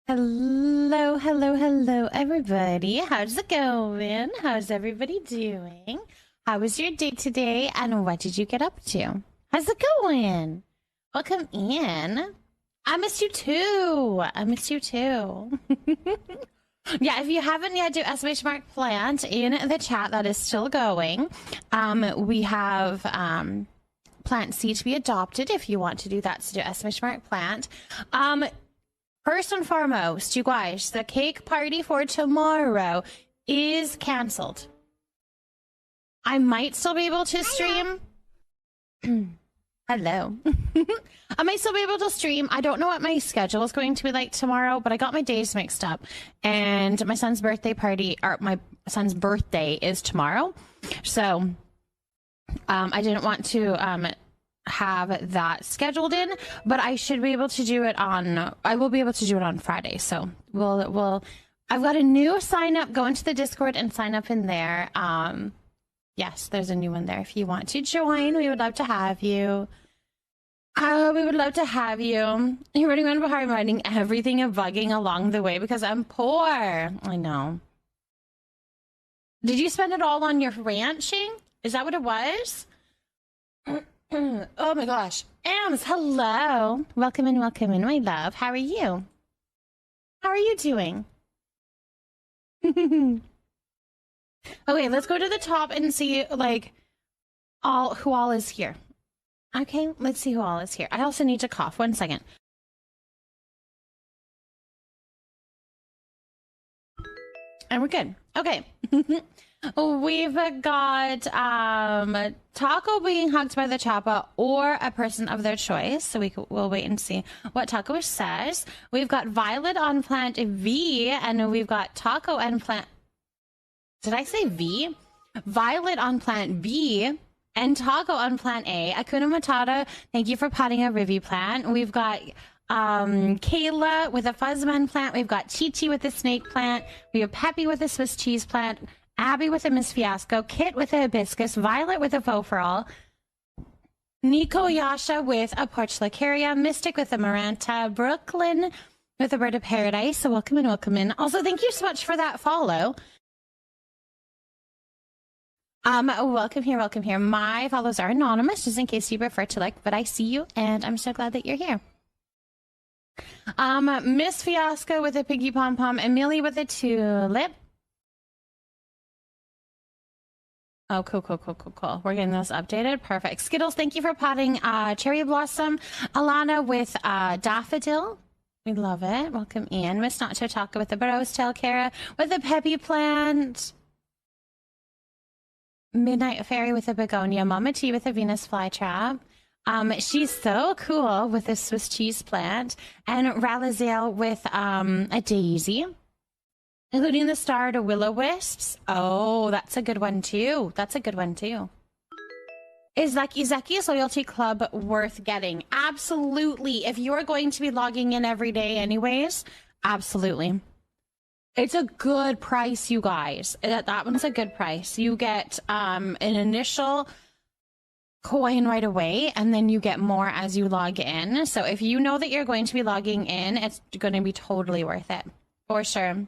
Hello, hello, hello, everybody. How's it going? How's everybody doing? How was your day today? And what did you get up to? How's it going? Welcome in. I missed you too. I missed you too. Yeah, if you haven't yet, do !plant in the chat. That is still going. We have plant C to be adopted if you want to do that. So do !plant. First and foremost, you guys, the cake party for tomorrow is canceled. I might still be able to stream. Hello. I might still be able to stream. I don't know what my schedule is going to be like tomorrow, but I got my days mixed up. And my son's birthday party, or my son's birthday is tomorrow. So I didn't want to have that scheduled in, but I should be able to do it on, I will be able to do it on Friday. So I've got a new sign up. Go into the Discord and sign up in there. Yes, there's a new one there. If you want to join, we would love to have you. We would love to have you. You're running around behind writing everything and bugging along the way because I'm poor. I know. Did you spend it all on your ranching? Is that what it was? Oh my gosh. Ams, hello. Welcome in, my love. How are you? How are you doing? Okay, let's go to the top and see like who all is here. Okay, let's see who all is here. I also need to cough. 1 second. And we're good. Okay. We've got Taco being hugged by the Choppa or a person of their choice. So we'll wait and see what Taco says. We've got Violet on plant V, and we've got Taco and plant. Did I say V? Violet on plant B and Taco on plant A. Akuna Matata, thank you for potting a Rivi plant. We've got Kayla with a Fuzzman plant. We've got Chi-Chi with a snake plant. We have Peppy with a Swiss cheese plant. Abby with a Miss Fiasco, Kit with a hibiscus, Violet with a faux for all, Nico Yasha with a portulacaria, Mystic with a Maranta, Brooklyn with a bird of paradise. So welcome in, welcome in. Also, thank you so much for that follow. Welcome here, welcome here. My follows are anonymous, just in case you prefer to like, but I see you, and I'm so glad that you're here. Miss Fiasco with a piggy pom pom, Amelia with a tulip. Oh, cool. We're getting those updated. Perfect. Skittles, thank you for potting Cherry Blossom. Alana with Daffodil. We love it. Welcome in. Miss Nacho Taco with the Burrow's Tail. Kara with the Peppy Plant. Midnight Fairy with a Begonia. Mama T with a Venus Flytrap. She's so cool with a Swiss cheese plant. And Ralazel with a daisy. Including the star to Will-O-Wisps. Oh, that's a good one too. Is Lucky Zeki's Loyalty Club worth getting? Absolutely. If you're going to be logging in every day anyways, absolutely. It's a good price, you guys. That one's a good price. You get an initial coin right away, and then you get more as you log in. So if you know that you're going to be logging in, it's going to be totally worth it. For sure.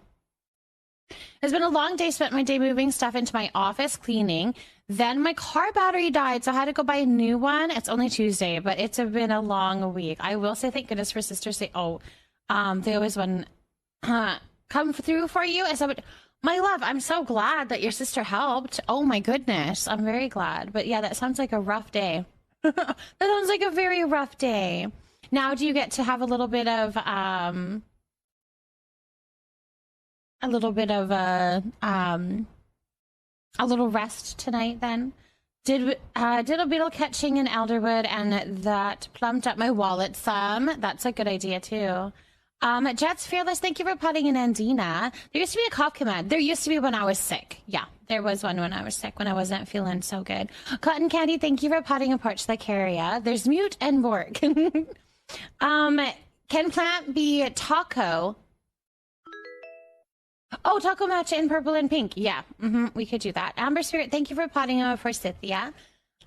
It's been a long day. Spent my day moving stuff into my office, cleaning. Then my car battery died, so I had to go buy a new one. It's only Tuesday, but it's been a long week. I will say thank goodness for Sister Say, they always want come through for you. My love, I'm so glad that your sister helped. Oh my goodness, I'm very glad. But yeah, that sounds like a rough day. That sounds like a very rough day. Now, do you get to have a little bit of a little rest tonight then? Did a beetle catching in Elderwood, and that plumped up my wallet some. That's a good idea too. Jets Fearless, thank you for putting in Andina. There used to be a cough command. There used to be when I was sick. Yeah, there was one when I was sick, when I wasn't feeling so good. Cotton Candy, thank you for potting a portulacaria. There's Mute and Borg. Can plant be Taco? Oh, Taco Matcha in purple and pink. Yeah, we could do that. Amber Spirit, thank you for potting a forsythia.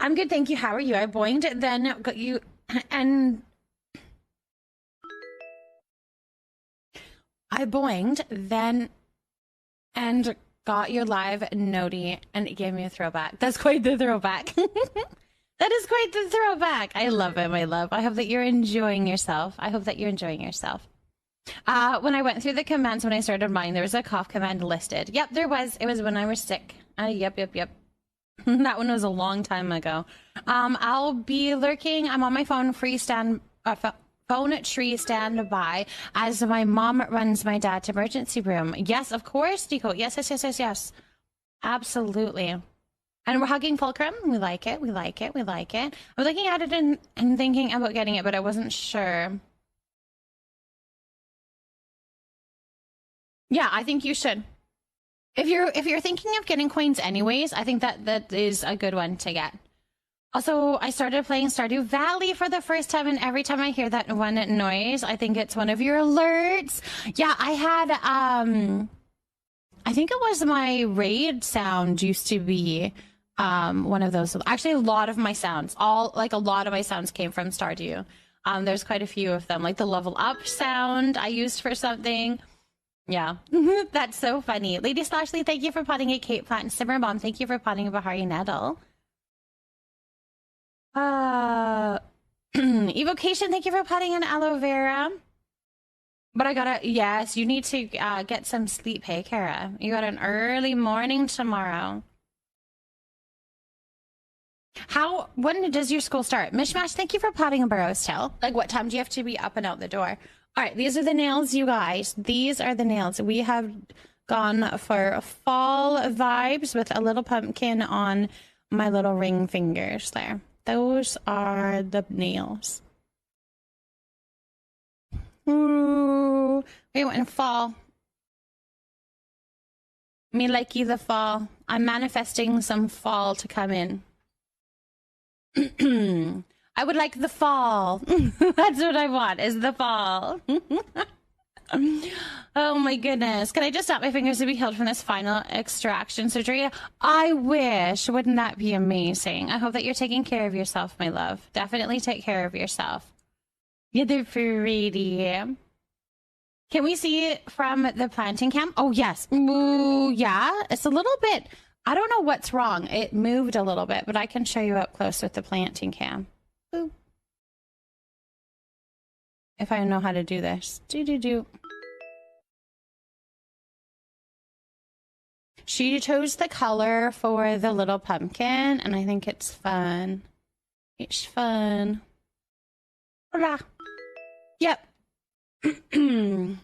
I'm good, thank you. How are you? I boinged, then got you, and I boinged then and got your live noti, and it gave me a throwback. That's quite the throwback. That is quite the throwback. I love it, my love. I hope that you're enjoying yourself. I hope that you're enjoying yourself. When I went through the commands when I started mine, there was a cough command listed. Yep, there was. It was when I was sick. Yep. That one was a long time ago. I'll be lurking. I'm on my phone, phone tree standby as my mom runs my dad to emergency room. Yes, of course, Deco. Yes. Absolutely. And we're hugging Fulcrum. We like it. I was looking at it and thinking about getting it, but I wasn't sure. Yeah, I think you should. If you're thinking of getting coins anyways, I think that is a good one to get. Also, I started playing Stardew Valley for the first time, and every time I hear that one noise, I think it's one of your alerts. Yeah, I had, I think it was my raid sound used to be one of those. Actually, a lot of my sounds came from Stardew. There's quite a few of them, like the level up sound I used for something. Yeah, that's so funny. Lady Slashly, thank you for potting a Kate Plant. And Simmer Mom, thank you for potting a Bahari Nettle. Evocation, thank you for potting an aloe vera. But yes, you need to get some sleep, hey, Kara. You got an early morning tomorrow. When does your school start? Mishmash, thank you for potting a Burrow's Tail. Like, what time do you have to be up and out the door? All right, these are the nails, you guys. These are the nails. We have gone for fall vibes with a little pumpkin on my little ring fingers there. Those are the nails. Ooh, we went in fall. Me likey the fall. I'm manifesting some fall to come in. I would like the fall. That's what I want, is the fall. Oh my goodness. Can I just snap my fingers to be healed from this final extraction surgery? I wish. Wouldn't that be amazing? I hope that you're taking care of yourself, my love. Definitely take care of yourself. Yeah, they're pretty. Can we see it from the planting camp? Oh, yes. Ooh, yeah. It's a little bit... I don't know what's wrong. It moved a little bit, but I can show you up close with the planting cam. Ooh. If I know how to do this. Do. She chose the color for the little pumpkin, and I think it's fun. It's fun. Hola. Yep. Yep.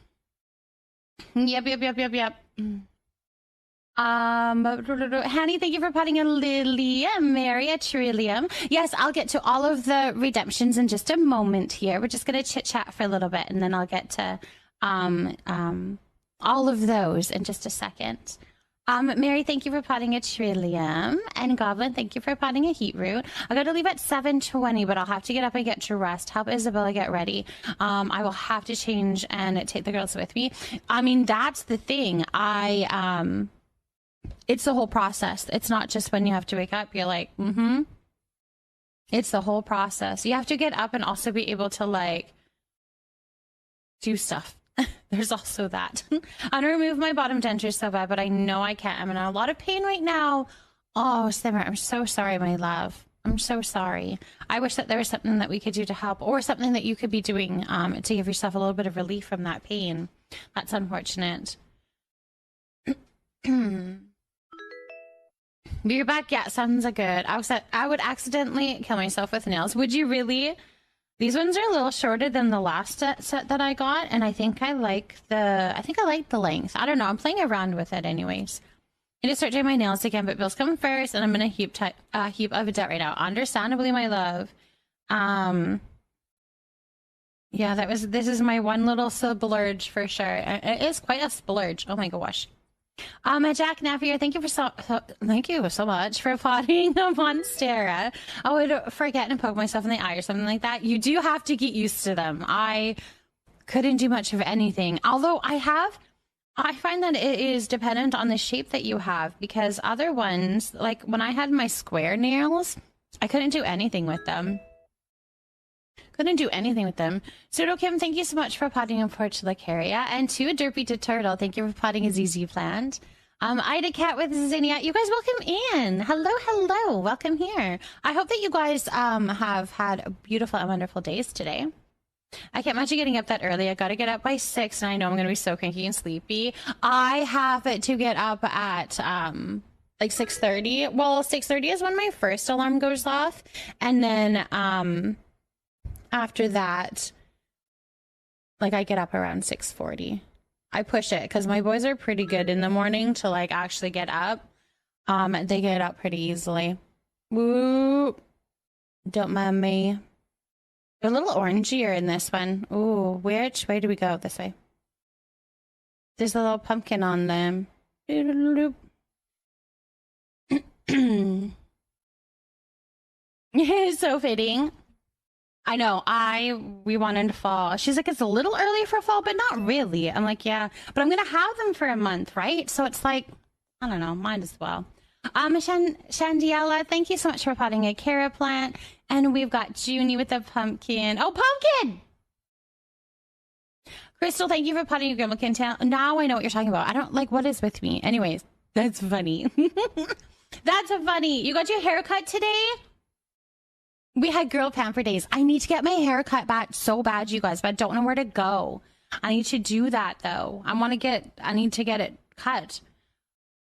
Hanny, thank you for potting a lily. Mary, a trillium. Yes, I'll get to all of the redemptions in just a moment here. We're just gonna chit chat for a little bit, and then I'll get to all of those in just a second. Mary, thank you for potting a trillium. And Goblin, thank you for potting a heat root. I gotta leave at 7:20, but I'll have to get up and get to rest. Help Isabella get ready. I will have to change and take the girls with me. I mean, that's the thing. It's the whole process. It's not just when you have to wake up, you're like, It's the whole process. You have to get up and also be able to, like, do stuff. There's also that. I don't remove my bottom dentures so bad, but I know I can't. I'm in a lot of pain right now. Oh, Simmer, I'm so sorry, my love. I'm so sorry. I wish that there was something that we could do to help, or something that you could be doing to give yourself a little bit of relief from that pain. That's unfortunate. Be back. Yeah, sounds good. I would accidentally kill myself with nails. Would you really? These ones are a little shorter than the last set that I got, and I think I like the length. I don't know. I'm playing around with it anyways. I need to start doing my nails again, but bills come first, and I'm in a heap of debt right now. Understandably, my love. Yeah, this is my one little splurge for sure. It is quite a splurge. Oh my gosh. Jack Napier, thank you so much for potting a Monstera. I would forget and poke myself in the eye or something like that. You do have to get used to them. I couldn't do much of anything. Although I find that it is dependent on the shape that you have, because other ones, like when I had my square nails, I couldn't do anything with them. Couldn't do anything with them. Pseudo Kim, thank you so much for potting in Portulacaria. And to Derpy to Turtle, thank you for potting a ZZ plant. Ida Cat with Zinnia, you guys welcome in. Hello, hello, welcome here. I hope that you guys have had beautiful and wonderful days today. I can't imagine getting up that early. I got to get up by 6, and I know I'm going to be so cranky and sleepy. I have to get up at like 6:30. Well, 6:30 is when my first alarm goes off, and then after that, like I get up around 6:40. I push it because my boys are pretty good in the morning to like actually get up. They get up pretty easily. Woo! Don't mind me. They're a little orangier in this one. Ooh, which way do we go? This way. There's a little pumpkin on them. So fitting. I know, we wanted fall. She's like, it's a little early for fall, but not really. I'm like, yeah, but I'm gonna have them for a month, right? So it's like, I don't know, might as well. Shandiela, thank you so much for potting a Cara plant. And we've got Junie with the pumpkin. Oh, pumpkin! Crystal, thank you for potting your Grimalkin. Now I know what you're talking about. I don't like what is with me. Anyways, that's funny. That's funny. You got your haircut today? We had girl pamper days. I need to get my hair cut back so bad, you guys, but I don't know where to go. I need to do that though. I need to get it cut.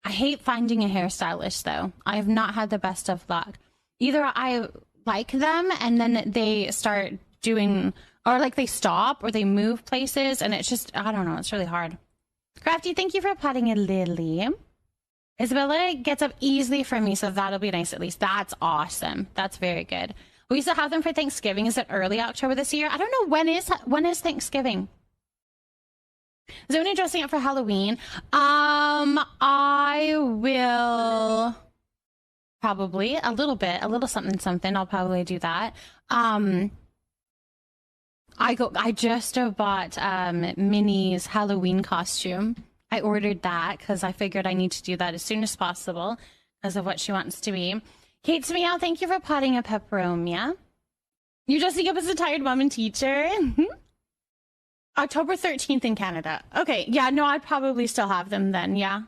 I hate finding a hairstylist though. I have not had the best of luck. Either I like them and then they start doing, or like they stop or they move places, and it's just, I don't know, it's really hard. Crafty, thank you for potting a lily. Isabella gets up easily for me, so that'll be nice at least. That's awesome. That's very good. We used to have them for Thanksgiving. Is it early October this year? I don't know. When is Thanksgiving? Is anyone dressing up for Halloween? I will probably a little something. I'll probably do that. I just bought Minnie's Halloween costume. I ordered that because I figured I need to do that as soon as possible because of what she wants to be. Kate Meow, thank you for potting a pepperomia. You're dressing up as a tired mom and teacher. October 13th in Canada. Okay, yeah, no, I'd probably still have them then, yeah.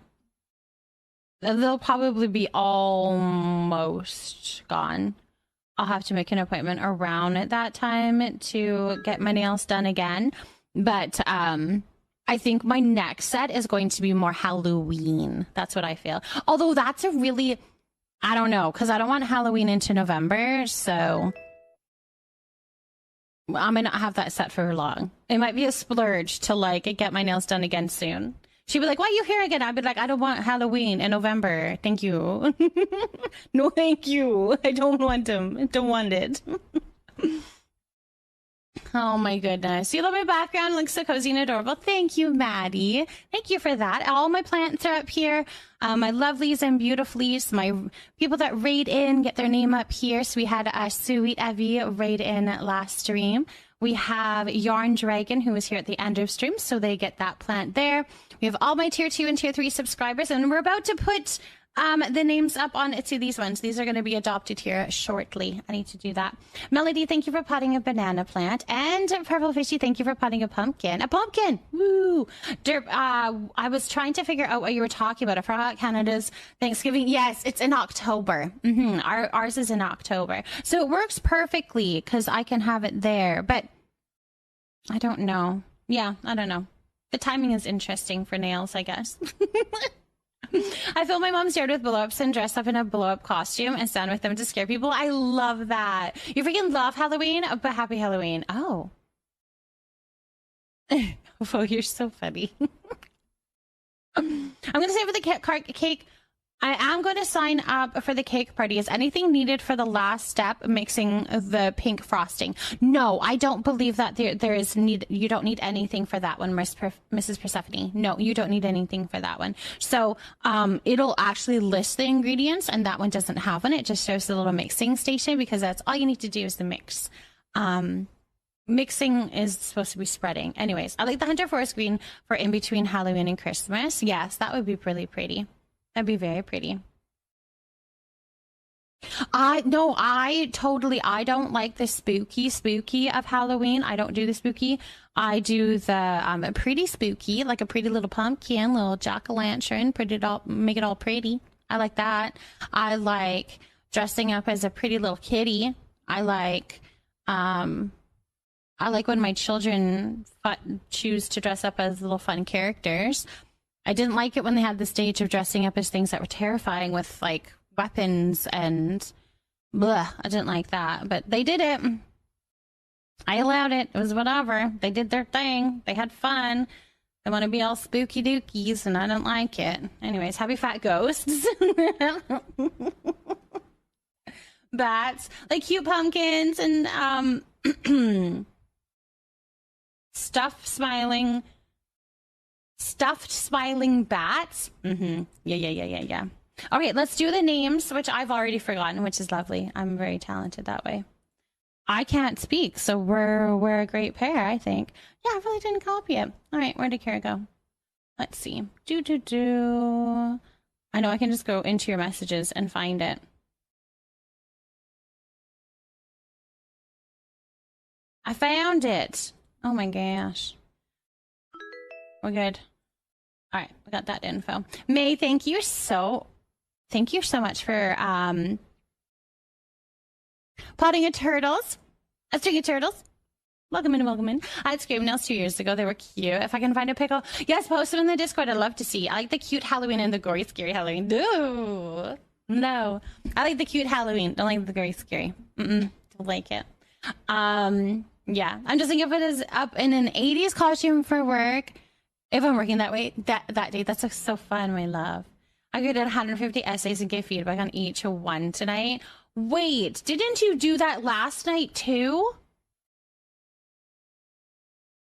They'll probably be almost gone. I'll have to make an appointment around at that time to get my nails done again. But I think my next set is going to be more Halloween. That's what I feel. Although that's a really, I don't know, because I don't want Halloween into November, so I may not have that set for long. It might be a splurge to like get my nails done again soon. She'd be like, why are you here again? I'd be like, I don't want Halloween in November. Thank you. No, thank you. I don't want them. I don't want it. Oh my goodness. You love my background. Looks so cozy and adorable. Thank you, Maddie. Thank you for that. All my plants are up here. My lovelies and beautifullies. My people that raid in get their name up here. So we had Sweet Evie raid in last stream. We have Yarn Dragon, who was here at the end of stream, so they get that plant there. We have all my tier 2 and tier 3 subscribers, and we're about to put the names up on to these ones. These are going to be adopted here shortly. I need to do that. Melody, thank you for potting a banana plant. And Purple Fishy, thank you for potting a pumpkin. A pumpkin! Woo! Derp, I was trying to figure out what you were talking about. I forgot Canada's Thanksgiving. Yes, it's in October. Ours is in October. So it works perfectly because I can have it there. But I don't know. Yeah, I don't know. The timing is interesting for nails, I guess. I filled my mom's yard with blow-ups and dressed up in a blow-up costume and stand with them to scare people. I love that. You freaking love Halloween, but happy Halloween. Oh. Oh, you're so funny. I'm going to say for the cake, I am going to sign up for the cake party. Is anything needed for the last step, mixing the pink frosting? No, I don't believe that there is need. You don't need anything for that one, Mrs. Persephone. No, you don't need anything for that one. So it'll actually list the ingredients, and that one doesn't have one. It just shows the little mixing station because that's all you need to do is the mix. Mixing is supposed to be spreading. Anyways, I like the Hunter Forest Green for in between Halloween and Christmas. Yes, that would be really pretty. That'd be very pretty. I don't like the spooky of Halloween. I don't do the spooky. I do the pretty spooky, like a pretty little pumpkin, little jack-o'-lantern, make it all pretty. I like that. I like dressing up as a pretty little kitty. I like when my children choose to dress up as little fun characters. I didn't like it when they had the stage of dressing up as things that were terrifying with like weapons and blah. I didn't like that, but they did it. I allowed it. It was whatever. They did their thing. They had fun. They want to be all spooky dookies, and I don't like it. Anyways, happy fat ghosts. Bats, like cute pumpkins and stuffed smiling bats. Yeah. All right, let's do the names, which I've already forgotten, which is lovely. I'm very talented that way. I can't speak, so we're a great pair, I think. Yeah, I really didn't copy it. All right, where did Kara go? Let's see. I know I can just go into your messages and find it. I found it. Oh my gosh. We're good. All right, we got that info. May, thank you so much for potting a turtles. A string of turtles. Welcome in. I had Scream Nails 2 years ago. They were cute. If I can find a pickle, yes, post them in the Discord. I'd love to see. I like the cute Halloween and the gory, scary Halloween. No. I like the cute Halloween. Don't like the gory, scary. Don't like it. Yeah. I'm just thinking of it as up in an 80s costume for work. If I'm working that way, that day, that's so fun, my love. I graded 150 essays and gave feedback on each one tonight. Wait, didn't you do that last night too?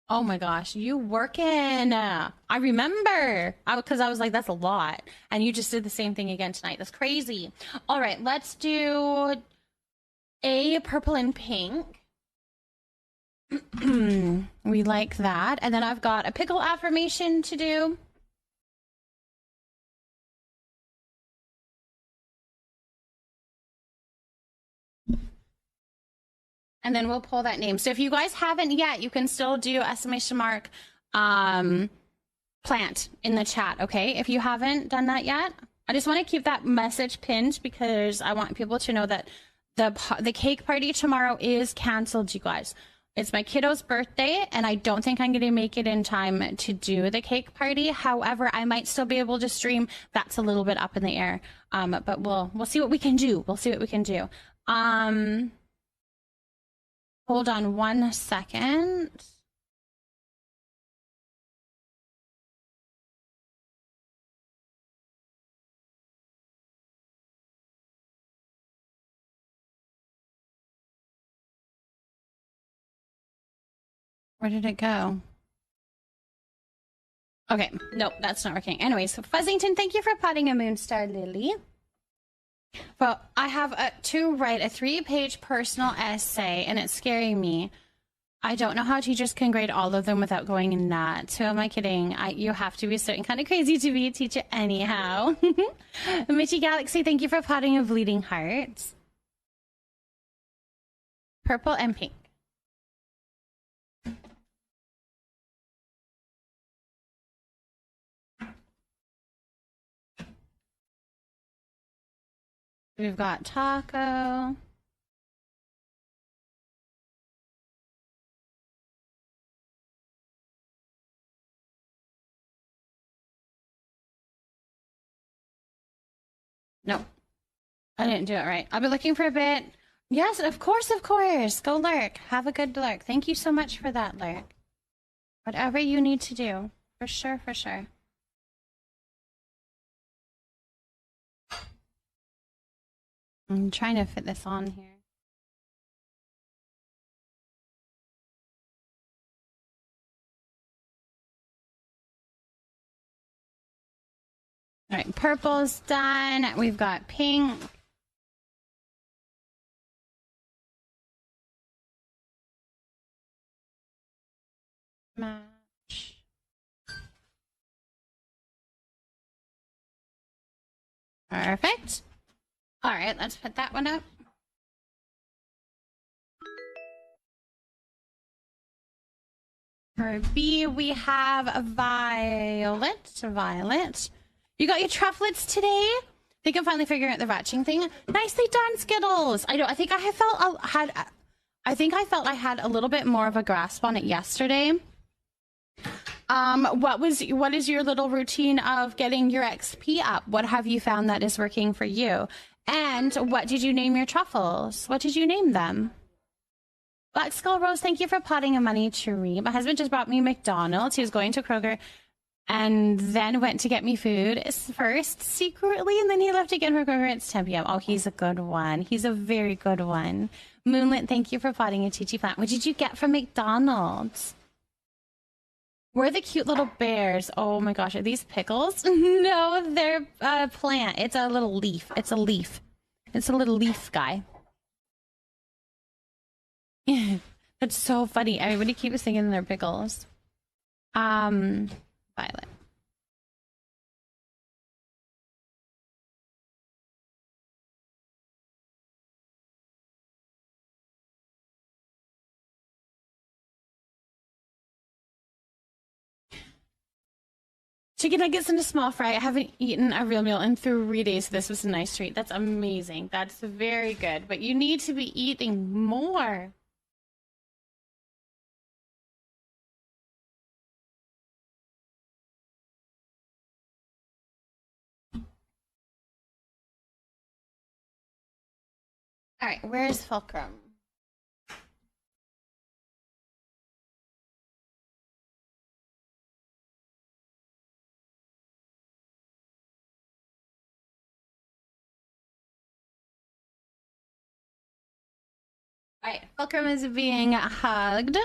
Oh my gosh, you working. I remember. Because I was like, that's a lot. And you just did the same thing again tonight. That's crazy. All right, let's do a purple and pink. We like that. And then I've got a pickle affirmation to do. And then we'll pull that name. So if you guys haven't yet, you can still do exclamation mark plant in the chat, okay? If you haven't done that yet, I just want to keep that message pinned because I want people to know that the cake party tomorrow is canceled, you guys. It's my kiddo's birthday, and I don't think I'm going to make it in time to do the cake party. However, I might still be able to stream. That's a little bit up in the air, but we'll see what we can do. Hold on 1 second. Where did it go? Okay, nope, that's not working. Anyways, so Fuzzington, thank you for potting a Moonstar Lily. Well, I have to write a 3-page personal essay, and it's scaring me. I don't know how teachers can grade all of them without going nuts. Who am I kidding? You have to be a certain kind of crazy to be a teacher anyhow. Mitchy Galaxy, thank you for potting a Bleeding Hearts. Purple and pink. We've got Taco. No, I didn't do it right. I'll be looking for a bit. Yes, of course. Go lurk. Have a good lurk. Thank you so much for that, lurk. Whatever you need to do. For sure. I'm trying to fit this on here. All right, purple's done. We've got pink. Match. Perfect. All right, let's put that one up. For B, we have a Violet. Violet. You got your trufflets today? I think I'm finally figuring out the ratching thing. Nicely done, Skittles. I think I felt I had a little bit more of a grasp on it yesterday. What is your little routine of getting your XP up? What have you found that is working for you? And what did you name your truffles? What did you name them? Black Skull Rose, thank you for potting a money tree. My husband just brought me McDonald's. He was going to Kroger and then went to get me food first secretly, and then he left again for Kroger. It's 10 p.m. Oh, he's a good one. He's a very good one. Moonlit, thank you for potting a Chi plant. What did you get from McDonald's? Where are the cute little bears? Oh my gosh, are these pickles? No, they're a plant. It's a little leaf. It's a leaf. It's a little leaf guy. That's so funny. Everybody keeps thinking they're pickles. Violet. Chicken nuggets in a small fry. I haven't eaten a real meal in 3 days. This was a nice treat. That's amazing. That's very good. But you need to be eating more. All right, where's Fulcrum? All right, Fulcrum is being hugged.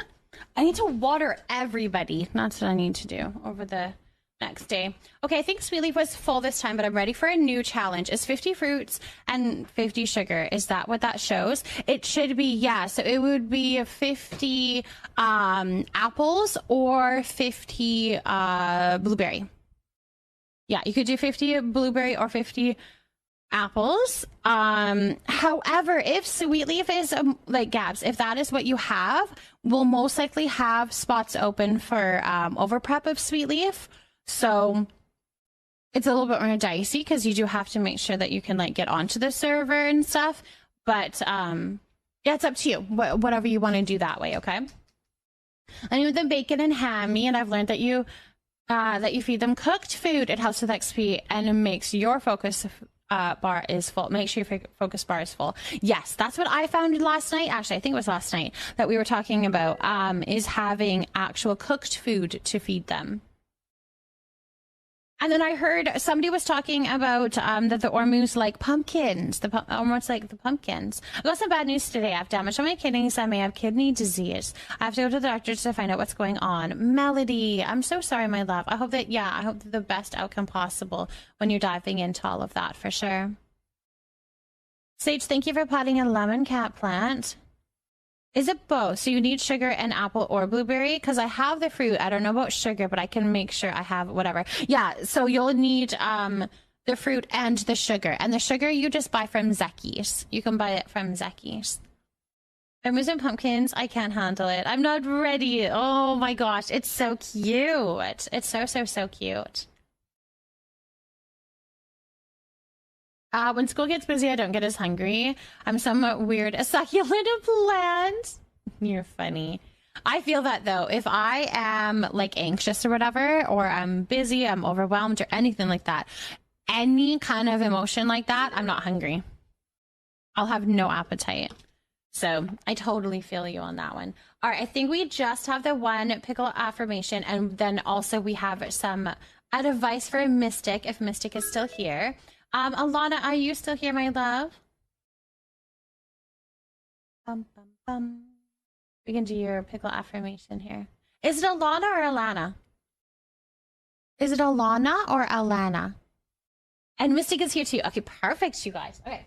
I need to water everybody. That's what I need to do over the next day. Okay, I think Sweet Leaf was full this time, but I'm ready for a new challenge. Is 50 fruits and 50 sugar? Is that what that shows? It should be, yeah. So it would be 50 apples or 50 blueberry. Yeah, you could do 50 blueberry or 50 apples. However, if Sweet Leaf is like Gabs, if that is what you have, we'll most likely have spots open for over prep of Sweet Leaf. So it's a little bit more dicey because you do have to make sure that you can like get onto the server and stuff. But yeah, it's up to you. Whatever you want to do that way, okay? I need them bacon and hammy, and I've learned that you feed them cooked food. It helps with XP and it makes your focus bar is full. Make sure your focus bar is full. Yes, that's what I found last night. Actually, I think it was last night that we were talking about is having actual cooked food to feed them. And then I heard somebody was talking about that the Ormus like pumpkins. The Ormus like the pumpkins. I got some bad news today. I have damage on my kidneys. I may have kidney disease. I have to go to the doctor to find out what's going on. Melody, I'm so sorry, my love. I hope that the best outcome possible when you're diving into all of that for sure. Sage, thank you for potting a lemon cat plant. Is it both? So you need sugar and apple or blueberry? Because I have the fruit. I don't know about sugar, but I can make sure I have whatever. Yeah, so you'll need the fruit and the sugar. And the sugar you just buy from Zeki's. You can buy it from Zeki's. I'm using pumpkins. I can't handle it. I'm not ready. Oh my gosh, it's so cute. It's so, so, so cute. When school gets busy, I don't get as hungry. I'm somewhat weird. A succulent plant. You're funny. I feel that though, if I am like anxious or whatever, or I'm busy, I'm overwhelmed or anything like that, any kind of emotion like that, I'm not hungry. I'll have no appetite. So I totally feel you on that one. All right, I think we just have the one pickle affirmation, and then also we have some advice for Mystic, if Mystic is still here. Alana, are you still here, my love? We can do your pickle affirmation here. Is it Alana or Alana? Is it Alana or Alana? And Mystic is here too. Okay, perfect, you guys. Okay.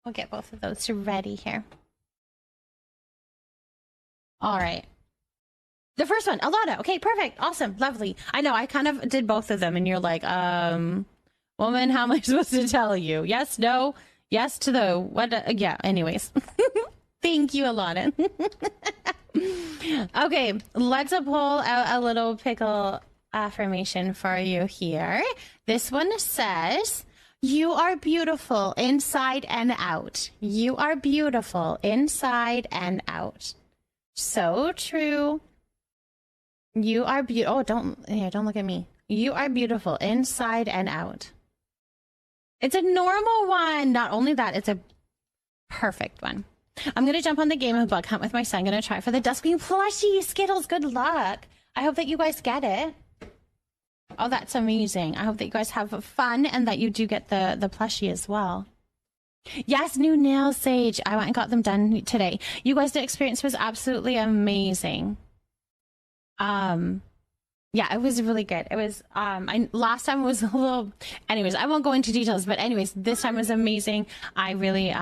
We'll get both of those ready here. All right. The first one, Alana. Okay, perfect. Awesome. Lovely. I know, I kind of did both of them and you're like, Woman, how am I supposed to tell you? Yes, no, yes to the what? Yeah, anyways. Thank you, Alana. Okay, let's pull out a little pickle affirmation for you here. This one says, you are beautiful inside and out. You are beautiful inside and out. So true. You are beautiful. Oh, don't look at me. You are beautiful inside and out. It's a normal one. Not only that, it's a perfect one. I'm going to jump on the game of bug hunt with my son. I'm going to try for the Duskling plushie. Skittles, good luck. I hope that you guys get it. Oh, that's amazing. I hope that you guys have fun and that you do get the plushie as well. Yes, new nails, Sage. I went and got them done today. You guys, the experience was absolutely amazing. Yeah, it was really good. It was, last time was a little, anyways, I won't go into details, but anyways, this time was amazing. I really,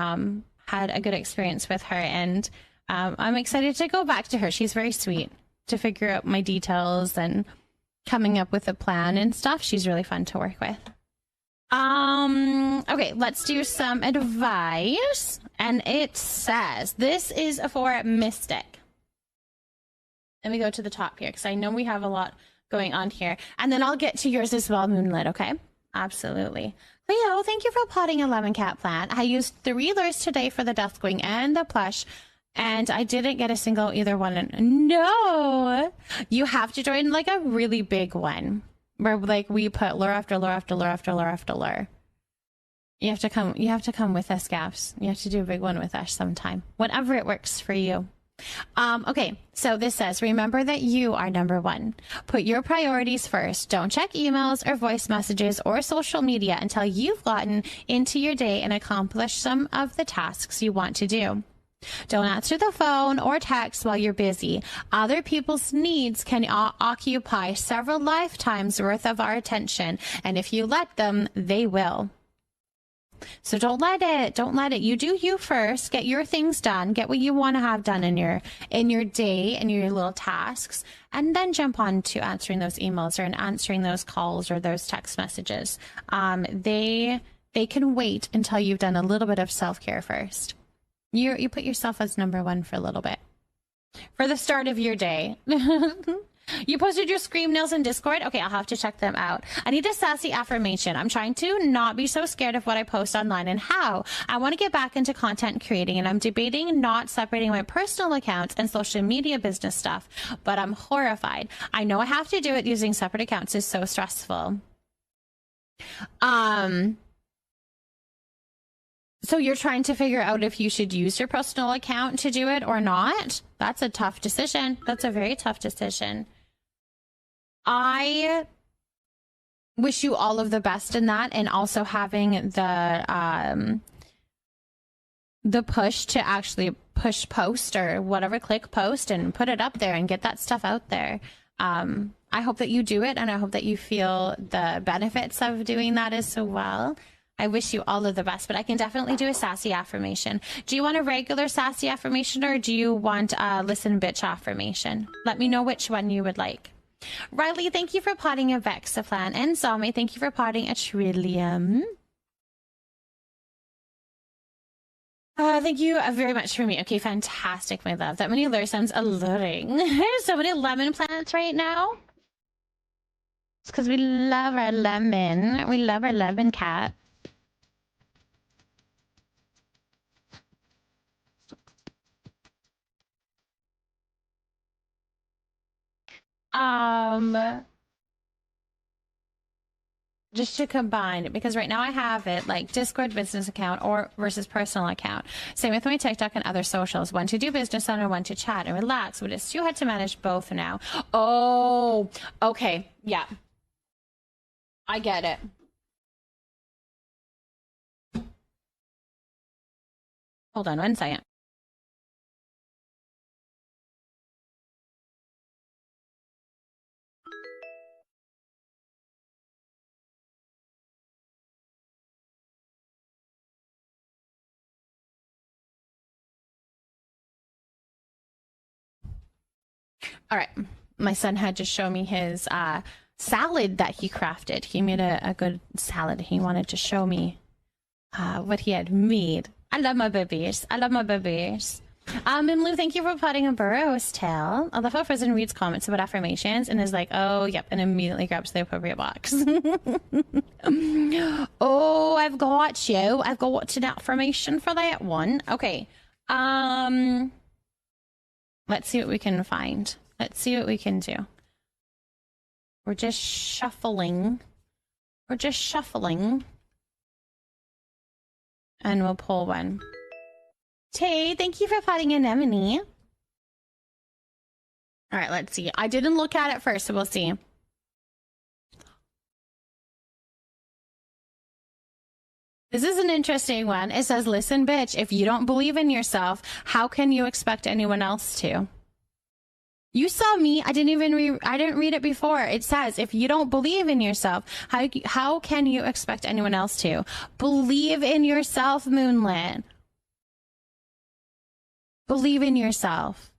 had a good experience with her, and, I'm excited to go back to her. She's very sweet to figure out my details and coming up with a plan and stuff. She's really fun to work with. Okay, let's do some advice. And it says, this is for Mystic. Let me go to the top here because I know we have a lot going on here. And then I'll get to yours as well, Moonlit, okay? Absolutely. Leo, thank you for potting a lemon cat plant. I used 3 lures today for the Duskling and the plush, and I didn't get a single either one. No! You have to join like a really big one where like we put lure after lure after lure after lure after lure. You have to come with us, Gaps. You have to do a big one with us sometime. Whenever it works for you. Okay, so this says, remember that you are number 1. Put your priorities first. Don't check emails or voice messages or social media until you've gotten into your day and accomplished some of the tasks you want to do. Don't answer the phone or text while you're busy. Other people's needs can occupy several lifetimes worth of our attention, and if you let them, they will. So don't let it. You do you first. Get your things done. Get what you want to have done in your day and your little tasks, and then jump on to answering those emails or answering those calls or those text messages. They can wait until you've done a little bit of self-care first. You put yourself as number 1 for a little bit. For the start of your day. You posted your scream nails in Discord? Okay, I'll have to check them out. I need a sassy affirmation. I'm trying to not be so scared of what I post online and how. I want to get back into content creating, and I'm debating not separating my personal accounts and social media business stuff, but I'm horrified. I know I have to do it. Using separate accounts is so stressful. So you're trying to figure out if you should use your personal account to do it or not? That's a tough decision. That's a very tough decision. I wish you all of the best in that, and also having the push to actually push post or whatever, click post and put it up there and get that stuff out there. I hope that you do it, and I hope that you feel the benefits of doing that as well. I wish you all of the best, but I can definitely do a sassy affirmation. Do you want a regular sassy affirmation, or do you want a listen bitch affirmation? Let me know which one you would like. Riley, thank you for potting a Vexaplan. And Zalme, thank you for potting a Trillium. Thank you very much for me. Okay, fantastic, my love. That many lure sounds alluring. There's so many lemon plants right now. It's because we love our lemon. We love our lemon cat. Just to combine, because right now I have it like Discord business account or versus personal account. Same with my TikTok and other socials. One to do business on or one to chat and relax, but it's too hard to manage both now. Oh, okay. Yeah. I get it. Hold on one second. All right. My son had to show me his salad that he crafted. He made a good salad. He wanted to show me what he had made. I love my babies. I love my babies. Mimlu, thank you for putting a burrow's tail. I love how Frozen reads comments about affirmations and is like, oh, yep, and immediately grabs the appropriate box. Oh, I've got you. I've got an affirmation for that one. Okay. Let's see what we can find. Let's see what we can do. We're just shuffling. We're just shuffling. And we'll pull one. Tay, thank you for putting an anemone. All right, let's see. I didn't look at it first, so we'll see. This is an interesting one. It says, listen, bitch, if you don't believe in yourself, how can you expect anyone else to? You saw me. I didn't read it before. It says, if you don't believe in yourself, how can you expect anyone else to? Believe in yourself, Moonlit. Believe in yourself.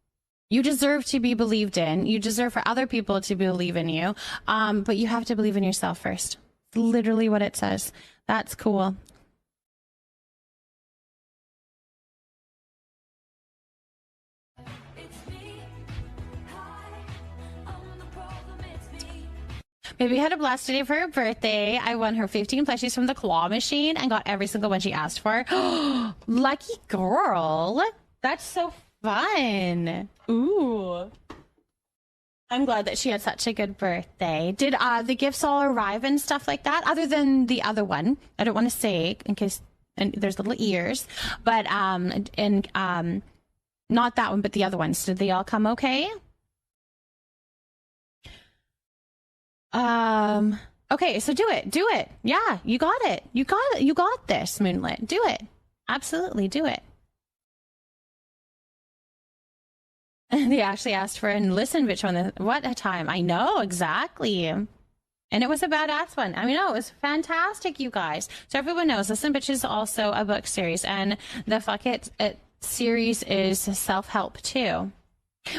You deserve to be believed in. You deserve for other people to believe in you. But you have to believe in yourself first. It's literally what it says. That's cool. Baby had a blast today for her birthday. I won her 15 plushies from the claw machine and got every single one she asked for. Lucky girl. That's so fun. Ooh. I'm glad that she had such a good birthday. Did the gifts all arrive and stuff like that? Other than the other one. I don't want to say in case and there's little ears. But not that one, but the other ones. Did they all come okay? Okay, so do it. Yeah, you got it. You got this, Moonlit. Do it. Absolutely, do it. And they actually asked for a listen bitch one. What a time. I know, exactly. And it was a badass one. I mean, no, it was fantastic, you guys. So everyone knows, Listen Bitch is also a book series, and the Fuck It series is self-help too.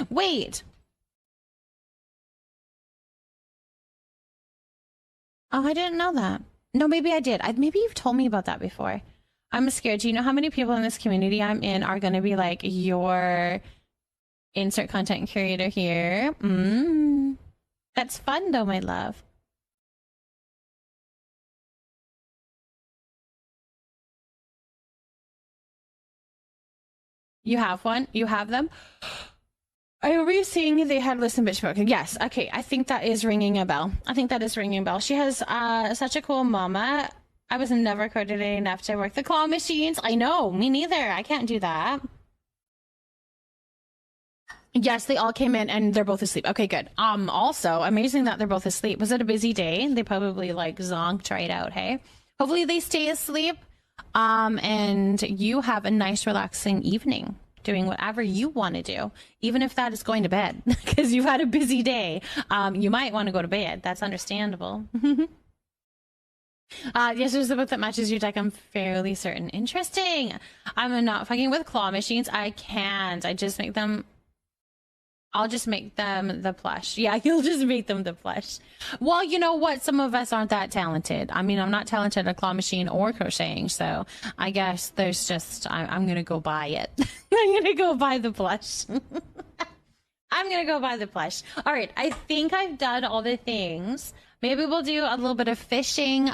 Wait. Oh, I didn't know that. No, maybe I did. Maybe you've told me about that before. I'm scared. Do you know how many people in this community I'm in are going to be like, your insert content creator here? That's fun though, my love. You have one? You have them? I remember seeing they had Listen Bitch book. Yes, okay. I think that is ringing a bell. She has such a cool mama. I was never coordinated enough to work the claw machines. I know, me neither. I can't do that. Yes, they all came in and they're both asleep. Okay, good. Also, amazing that they're both asleep. Was it a busy day? They probably like zonked right out, hey? Hopefully they stay asleep. And you have a nice relaxing evening doing whatever you want to do, even if that is going to bed because you've had a busy day. You might want to go to bed. That's understandable. Yes, there's a book that matches your deck. I'm fairly certain. Interesting. I'm not fucking with claw machines. I can't. I'll just make them the plush. Yeah, you'll just make them the plush. Well, you know what? Some of us aren't that talented. I mean, I'm not talented at claw machine or crocheting, so I guess there's just, I'm going to go buy it. I'm going to go buy the plush. I'm going to go buy the plush. All right, I think I've done all the things. Maybe we'll do a little bit of fishing.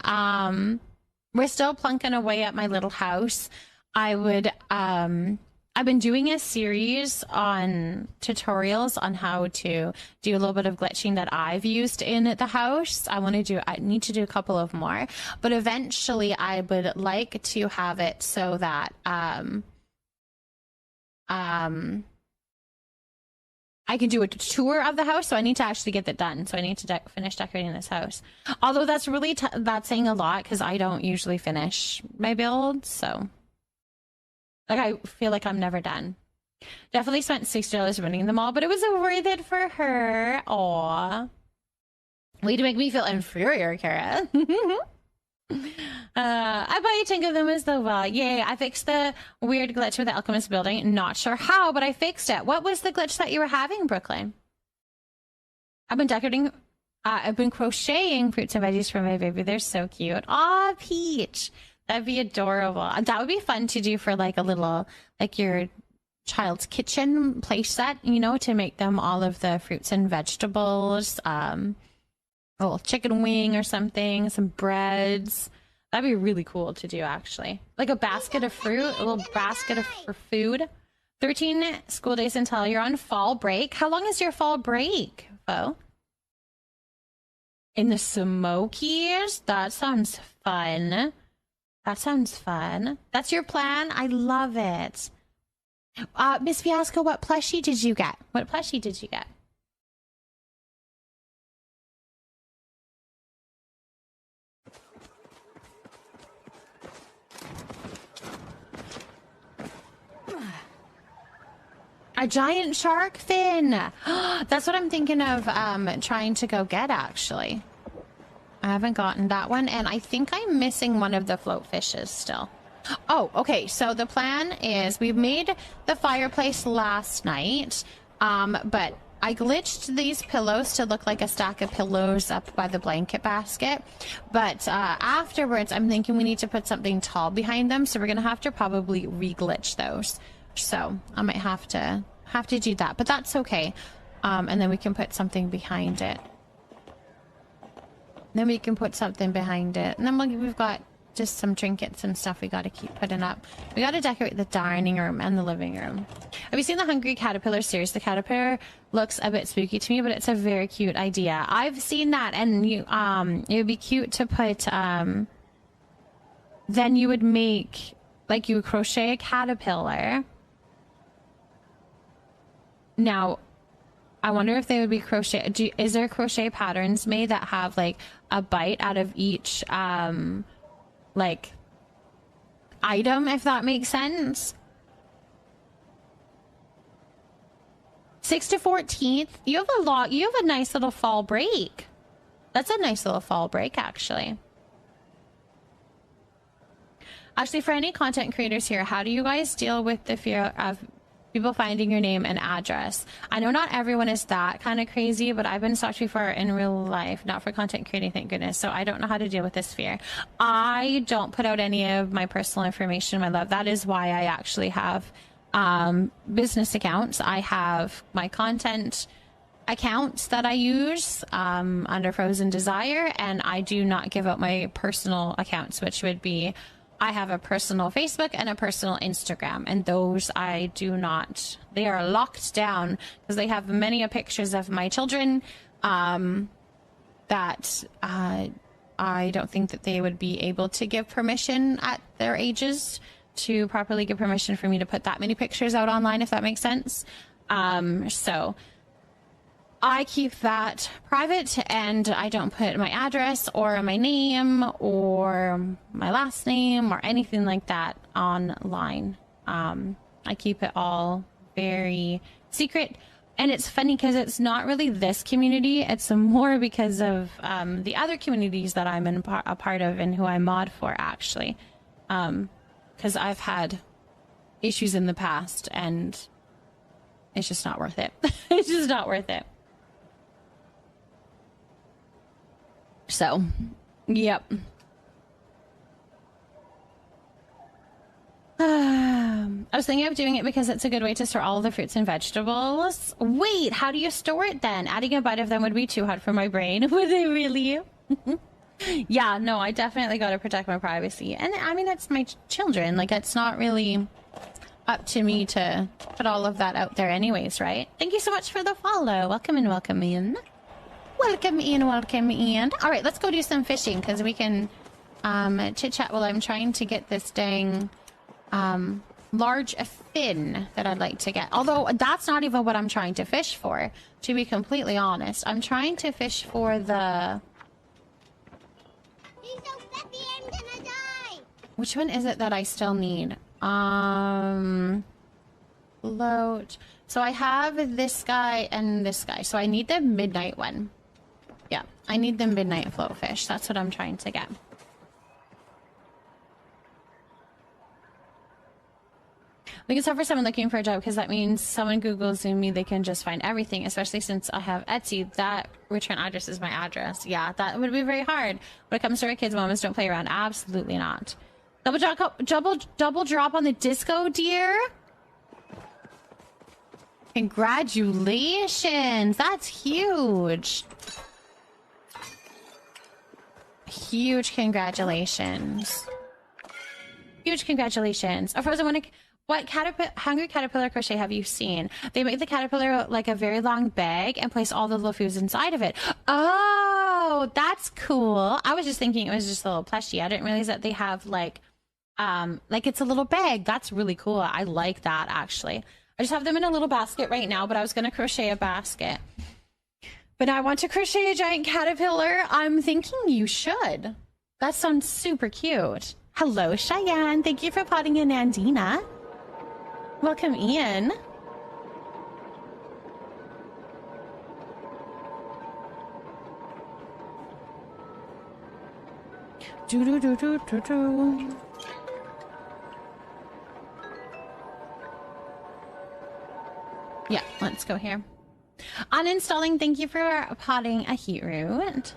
We're still plunking away at my little house. I've been doing a series on tutorials on how to do a little bit of glitching that I've used in the house. I need to do a couple of more, but eventually I would like to have it so that, I can do a tour of the house. So I need to actually get that done. So I need to finish decorating this house. Although that's really, that's saying a lot because I don't usually finish my builds. So like, I feel like I'm never done. Definitely spent $60 running them all, but it was worth it for her. Aw. Way to make me feel inferior, Kara. I buy a 10 of them as well. Yay, I fixed the weird glitch with the Alchemist building. Not sure how, but I fixed it. What was the glitch that you were having, Brooklyn? I've been decorating I've been crocheting fruits and veggies for my baby. They're so cute. Aw, Peach. That'd be adorable. That would be fun to do for like a little, like your child's kitchen play set, you know, to make them all of the fruits and vegetables, a little chicken wing or something, some breads. That'd be really cool to do, actually. Like a basket of fruit, a little basket of for food. 13 school days until you're on fall break. How long is your fall break, Bo? In the Smokies? That sounds fun. That sounds fun. That's your plan? I love it. Miss Fiasco, what plushie did you get? What plushie did you get? A giant shark fin. That's what I'm thinking of trying to go get, actually. I haven't gotten that one, and I think I'm missing one of the float fishes still. Oh, okay. So the plan is we made the fireplace last night, but I glitched these pillows to look like a stack of pillows up by the blanket basket. But afterwards, I'm thinking we need to put something tall behind them, so we're gonna have to probably re-glitch those. So I might have to do that, but that's okay. And then we can put something behind it. Then we can put something behind it, and then we've got just some trinkets and stuff we got to keep putting up. We got to decorate the dining room and the living room. Have you seen the Hungry Caterpillar series? The caterpillar looks a bit spooky to me, but it's a very cute idea. I've seen that, and you it would be cute to put then you would make, like, you would crochet a caterpillar. Now I wonder if they would be crochet. Is there crochet patterns made that have like a bite out of each like item, if that makes sense? 6th to 14th. You have a lot. You have a nice little fall break. That's a nice little fall break, actually. Actually, for any content creators here, how do you guys deal with the fear of people finding your name and address? I know not everyone is that kind of crazy, but I've been stalked before in real life, not for content creating, thank goodness. So I don't know how to deal with this fear. I don't put out any of my personal information, my love. That is why I actually have business accounts. I have my content accounts that I use under Frozen Desire, and I do not give out my personal accounts, which would be, I have a personal Facebook and a personal Instagram, and those I do not. They are locked down because they have many pictures of my children that I don't think that they would be able to give permission at their ages to properly give permission for me to put that many pictures out online, if that makes sense. So I keep that private, and I don't put my address or my name or my last name or anything like that online. I keep it all very secret. And it's funny because it's not really this community. It's more because of the other communities that I'm a part of and who I mod for, actually. Because I've had issues in the past, and it's just not worth it. It's just not worth it. So, yep. I was thinking of doing it because it's a good way to store all of the fruits and vegetables. Wait, how do you store it then? Adding a bite of them would be too hard for my brain. Would they really? Yeah, no, I definitely got to protect my privacy. And I mean, it's my children. Like, it's not really up to me to put all of that out there anyways, right? Thank you so much for the follow. Welcome in, welcome in. Welcome in, welcome in. All right, let's go do some fishing because we can chit-chat while I'm trying to get this dang large fin that I'd like to get. Although that's not even what I'm trying to fish for, to be completely honest. I'm trying to fish for the... He's so fluffy, I'm gonna die! Which one is it that I still need? Float. So I have this guy and this guy. So I need the midnight one. Yeah, I need the midnight float fish. That's what I'm trying to get. think it's hard for someone looking for a job because that means someone Googles me, they can just find everything, especially since I have Etsy. That return address is my address. Yeah, that would be very hard. When it comes to our kids, mamas don't play around. Absolutely not. Double drop on the disco, dear. Congratulations. That's huge. Huge congratulations. Huge congratulations. Oh, Frozen, what Hungry Caterpillar crochet have you seen? They make the caterpillar like a very long bag and place all the little foods inside of it. Oh, that's cool. I was just thinking it was just a little plushie. I didn't realize that they have like it's a little bag. That's really cool. I like that, actually. I just have them in a little basket right now, but I was going to crochet a basket. But I want to crochet a giant caterpillar. I'm thinking you should. That sounds super cute. Hello, Cheyenne. Thank you for potting in, Andina. Welcome, Ian. Do-do-do-do-do-do. Yeah, let's go here. Uninstalling, thank you for potting a heat root.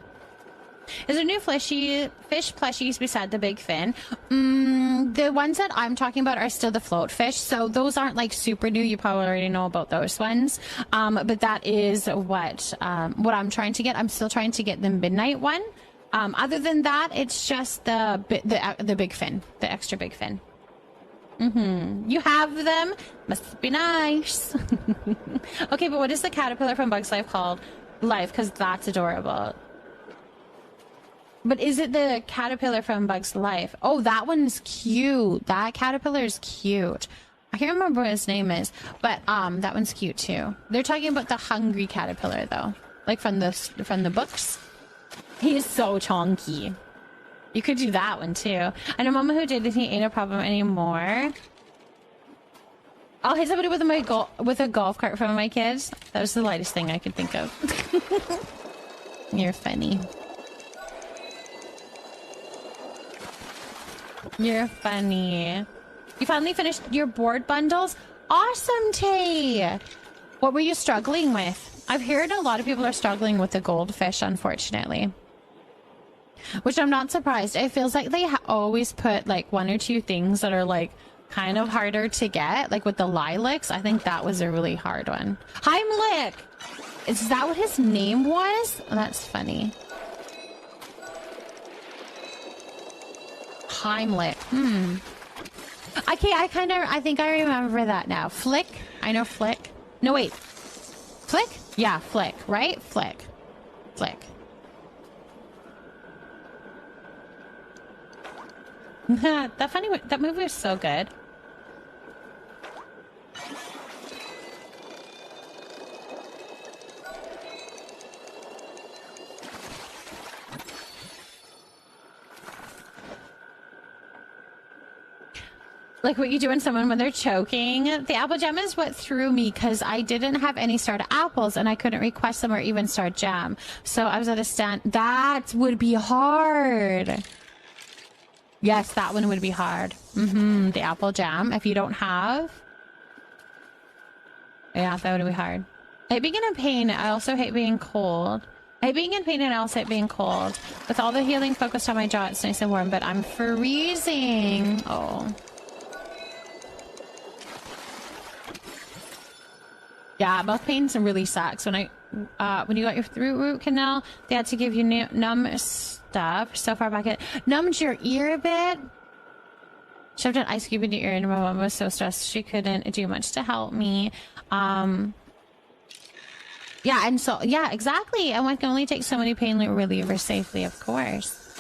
Is there new fish plushies beside the big fin? The ones that I'm talking about are still the float fish, so those aren't like super new. You probably already know about those ones. But that is what I'm trying to get. I'm still trying to get the midnight one. Other than that, it's just the big fin, the extra big fin. You have them? Must be nice. Okay, but what is the caterpillar from Bug's Life called? Life, because that's adorable. But is it the caterpillar from Bug's Life? Oh, that one's cute. That caterpillar is cute. I can't remember what his name is, but that one's cute too. They're talking about the hungry caterpillar though, like from the books. He is so chonky. You could do that one too. I know Mama who did it. He ain't a problem anymore. I'll hit somebody with a golf cart from my kids. That was the lightest thing I could think of. You're funny. You're funny. You finally finished your board bundles? Awesome, Tay! What were you struggling with? I've heard a lot of people are struggling with the goldfish, unfortunately. Which I'm not surprised. It feels like they always put like one or two things that are like kind of harder to get. Like with the lilacs, I think that was a really hard one. Heimlich! Is that what his name was? Oh, that's funny. Heimlich. Okay, I think I remember that now. Flick. I know Flick. No, wait. Flick? Yeah, Flick, right? Flick. Flick. That movie was so good. Like what you do when they're choking. The apple jam is what threw me because I didn't have any starter apples and I couldn't request them or even start jam. So I was at a stand. That would be hard. Yes, that one would be hard. The apple jam. If you don't have. Yeah, that would be hard. I hate being in pain. I also hate being cold. I hate being in pain and I also hate being cold. With all the healing focused on my jaw, it's nice and warm, but I'm freezing. Oh. Yeah, mouth pains really sucks. When you got your root canal, they had to give you numb stuff. So far back, it numbed your ear a bit. Shoved an ice cube in your ear, and my mom was so stressed she couldn't do much to help me. Yeah, and so yeah, exactly. And one can only take so many pain relievers safely, of course.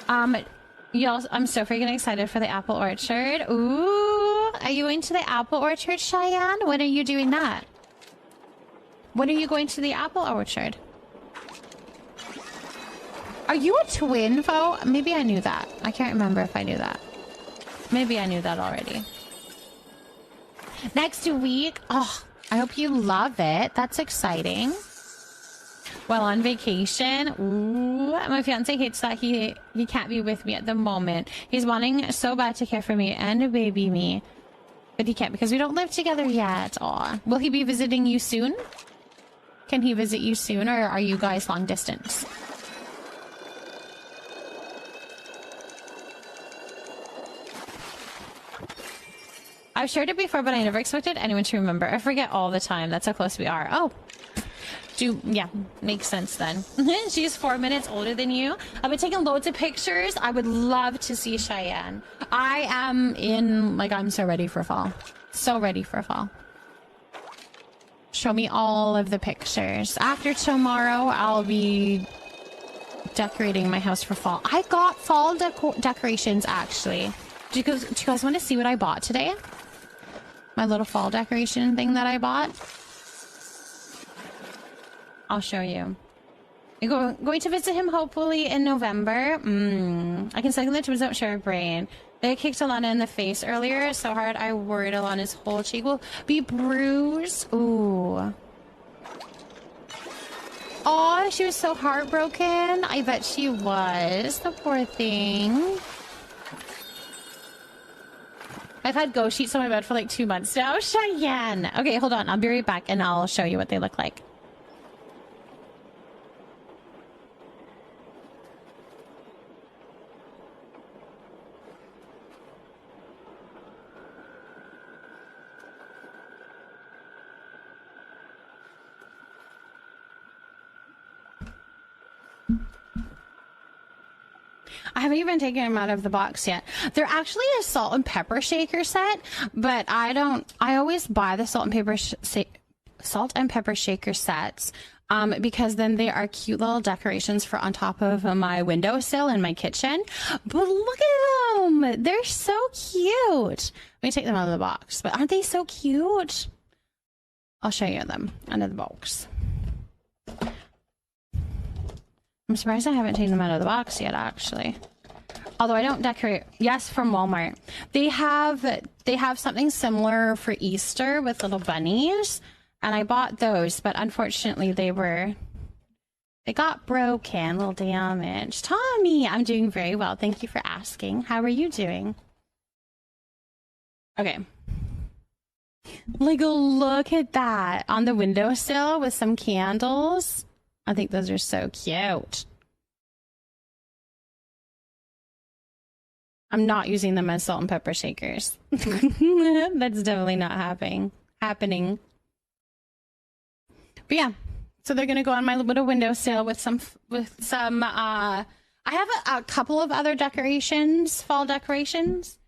Y'all, I'm so freaking excited for the apple orchard. Ooh, are you going to the apple orchard, Cheyenne? When are you doing that? When are you going to the apple orchard? Are you a twin, Fo? Maybe I knew that. I can't remember if I knew that. Maybe I knew that already. Next week. Oh, I hope you love it. That's exciting. While on vacation. Ooh, my fiance hates that he can't be with me at the moment. He's wanting so bad to care for me and baby me. But he can't because we don't live together yet. Aw. Will he be visiting you soon? Can he visit you soon, or are you guys long distance? I've shared it before, but I never expected anyone to remember. I forget all the time. That's how close we are. Oh. Yeah, makes sense then. She's 4 minutes older than you. I've been taking loads of pictures. I would love to see Cheyenne. I am in, like, I'm so ready for fall. So ready for fall. Show me all of the pictures. After tomorrow, I'll be decorating my house for fall. I got fall decorations, actually. Do you guys want to see what I bought today? My little fall decoration thing that I bought? I'll show you. I'm going to visit him hopefully in November. I can cycle the twins without share a brain. They kicked Alana in the face earlier so hard I worried Alana's whole cheek will be bruised. Ooh. Oh, she was so heartbroken. I bet she was. The poor thing. I've had ghost sheets on my bed for like 2 months now. Cheyenne. Okay, hold on. I'll be right back and I'll show you what they look like. I haven't even taken them out of the box yet. They're actually a salt and pepper shaker set, but I always buy the salt and pepper shaker sets because then they are cute little decorations for on top of my windowsill in my kitchen. But look at them. They're so cute. Let me take them out of the box, but aren't they so cute? I'll show you them under the box. I'm surprised I haven't taken them out of the box yet, actually. Although I don't decorate. Yes, from Walmart. They have something similar for Easter with little bunnies, and I bought those, but unfortunately they got broken, a little damaged. Tommy, I'm doing very well. Thank you for asking. How are you doing? Okay. Like, look at that on the windowsill with some candles. I think those are so cute. I'm not using them as salt and pepper shakers. That's definitely not happening. But yeah, so they're gonna go on my little windowsill with some. I have a couple of other decorations, fall decorations,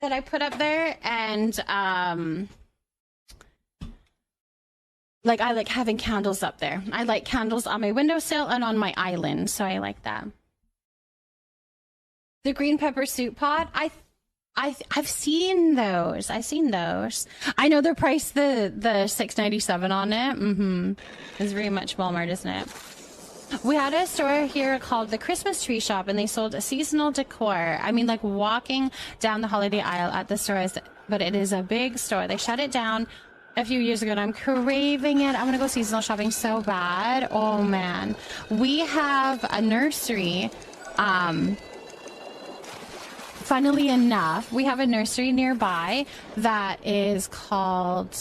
that I put up there, and like I like having candles up there. I like candles on my windowsill and on my island, so I like that. The green pepper soup pot, I've seen those. I know they're priced the $6.97 on it. It's very much Walmart, isn't it? We had a store here called the Christmas Tree Shop, and they sold a seasonal decor. I mean, like walking down the holiday aisle at the store, but it is a big store. They shut it down a few years ago, and I'm craving it. I'm gonna go seasonal shopping so bad. Oh man, we have a nursery. Funnily enough, we have a nursery nearby that is called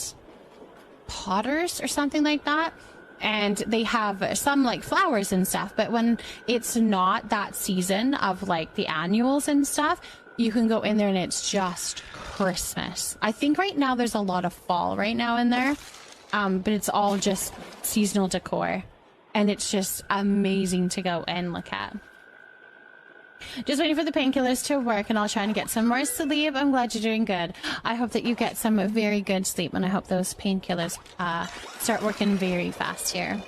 Potters or something like that. And they have some like flowers and stuff. But when it's not that season of like the annuals and stuff, you can go in there and it's just Christmas. I think right now there's a lot of fall right now in there. But it's all just seasonal decor. And it's just amazing to go and look at. Just waiting for the painkillers to work, and I'll try and get some more sleep. I'm glad you're doing good. I hope that you get some very good sleep, and I hope those painkillers start working very fast here.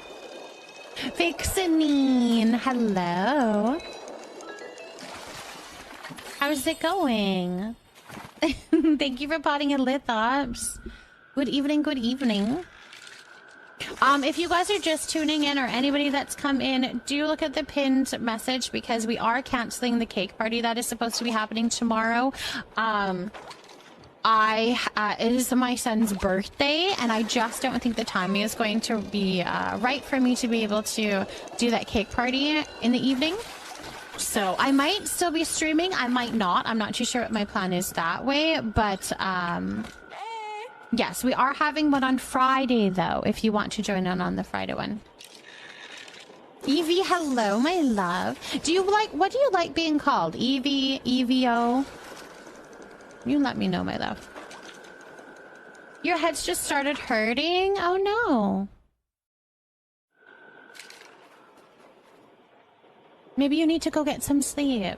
Vixenine, hello. How's it going? Thank you for potting a lithops. Good evening, good evening. If you guys are just tuning in, or anybody that's come in, do look at the pinned message, because we are canceling the cake party that is supposed to be happening tomorrow. It is my son's birthday, and I just don't think the timing is going to be right for me to be able to do that cake party in the evening. So I might still be streaming, I might not. I'm not too sure what my plan is that way, but Yes, we are having one on Friday, though, if you want to join in on the Friday one. Evie, hello, my love. What do you like being called? Evie, EVO? You let me know, my love. Your head's just started hurting? Oh, no. Maybe you need to go get some sleep.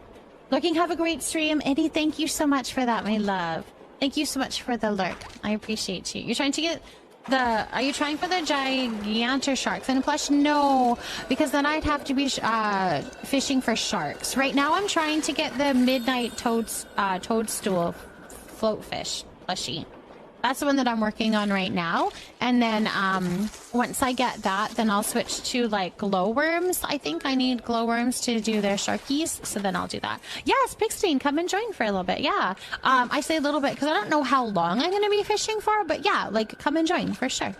Looking, have a great stream. Eddie, thank you so much for that, my love. Thank you so much for the lurk. I appreciate you. You're trying to get are you trying for the gigantor shark fin plush? No, because then I'd have to be fishing for sharks. Right now I'm trying to get the midnight toadstool float fish plushie. That's the one that I'm working on right now. And then once I get that, then I'll switch to like glowworms. I think I need glowworms to do their sharkies. So then I'll do that. Yes, Pixteen, come and join for a little bit. Yeah. I say a little bit because I don't know how long I'm going to be fishing for. But yeah, like come and join for sure.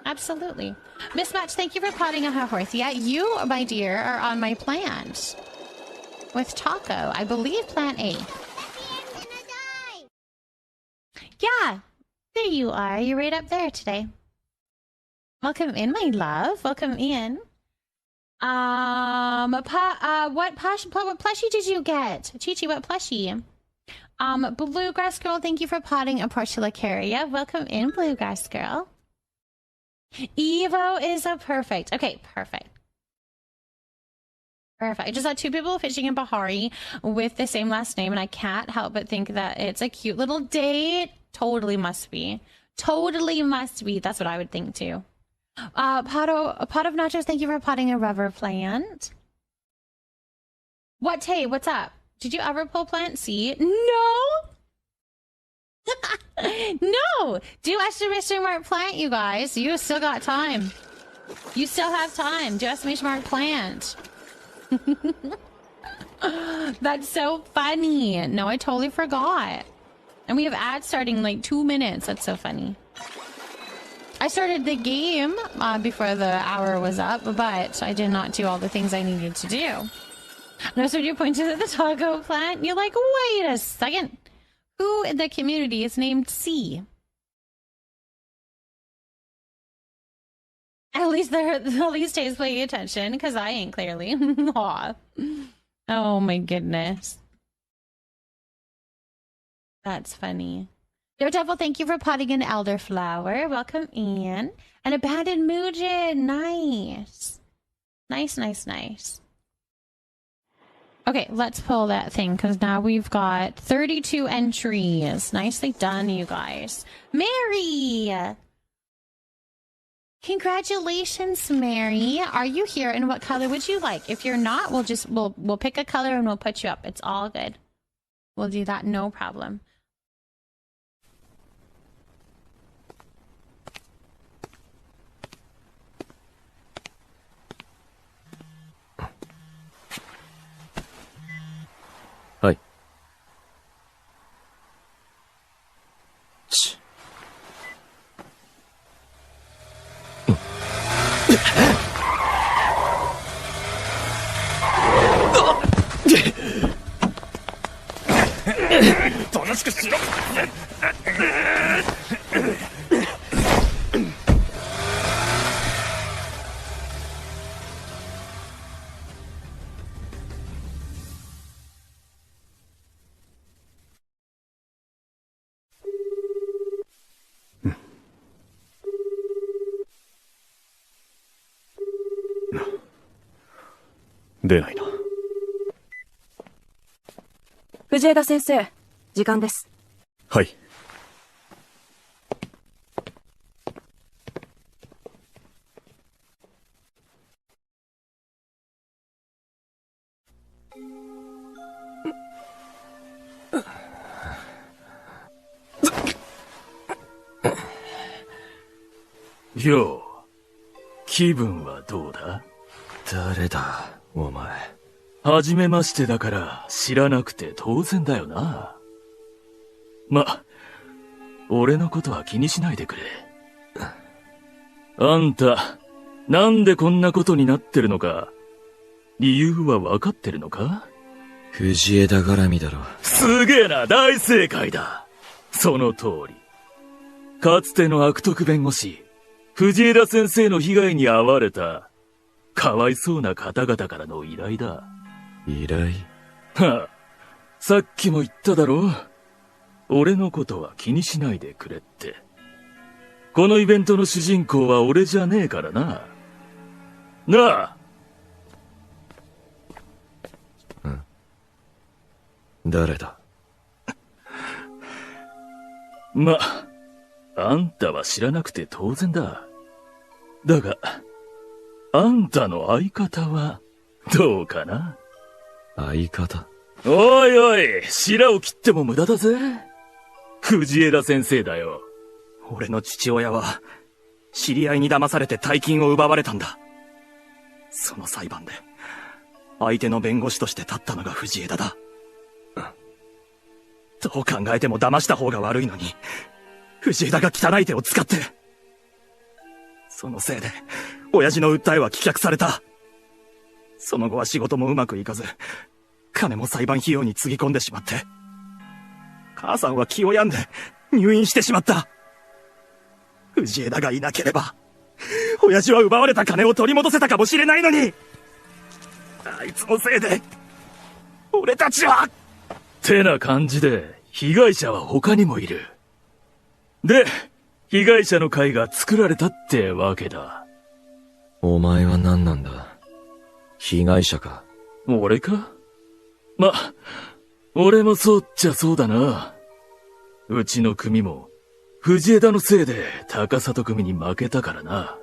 Absolutely. Mismatch, thank you for potting a horse. Yeah, you, my dear, are on my plant. With Taco. I believe plant A. Yeah. There you are. You're right up there today. Welcome in, my love. Welcome in. What plushie did you get? Chi-Chi, what plushie? Bluegrass Girl, thank you for potting a Portulacaria. Welcome in, Bluegrass Girl. Evo is a perfect. Okay, perfect. Perfect. I just saw 2 people fishing in Bahari with the same last name, and I can't help but think that it's a cute little date. Totally must be. Totally must be. That's what I would think too. A pot of nachos, thank you for potting a rubber plant. What, Tay? What's up? Did you ever pull plant C? No! No! Do exclamation mark plant, you guys. You still got time. You still have time. Do exclamation mark plant. That's so funny. No, I totally forgot. And we have ads starting in like 2 minutes. That's so funny. I started the game before the hour was up, but I did not do all the things I needed to do. No, so you pointed at the taco plant. You're like, wait a second. Who in the community is named C? At least Tay's paying attention, because I ain't clearly. Aw. Oh my goodness. That's funny. Daredevil, thank you for potting an elderflower. Welcome in. An abandoned Muujin. Nice. Nice, nice, nice. Okay, let's pull that thing, because now we've got 32 entries. Nicely done, you guys. Mary! Congratulations, Mary. Are you here, and what color would you like? If you're not, we'll pick a color and we'll put you up. It's all good. We'll do that, no problem. Hi. おとなしくしろ。出ないな。藤枝先生、時間です。はい。よう、気分はどうだ？誰だ、お前。はじめましてだから知らなくて当然だよな。ま、俺のことは気にしないでくれ。あんた、なんでこんなことになってるのか、理由は分かってるのか？藤枝絡みだろ。すげえな、大正解だ。その通り。かつての悪徳弁護士、藤枝先生の被害に遭われた、かわいそうな方々からの依頼だ。依頼？はあ、さっきも言っただろう。俺のことは気にしないでくれって。このイベントの主人公は俺じゃねえからな。なあ。うん。誰だ？ま、あんたは知らなくて当然だ。だが、あんたの相方はどうかな？相方？おいおい、白を切っても無駄だぜ。藤枝先生だよ。俺の父親は、知り合いに騙されて大金を奪われたんだ。その裁判で、相手の弁護士として立ったのが藤枝だ。どう考えても騙した方が悪いのに、藤枝が汚い手を使って。そのせいで、親父の訴えは棄却された。その後は仕事もうまくいかず、金も裁判費用につぎ込んでしまって。母さんは気を病んで入院してしまった。藤枝がいなければ、親父は奪われた金を取り戻せたかもしれないのに、あいつのせいで、俺たちは。てな感じで、被害者は他にもいる。で、被害者の会が作られたってわけだ。お前は何なんだ？被害者か？俺か？ま、俺もそうっちゃそうだな。うちの組も、藤枝のせいで高里組に負けたからな。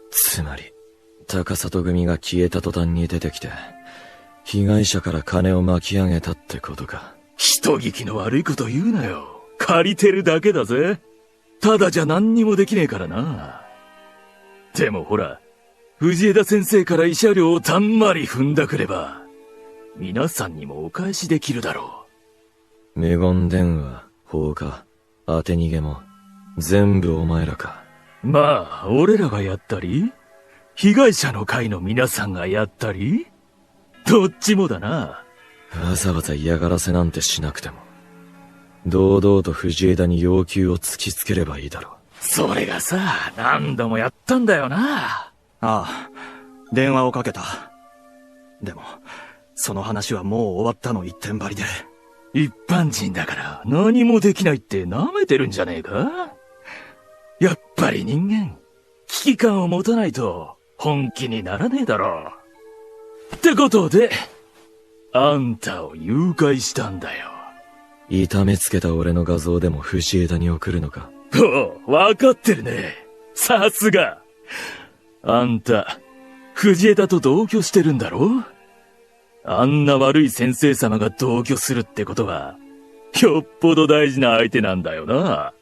つまり、高里組が消えた途端に出てきて、被害者から金を巻き上げたってことか。人聞きの悪いこと言うなよ。借りてるだけだぜ。ただじゃ何にもできねえからな。でもほら、藤枝先生から慰謝料をたんまり踏んだくれば、皆さんにもお返しできるだろう。無言電話、放火、当て逃げも、全部お前らか。まあ、俺らがやったり、被害者の会の皆さんがやったり、どっちもだな。わざわざ嫌がらせなんてしなくても、堂々と藤枝に要求を突きつければいいだろう。それがさ、何度もやったんだよな。ああ、電話をかけた。でも、その話はもう終わったの一点張りで。一般人だから何もできないって舐めてるんじゃねえか？やっぱり人間、危機感を持たないと本気にならねえだろう。ってことで、あんたを誘拐したんだよ。痛めつけた俺の画像でも藤枝に送るのか？おう、わかってるね。さすが。あんた、藤枝と同居してるんだろ？あんな悪い先生様が同居するってことは、よっぽど大事な相手なんだよな。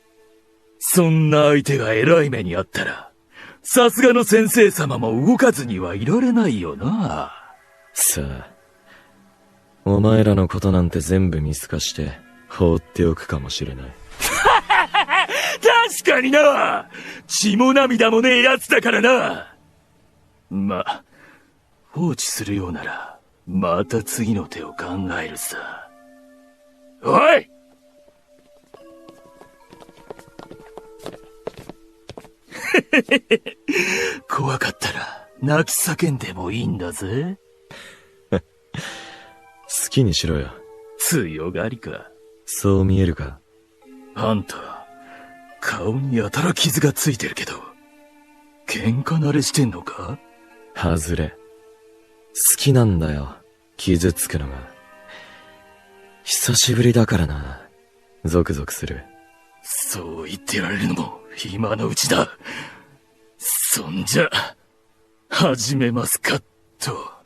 そんな相手が偉い目にあったら、さすがの先生様も動かずにはいられないよな。さあ、お前らのことなんて全部見透かして放っておくかもしれない。確かにな。血も涙もねえ奴だからな。ま、放置するようなら、また次の手を考えるさ。おい！怖かったら泣き叫んでもいいんだぜ。好きにしろよ。強がりか。そう見えるか？あんた、顔にやたら傷がついてるけど、喧嘩慣れしてんのか？外れ。好きなんだよ、傷つくのが。久しぶりだからな、ゾクゾクする。そう言ってられるのも今のうちだ。そんじゃ、始めますか、と。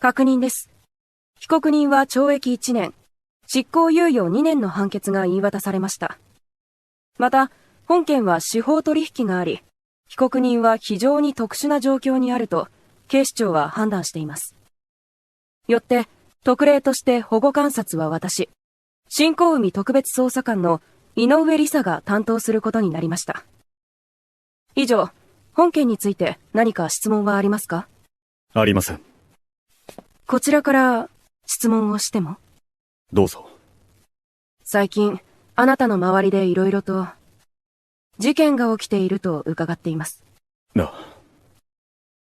確認です。被告人は懲役1年、執行猶予2年の判決が言い渡されました。また、本件は司法取引があり、被告人は非常に特殊な状況にあると、警視庁は判断しています。よって、特例として保護観察は渡し、新興海特別捜査官の井上梨沙が担当することになりました。以上、本件について何か質問はありますか？ありません。こちらから質問をしても？どうぞ。最近、あなたの周りで色々と事件が起きていると伺っています。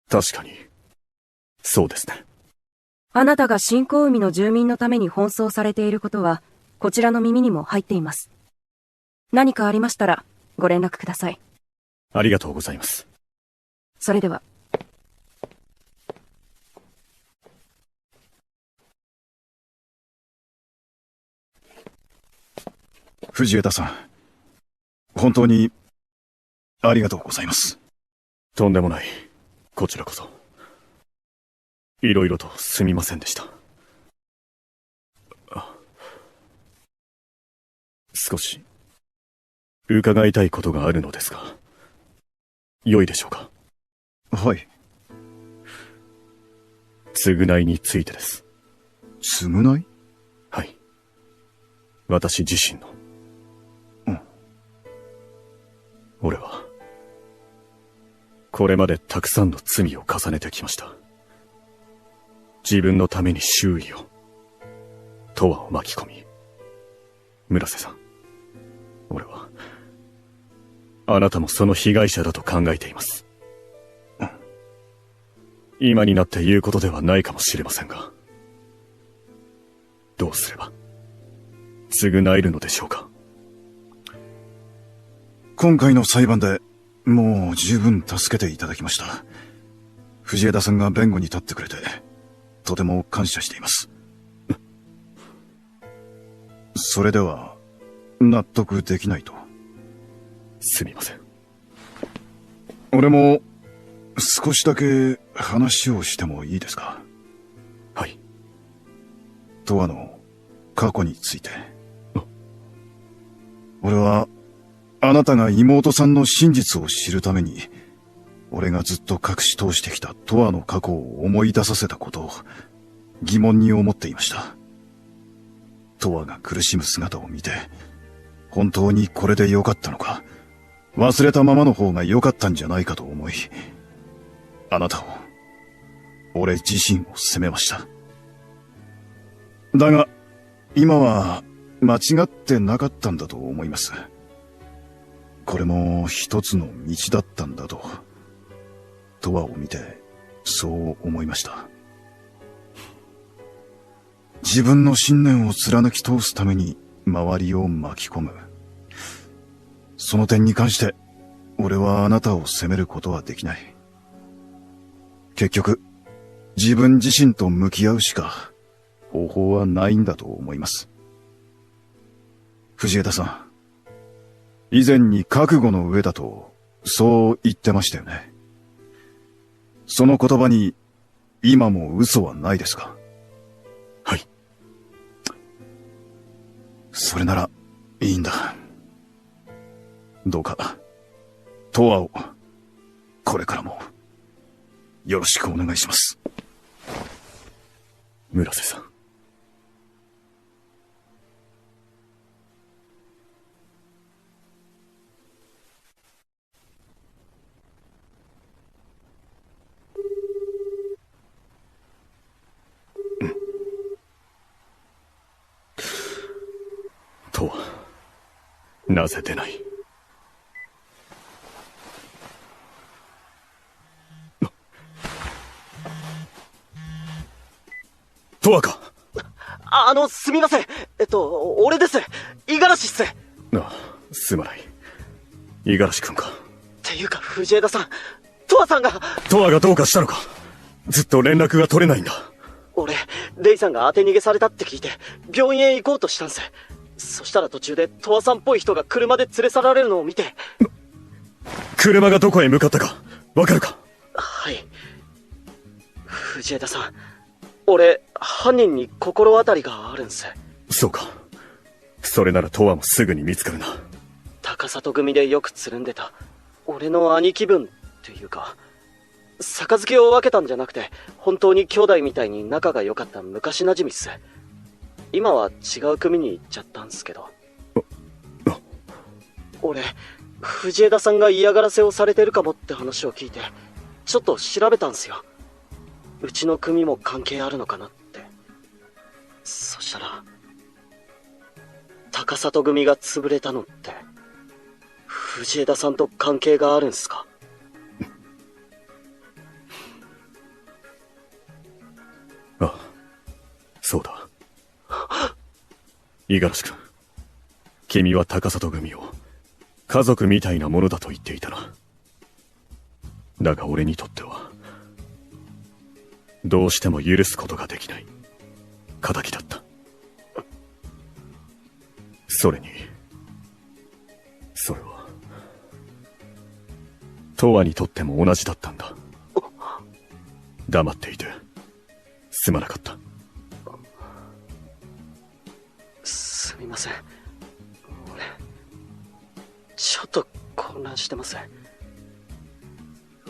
確かに、そうですね。あなたが新興海の住民のために奔走されていることは、こちらの耳にも入っています。何かありましたら、ご連絡ください。ありがとうございます。それでは。藤枝さん、本当に、ありがとうございます。とんでもない。こちらこそ。いろいろとすみませんでした。少し、伺いたいことがあるのですが、良いでしょうか？はい。償いについてです。償い？はい。私自身の。俺は、これまでたくさんの罪を重ねてきました。自分のために周囲を、永遠を巻き込み、村瀬さん、俺は、あなたもその被害者だと考えています。今になって言うことではないかもしれませんが、どうすれば、償えるのでしょうか。今回の裁判でもう十分助けていただきました。藤枝さんが弁護に立ってくれて、とても感謝しています。それでは、納得できないと。すみません。俺も、少しだけ話をしてもいいですか？はい。永遠の過去について。俺は、あなたが妹さんの真実を知るために、俺がずっと隠し通してきた永遠の過去を思い出させたことを疑問に思っていました。永遠が苦しむ姿を見て、本当にこれで良かったのか、忘れたままの方が良かったんじゃないかと思い、あなたを、俺自身を責めました。だが、今は間違ってなかったんだと思います。これも一つの道だったんだと、永遠を見て、そう思いました。自分の信念を貫き通すために周りを巻き込む。その点に関して、俺はあなたを責めることはできない。結局、自分自身と向き合うしか方法はないんだと思います。藤枝さん、以前に覚悟の上だと、そう言ってましたよね。その言葉に、今も嘘はないですか？はい。それなら、いいんだ。どうか、永遠を、これからも、よろしくお願いします。村瀬さん。とは、なぜ出ない？とわか。すみません。俺です。五十嵐っす。すまない。五十嵐君か。っていうか、藤枝さん、とわさんが。とわがどうかしたのか？ずっと連絡が取れないんだ。俺、レイさんが当て逃げされたって聞いて、病院へ行こうとしたんす。そしたら途中でとわさんっぽい人が車で連れ去られるのを見て。車がどこへ向かったか、わかるか？はい。藤枝さん、俺、犯人に心当たりがあるんす。そうか。それならとわもすぐに見つかるな。高里組でよくつるんでた、俺の兄貴分っていうか、杯を分けたんじゃなくて、本当に兄弟みたいに仲が良かった昔馴染みっす。今は違う組に行っちゃったんすけど。俺、藤枝さんが嫌がらせをされてるかもって話を聞いて、ちょっと調べたんすよ。うちの組も関係あるのかなって。そしたら、高里組が潰れたのって、藤枝さんと関係があるんすか？ああ、そうだ。五十嵐君、君は高里組を家族みたいなものだと言っていたな。だが俺にとっては、どうしても許すことができない仇だった。それに、それは、永遠にとっても同じだったんだ。黙っていて、すまなかった。すみません。俺、ちょっと混乱してます。よ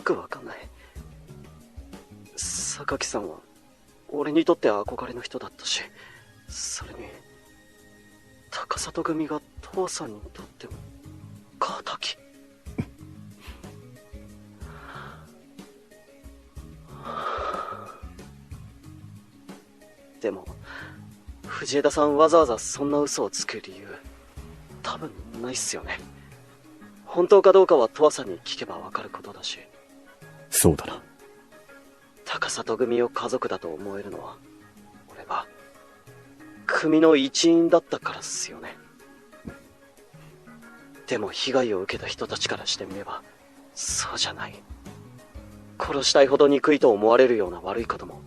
くわかんない。榊さんは、俺にとって憧れの人だったし、それに、高里組が父さんにとっても、敵。でも、藤枝さんわざわざそんな嘘をつく理由、多分ないっすよね。本当かどうかは十和さんに聞けばわかることだし。そうだな。高里組を家族だと思えるのは、俺が、組の一員だったからっすよね。でも被害を受けた人たちからしてみれば、そうじゃない。殺したいほど憎いと思われるような悪いことも、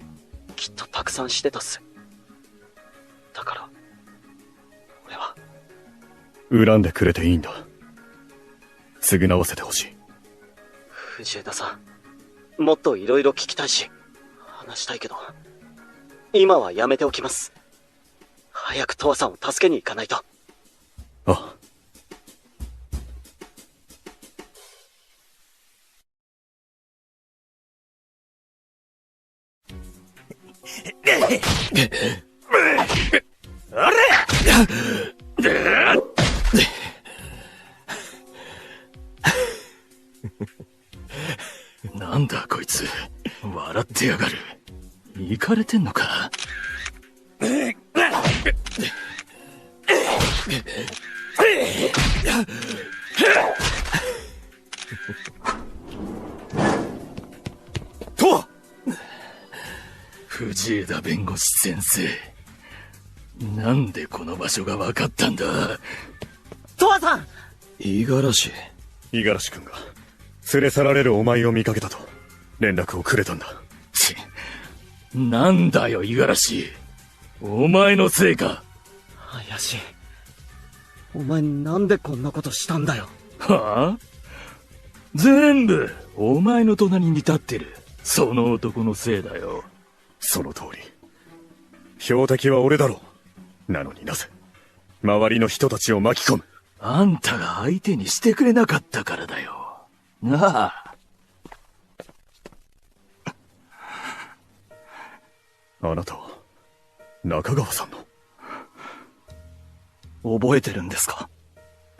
きっとたくさんしてたっす。だから、俺は。恨んでくれていいんだ。償わせてほしい。藤枝さん、もっと色々聞きたいし、話したいけど、今はやめておきます。早く十和さんを助けに行かないと。ああ。あれなんだこいつ、笑ってやがる。イカれてんのか。と藤枝弁護士先生、なんでこの場所が分かったんだ。十和さん。五十嵐。五十嵐君が連れ去られるお前を見かけたと連絡をくれたんだ。なんだよ五十嵐、お前のせいか。怪しい。お前なんでこんなことしたんだよ。はあ？全部お前の隣に立ってるその男のせいだよ。その通り。標的は俺だろう。なのになぜ周りの人たちを巻き込む。あんたが相手にしてくれなかったからだよ。なあ。あなたは中川さんの。覚えてるんですか？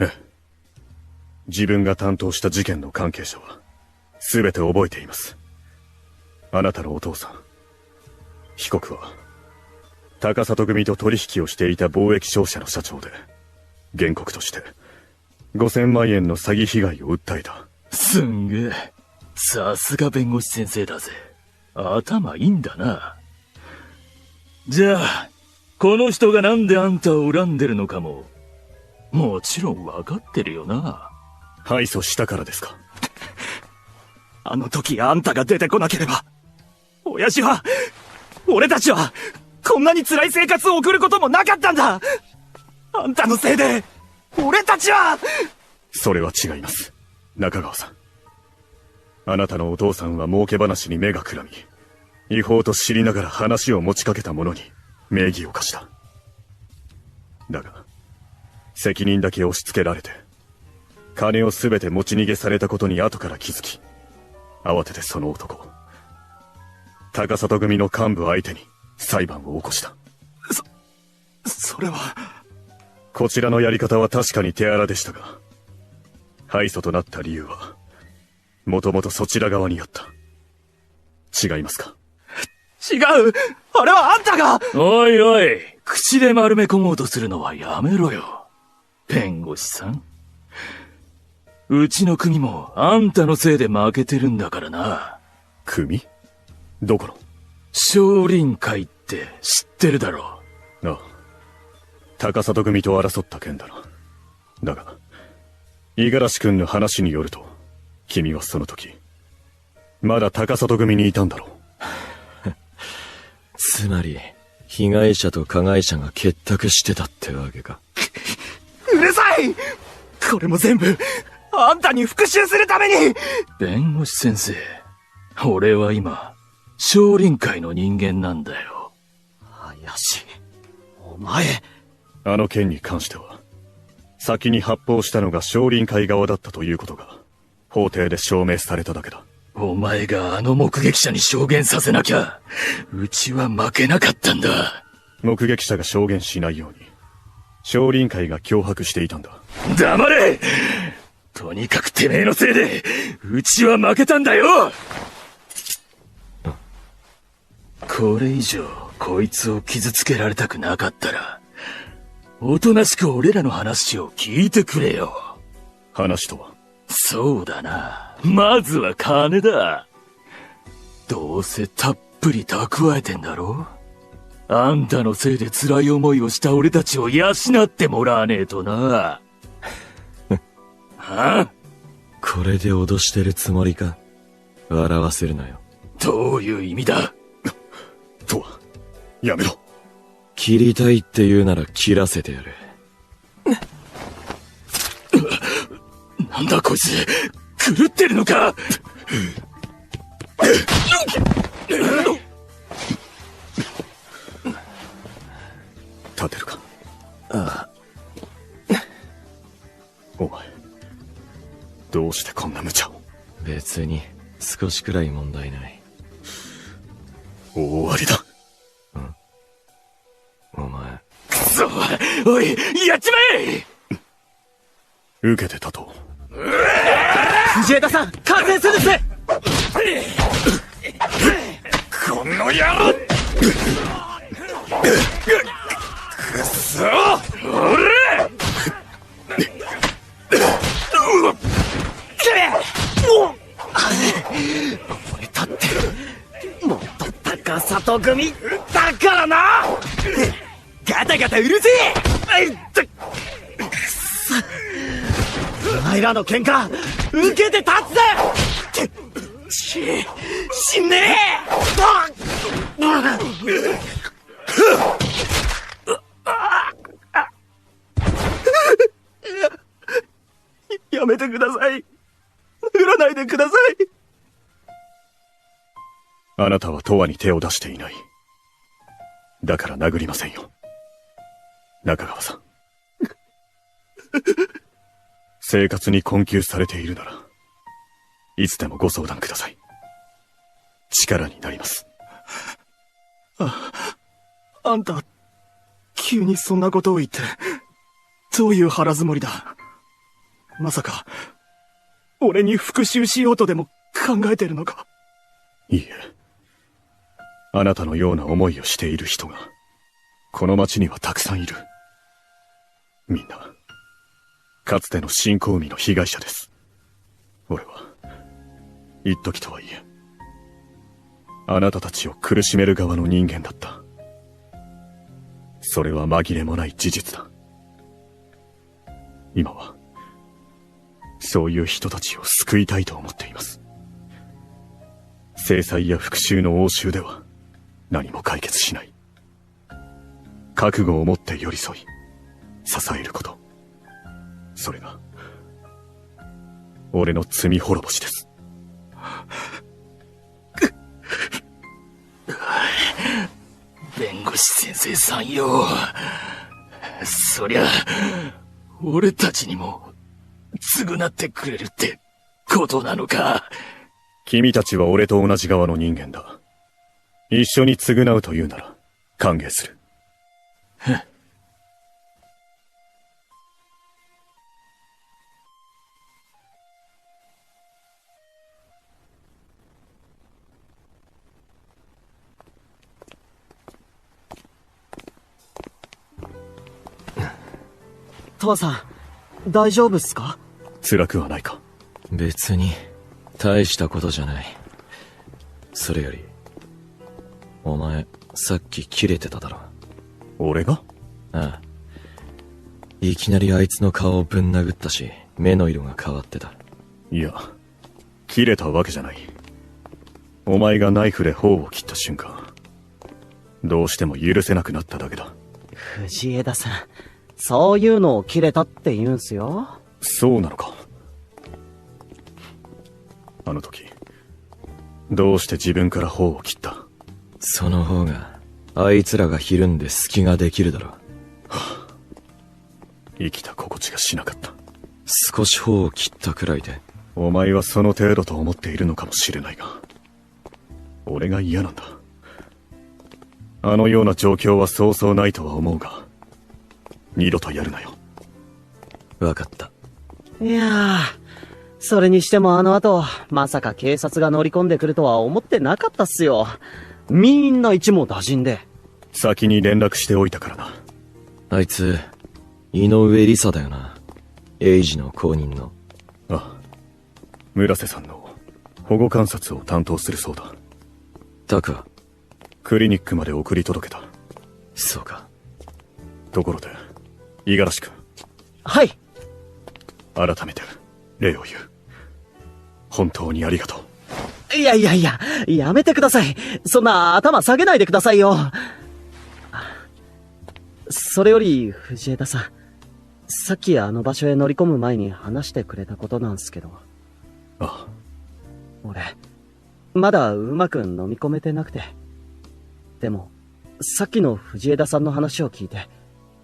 ええ。自分が担当した事件の関係者は全て覚えています。あなたのお父さん、被告は高里組と取引をしていた貿易商社の社長で、原告として5000万円の詐欺被害を訴えた。すんげえ。さすが弁護士先生だぜ。頭いいんだな。じゃあ、この人がなんであんたを恨んでるのかも、もちろん分かってるよな。敗訴したからですか？あの時あんたが出てこなければ、親父は、俺たちは、こんなに辛い生活を送ることもなかったんだ。あんたのせいで、俺たちは。それは違います、中川さん。あなたのお父さんは儲け話に目がくらみ、違法と知りながら話を持ちかけた者に名義を貸した。だが、責任だけ押し付けられて、金を全て持ち逃げされたことに後から気づき、慌ててその男、高里組の幹部相手に裁判を起こした。それは。こちらのやり方は確かに手荒でしたが、敗訴となった理由は、もともとそちら側にあった。違いますか？違う！あれはあんたが！おいおい、口で丸め込もうとするのはやめろよ。弁護士さん。うちの組もあんたのせいで負けてるんだからな。組？どこの？少林会って知ってるだろ。ああ。高里組と争った件だな。だが、五十嵐君の話によると、君はその時、まだ高里組にいたんだろう。つまり、被害者と加害者が結託してたってわけか。うるさい！これも全部、あんたに復讐するために！弁護士先生、俺は今、少林会の人間なんだよ。怪しい。お前。あの件に関しては、先に発砲したのが少林会側だったということが、法廷で証明されただけだ。お前があの目撃者に証言させなきゃ、うちは負けなかったんだ。目撃者が証言しないように、少林会が脅迫していたんだ。黙れ！とにかくてめえのせいで、うちは負けたんだよ！これ以上、こいつを傷つけられたくなかったら、おとなしく俺らの話を聞いてくれよ。話とは？そうだな。まずは金だ。どうせたっぷり蓄えてんだろ？あんたのせいで辛い思いをした俺たちを養ってもらわねえとな。はあ？これで脅してるつもりか？笑わせるなよ。どういう意味だ？とは、やめろ。切りたいって言うなら切らせてやる。なんだこいつ、狂ってるのか？立てるか？ああ。お前、どうしてこんな無茶を？別に、少しくらい問題ない。大ありだ。お前。くそ！おい、やっちまえ！受けてたと。藤枝さん、感染するぜ！この野郎！くそ！おら！俺だって、もっと高里組だからな！ガタガタうるせえ！くそ！お前らの喧嘩、受けて立つぜ！死んねやめてください。殴らないでください。あなたは永遠に手を出していない。だから殴りませんよ。中川さん。生活に困窮されているなら、いつでもご相談ください。力になります。あんた、急にそんなことを言って、どういう腹積もりだ。まさか、俺に復讐しようとでも考えてるのか？いいえ。あなたのような思いをしている人が、この町にはたくさんいる。みんな、かつての新興海の被害者です。俺は、一時とはいえ、あなたたちを苦しめる側の人間だった。それは紛れもない事実だ。今は、そういう人たちを救いたいと思っています。制裁や復讐の応酬では何も解決しない。覚悟を持って寄り添い、支えること。それが、俺の罪滅ぼしです。弁護士先生さんよ。そりゃ、俺たちにも、償ってくれるってことなのか。君たちは俺と同じ側の人間だ。一緒に償うというなら、歓迎する。トワさん、大丈夫っすか？辛くはないか？別に、大したことじゃない。それより、お前、さっきキレてただろ。俺が？ああ。いきなりあいつの顔をぶん殴ったし、目の色が変わってた。いや、切れたわけじゃない。お前がナイフで頬を切った瞬間、どうしても許せなくなっただけだ。藤枝さん、そういうのを切れたって言うんすよ。そうなのか。あの時、どうして自分から頬を切った？その方が、あいつらがひるんで隙ができるだろう。生きた心地がしなかった。少し頬を切ったくらいで。お前はその程度と思っているのかもしれないが、俺が嫌なんだ。あのような状況はそうそうないとは思うが、二度とやるなよ。わかった。いやー、それにしてもあの後、まさか警察が乗り込んでくるとは思ってなかったっすよ。みんな一網打尽で。先に連絡しておいたからな。あいつ、井上理沙だよな。エイジの後任の。ああ、村瀬さんの保護観察を担当するそうだ。タクはクリニックまで送り届けた。そうか。ところで、五十嵐君。はい。改めて、礼を言う。本当にありがとう。いや、やめてください。そんな頭下げないでくださいよ。それより、藤枝さん。さっきあの場所へ乗り込む前に話してくれたことなんすけど。ああ。俺、まだうまく飲み込めてなくて。でも、さっきの藤枝さんの話を聞いて、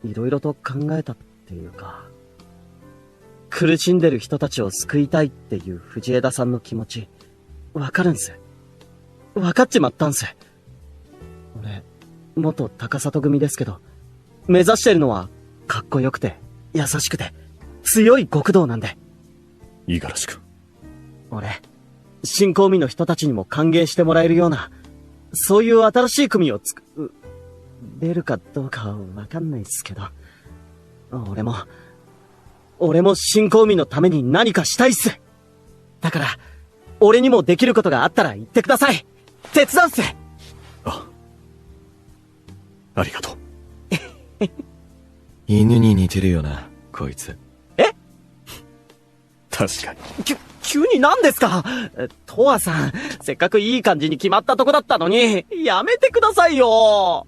いろいろと考えたっていうか、苦しんでる人たちを救いたいっていう藤枝さんの気持ち、わかるんす。わかっちまったんす。俺、元高里組ですけど、目指してるのは、かっこよくて、優しくて、強い極道なんで。五十嵐君。俺、新公民の人たちにも歓迎してもらえるような、そういう新しい組を出るかどうかはわかんないっすけど、俺も新公民のために何かしたいっす。だから、俺にもできることがあったら言ってください。手伝うっす。ありがとう。犬に似てるよな、こいつ。え？確かに。急に何ですか？トアさん、せっかくいい感じに決まったとこだったのに、やめてくださいよ。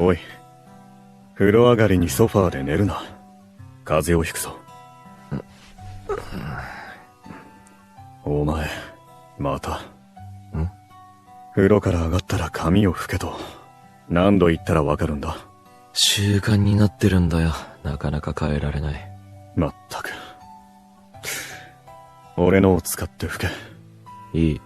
おい、風呂上がりにソファーで寝るな。風邪をひくぞ。お前、また。風呂から上がったら髪を拭けと。何度言ったらわかるんだ。習慣になってるんだよ。なかなか変えられない。まったく。俺のを使って拭け。いい。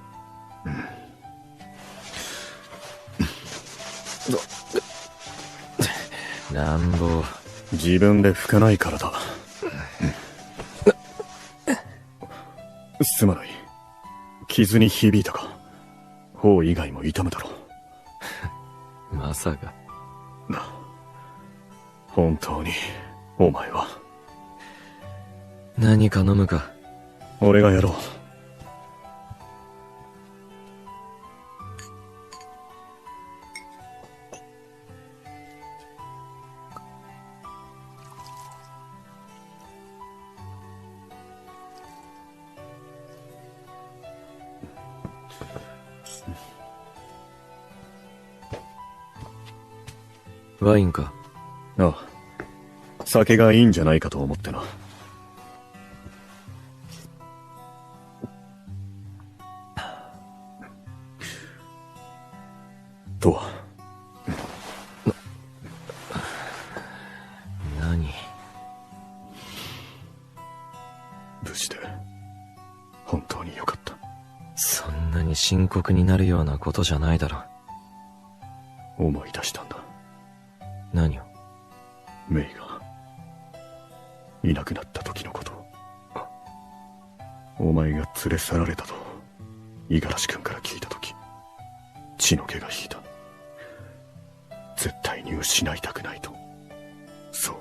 なんぼ。自分で拭かないからだ。すまない。傷に響いたか。頬以外も痛むだろう。まさか。本当に、お前は。何か飲むか。俺がやろう。ワインか。ああ。酒がいいんじゃないかと思ってな。とは。何？無事で、本当によかった。そんなにに深刻になるようなことじゃないだろ。思い出したんだ。何を？メイが、いなくなった時のこと。お前が連れ去られたと、五十嵐君から聞いた時、血の気が引いた。絶対に失いたくないと。そう。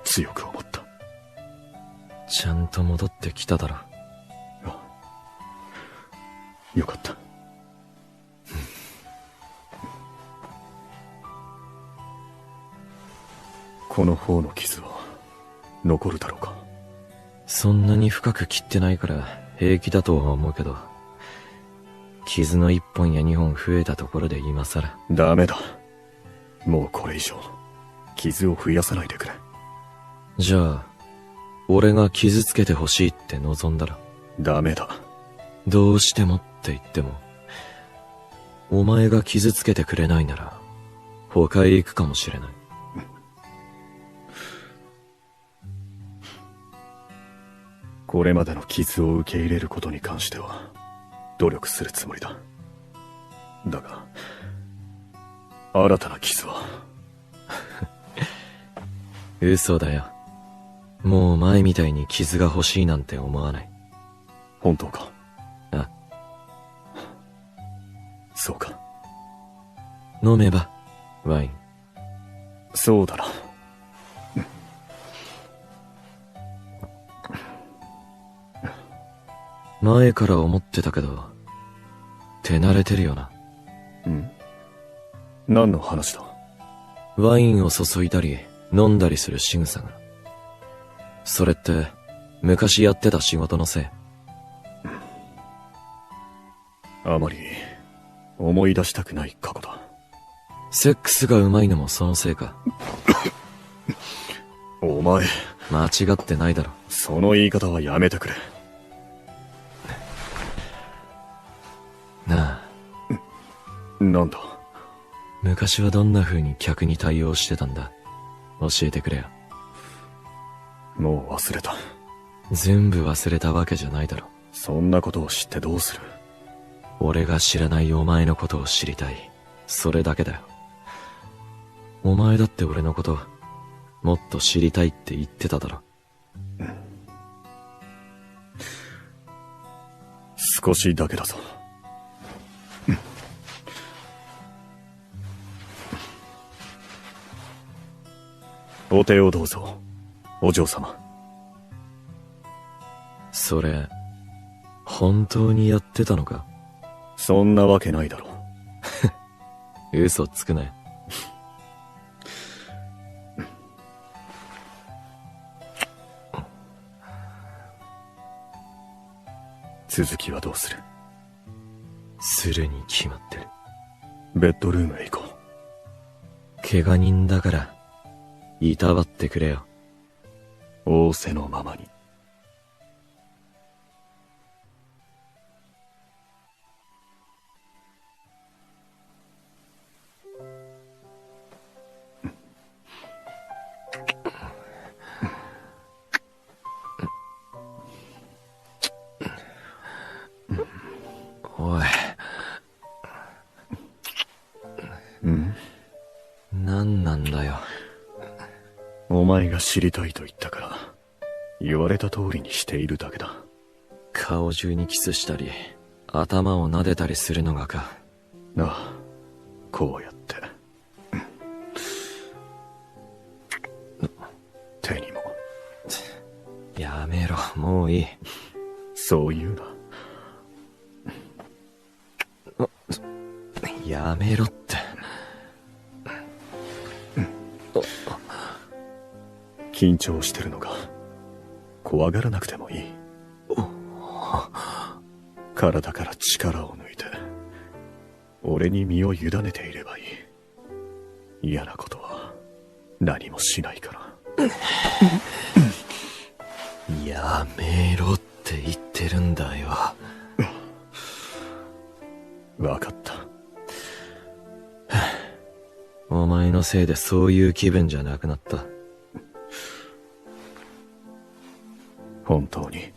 強く思った。ちゃんと戻ってきただろ。ああ。よかった。この方の傷は残るだろうか。そんなに深く切ってないから平気だとは思うけど、傷の1本や2本増えたところで今さら。ダメだ。もうこれ以上傷を増やさないでくれ。じゃあ俺が傷つけてほしいって望んだら？ダメだ。どうしてもって言っても、お前が傷つけてくれないなら他へ行くかもしれない。これまでの傷を受け入れることに関しては努力するつもりだ。だが新たな傷は嘘だよ。もう前みたいに傷が欲しいなんて思わない。本当か？あ、そうか。飲めばワイン。そうだな。前から思ってたけど手慣れてるよな。うん？何の話だ？ワインを注いだり飲んだりする仕草が。それって昔やってた仕事のせい？あまり思い出したくない過去だ。セックスがうまいのもそのせいか？お前間違ってないだろ。その言い方はやめてくれ。なあ。なんだ？昔はどんな風に客に対応してたんだ？教えてくれよ。もう忘れた。全部忘れたわけじゃないだろ。そんなことを知ってどうする？俺が知らないお前のことを知りたい。それだけだよ。お前だって俺のこともっと知りたいって言ってただろ。少しだけだぞ。お手をどうぞ、お嬢様。それ本当にやってたのか？そんなわけないだろう。嘘つくなよ。続きはどうする？するに決まってる。ベッドルームへ行こう。怪我人だからいたわってくれよ。仰せのままに。おい。何なんだよ。お前が知りたいと言ったから言われた通りにしているだけだ。顔中にキスしたり頭を撫でたりするのがか？ああ、こうやって手にも。やめろ、もういい。そう言うな。やめろって。緊張してるのか？怖がらなくてもいい。体から力を抜いて俺に身を委ねていればいい。嫌なことは何もしないから。やめろって言ってるんだよ。わかった。お前のせいでそういう気分じゃなくなった。本当に。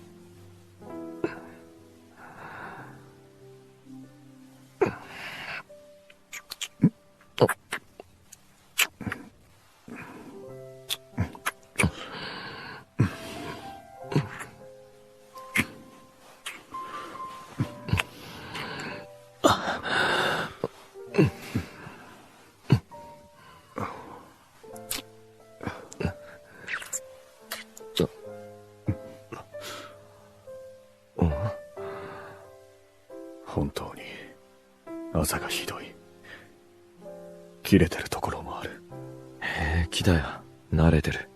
朝がひどい。切れてるところもある。平気だよ。慣れてる。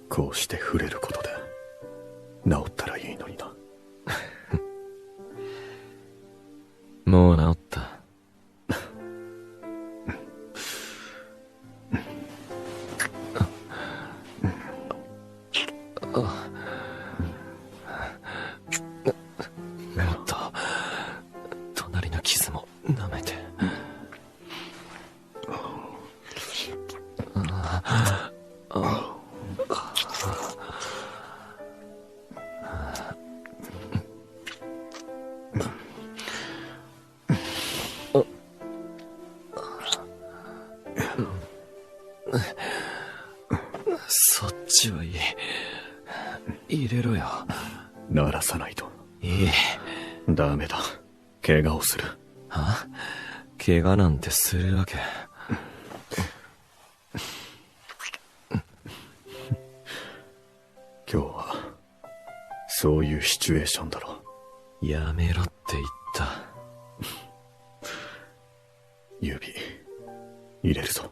こうして触れることで治ったらいいのにな。もう治った。もっと隣の傷も舐めて。そっちはいい。入れろよ。鳴らさないと。いい。ダメだ。怪我をする。は？怪我なんてするわけ。今日はそういうシチュエーションだろ。やめろって言った。指入れるぞ。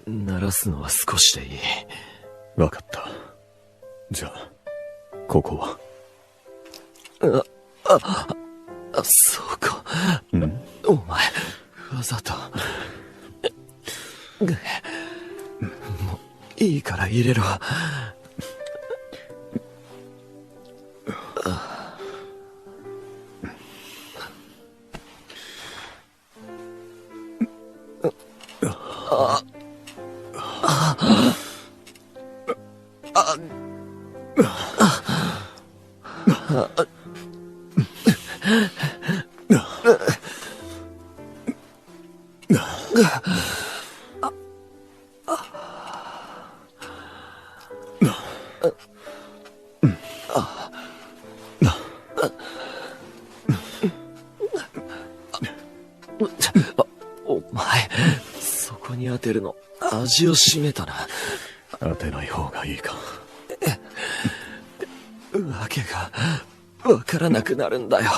鳴らすのは少しでいい。わかった。じゃあここは。そうか。お前わざと。もういいから入れろ。お前、そこに当てるの味を占めたな。当てない方がいいか。わけがわからなくなるんだよ。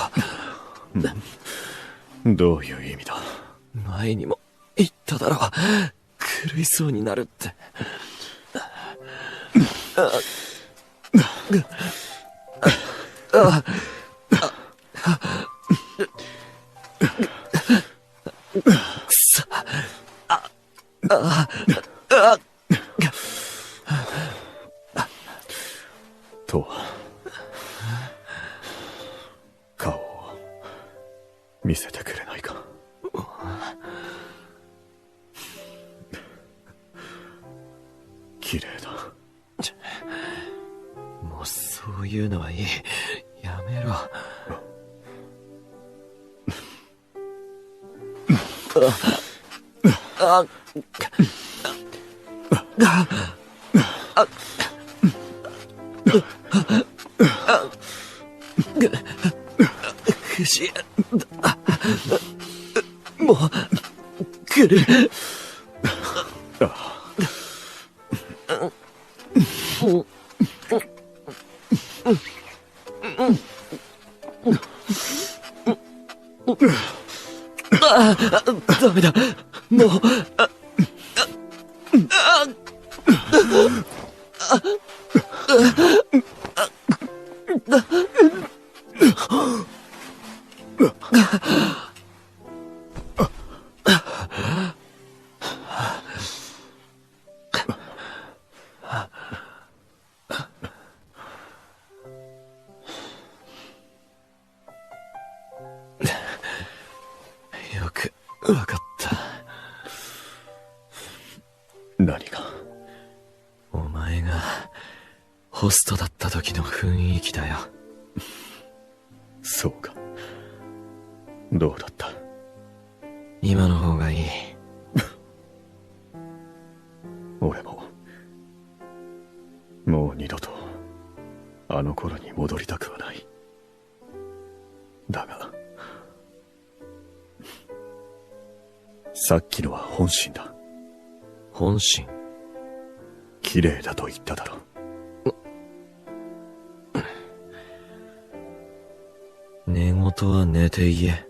どういう意味だ。前にも言っただろ。狂いそうになるって。くそ。と顔を見せてくれないか。綺麗だ。もうそういうのはいい。やめろ。藤だ。もう来る。ダメだ。もう。よくわかった。何が？お前がホストだった時の雰囲気だよ。そうか。どうだった？今の方がいい。俺ももう二度とあの頃に戻りたくはない。だがさっきのは本心だ。本心？綺麗だと言っただろ。妹は寝ていえ。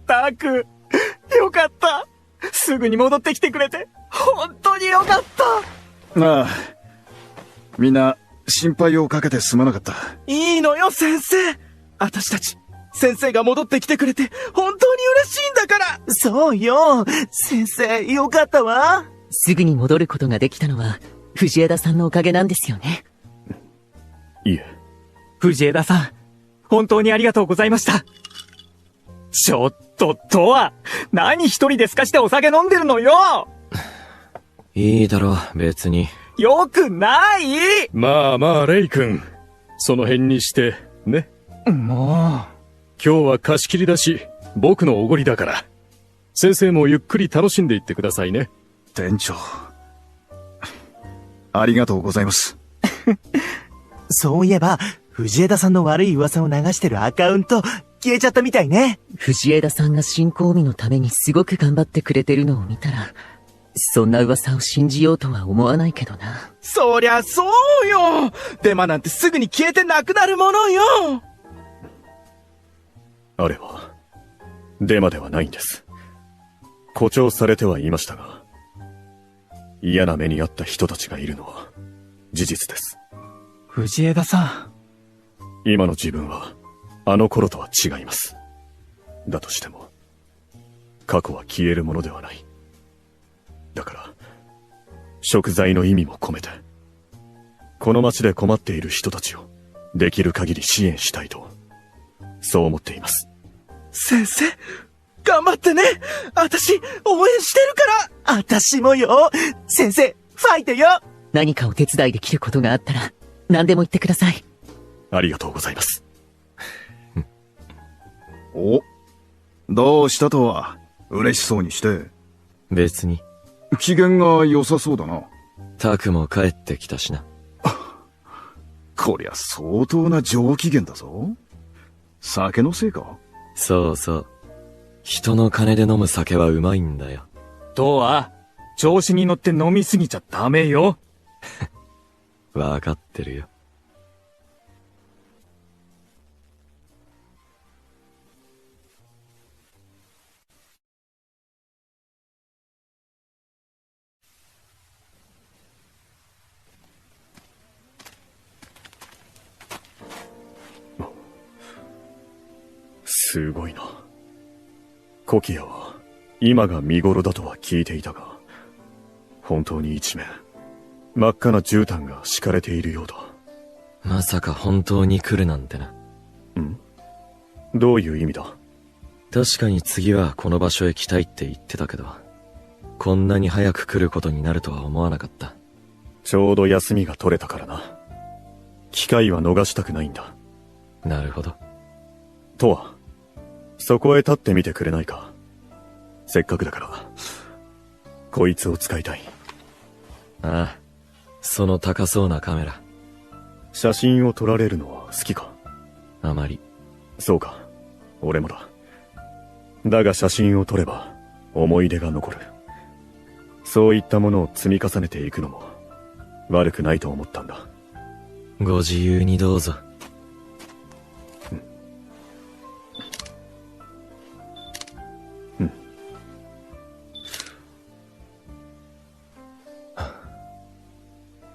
タク、よかった。すぐに戻ってきてくれて、本当によかった。ああ。みんな、心配をかけてすまなかった。いいのよ、先生。私たち、先生が戻ってきてくれて、本当に嬉しいんだから。そうよ。先生、よかったわ。すぐに戻ることができたのは、藤枝さんのおかげなんですよね。いえ。藤枝さん、本当にありがとうございました。ちょっと、とは、何一人で透かしてお酒飲んでるのよ。いいだろう、別に。よくない。まあまあ、レイ君。その辺にして、ね。もう。今日は貸し切りだし、僕のおごりだから。先生もゆっくり楽しんでいってくださいね。店長。ありがとうございます。そういえば、藤枝さんの悪い噂を流してるアカウント、消えちゃったみたいね。藤枝さんが新興味のためにすごく頑張ってくれてるのを見たら、そんな噂を信じようとは思わないけどな。そりゃそうよ。デマなんてすぐに消えてなくなるものよ。あれは、デマではないんです。誇張されてはいましたが、嫌な目に遭った人たちがいるのは事実です。藤枝さん。今の自分は、あの頃とは違います。だとしても、過去は消えるものではない。だから、贖罪の意味も込めて、この街で困っている人たちを、できる限り支援したいと、そう思っています。先生、頑張ってね。私、応援してるから。私もよ。先生、ファイトよ。何かお手伝いできることがあったら、何でも言ってください。ありがとうございます。お、どうしたとは、嬉しそうにして。別に。機嫌が良さそうだな。タクも帰ってきたしな。こりゃ相当な上機嫌だぞ。酒のせいか？そうそう。人の金で飲む酒はうまいんだよ。どうは、調子に乗って飲みすぎちゃダメよ。わかってるよ。すごいな。コキアは今が見頃だとは聞いていたが、本当に一面真っ赤な絨毯が敷かれているようだ。まさか本当に来るなんてな。ん？どういう意味だ？確かに次はこの場所へ来たいって言ってたけど、こんなに早く来ることになるとは思わなかった。ちょうど休みが取れたからな。機会は逃したくないんだ。なるほど。とは、そこへ立ってみてくれないか。せっかくだから、こいつを使いたい。ああ、その高そうなカメラ。写真を撮られるのは好きか？あまり。そうか、俺もだ。だが写真を撮れば、思い出が残る。そういったものを積み重ねていくのも、悪くないと思ったんだ。ご自由にどうぞ。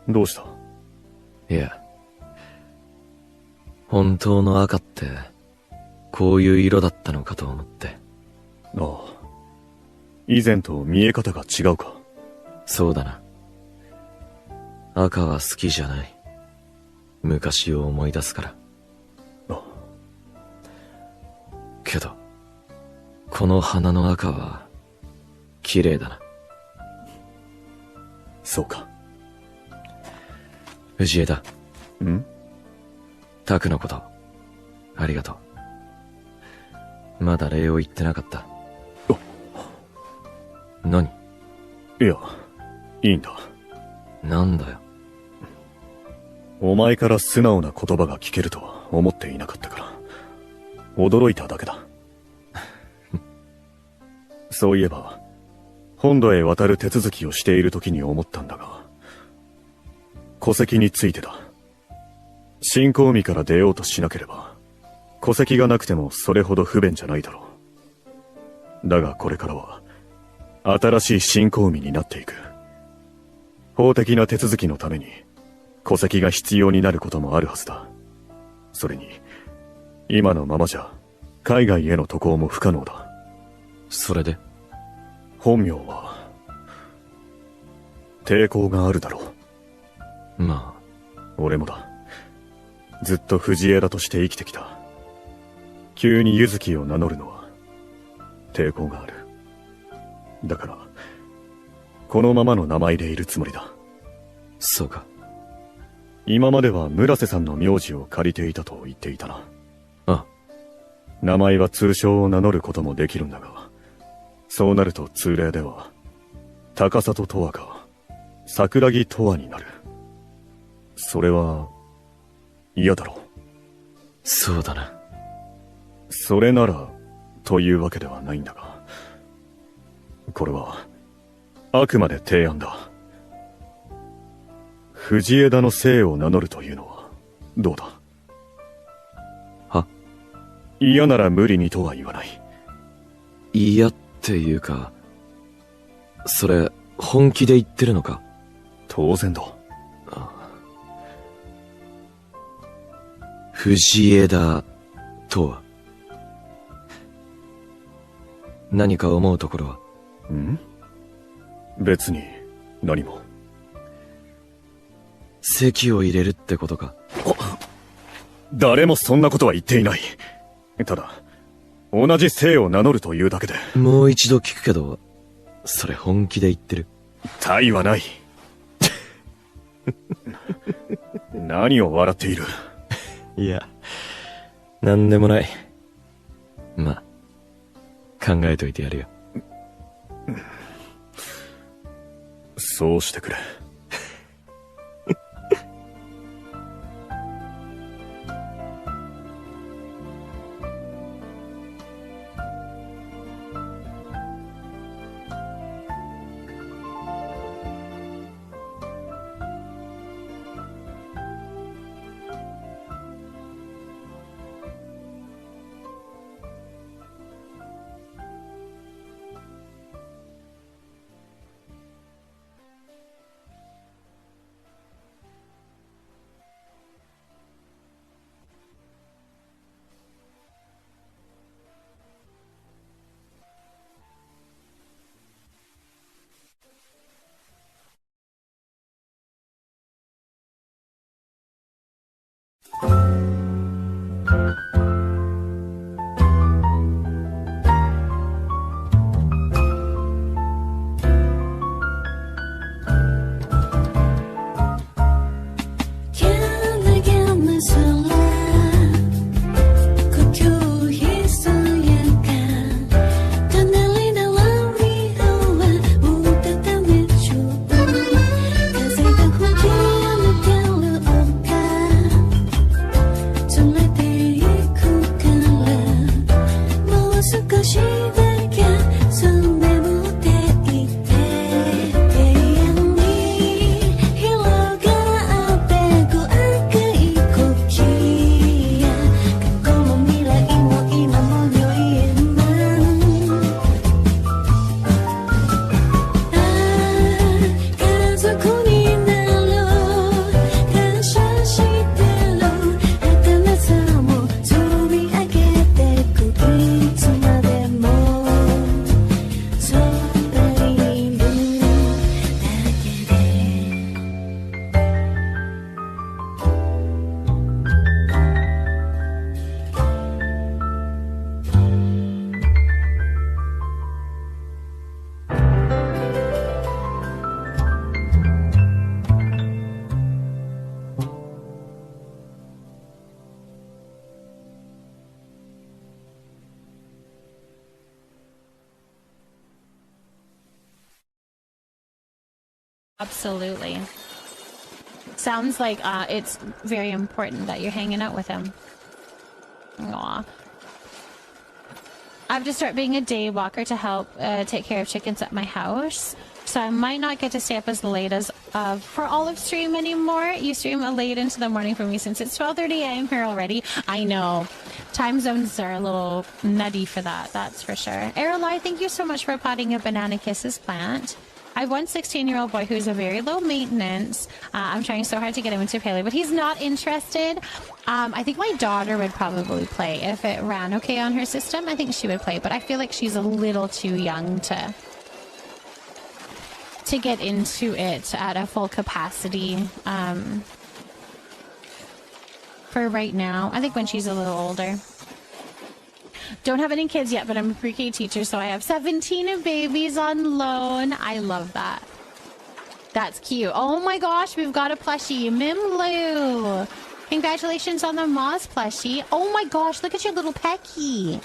どうした？いや、本当の赤って、こういう色だったのかと思って。ああ。以前と見え方が違うか？そうだな。赤は好きじゃない。昔を思い出すから。ああ。けど、この花の赤は、綺麗だな。そうか。藤枝。ん？タクのこと、ありがとう。まだ礼を言ってなかった。何？いや、いいんだ。なんだよ。お前から素直な言葉が聞けるとは思っていなかったから、驚いただけだ。そういえば、本土へ渡る手続きをしている時に思ったんだが、戸籍についてだ。新興味から出ようとしなければ、戸籍がなくてもそれほど不便じゃないだろう。だがこれからは、新しい新興味になっていく。法的な手続きのために、戸籍が必要になることもあるはずだ。それに、今のままじゃ、海外への渡航も不可能だ。それで？本名は、抵抗があるだろう。まあ、俺もだ。ずっと藤枝として生きてきた。急に柚木を名乗るのは、抵抗がある。だから、このままの名前でいるつもりだ。そうか。今までは村瀬さんの名字を借りていたと言っていたな。ああ。名前は通称を名乗ることもできるんだが、そうなると通例では、高里とわか、桜木とわになる。それは、嫌だろう。そうだな。それなら、というわけではないんだが、これは、あくまで提案だ。藤枝の姓を名乗るというのは、どうだ？は？嫌なら無理にとは言わない。嫌っていうか、それ、本気で言ってるのか？当然だ。藤枝とは？何か思うところは？別に、何も。籍を入れるってことか？誰もそんなことは言っていない。ただ、同じ姓を名乗るというだけで。もう一度聞くけど、それ本気で言ってる？他はない。何を笑っている？いや、なんでもない。まあ、考えといてやるよ。そうしてくれ。Absolutely. Sounds like it's very important that you're hanging out with him. Aw. I have to start being a day walker to help take care of chickens at my house. So I might not get to stay up as late as for Olive stream anymore. You stream late into the morning for me since it's 12:30 a.m. here already. I know. Time zones are a little nutty for that, that's for sure. Aralai, thank you so much for potting a Banana Kisses plant. I have one 16-year-old boy who's a very low maintenance. I'm trying so hard to get him into Paleo, but he's not interested. I think my daughter would probably play if it ran okay on her system. I think she would play, but I feel like she's a little too young to get into it at a full capacity for right now. I think when she's a little older. Don't have any kids yet, but I'm a pre-K teacher, so I have 17 babies on loan. I love that. That's cute. Oh my gosh, we've got a plushie. Mimlu. Congratulations on the Moz plushie. Oh my gosh, look at your little Pecky.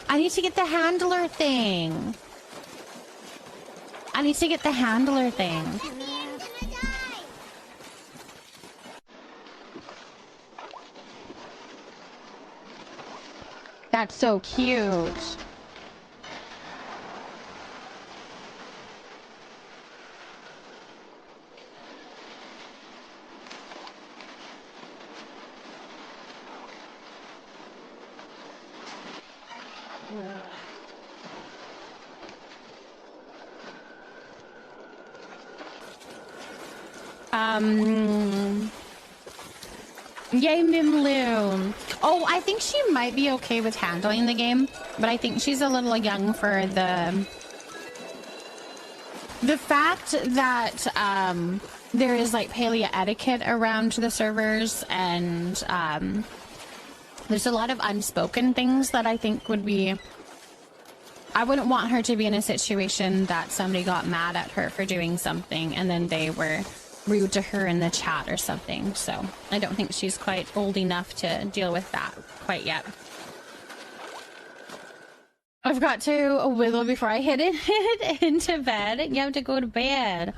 I need to get the handler thing. I need to get the handler thing. That's so cute. Yay, Mimlu. Oh, I think she might be okay with handling the game, but I think she's a little young for the fact that there is like paleo etiquette around the servers, and there's a lot of unspoken things that I think would be... I wouldn't want her to be in a situation that somebody got mad at her for doing something and then they were rude to her in the chat or something. So I don't think she's quite old enough to deal with that quite yet. I've got to wiggle before I hit it into bed. You have to go to bed.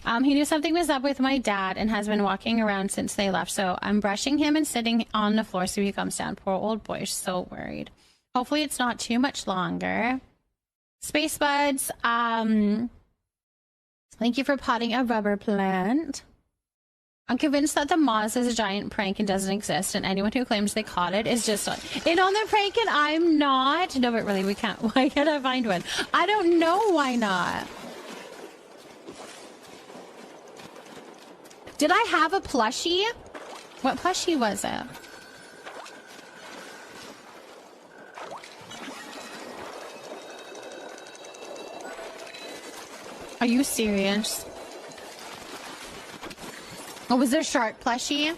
He knew something was up with my dad and has been walking around since they left. So I'm brushing him and sitting on the floor so he comes down. Poor old boy, so worried. Hopefully it's not too much longer. Space Buds, thank you for potting a rubber plant. I'm convinced that the Moz is a giant prank and doesn't exist, and anyone who claims they caught it is just in on the prank, and I'm not. No, but really, we can't. Why can't I find one? I don't know why not. Did I have a plushie? What plushie was it? Are you serious? Oh, was there shark plushie?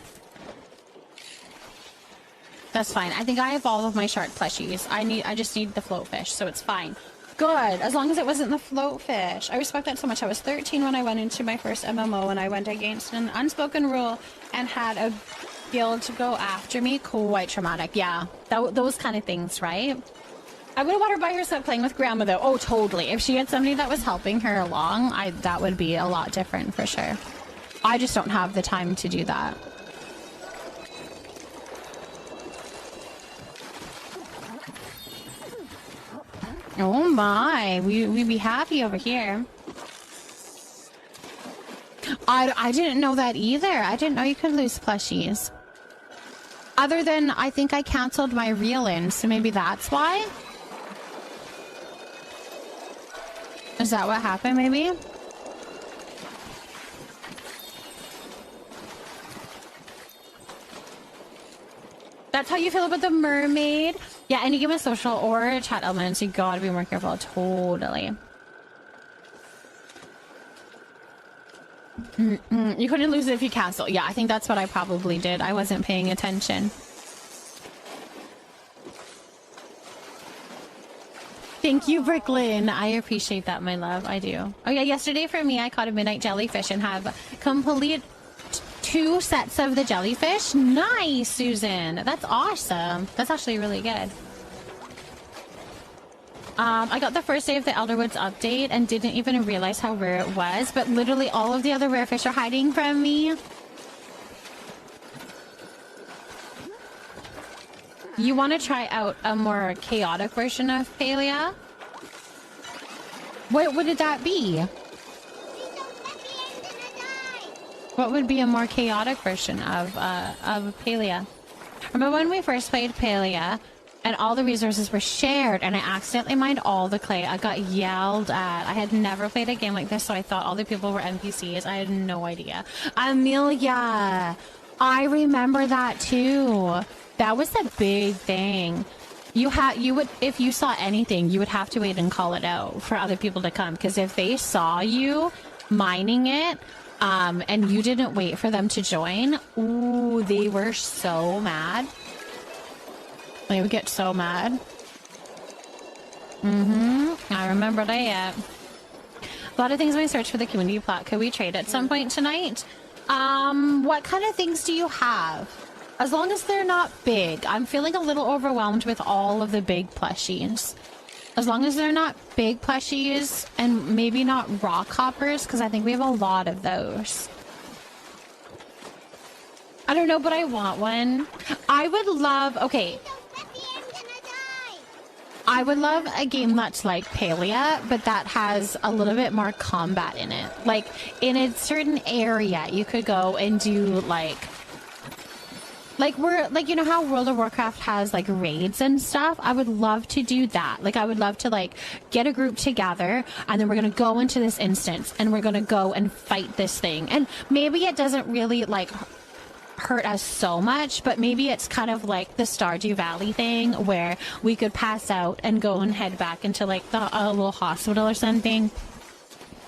That's fine. I think I have all of my shark plushies. I just need the float fish, so it's fine. Good, as long as it wasn't the float fish. I respect that so much. I was 13 when I went into my first MMO, and I went against an unspoken rule and had a guild to go after me. Quite traumatic. Yeah, those kind of things, right? I wouldn't want her by herself playing with grandma, though. Oh, totally. If she had somebody that was helping her along, that would be a lot different for sure. I just don't have the time to do that. Oh my, we'd be happy over here. I didn't know that either. I didn't know you could lose plushies. Other than, I think I canceled my reel-in, so maybe that's why? Is that what happened, maybe? That's how you feel about the mermaid? Yeah, any game of social or chat elements, you gotta be more careful. Totally. You couldn't lose it if you cancel. Yeah, I think that's what I probably did. I wasn't paying attention. Thank you, Brooklyn. I appreciate that, my love. I do. Oh yeah, yesterday for me, I caught a midnight jellyfish and have complete 2 sets of the jellyfish. Nice, Susan. That's awesome. That's actually really good. I got the first day of the Elderwoods update and didn't even realize how rare it was, but literally all of the other rare fish are hiding from me. You want to try out a more chaotic version of Palia? What would that be? What would be a more chaotic version of Palia? Remember when we first played Palia and all the resources were shared and I accidentally mined all the clay? I got yelled at. I had never played a game like this, so I thought all the people were NPCs. I had no idea. Amelia! I remember that too. That was the big thing. You would, if you saw anything, you would have to wait and call it out for other people to come. Because if they saw you mining it, and you didn't wait for them to join, ooh, they were so mad. They would get so mad. I remember that. A lot of things we search for the community plot. Could we trade at some point tonight? What kind of things do you have? As long as they're not big. I'm feeling a little overwhelmed with all of the big plushies. As long as they're not big plushies and maybe not rock hoppers, because I think we have a lot of those. I don't know, but I want one. I would love... Okay. I would love a game that's like Palia, but that has a little bit more combat in it. Like, in a certain area, you could go and do, like, you know how World of Warcraft has like raids and stuff? I would love to do that. Like, I would love to like get a group together and then we're going to go into this instance and we're going to go and fight this thing. And maybe it doesn't really like hurt us so much, but maybe it's kind of like the Stardew Valley thing where we could pass out and go and head back into like the little hospital or something.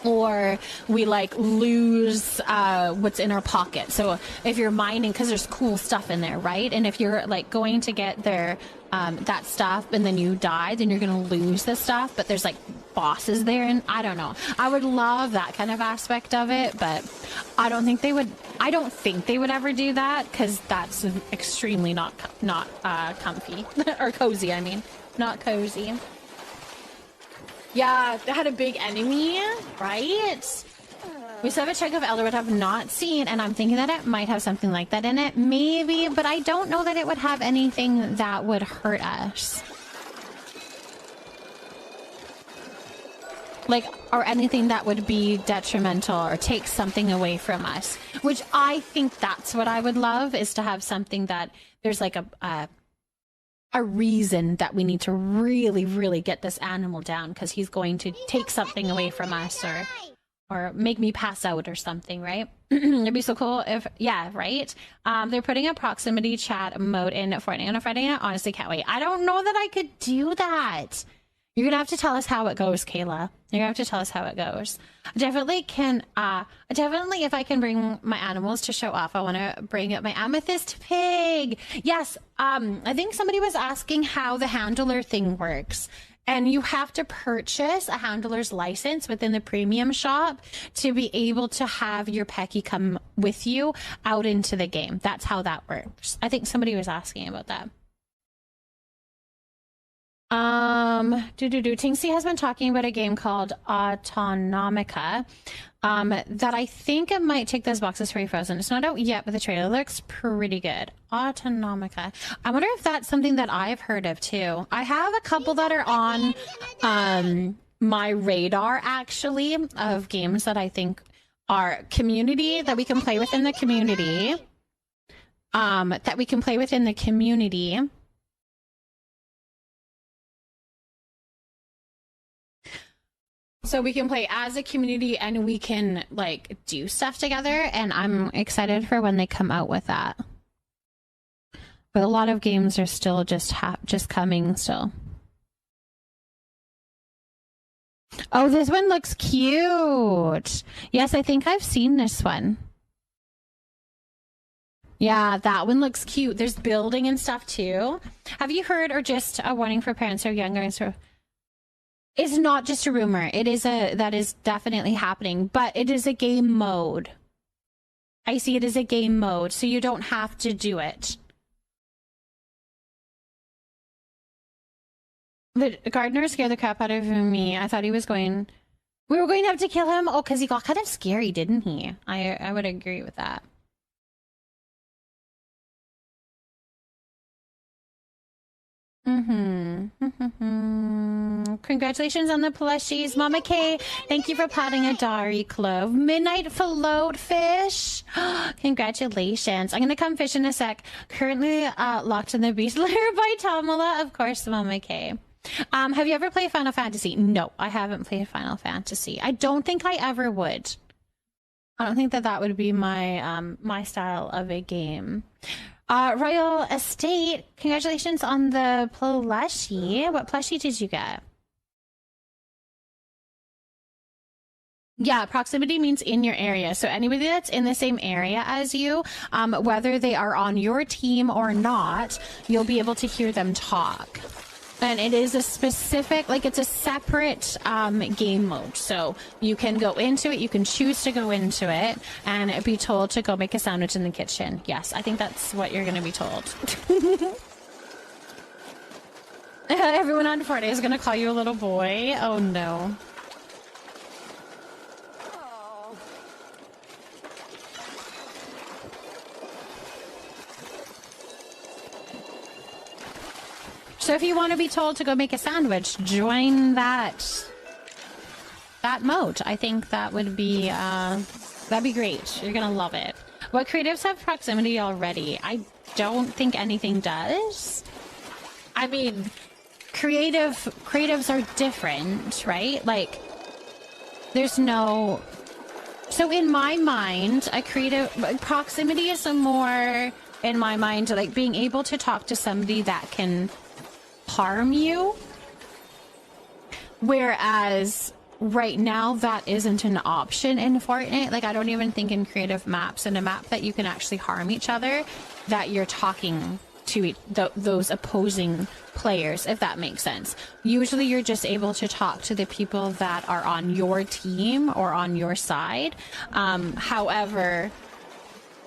Or we like lose what's in our pocket. So if you're mining, because there's cool stuff in there, right? And if you're like going to get their that stuff and then you die, then you're gonna lose the stuff. But there's like bosses there, and I don't know. I would love that kind of aspect of it, but I don't think they would. I don't think they would ever do that because that's extremely not comfy or cozy. I mean, not cozy. Yeah, they had a big enemy, right? We still have a chunk of Elderwood I've not seen, and I'm thinking that it might have something like that in it. Maybe, but I don't know that it would have anything that would hurt us. Like, or anything that would be detrimental or take something away from us. Which I think that's what I would love, is to have something that there's like a reason that we need to really, really get this animal down because he's going to take something away from us or make me pass out or something, right? It'd be so cool if, yeah, right? They're putting a proximity chat mode in Fortnite on a Friday night. Honestly, can't wait. I don't know that I could do that. You're gonna have to tell us how it goes, Kayla. You're gonna have to tell us how it goes. I definitely can, definitely if I can bring my animals to show off, I want to bring up my amethyst pig. Yes, I think somebody was asking how the handler thing works. And you have to purchase a handler's license within the premium shop to be able to have your Pecky come with you out into the game. That's how that works. I think somebody was asking about that. Tinksy has been talking about a game called 𝔹𝕃ℂ𝔻 that I think it might take those boxes for you frozen. It's not out yet, but the trailer looks pretty good. 𝔹𝕃ℂ𝔻. I wonder if that's something that I've heard of too. I have a couple that are on my radar actually of games that I think are community that we can play within the community. So we can play as a community and we can like do stuff together, and I'm excited for when they come out with that. But a lot of games are still just coming still. Oh, this one looks cute. Yes, I think I've seen this one. Yeah, that one looks cute. There's building and stuff too. Have you heard, or just a warning for parents who are younger and so? It's not just a rumor. That is definitely happening, but it is a game mode. I see it as a game mode, so you don't have to do it. The gardener scared the crap out of me. I thought he was going... We were going to have to kill him? Oh, because he got kind of scary, didn't he? I would agree with that. Congratulations on the plushies, Mama K. Thank you for potting a Dari Clove. Midnight Float Fish. Congratulations. I'm gonna come fish in a sec. Currently locked in the beast lair by Tamala. Of course, Mama K. Have you ever played Final Fantasy? No, I haven't played Final Fantasy. I don't think I ever would. I don't think that would be my my style of a game. Royal Estate, congratulations on the plushie. What plushie did you get? Yeah, proximity means in your area. So anybody that's in the same area as you, whether they are on your team or not, you'll be able to hear them talk. And it is a specific, like it's a separate game mode. So you can go into it, you can choose to go into it, and be told to go make a sandwich in the kitchen. Yes, I think that's what you're going to be told. Everyone on Fortnite is going to call you a little boy. Oh no. So if you want to be told to go make a sandwich, join that mode. I think that would be that'd be great. You're gonna love it. What creatives have proximity already? I don't think anything does. I mean, creatives are different, right? Like, there's no. So in my mind, a creative proximity is a more, in my mind, like being able to talk to somebody that can harm you, whereas right now that isn't an option in Fortnite. Like, I don't even think in creative maps, in a map that you can actually harm each other, that you're talking to those opposing players, if that makes sense. Usually you're just able to talk to the people that are on your team or on your side. However,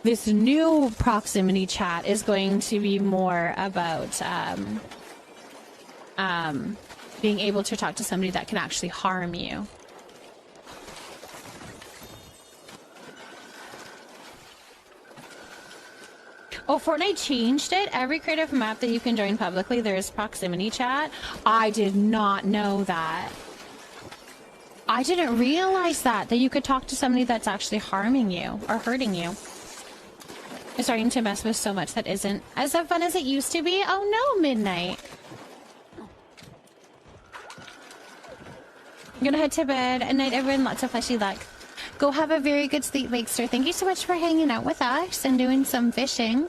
this new proximity chat is going to be more about being able to talk to somebody that can actually harm you. Oh, Fortnite changed it. Every creative map that you can join publicly, there's proximity chat. I did not know that. I didn't realize that you could talk to somebody that's actually harming you or hurting you. It's starting to mess with so much that isn't as fun as it used to be. Oh no, Midnight. I'm gonna head to bed. At night, everyone. Lots of fleshy luck. Go have a very good sleep, Wakester. Thank you so much for hanging out with us and doing some fishing.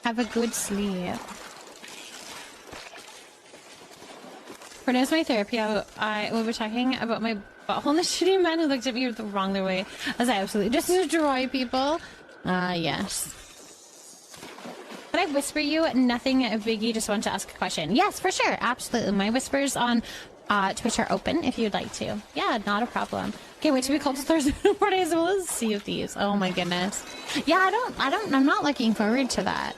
Have a good sleep. For now, my therapy, I will be talking about my butthole and the shitty man who looked at me the wrong way as I absolutely destroy people. Yes. Can I whisper you? Nothing, Biggie. Just want to ask a question. Yes, for sure. Absolutely. My whispers on Twitch are open if you'd like to. Yeah, not a problem. Can't wait to be called to Thursday 4 days. We'll see of these. Oh my goodness. Yeah, I'm not looking forward to that.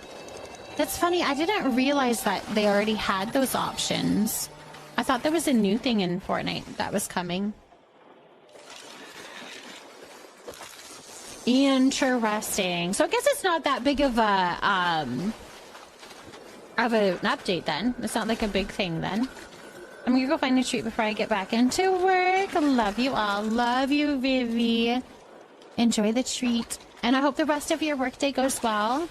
That's funny. I didn't realize that they already had those options. I thought there was a new thing in Fortnite that was coming. Interesting. So I guess it's not that big of a an update then. It's not like a big thing then. I'm gonna go find a treat before I get back into work. Love you all. Love you, Vivi. Enjoy the treat. And I hope the rest of your workday goes well.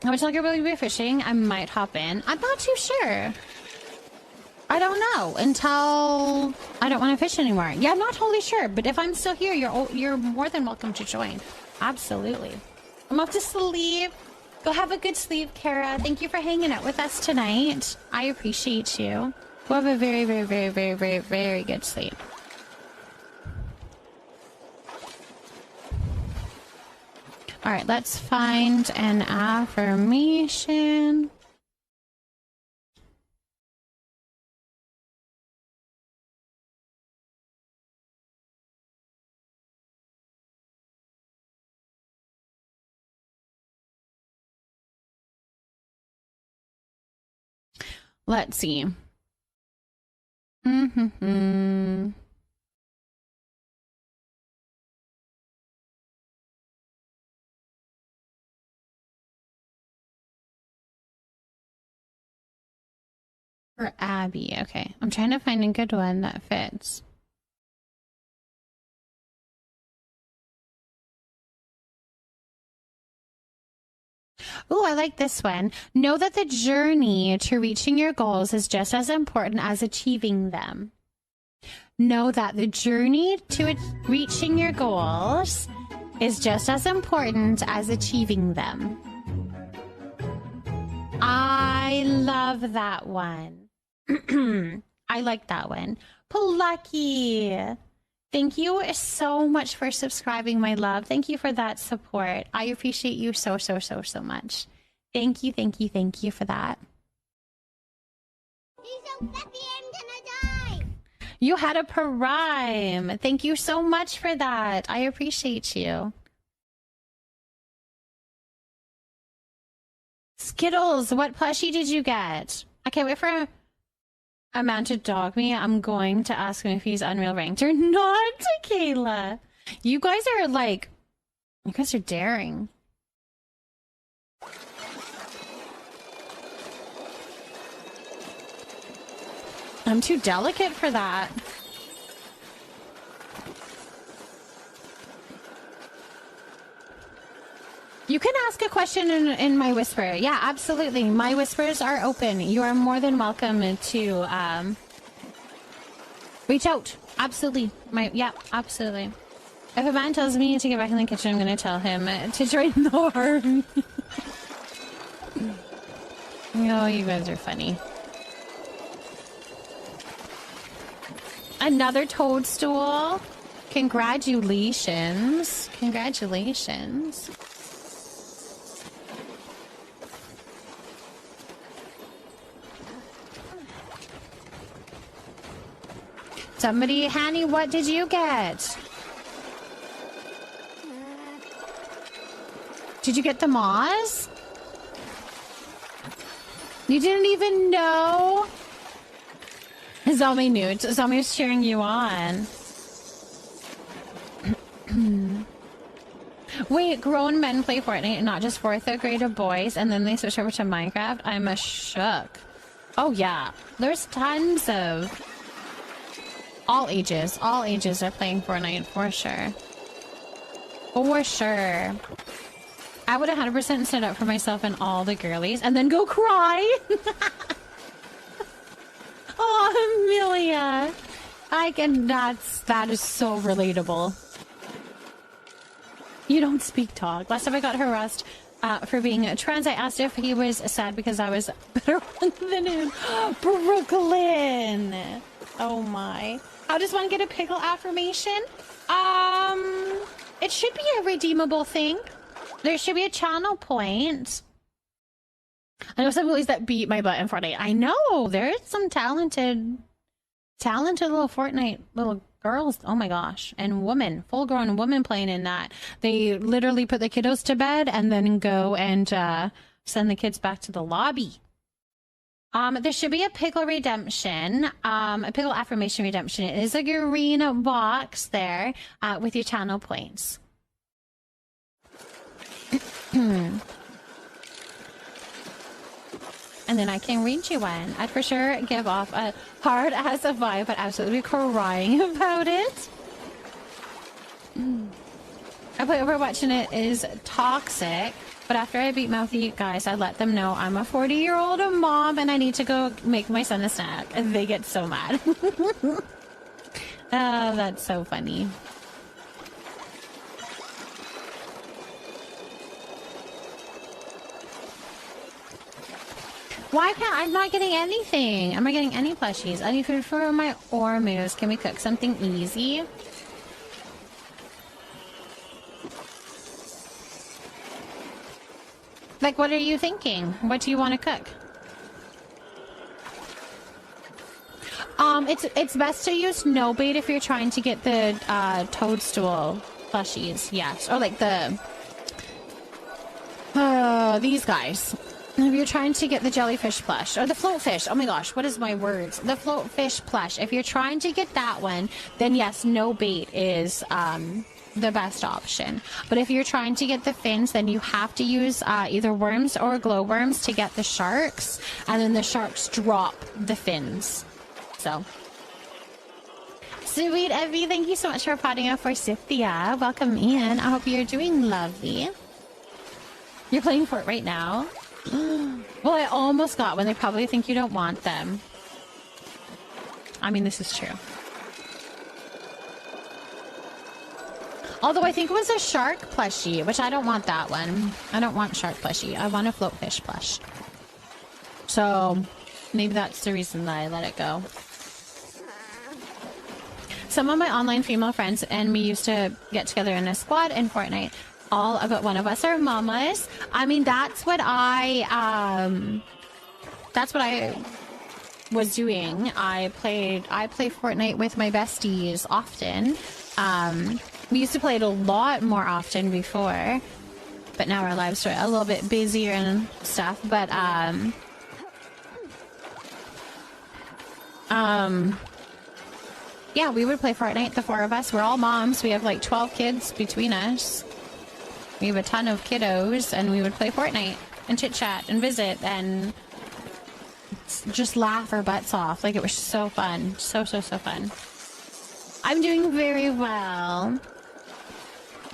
How much longer will you be fishing? I might hop in. I'm not too sure. I don't know until I don't want to fish anymore. Yeah, I'm not totally sure, but if I'm still here, you're more than welcome to join. Absolutely. I'm off to sleep. Go have a good sleep, Kara. Thank you for hanging out with us tonight. I appreciate you. Go have a very, very, very, very, very, very good sleep. All right, let's find an affirmation. Let's see. For Abby, okay. I'm trying to find a good one that fits. Oh, I like this one. Know that the journey to reaching your goals is just as important as achieving them. Know that the journey to reaching your goals is just as important as achieving them. I love that one. I like that one. Plucky. Thank you so much for subscribing, my love. Thank you for that support. I appreciate you so much. Thank you for that. He's so fluffy, I'm gonna die. You had a prime. Thank you so much for that. I appreciate you. Skittles, what plushie did you get? I can't wait for a man to dog me. I'm going to ask him if he's Unreal ranked or not, Kayla. You guys are like, you guys are daring. I'm too delicate for that. You can ask a question in my whisper. Yeah, absolutely. My whispers are open. You are more than welcome to reach out. Absolutely. Yeah, absolutely. If a man tells me to get back in the kitchen, I'm going to tell him to join the army. Oh, you guys are funny. Another toadstool. Congratulations. Congratulations. Somebody, Hanny, what did you get? Did you get the moss? You didn't even know? Zombie knew. Zombie was cheering you on. Wait, grown men play Fortnite, not just 4th grade boys, and then they switch over to Minecraft? I'm a shook. Oh yeah, there's tons of... All ages are playing Fortnite for sure. For sure. I would 100% stand up for myself and all the girlies and then go cry. Oh, Amelia. That is so relatable. You don't speak talk. Last time I got harassed for being trans, I asked if he was sad because I was better than him. Brooklyn. Oh my. How does one get a pickle affirmation? It should be a redeemable thing. There should be a channel point. I know some boys that beat my butt in Fortnite. I know there's some talented little Fortnite little girls. Oh my gosh, and women, full-grown women playing in that. They literally put the kiddos to bed and then go and send the kids back to the lobby. There should be a pickle redemption, a pickle affirmation redemption. It is a green box there with your channel points. And then I can read you one. I'd for sure give off a hard ass a vibe, but absolutely crying about it. I play Overwatch and it is toxic. But after I beat mouthy guys, I let them know I'm a 40-year-old mom and I need to go make my son a snack. And they get so mad. Oh, that's so funny. Why can't I'm not getting anything? I'm not getting any plushies. I need food for my ore moves. Can we cook something easy? Like, what are you thinking? What do you want to cook? It's best to use no bait if you're trying to get the toadstool plushies. Yes, or like the these guys. If you're trying to get the jellyfish plush or the floatfish, oh my gosh, what is my words? The floatfish plush. If you're trying to get that one, then yes, no bait is the best option. But if you're trying to get the fins, then you have to use either worms or glowworms to get the sharks, and then the sharks drop the fins. So sweet Evie, thank you so much for potting up for Cynthia. Welcome in. I hope you're doing lovely. You're playing for it right now. Well, I almost got one. They probably think you don't want them. I mean, this is true. Although I think it was a shark plushie, which I don't want that one. I don't want shark plushie. I want a floatfish plush. So maybe that's the reason that I let it go. Some of my online female friends and me used to get together in a squad in Fortnite. All but one of us are mamas. I mean, that's what I was doing. I play Fortnite with my besties often. We used to play it a lot more often before, but now our lives are a little bit busier and stuff. But yeah, we would play Fortnite, the four of us. We're all moms. We have like 12 kids between us. We have a ton of kiddos, and we would play Fortnite and chit-chat and visit and just laugh our butts off. Like, it was so fun. So fun. I'm doing very well.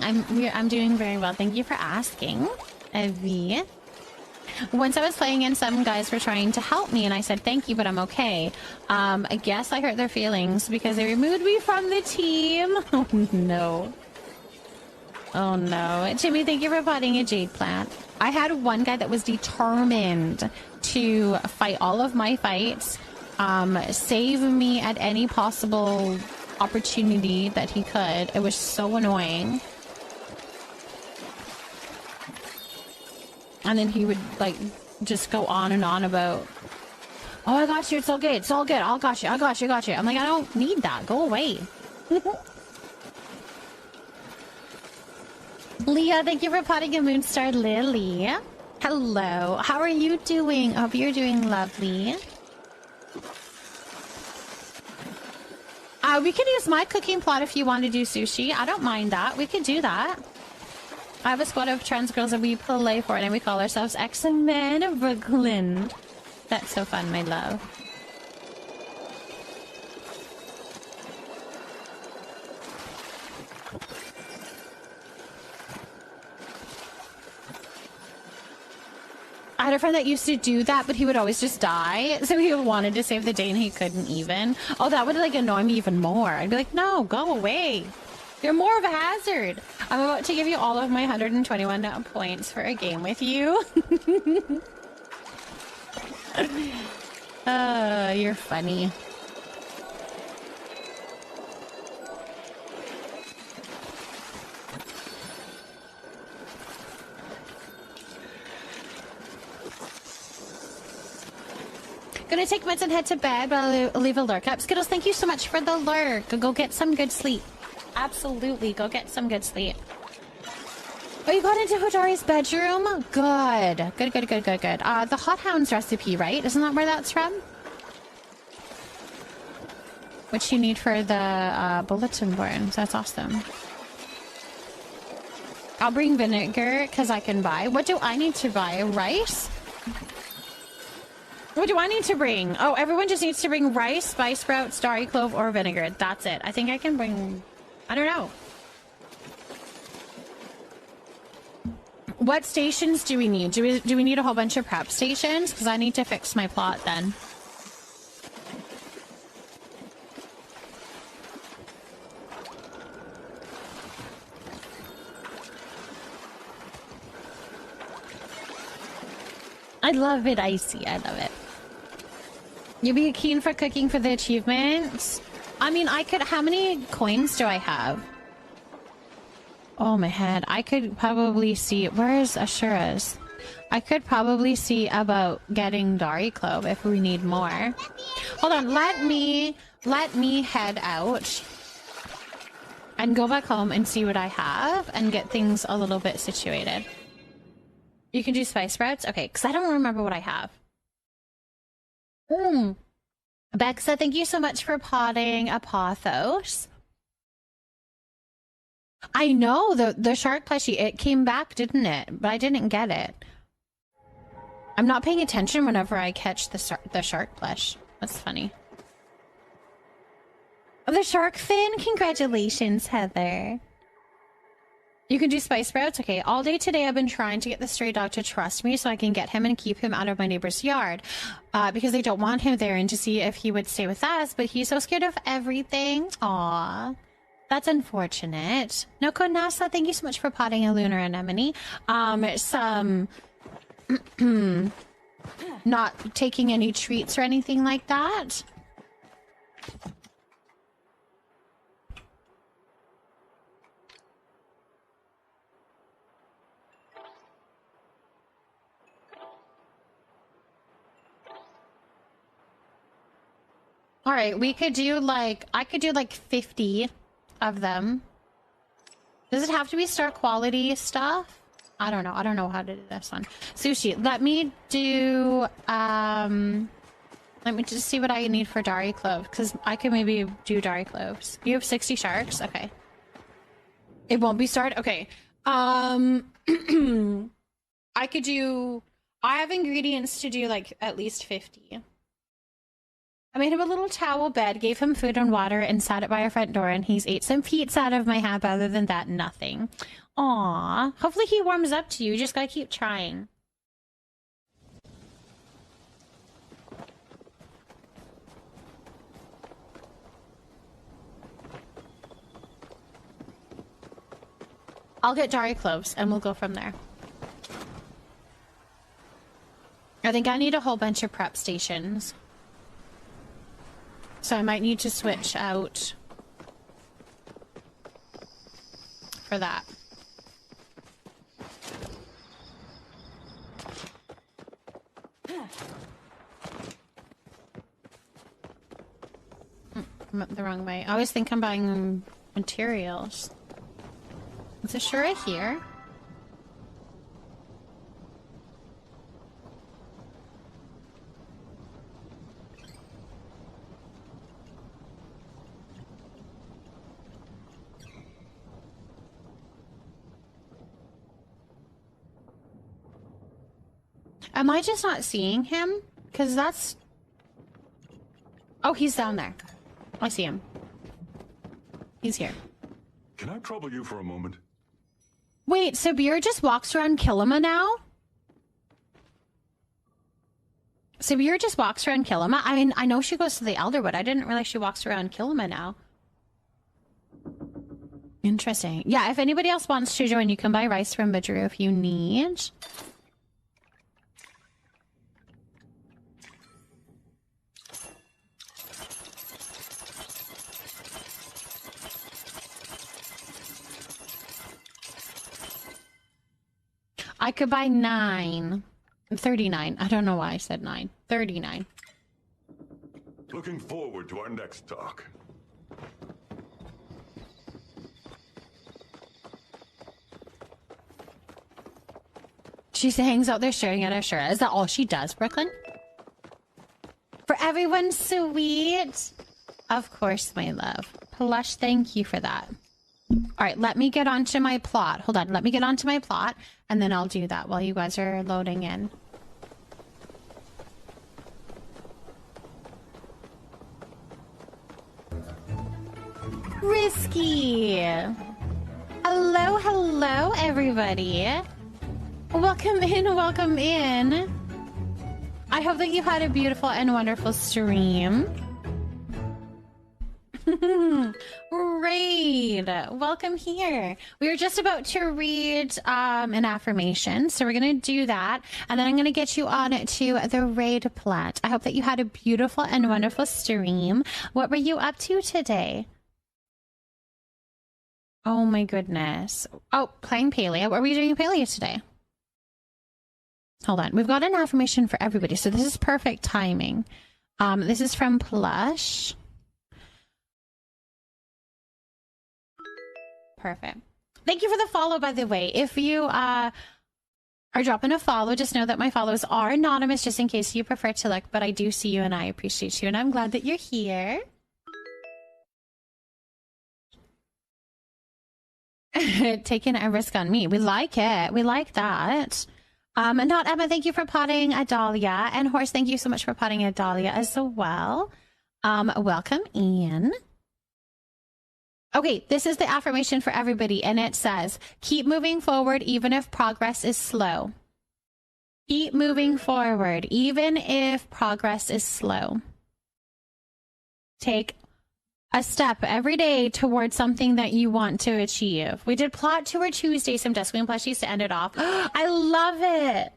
I'm doing very well. Thank you for asking, Evie. Once I was playing and some guys were trying to help me, and I said, thank you, but I'm okay. I guess I hurt their feelings because they removed me from the team. Oh, no. Oh, no. Jimmy, thank you for potting a jade plant. I had one guy that was determined to fight all of my fights, save me at any possible opportunity that he could. It was so annoying. And then he would, like, just go on and on about, oh, I got you, it's all good, it's all good, I got you. I'm like, I don't need that, go away. Leah, thank you for potting a Moonstar Lily. Hello, how are you doing? I hope you're doing lovely. We can use my cooking plot if you want to do sushi. I don't mind that. We could do that. I have a squad of trans girls that we play for, and we call ourselves X-Men of Brooklyn. That's so fun, my love. I had a friend that used to do that, but he would always just die. So he wanted to save the day and he couldn't even. Oh, that would like annoy me even more. I'd be like, no, go away. You're more of a hazard. I'm about to give you all of my 121 points for a game with you. You're funny. Gonna take meds and head to bed, but I'll leave a lurk up. Skittles, thank you so much for the lurk. Go get some good sleep. Absolutely, go get some good sleep. Oh, you got into Hodari's bedroom? Good. Good. The Hot Hounds recipe, right? Isn't that where that's from? Which you need for the bulletin board. That's awesome. I'll bring vinegar because I can buy. What do I need to buy? Rice? What do I need to bring? Oh, everyone just needs to bring rice, spice sprout, starry clove, or vinegar. That's it. I think I can bring... I don't know. What stations do we need? Do we need a whole bunch of prep stations? Because I need to fix my plot then. I love it, Icy. I love it. You'd be keen for cooking for the achievements? I mean, I could... How many coins do I have? Oh, my head. I could probably see... Where's Ashura's? I could probably see about getting 𝔹𝕃ℎ𝔻 if we need more. Hold on, let me head out and go back home and see what I have and get things a little bit situated. You can do spice sprouts? Okay, because I don't remember what I have. Bexa, thank you so much for potting a pothos. I know, the shark plushie, it came back, didn't it? But I didn't get it. I'm not paying attention whenever I catch the shark plush. That's funny. Oh, the shark fin? Congratulations, Heather. You can do spice sprouts? Okay, all day today I've been trying to get the stray dog to trust me so I can get him and keep him out of my neighbor's yard. Because they don't want him there, and to see if he would stay with us, but he's so scared of everything. Aww. That's unfortunate. Noko Nasa, thank you so much for potting a lunar anemone. Not taking any treats or anything like that. All right, we could do like, I could do like 50 of them. Does it have to be star quality stuff? I don't know. I don't know how to do this one. Sushi, let me do, let me just see what I need for 𝔹𝕃ℎ𝔻, because I could maybe do 𝔹𝕃ℎ𝔻. You have 60 sharks? Okay. It won't be started? Okay. I could do, I have ingredients to do like at least 50. I made him a little towel bed, gave him food and water, and sat it by our front door, and he's ate some pizza out of my hand. Other than that, nothing. Aww. Hopefully he warms up to you. You just gotta keep trying. I'll get 𝔹𝕃ℎ𝔻, and we'll go from there. I think I need a whole bunch of prep stations. So I might need to switch out for that. I'm up the wrong way. I always think I'm buying materials. Is it sure here? Am I just not seeing him? Because that's... Oh, he's down there. I see him. He's here. Can I trouble you for a moment? Wait, Sabir just walks around 𝔹𝕃ℎ𝔻 now? Sabir just walks around 𝔹𝕃℻? I mean, I know she goes to the Elderwood. I didn't realize she walks around 𝔹𝕃℻ now. Interesting. Yeah, if anybody else wants to join, you can buy rice from Bidgeru if you need. I could buy 9. 39. I don't know why I said 9. 39. Looking forward to our next talk. She hangs out there staring at her shirt. Is that all she does, Brooklyn? For everyone sweet. Of course, my love. Plush, thank you for that. All right, let me get onto my plot. Hold on, let me get onto my plot, and then I'll do that while you guys are loading in. Risky! Hello, hello, everybody. Welcome in, welcome in. I hope that you had a beautiful and wonderful stream. Raid, welcome here. We were just about to read an affirmation, so we're gonna do that, and then I'm gonna get you on to the raid plat. I hope that you had a beautiful and wonderful stream. What were you up to today? Oh my goodness. Oh, playing Palia. What were you doing in Palia today? Hold on. We've got an affirmation for everybody. So this is perfect timing. This is from Plush. Perfect. Thank you for the follow, by the way. If you are dropping a follow, just know that my follows are anonymous, just in case you prefer to look, but I do see you and I appreciate you, and I'm glad that you're here. Taking a risk on me. We like it. We like that. Not Emma, thank you for potting Adalia. And Horse, thank you so much for potting Adalia as well. Welcome in. Okay, this is the affirmation for everybody, and it says, keep moving forward even if progress is slow. Keep moving forward even if progress is slow. Take a step every day towards something that you want to achieve. We did Plot Tour Tuesday, some Duskwing plushies to end it off. I love it.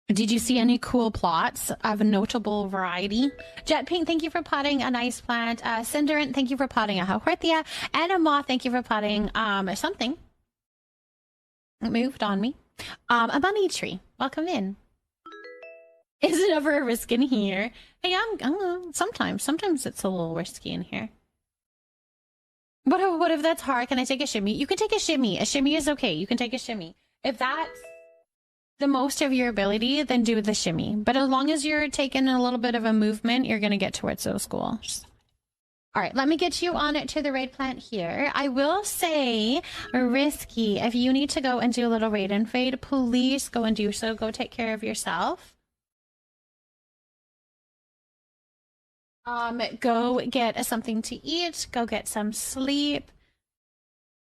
Did you see any cool plots of a notable variety? Jet Pink, thank you for potting a nice plant. Cinderant, thank you for potting a Hauhorthia. And a Moth, thank you for potting something. It moved on me. A bunny tree. Welcome in. Is it ever a risk in here? Hey, sometimes it's a little risky in here. What if that's hard? Can I take a shimmy? You can take a shimmy. A shimmy is okay. You can take a shimmy. If that's the most of your ability, then do the shimmy. But as long as you're taking a little bit of a movement, you're going to get towards those goals. All right, let me get you on it to the raid plant here. I will say, risky. If you need to go and do a little raid and fade, please go and do so. Go take care of yourself. Go get something to eat, go get some sleep,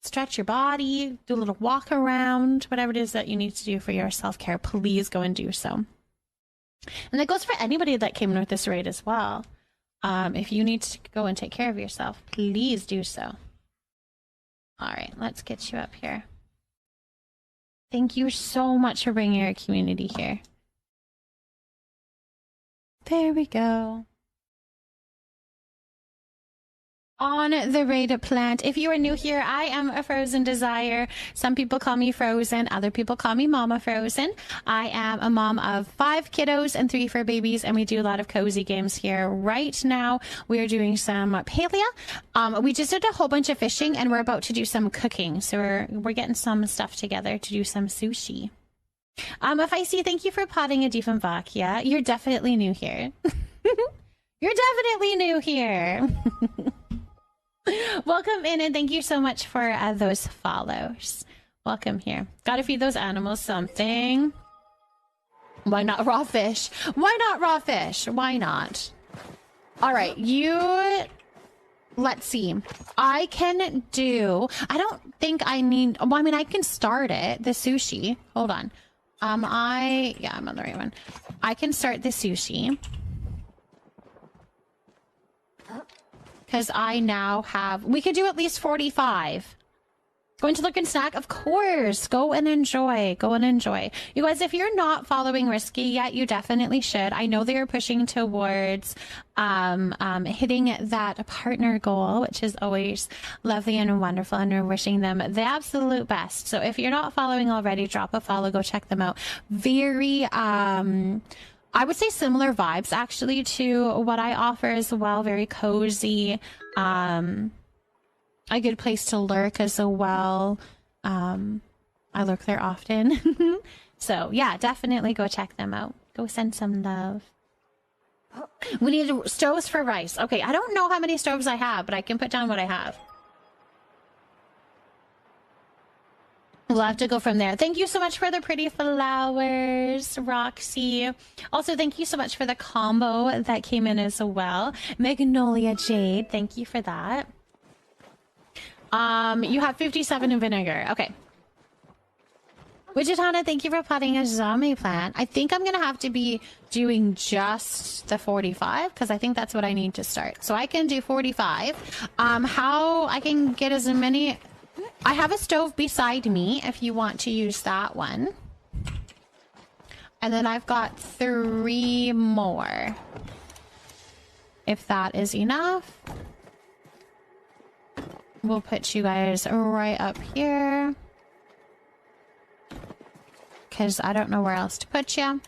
stretch your body, do a little walk around, whatever it is that you need to do for your self-care, please go and do so. And that goes for anybody that came in with this raid as well. If you need to go and take care of yourself, please do so. All right, let's get you up here. Thank you so much for bringing your community here. There we go. On the raid plant. If you are new here, I am a Frozen Desire. Some people call me Frozen, other people call me Mama Frozen. I am a mom of 5 kiddos and 3 fur babies, and we do a lot of cozy games here. Right now, we are doing some palea. We just did a whole bunch of fishing, and we're about to do some cooking. So we're getting some stuff together to do some sushi. If I see, thank you for potting a Diefenbach. You're definitely new here. You're definitely new here. Welcome in, and thank you so much for those follows. Welcome here. Gotta feed those animals something. Why not raw fish? Why not raw fish? Why not? All right, let's see. I can do, I don't think I need, well, I mean, I can start it, the sushi. Hold on. I'm on the right one. I can start the sushi. Because I now have, we could do at least 45. Going to look and snack? Of course. Go and enjoy. Go and enjoy. You guys, if you're not following Risky yet, you definitely should. I know they are pushing towards hitting that partner goal, which is always lovely and wonderful, and we're wishing them the absolute best. So if you're not following already, drop a follow. Go check them out. Very I would say similar vibes actually to what I offer as well. Very cozy, a good place to lurk as well. I lurk there often. So yeah, definitely go check them out. Go send some love. We need stoves for rice. Okay, I don't know how many stoves I have, but I can put down what I have. We'll have to go from there. Thank you so much for the pretty flowers, Roxy. Also, thank you so much for the combo that came in as well. Magnolia Jade, thank you for that. You have 57 in vinegar. Okay. Wichitana, thank you for potting a zombie plant. I think I'm going to have to be doing just the 45 because I think that's what I need to start. So I can do 45. How I can get as many... I have a stove beside me if you want to use that one. And then I've got 3 more. If that is enough. We'll put you guys right up here. because I don't know where else to put you.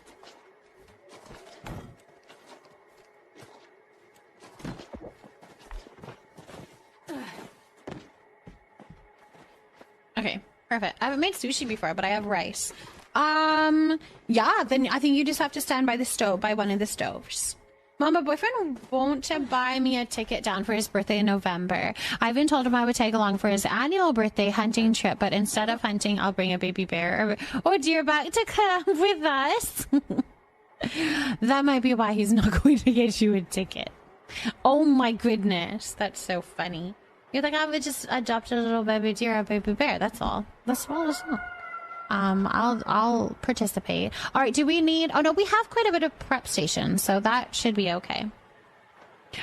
Okay, perfect. I haven't made sushi before, but I have rice. Yeah, then I think you just have to stand by the stove, by one of the stoves. Mom, my boyfriend won't buy me a ticket down for his birthday in November. I even told him I would tag along for his annual birthday hunting trip, but instead of hunting, I'll bring a baby bear or deer back to come with us. That might be why he's not going to get you a ticket. Oh my goodness, that's so funny. You're like, I would just adopt a little baby deer or a baby bear. That's all. That's all. I'll participate. All right, do we need... Oh, no, we have quite a bit of prep stations, so that should be okay.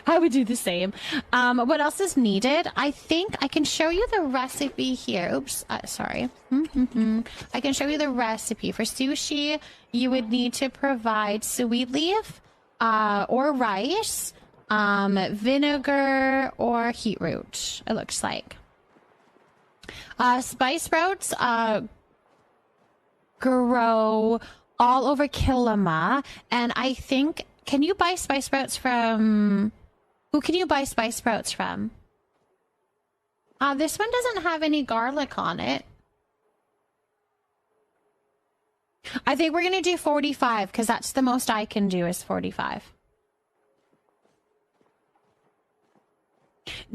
I would do the same. What else is needed? I think I can show you the recipe here. Oops, sorry. I can show you the recipe. For sushi, you would need to provide sweet leaf or rice, vinegar, or heat root, it looks like. Spice sprouts... grow all over 𝔹𝕃ℂ𝔻, and I think, can you buy spice sprouts from... Who can you buy spice sprouts from? This one doesn't have any garlic on it. I think we're gonna do 45 because that's the most I can do is 45.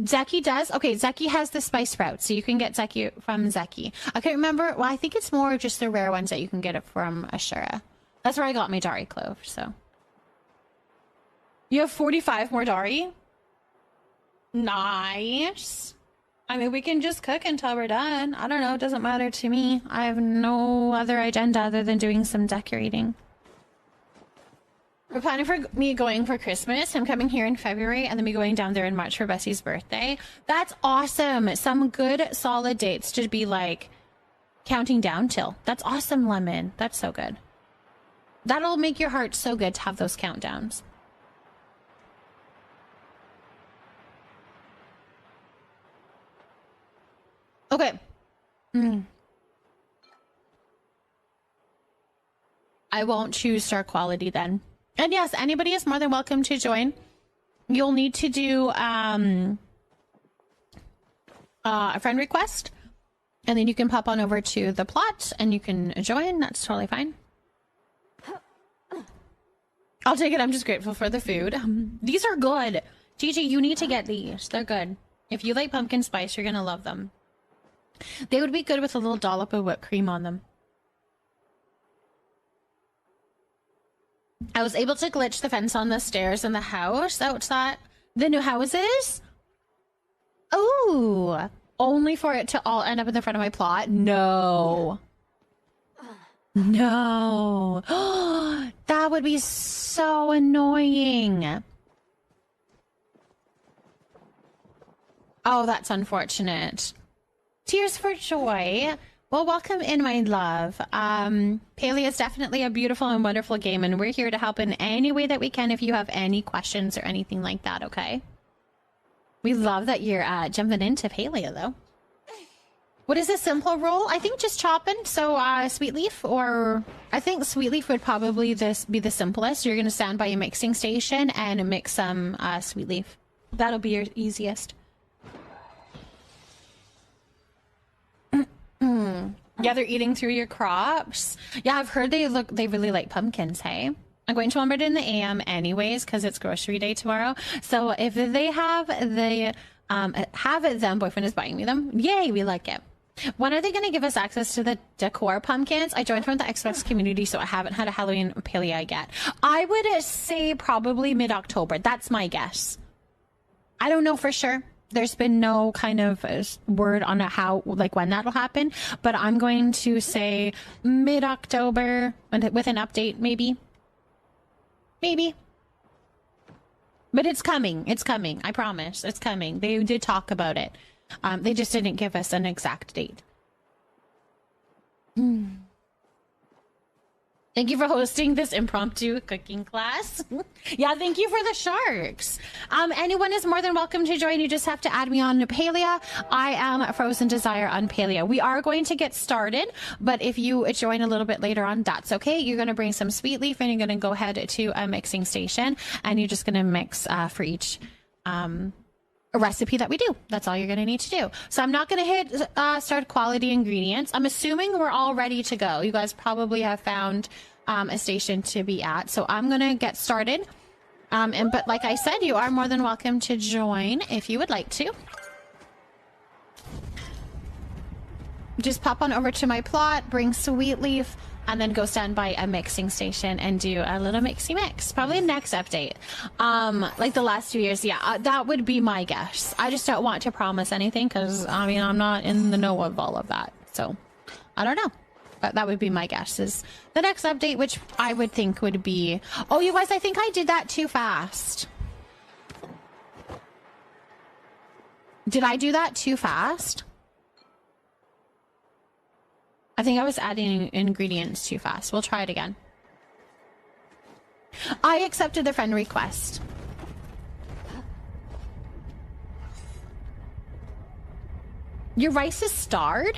Zeki does? Okay, Zeki has the spice sprouts, so you can get Zeki from Zeki. I can't remember. Well, I think it's more just the rare ones that you can get it from Ashura. That's where I got my Dari clove, so. You have 45 more Dari? Nice. I mean, we can just cook until we're done. I don't know. It doesn't matter to me. I have no other agenda other than doing some decorating. We're planning for me going for Christmas. I'm coming here in February and then me going down there in March for Bessie's birthday. That's awesome. Some good solid dates to be like counting down till. That's awesome, Lemon. That's so good. That'll make your heart so good to have those countdowns. Okay. I won't choose star quality then. And yes, anybody is more than welcome to join. You'll need to do a friend request, and then you can pop on over to the plot and you can join. That's totally fine. I'll take it. I'm just grateful for the food. These are good. Gigi, you need to get these. They're good. If you like pumpkin spice, you're gonna love them. They would be good with a little dollop of whipped cream on them. I was able to glitch the fence on the stairs in the house outside the new houses. Oh, only for it to all end up in the front of my plot? No. No. That would be so annoying. Oh, that's unfortunate. Tears for joy. Well, welcome in, my love. Paleo is definitely a beautiful and wonderful game, and we're here to help in any way that we can if you have any questions or anything like that, okay? We love that you're jumping into Paleo, though. What is a simple roll? I think just chopping, so sweet leaf, or... I think sweet leaf would probably be the simplest. You're going to stand by a mixing station and mix some sweet leaf. That'll be your easiest. Yeah, they're eating through your crops. Yeah, I've heard they really like pumpkins, hey? I'm going to Walmart in the AM anyways because it's grocery day tomorrow. So if they have them, boyfriend is buying me them. Yay, we like it. When are they going to give us access to the decor pumpkins? I joined from the Xbox community, so I haven't had a Halloween Paleo yet. I would say probably mid-October. That's my guess. I don't know for sure. There's been no kind of word on how, like, when that'll happen, but I'm going to say mid-October with an update, maybe. Maybe. But it's coming. It's coming. I promise. It's coming. They did talk about it. They just didn't give us an exact date. Thank you for hosting this impromptu cooking class. Yeah, thank you for the sharks. Anyone is more than welcome to join. You just have to add me on Palea. I am Frozen Desire on Palea. We are going to get started, but if you join a little bit later on, that's okay. You're going to bring some sweet leaf and you're going to go ahead to a mixing station and you're just going to mix for each a recipe that we do. That's all you're going to need to do. So I'm not going to hit start quality ingredients. I'm assuming we're all ready to go. You guys probably have found a station to be at. So I'm going to get started. But like I said, you are more than welcome to join if you would like to. Just pop on over to my plot, bring sweet leaf, and then go stand by a mixing station and do a little mixy mix. Probably next update. Like the last 2 years, yeah, that would be my guess. I just don't want to promise anything because, I mean, I'm not in the know of all of that. So, I don't know. But that would be my guess is the next update, which I would think would be... Oh, you guys, I think I did that too fast. Did I do that too fast? I think I was adding ingredients too fast. We'll try it again. I accepted the friend request. Your rice is starred?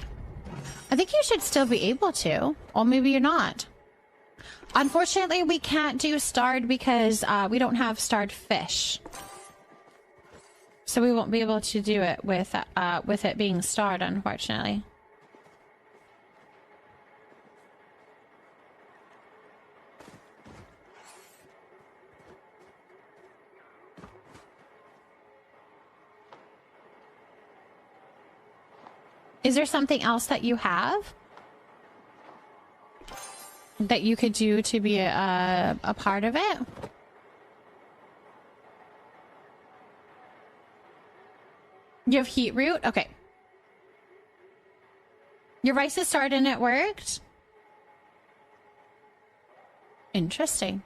I think you should still be able to. Or maybe you're not. Unfortunately, we can't do starred because we don't have starred fish. So we won't be able to do it with it being starred, unfortunately. Is there something else that you have that you could do to be a part of it? You have heat root? Okay. Your rice is started and it worked? Interesting.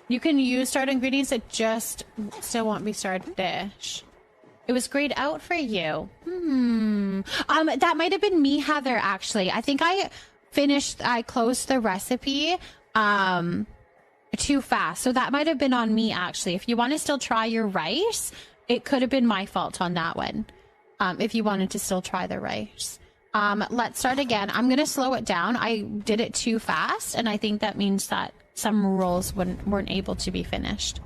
You can use starred ingredients that just still won't be starred dish. It was grayed out for you. That might have been me, Heather, actually. I think I closed the recipe too fast. So that might have been on me, actually. If you want to still try your rice, it could have been my fault on that one. If you wanted to still try the rice. Let's start again. I'm going to slow it down. I did it too fast, and I think that means that some rolls weren't able to be finished.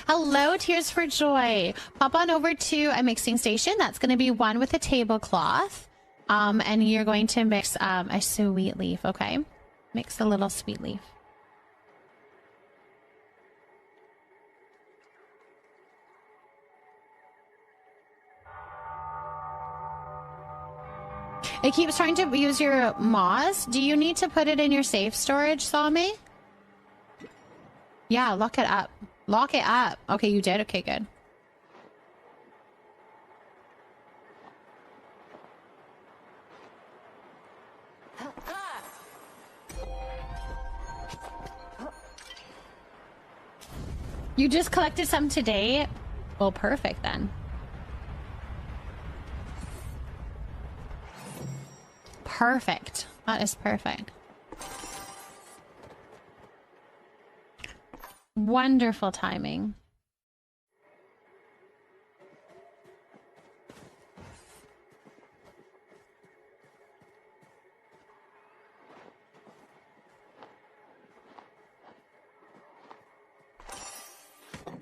Hello, Tears for Joy. Pop on over to a mixing station. That's going to be one with a tablecloth. And you're going to mix a sweet leaf, okay? Mix a little sweet leaf. It keeps trying to use your moss. Do you need to put it in your safe storage, Salmi? Yeah, lock it up. Lock it up. Okay, you did? Okay, good. You just collected some today? Well, perfect then. Perfect. That is perfect. Wonderful timing.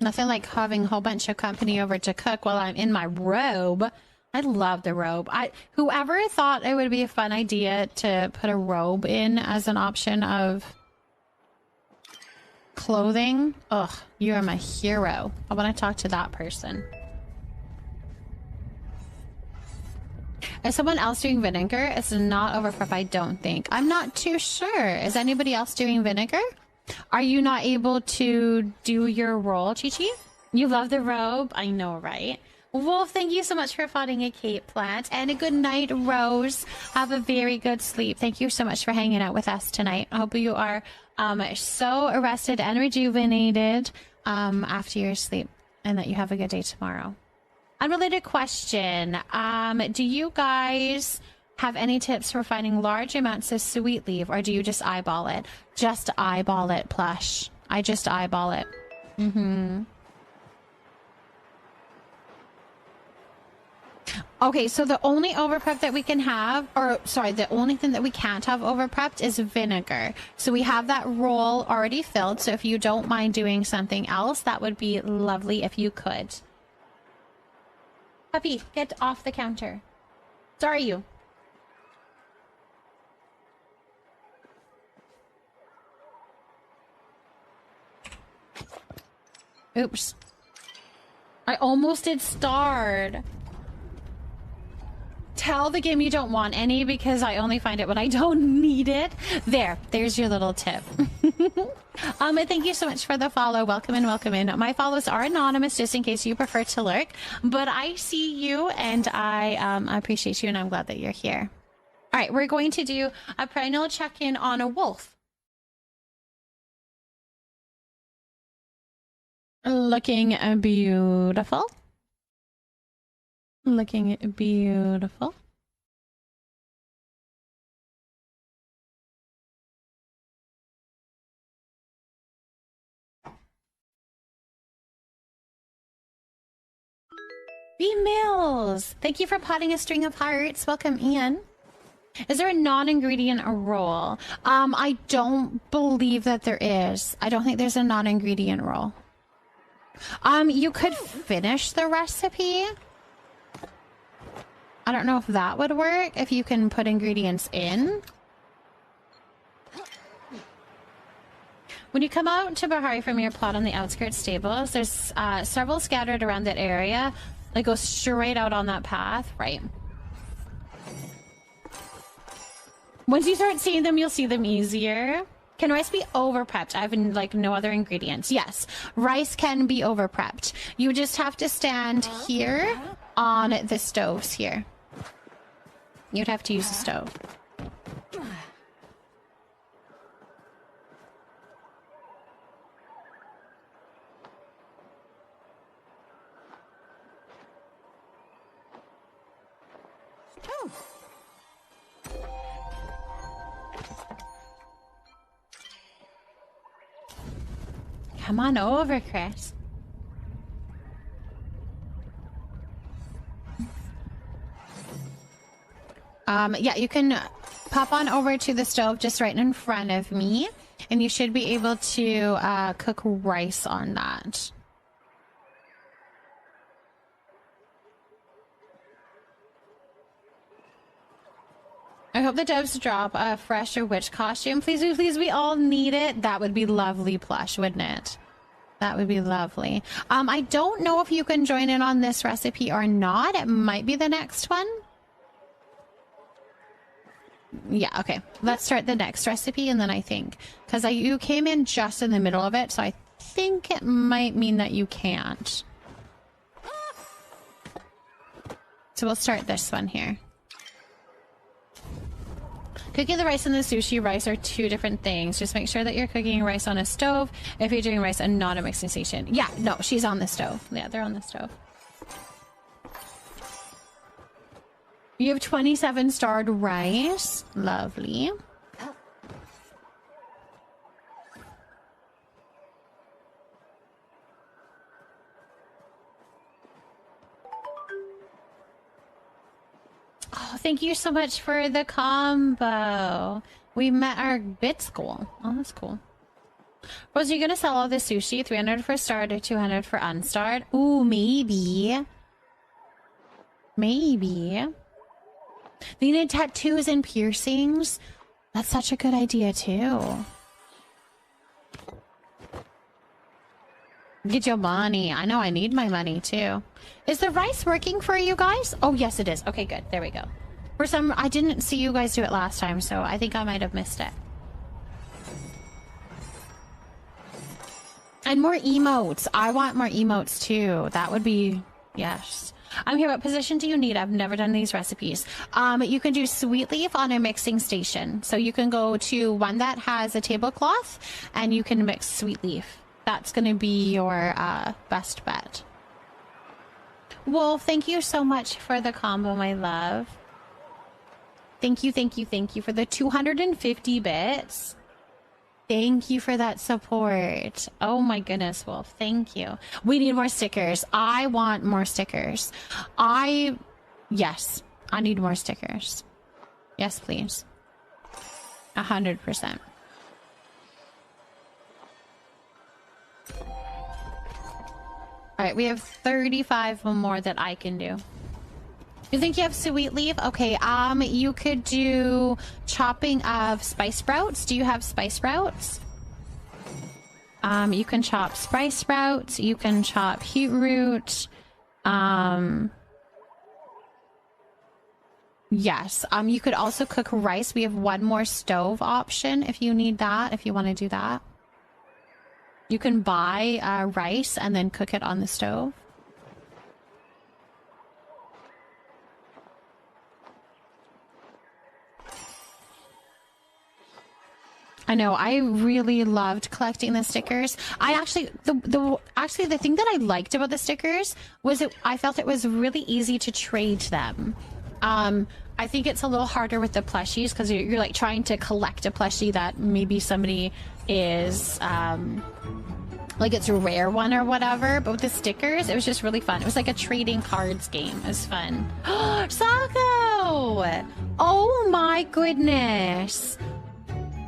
Nothing like having a whole bunch of company over to cook while I'm in my robe. I love the robe. Whoever thought it would be a fun idea to put a robe in as an option of clothing. Ugh, you are my hero. I want to talk to that person. Is someone else doing vinegar? It's not overproof, I don't think. I'm not too sure. Is anybody else doing vinegar? Are you not able to do your roll, Chi-Chi? You love the robe? I know, right? Wolf, thank you so much for finding a Cape plant. And a good night, Rose. Have a very good sleep. Thank you so much for hanging out with us tonight. I hope you are so rested and rejuvenated after your sleep, and that you have a good day tomorrow. Unrelated question. Do you guys have any tips for finding large amounts of sweet leaf, or do you just eyeball it? Just eyeball it, Plush. I just eyeball it. Okay, so the only overprep that we can have, or sorry, the only thing that we can't have overprepped is vinegar. So we have that roll already filled. So if you don't mind doing something else, that would be lovely if you could. Puppy, get off the counter. Sorry, you. Oops. I almost did starred. Tell the game you don't want any, because I only find it when I don't need it. There's your little tip. And thank you so much for the follow. Welcome in, welcome in. My follows are anonymous, just in case you prefer to lurk, but I see you, and I appreciate you, and I'm glad that you're here. All right, we're going to do a perennial check-in on a wolf. Looking beautiful. Looking beautiful. B Mills, thank you for potting a string of hearts. Welcome, Ian. Is there a non-ingredient roll? I don't believe that there is. I don't think there's a non-ingredient roll. You could finish the recipe. I don't know if that would work, if you can put ingredients in. When you come out to Bahari from your plot on the outskirts stables, there's several scattered around that area. They go straight out on that path, right? Once you start seeing them, you'll see them easier. Can rice be over-prepped? I have like no other ingredients. Yes, rice can be over-prepped. You just have to stand here on the stoves here. You'd have to use the stove. Come on over, Chris. Yeah, you can pop on over to the stove just right in front of me, and you should be able to cook rice on that. I hope the devs drop a fresher witch costume. Please, please, we all need it. That would be lovely, Plush, wouldn't it? That would be lovely. I don't know if you can join in on this recipe or not. It might be the next one. Yeah, okay. Let's start the next recipe, and then I think, because you came in just in the middle of it, so I think it might mean that you can't. So we'll start this one here. Cooking the rice and the sushi rice are two different things. Just make sure that you're cooking rice on a stove if you're doing rice and not a mixing station. Yeah, no, she's on the stove. Yeah, they're on the stove. You have 27 starred rice. Lovely. Oh, thank you so much for the combo. We met our bits goal. Oh, that's cool. Rose, are you gonna sell all the sushi? 300 for starred or 200 for unstarred? Ooh, maybe. Maybe. They need tattoos and piercings. That's such a good idea, too. Get your money. I know I need my money, too. Is the rice working for you guys? Oh, yes, it is. Okay, good. There we go. For some, I didn't see you guys do it last time, so I think I might have missed it. And more emotes. I want more emotes, too. That would be... Yes. I'm here. What position do you need? I've never done these recipes. You can do sweet leaf on a mixing station. So you can go to one that has a tablecloth and you can mix sweet leaf. That's going to be your best bet. Wolf, thank you so much for the combo, my love. Thank you for the 250 bits. Thank you for that support. Oh my goodness, Wolf. Thank you. We need more stickers. I want more stickers. Yes, I need more stickers. Yes, please. 100%. All right, we have 35 more that I can do. You think you have sweet leaf? Okay, you could do chopping of spice sprouts. Do you have spice sprouts? You can chop spice sprouts. You can chop beetroot. Yes. You could also cook rice. We have one more stove option if you need that, if you want to do that. You can buy rice and then cook it on the stove. I know, I really loved collecting the stickers. I actually, the thing that I liked about the stickers was I felt it was really easy to trade them. I think it's a little harder with the plushies because you're like trying to collect a plushie that maybe somebody is, like it's a rare one or whatever. But with the stickers, it was just really fun. It was like a trading cards game. It was fun. Sako! Oh my goodness.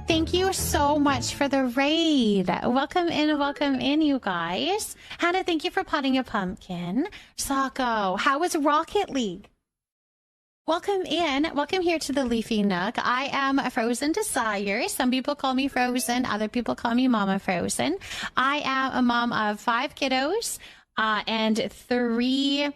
Thank you so much for the raid. Welcome in, you guys. Hannah, thank you for potting a pumpkin. Sako, how was Rocket League? Welcome in. Welcome here to the Leafy Nook. I am Frozen Desire. Some people call me Frozen. Other people call me Mama Frozen. I am a mom of 5 kiddos and 3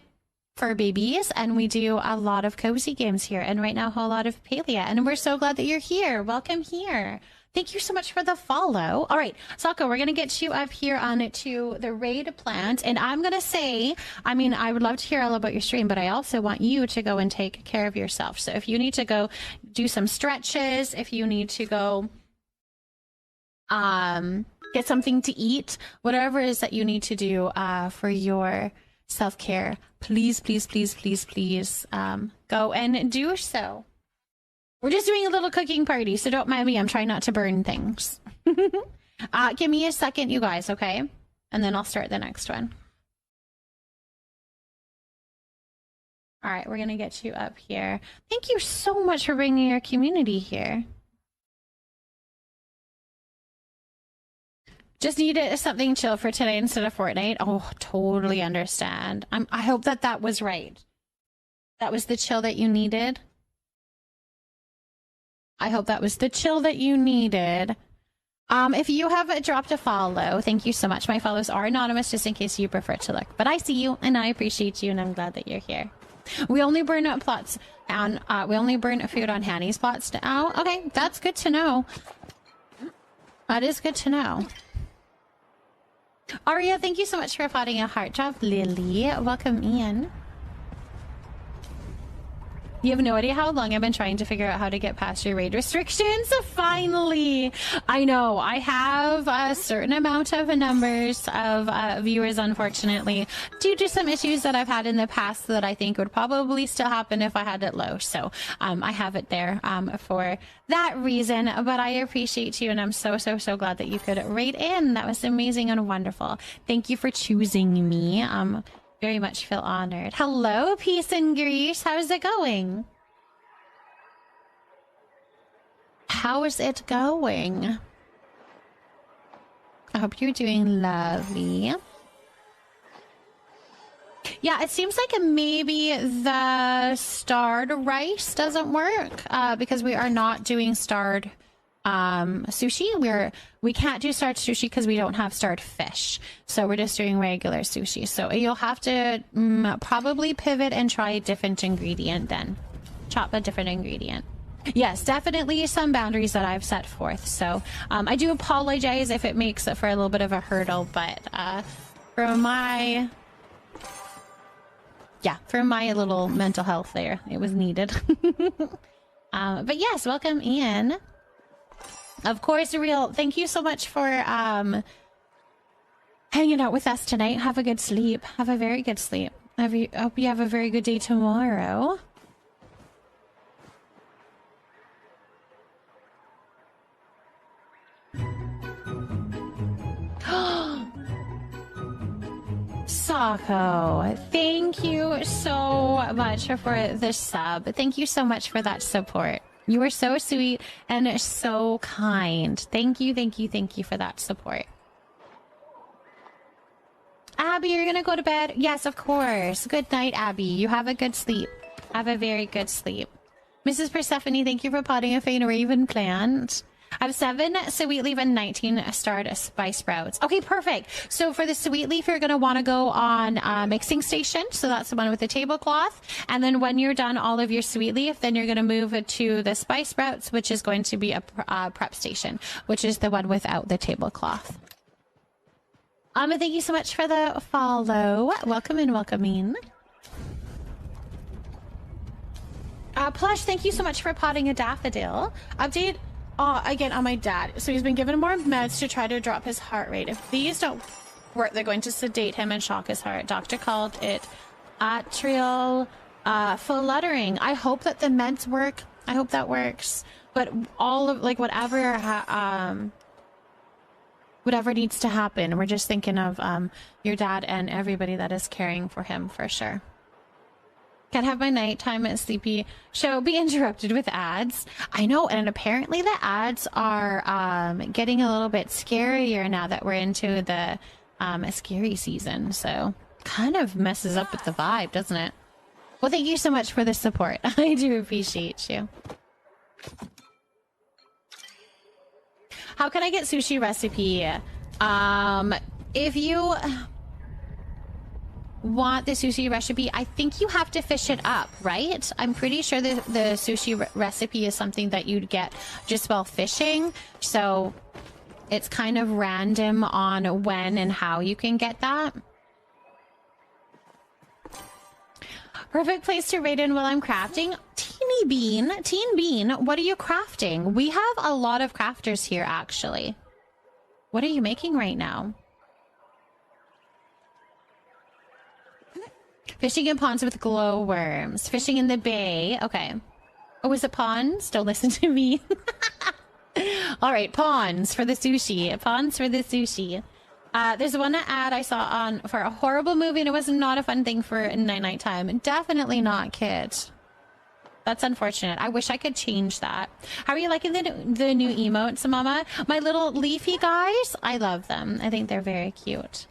fur babies, and we do a lot of cozy games here, and right now a whole lot of Palia, and we're so glad that you're here. Welcome here. Thank you so much for the follow. All right, Sako, we're gonna get you up here on to the raid plant, and I'm gonna say, I mean, I would love to hear all about your stream, but I also want you to go and take care of yourself. So if you need to go do some stretches, if you need to go get something to eat, whatever it is that you need to do for your self-care, please go and do so. We're just doing a little cooking party, so don't mind me. I'm trying not to burn things. Give me a second, you guys, okay? And then I'll start the next one. All right, we're gonna get you up here. Thank you so much for bringing your community here. Just needed something chill for today instead of Fortnite. Oh, totally understand. I hope that was right. That was the chill that you needed. I hope that was the chill that you needed. If you have dropped a follow, thank you so much. My follows are anonymous just in case you prefer to look. But I see you and I appreciate you and I'm glad that you're here. We only burn up plots and we only burn food on Hanny's plots now. Okay, that's good to know. That is good to know. Aria, thank you so much for potting a heart job. Lily, welcome in. You have no idea how long I've been trying to figure out how to get past your raid restrictions. Finally! I know, I have a certain amount of numbers of viewers, unfortunately, due to some issues that I've had in the past that I think would probably still happen if I had it low. So I have it there for that reason, but I appreciate you and I'm so glad that you could raid in. That was amazing and wonderful. Thank you for choosing me. Very much feel honored. Hello, Peace and Greece. How's it going? How is it going? I hope you're doing lovely. Yeah, it seems like maybe the starred rice doesn't work because we are not doing starred sushi. We can't do starred sushi because we don't have starred fish, so we're just doing regular sushi. So you'll have to probably pivot and try a different ingredient, then chop a different ingredient. Yes, definitely some boundaries that I've set forth, so I do apologize if it makes it for a little bit of a hurdle, but for my yeah, for my little mental health there, it was needed. But yes, welcome in. Of course, Real, thank you so much for hanging out with us tonight. Have a good sleep. Have a very good sleep. Hope you have a very good day tomorrow. Sako, thank you so much for the sub. Thank you so much for that support. You are so sweet and so kind. Thank you, thank you, thank you for that support. Abby, you're gonna go to bed? Yes, of course. Good night, Abby. You have a good sleep. Have a very good sleep. Mrs. Persephone, thank you for potting a Fane Raven plant. I have 7 sweet leaf and 19 starred spice sprouts. Okay, perfect. So for the sweet leaf, you're going to want to go on mixing station. So that's the one with the tablecloth. And then when you're done all of your sweet leaf, then you're going to move it to the spice sprouts, which is going to be a prep station, which is the one without the tablecloth. Thank you so much for the follow. Welcome and welcome in. Plush, thank you so much for potting a daffodil. Update again on my dad. So he's been given more meds to try to drop his heart rate. If these don't work, they're going to sedate him and shock his heart. Doctor called it atrial fluttering. I hope that the meds work. I hope that works. But all of, like, whatever needs to happen, we're just thinking of your dad and everybody that is caring for him for sure. Can't have my nighttime and sleepy show be interrupted with ads. I know, and apparently the ads are getting a little bit scarier now that we're into the scary season. So kind of messes up with the vibe, doesn't it? Well, thank you so much for the support. I do appreciate you. How can I get sushi recipe? If you want the sushi recipe, I think you have to fish it up, right? I'm pretty sure the sushi recipe is something that you'd get just while fishing. So it's kind of random on when and how you can get that. Perfect place to raid in while I'm crafting. Teen Bean, what are you crafting? We have a lot of crafters here, actually. What are you making right now? Fishing in ponds with glowworms. Fishing in the bay. Okay. Oh, is it ponds? Don't listen to me. All right, ponds for the sushi. Ponds for the sushi. There's one ad I saw on for a horrible movie, and it was not a fun thing for nighttime. Definitely not kids. That's unfortunate. I wish I could change that. How are you liking the new emotes, Mama? My little leafy guys? I love them. I think they're very cute.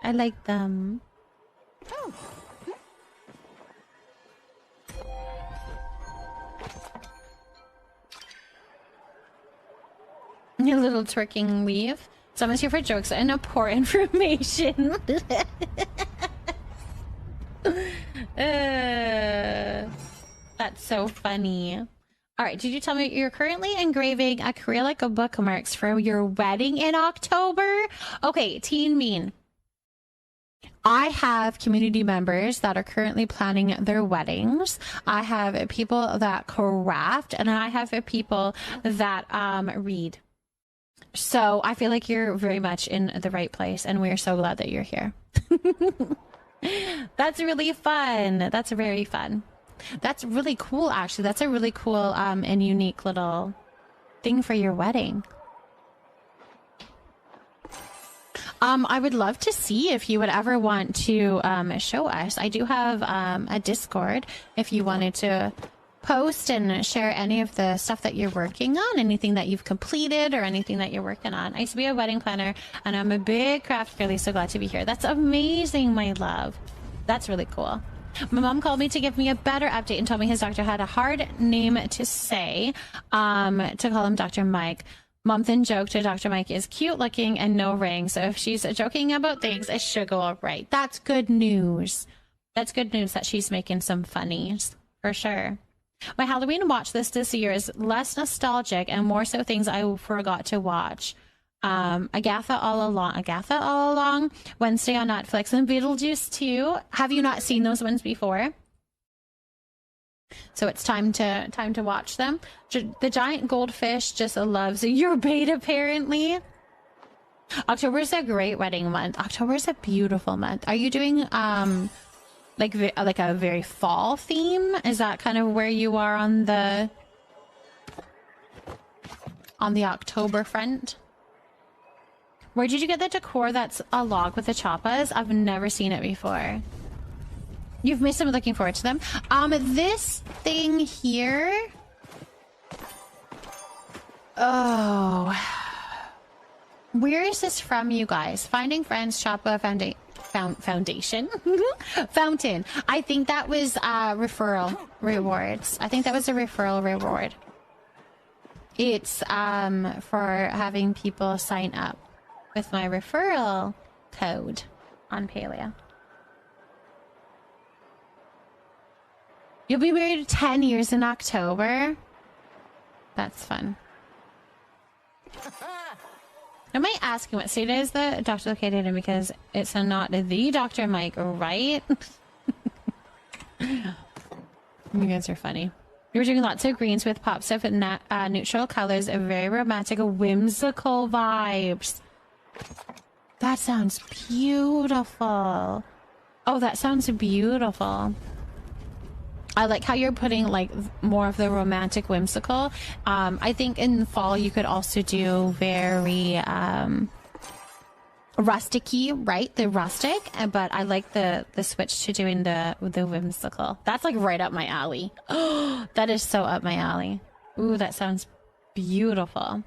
I like them. Oh. Your little twerking leaf. Someone's here for jokes and poor information. That's so funny. All right, did you tell me you're currently engraving acrylic bookmarks for your wedding in October? Okay, Teen Mean. I have community members that are currently planning their weddings. I have people that craft, and I have people that read. So I feel like you're very much in the right place, and we're so glad that you're here. That's really fun. That's very fun. That's really cool, actually. That's a really cool and unique little thing for your wedding. I would love to see if you would ever want to show us. I do have a Discord if you wanted to post and share any of the stuff that you're working on, anything that you've completed or anything that you're working on. I used to be a wedding planner, and I'm a big craft girly, so glad to be here. That's amazing, my love. That's really cool. My mom called me to give me a better update and told me his doctor had a hard name to say, to call him Dr. Mike. Mom then joked to Dr. Mike is cute looking and no ring, so if she's joking about things, it should go all right. That's good news. That's good news that she's making some funnies, for sure. My Halloween watch list this year is less nostalgic and more so things I forgot to watch. Agatha All Along, Wednesday on Netflix, and Beetlejuice 2. Have you not seen those ones before? So it's time to watch them. The giant goldfish just loves your bait, apparently. October is a great wedding month. October is a beautiful month. Are you doing like a very fall theme? Is that kind of where you are on the October front? Where did you get the decor that's a log with the choppas? I've never seen it before. You've missed them. Looking forward to them. This thing here. Oh. Where is this from, you guys? Finding Friends Choppa Foundation. Fountain. I think that was referral rewards. I think that was a referral reward. It's for having people sign up with my referral code on Palia. You'll be married 10 years in October. That's fun. Am I asking what state is the doctor located in, because it's not the Dr. Mike, right? You guys are funny. You were doing lots of greens with pops of neutral colors, very romantic, whimsical vibes. That sounds beautiful. Oh, that sounds beautiful. I like how you're putting like more of the romantic whimsical. I think in the fall you could also do very rustic-y, right? The rustic, but I like the switch to doing the whimsical. That's like right up my alley. Oh, that is so up my alley. Ooh, that sounds beautiful.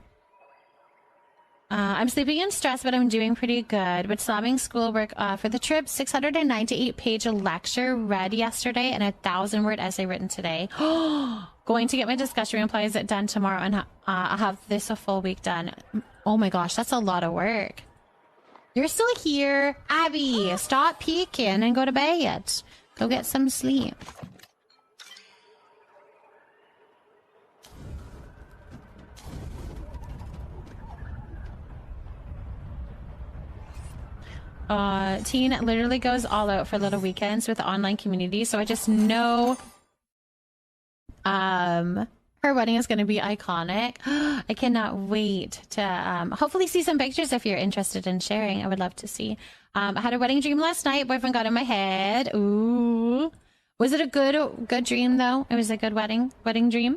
I'm sleeping in stress, but I'm doing pretty good. But slamming schoolwork for the trip. 698-page lecture read yesterday and a 1,000-word essay written today. Going to get my discussion replies done tomorrow, and I'll have this a full week done. Oh my gosh, that's a lot of work. You're still here, Abby. Stop peeking and go to bed. Go get some sleep. Teen literally goes all out for little weekends with the online community, so I just know her wedding is going to be iconic. I cannot wait to hopefully see some pictures if you're interested in sharing. I would love to see. I had a wedding dream last night. Boyfriend got in my head. Ooh. Was it a good dream though? It was a good wedding dream.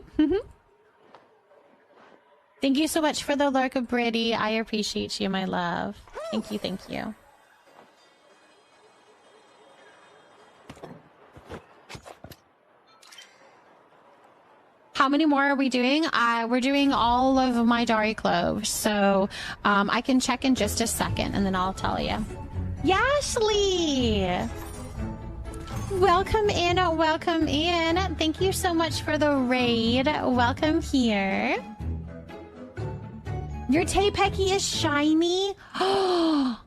Thank you so much for the lurk of Brady. I appreciate you, my love. Thank you, thank you. How many more are we doing? We're doing all of my Dari cloves, so I can check in just a second and then I'll tell you. Yashly! Welcome in, welcome in. Thank you so much for the raid. Welcome here. Your Tepeki is shiny? Oh,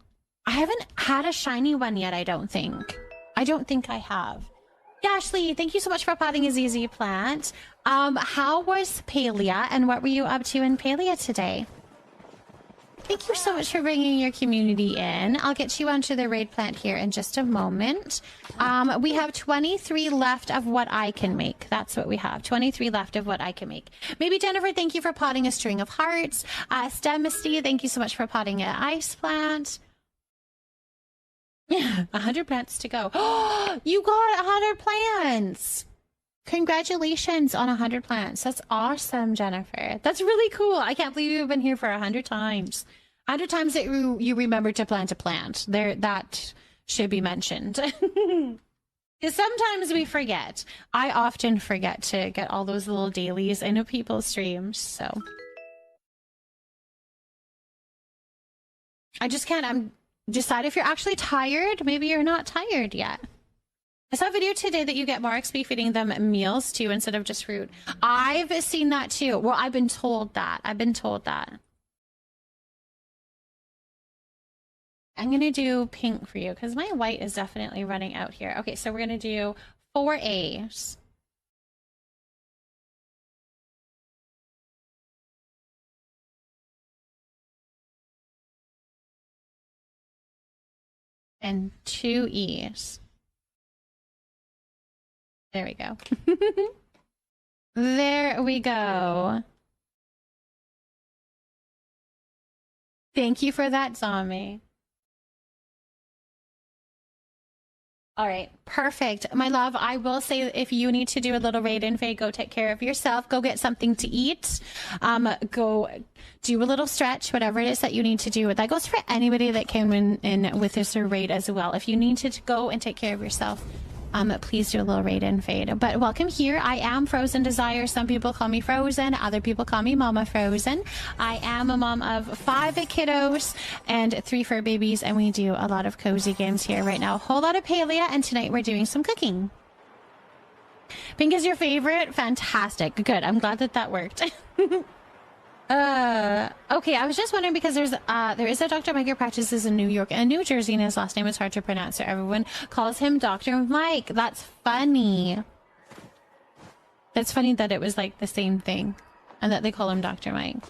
I haven't had a shiny one yet, I don't think. I don't think I have. Ashley, thank you so much for potting a ZZ plant. How was Palia and what were you up to in Palia today? Thank you so much for bringing your community in. I'll get you onto the raid plant here in just a moment. We have 23 left of what I can make. That's what we have. 23 left of what I can make. Maybe Jennifer, thank you for potting a string of hearts. Stem Misty, thank you so much for potting an ice plant. Yeah, 100 plants to go. Oh, you got 100 plants. Congratulations on 100 plants. That's awesome, Jennifer. That's really cool. I can't believe you've been here for 100 times. 100 times that you remember to plant a plant. That should be mentioned. Because sometimes we forget. I often forget to get all those little dailies into people's streams, so. I just can't, decide if you're actually tired. Maybe you're not tired yet. I saw a video today that you get more XP feeding them meals too instead of just fruit. I've seen that too. Well, I've been told that. I'm gonna do pink for you because my white is definitely running out here. Okay, so we're gonna do 4 A's. and 2 E's. There we go. There we go. Thank you for that, Zombie. All right, perfect. My love, I will say if you need to do a little raid and fade, go take care of yourself. Go get something to eat. Go do a little stretch, whatever it is that you need to do. That goes for anybody that came in with this raid as well. If you need to go and take care of yourself, please do a little raid and fade. But welcome here. I am Frozen Desire. Some people call me Frozen. Other people call me Mama Frozen. I am a mom of 5 kiddos and 3 fur babies, and we do a lot of cozy games here right now. A whole lot of Palea, and tonight we're doing some cooking. Pink is your favorite? Fantastic. Good. I'm glad that that worked. Okay, I was just wondering because there is a Dr. Mike who practices in New York and New Jersey, and his last name is hard to pronounce, so everyone calls him Dr. Mike. That's funny. That's funny that it was like the same thing and that they call him Dr. Mike.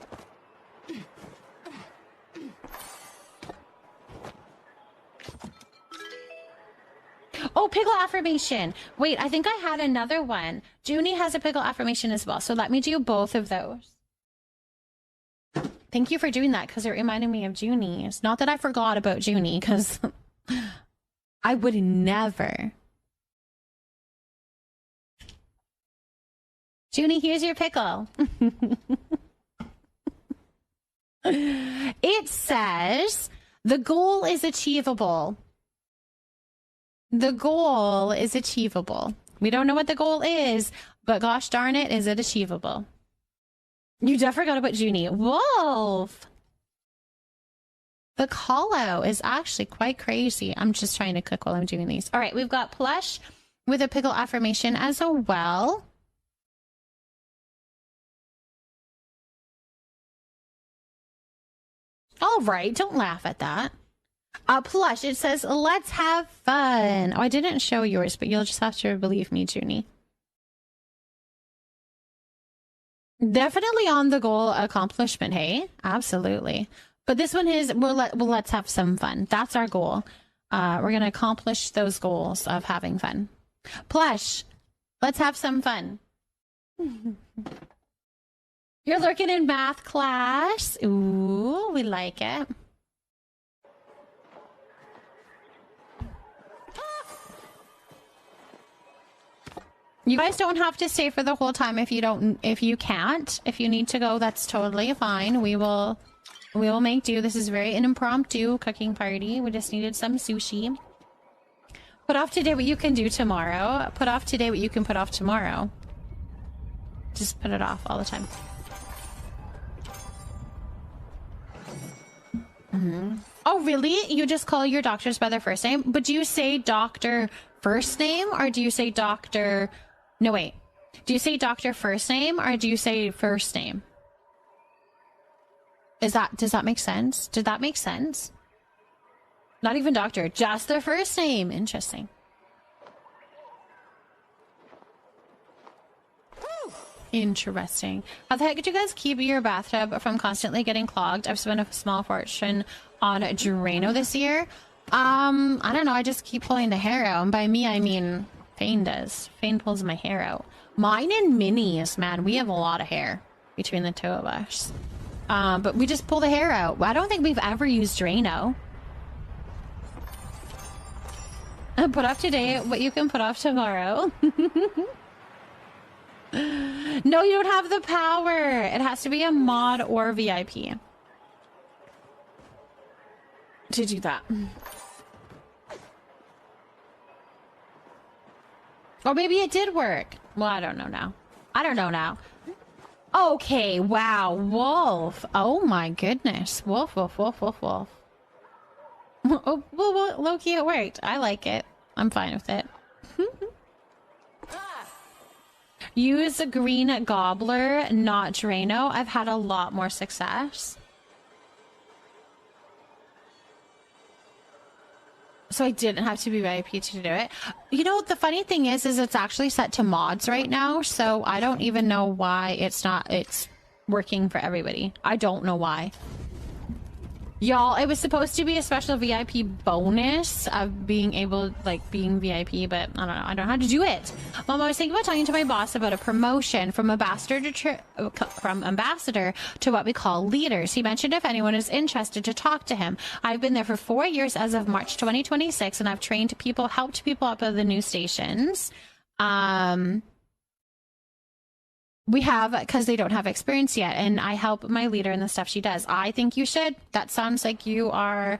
Oh, pickle affirmation. Wait, I think I had another one. Junie has a pickle affirmation as well, so let me do both of those. Thank you for doing that, because it reminded me of Junie's. Not that I forgot about Junie, because I would never. Junie, here's your pickle. It says, the goal is achievable. The goal is achievable. We don't know what the goal is, but gosh darn it, is it achievable? You definitely forgot about Junie. Wolf! The call-out is actually quite crazy. I'm just trying to cook while I'm doing these. All right, we've got Plush with a pickle affirmation as well. All right, don't laugh at that. Plush, it says, let's have fun. Oh, I didn't show yours, but you'll just have to believe me, Junie. Definitely on the goal accomplishment, hey? Absolutely. But this one is, let's have some fun. That's our goal. We're going to accomplish those goals of having fun. Plush, let's have some fun. You're lurking in math class. Ooh, we like it. You guys don't have to stay for the whole time if you can't. If you need to go, that's totally fine. We will make do. This is very an impromptu cooking party. We just needed some sushi. Put off today what you can do tomorrow. Put off today what you can put off tomorrow. Just put it off all the time. Oh, really? You just call your doctors by their first name? But do you say doctor first name or do you say doctor... No, wait. Do you say doctor first name or do you say first name? Does that make sense? Did that make sense? Not even doctor, just their first name. Interesting. Interesting. How the heck did you guys keep your bathtub from constantly getting clogged? I've spent a small fortune on Drano this year. I don't know. I just keep pulling the hair out. And by me, I mean Fane does. Fane pulls my hair out. Mine and Minnie's, man. We have a lot of hair between the two of us. But we just pull the hair out. I don't think we've ever used Drano. Put off today what you can put off tomorrow. No, you don't have the power. It has to be a mod or VIP to do that. Or maybe it did work. Well, I don't know now. I don't know now. Okay, wow. Wolf. Oh my goodness. Wolf, wolf, wolf, wolf, wolf. Oh, well, low-key it worked. I like it. I'm fine with it. Use a green gobbler, not Drano. I've had a lot more success. So I didn't have to be VIP to do it. You know, the funny thing is it's actually set to mods right now. So I don't even know why it's working for everybody. I don't know why. Y'all, it was supposed to be a special VIP bonus of being able, like, being VIP, but I don't know. I don't know how to do it. Mom, I was thinking about talking to my boss about a promotion from ambassador to what we call leaders. He mentioned if anyone is interested to talk to him. I've been there for 4 years as of March 2026, and I've trained people, helped people up at the new stations. We have, because they don't have experience yet, and I help my leader in the stuff she does. I think you should. That sounds like you are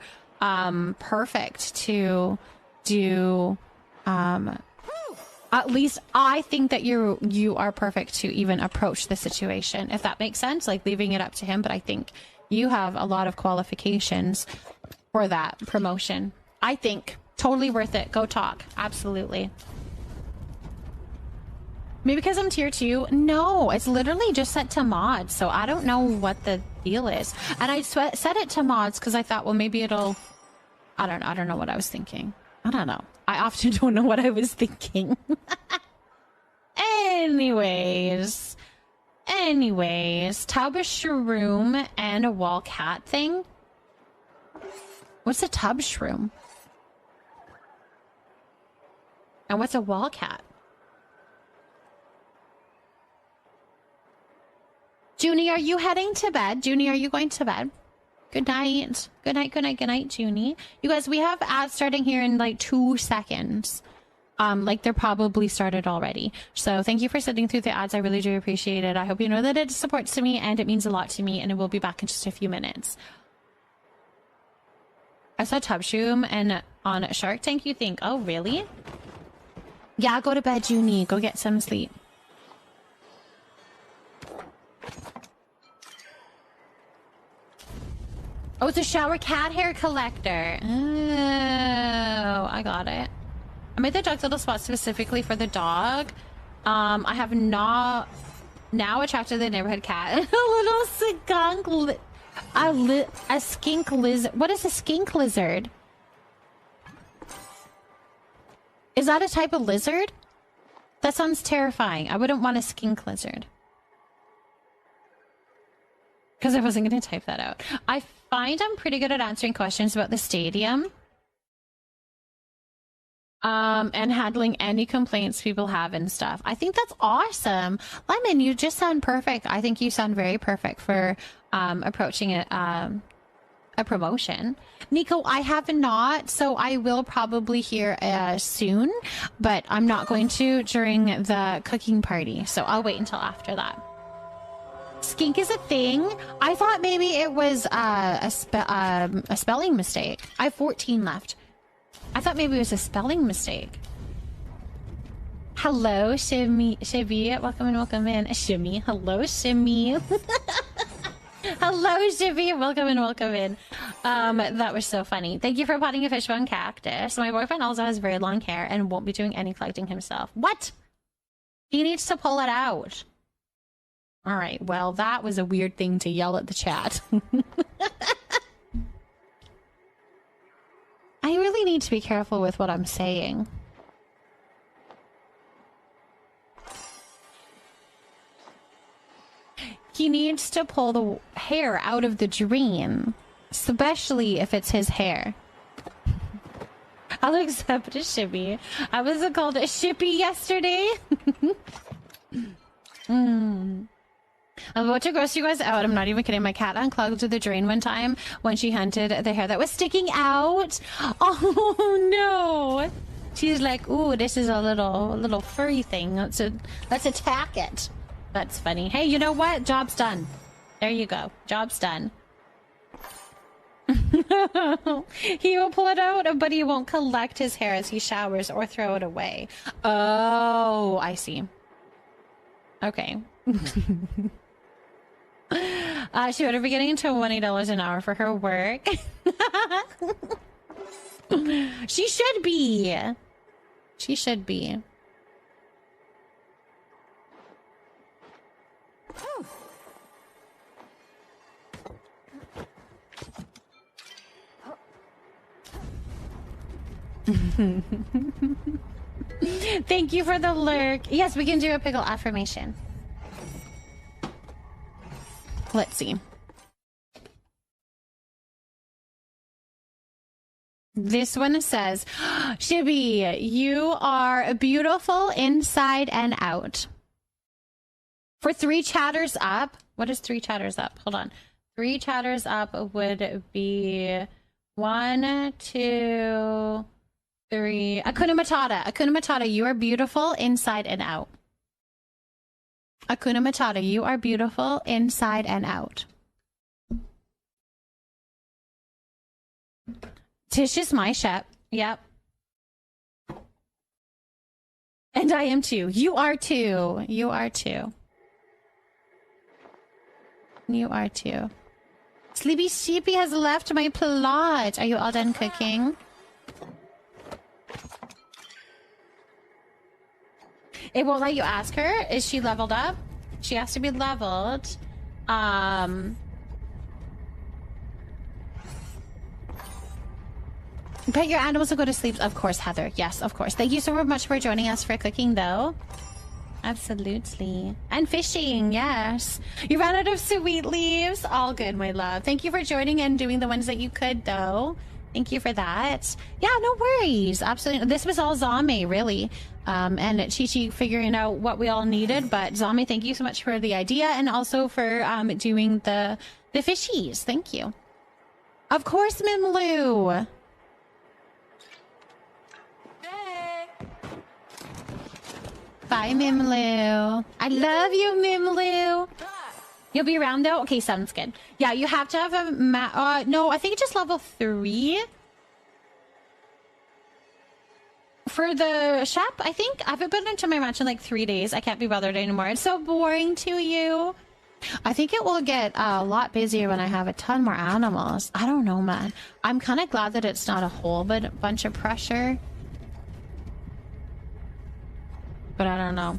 perfect to do. At least I think that you are perfect to even approach the situation, if that makes sense, like leaving it up to him. But I think you have a lot of qualifications for that promotion. I think totally worth it. Go talk. Absolutely. Maybe because I'm tier 2? No, it's literally just set to mods, so I don't know what the deal is. And I set it to mods because I thought, well, maybe it'll... I don't know what I was thinking. I don't know. I often don't know what I was thinking. Anyways, tub, a shroom, and a wall cat thing. What's a tub shroom? And what's a wall cat? Junie, are you heading to bed? Junie, are you going to bed? Good night. Good night, good night, good night, Junie. You guys, we have ads starting here in like 2 seconds. Like they're probably started already. So thank you for sitting through the ads. I really do appreciate it. I hope you know that it supports to me and it means a lot to me, and it will be back in just a few minutes. I saw Tubshoom and on Shark Tank, you think, oh really? Yeah, go to bed, Junie. Go get some sleep. Oh, it's a shower cat hair collector. Oh, I got it. I made the dog's little spot specifically for the dog. I have not now attracted the neighborhood cat. A little skunk, a skink lizard. What is a skink lizard? Is that a type of lizard? That sounds terrifying. I wouldn't want a skink lizard. Because I wasn't going to type that out. I find I'm pretty good at answering questions about the stadium. And handling any complaints people have and stuff. I think that's awesome. Lemon, you just sound perfect. I think you sound very perfect for approaching a promotion. Nico, I have not, so I will probably hear soon, but I'm not going to during the cooking party, so I'll wait until after that. Skink is a thing. I thought maybe it was a spelling mistake. I have 14 left. I thought maybe it was a spelling mistake. Hello, Shimmy. Welcome and welcome in. Shimmy. Hello, Shimmy. Hello, Shimmy. Welcome and welcome in. That was so funny. Thank you for potting a fishbone cactus. My boyfriend also has very long hair and won't be doing any collecting himself. What? He needs to pull it out. All right, well, that was a weird thing to yell at the chat. I really need to be careful with what I'm saying. He needs to pull the hair out of the dream, especially if it's his hair. I'll accept a shippy. I was called a shippy yesterday. I'm about to gross you guys out. I'm not even kidding. My cat unclogged the drain one time when she hunted the hair that was sticking out. Oh no! She's like, "Ooh, this is a little furry thing. Let's attack it." That's funny. Hey, you know what? Job's done. There you go. Job's done. He will pull it out, but he won't collect his hair as he showers or throw it away. Oh, I see. Okay. She would be getting into $20 an hour for her work. She should be. She should be. Thank you for the lurk. Yes, we can do a pickle affirmation. Let's see. This one says, Shibi, you are beautiful inside and out. For 3 chatters up, what is 3 chatters up? Hold on. 3 chatters up would be 1, 2, 3. Akuna Matata. Akuna Matata, you are beautiful inside and out. Akuna Matata, you are beautiful inside and out. Tish is my shep. Yep. And I am too. You are too. You are too. You are too. Sleepy Sheepy has left my plot. Are you all done cooking? It won't let you ask her. Is she leveled up? She has to be leveled. Pet your animals will go to sleep. Of course, Heather. Yes, of course. Thank you so much for joining us for cooking, though. Absolutely. And fishing, yes. You ran out of sweet leaves. All good, my love. Thank you for joining and doing the ones that you could, though. Thank you for that. Yeah, no worries. Absolutely. This was all Zombie, really. And Chi-Chi figuring out what we all needed. But Zombie, thank you so much for the idea and also for doing the fishies. Thank you. Of course, Mimlu. Bye, Mimlu. I love you, Mimlu. You'll be around, though? Okay, sounds good. Yeah, you have to have a no, I think it's just level 3. For the shop, I think. I haven't been into my match in like 3 days. I can't be bothered anymore. It's so boring to you. I think it will get a lot busier when I have a ton more animals. I don't know, man. I'm kind of glad that it's not a whole bunch of pressure. But I don't know.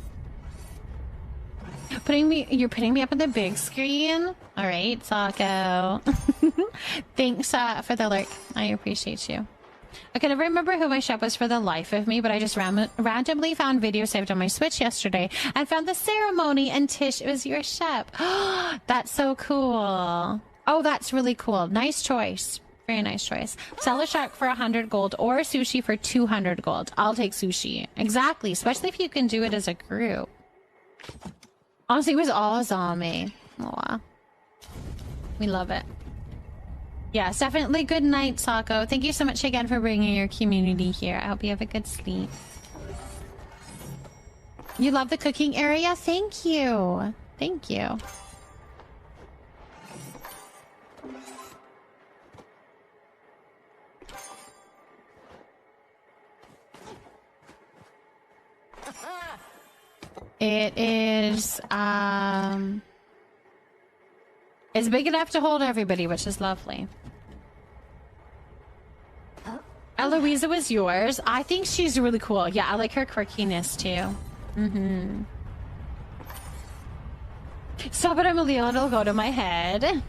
You're putting me up on the big screen. All right, Sako. Thanks for the lurk. I appreciate you. I can never remember who my shop was for the life of me, but I just randomly found video saved on my Switch yesterday and found the ceremony, and Tish, it was your shop. That's so cool. Oh, that's really cool. Nice choice. Very nice choice. Sell a shark for 100 gold or sushi for 200 gold. I'll take sushi. Exactly. Especially if you can do it as a group. Honestly, it was all Zombie. Oh, wow. We love it. Yes, definitely. Good night, Sako. Thank you so much again for bringing your community here. I hope you have a good sleep. You love the cooking area? Thank you. Thank you. It is, it's big enough to hold everybody, which is lovely. Eloisa was yours. I think she's really cool. Yeah, I like her quirkiness too. Mm-hmm. Stop it, Emilio. It'll go to my head.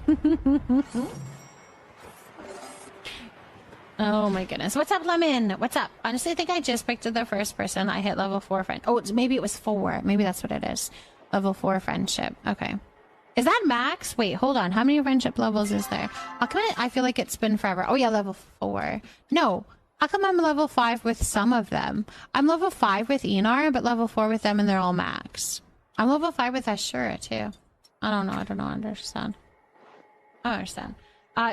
Oh my goodness. What's up, Lemon? What's up? Honestly, I think I just picked the first person I hit level 4 friend. Oh, maybe it was 4. Maybe that's what it is. Level 4 friendship. Okay. Is that max? Wait, hold on. How many friendship levels is there? How come I feel like it's been forever? Oh yeah, level 4. No. How come I'm level 5 with some of them? I'm level 5 with Enar, but level 4 with them and they're all max. I'm level 5 with Ashura too. I don't know. I don't understand. I don't understand.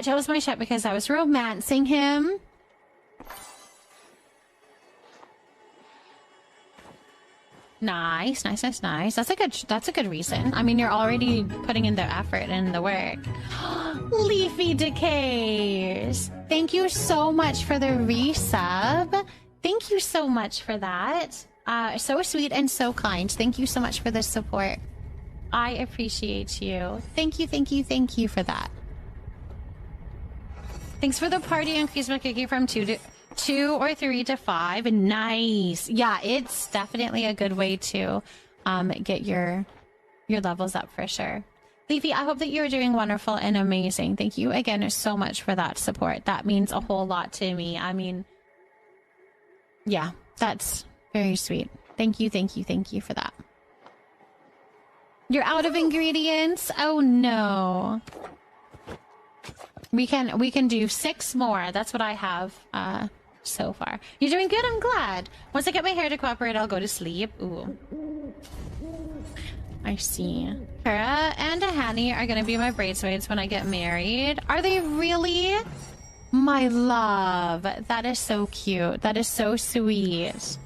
Jealous my ship because I was romancing him. Nice, nice, nice, nice. That's a good reason. I mean, you're already putting in the effort and the work. Leafy Decays. Thank you so much for the resub. Thank you so much for that. So sweet and so kind. Thank you so much for the support. I appreciate you. Thank you, thank you, thank you for that. Thanks for the party increase my cookie from 2 or 3 to 5. Nice. Yeah, it's definitely a good way to get your levels up for sure. Leafy, I hope that you're doing wonderful and amazing. Thank you again so much for that support. That means a whole lot to me. I mean, yeah, that's very sweet. Thank you, thank you, thank you for that. You're out of ingredients? Oh no. We can do 6 more. That's what I have so far. You're doing good, I'm glad. Once I get my hair to cooperate, I'll go to sleep. Ooh. I see. Kara and Hani are gonna be my bridesmaids when I get married. Are they really? My love. That is so cute. That is so sweet.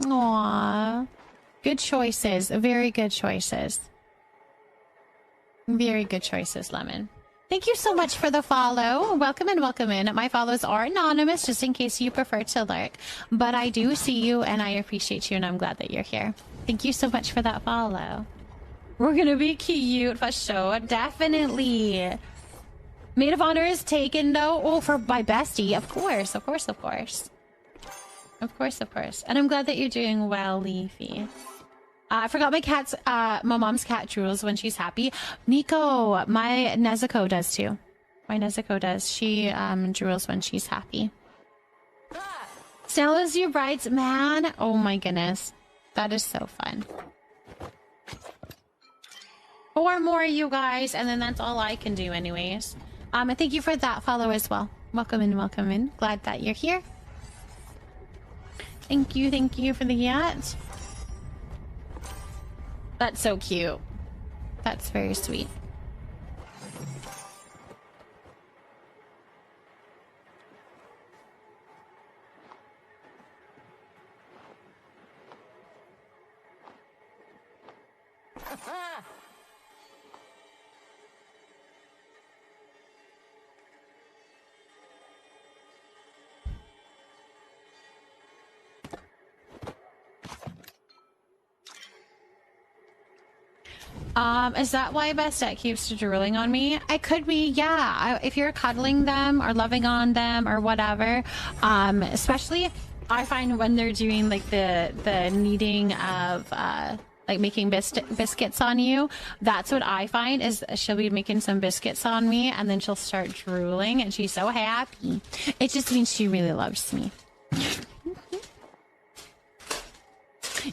Aww. Good choices. Very good choices. Very good choices, Lemon. Thank you so much for the follow. Welcome in, welcome in. My follows are anonymous, just in case you prefer to lurk. But I do see you, and I appreciate you, and I'm glad that you're here. Thank you so much for that follow. We're gonna be cute for sure. Definitely. Maid of honor is taken, though. Oh, for my bestie. Of course, of course, of course. Of course, of course. And I'm glad that you're doing well, Leafy. I forgot my mom's cat drools when she's happy. Nico, my Nezuko does too. My Nezuko does. She drools when she's happy. Stella's your bride's man. Oh my goodness. That is so fun. 4 more, you guys, and then that's all I can do anyways. And thank you for that follow as well. Welcome in, welcome in. Glad that you're here. Thank you for the yacht. That's so cute. That's very sweet. Is that why Bastet keeps drooling on me? It could be, yeah. If you're cuddling them or loving on them or whatever, especially I find when they're doing like the kneading of like making biscuits on you, that's what I find is she'll be making some biscuits on me and then she'll start drooling and she's so happy. It just means she really loves me.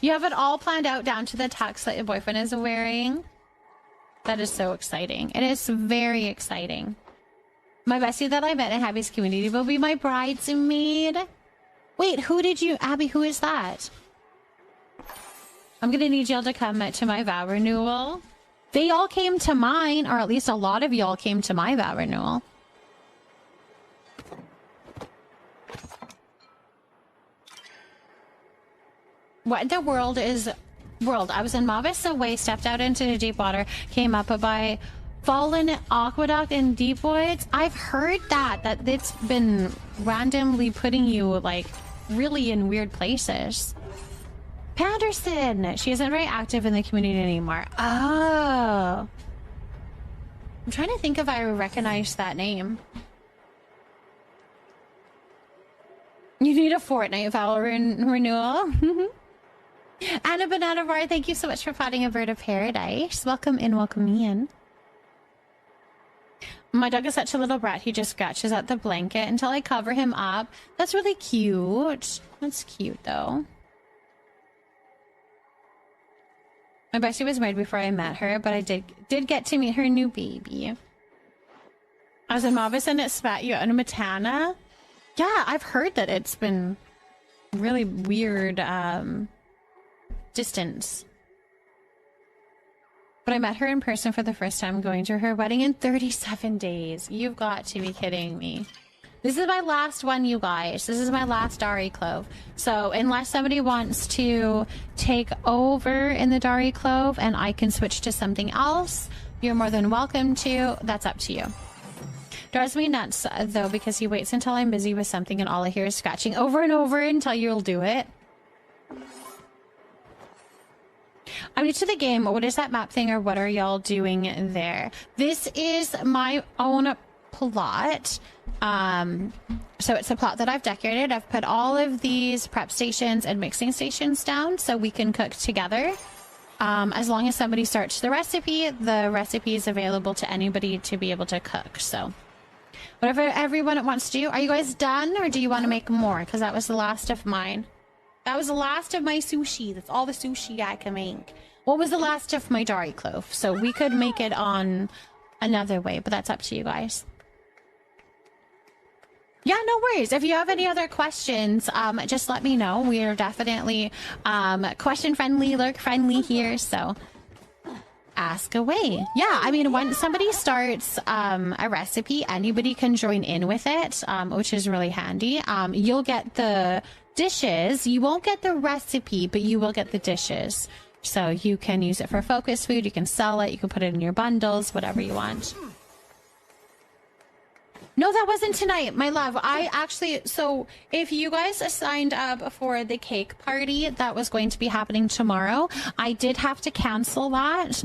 You have it all planned out down to the tux that your boyfriend is wearing. That is so exciting. It is very exciting. My bestie that I met in Abby's community will be my bridesmaid. Wait, who did you... Abby, who is that? I'm gonna need y'all to come to my vow renewal. They all came to mine, or at least a lot of y'all came to my vow renewal. What in the world is... World. I was in Mavisa Way, stepped out into the deep water, came up by Fallen Aqueduct in Deep Woods. I've heard that it's been randomly putting you, like, really in weird places. Patterson! She isn't very active in the community anymore. Oh. I'm trying to think if I recognize that name. You need a Fortnite vow renewal. Anna Banana Bar, thank you so much for finding a bird of paradise. Welcome in, welcome in. My dog is such a little brat. He just scratches at the blanket until I cover him up. That's really cute. That's cute, though. My bestie was married before I met her, but I did get to meet her new baby. I was in Mavis and it spat you out in Matana. Yeah, I've heard that it's been really weird, distance. But I met her in person for the first time, going to her wedding in 37 days. You've got to be kidding me. This is my last one, you guys. This is my last Dari Clove. So unless somebody wants to take over in the Dari Clove and I can switch to something else, you're more than welcome to. That's up to you. Drives me nuts, though, because he waits until I'm busy with something and all I hear is scratching over and over until you'll do it. I'm new to the game. What is that map thing, or what are y'all doing there? This is my own plot. So it's a plot that I've decorated. I've put all of these prep stations and mixing stations down so we can cook together. As long as somebody starts the recipe is available to anybody to be able to cook. So whatever everyone wants to do. Are you guys done, or do you want to make more? Because that was the last of mine. That was the last of my sushi. That's all the sushi I can make. what was the last of my Dari clove? So we could make it on another way, but that's up to you guys. Yeah, no worries. If you have any other questions, just let me know. We are definitely question friendly, lurk friendly here, so ask away. Yeah, I mean, when somebody starts a recipe, anybody can join in with it, which is really handy. You'll get the dishes. You won't get the recipe, but you will get the dishes. So you can use it for focus food, you can sell it, you can put it in your bundles, whatever you want. No, that wasn't tonight, my love. I actually, so if you guys signed up for the cake party that was going to be happening tomorrow, I did have to cancel that.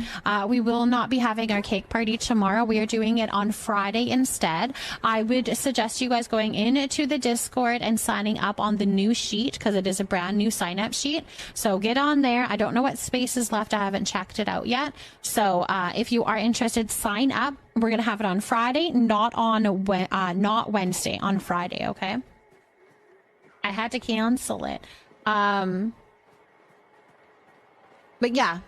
We will not be having our cake party tomorrow. We are doing it on Friday instead. I would suggest you guys going into the Discord and signing up on the new sheet, because it is a brand new sign up sheet. So get on there. I don't know what space is left. I haven't checked it out yet. So if you are interested, sign up. We're gonna have it on Friday, not Wednesday, on Friday, okay? I had to cancel it. But yeah.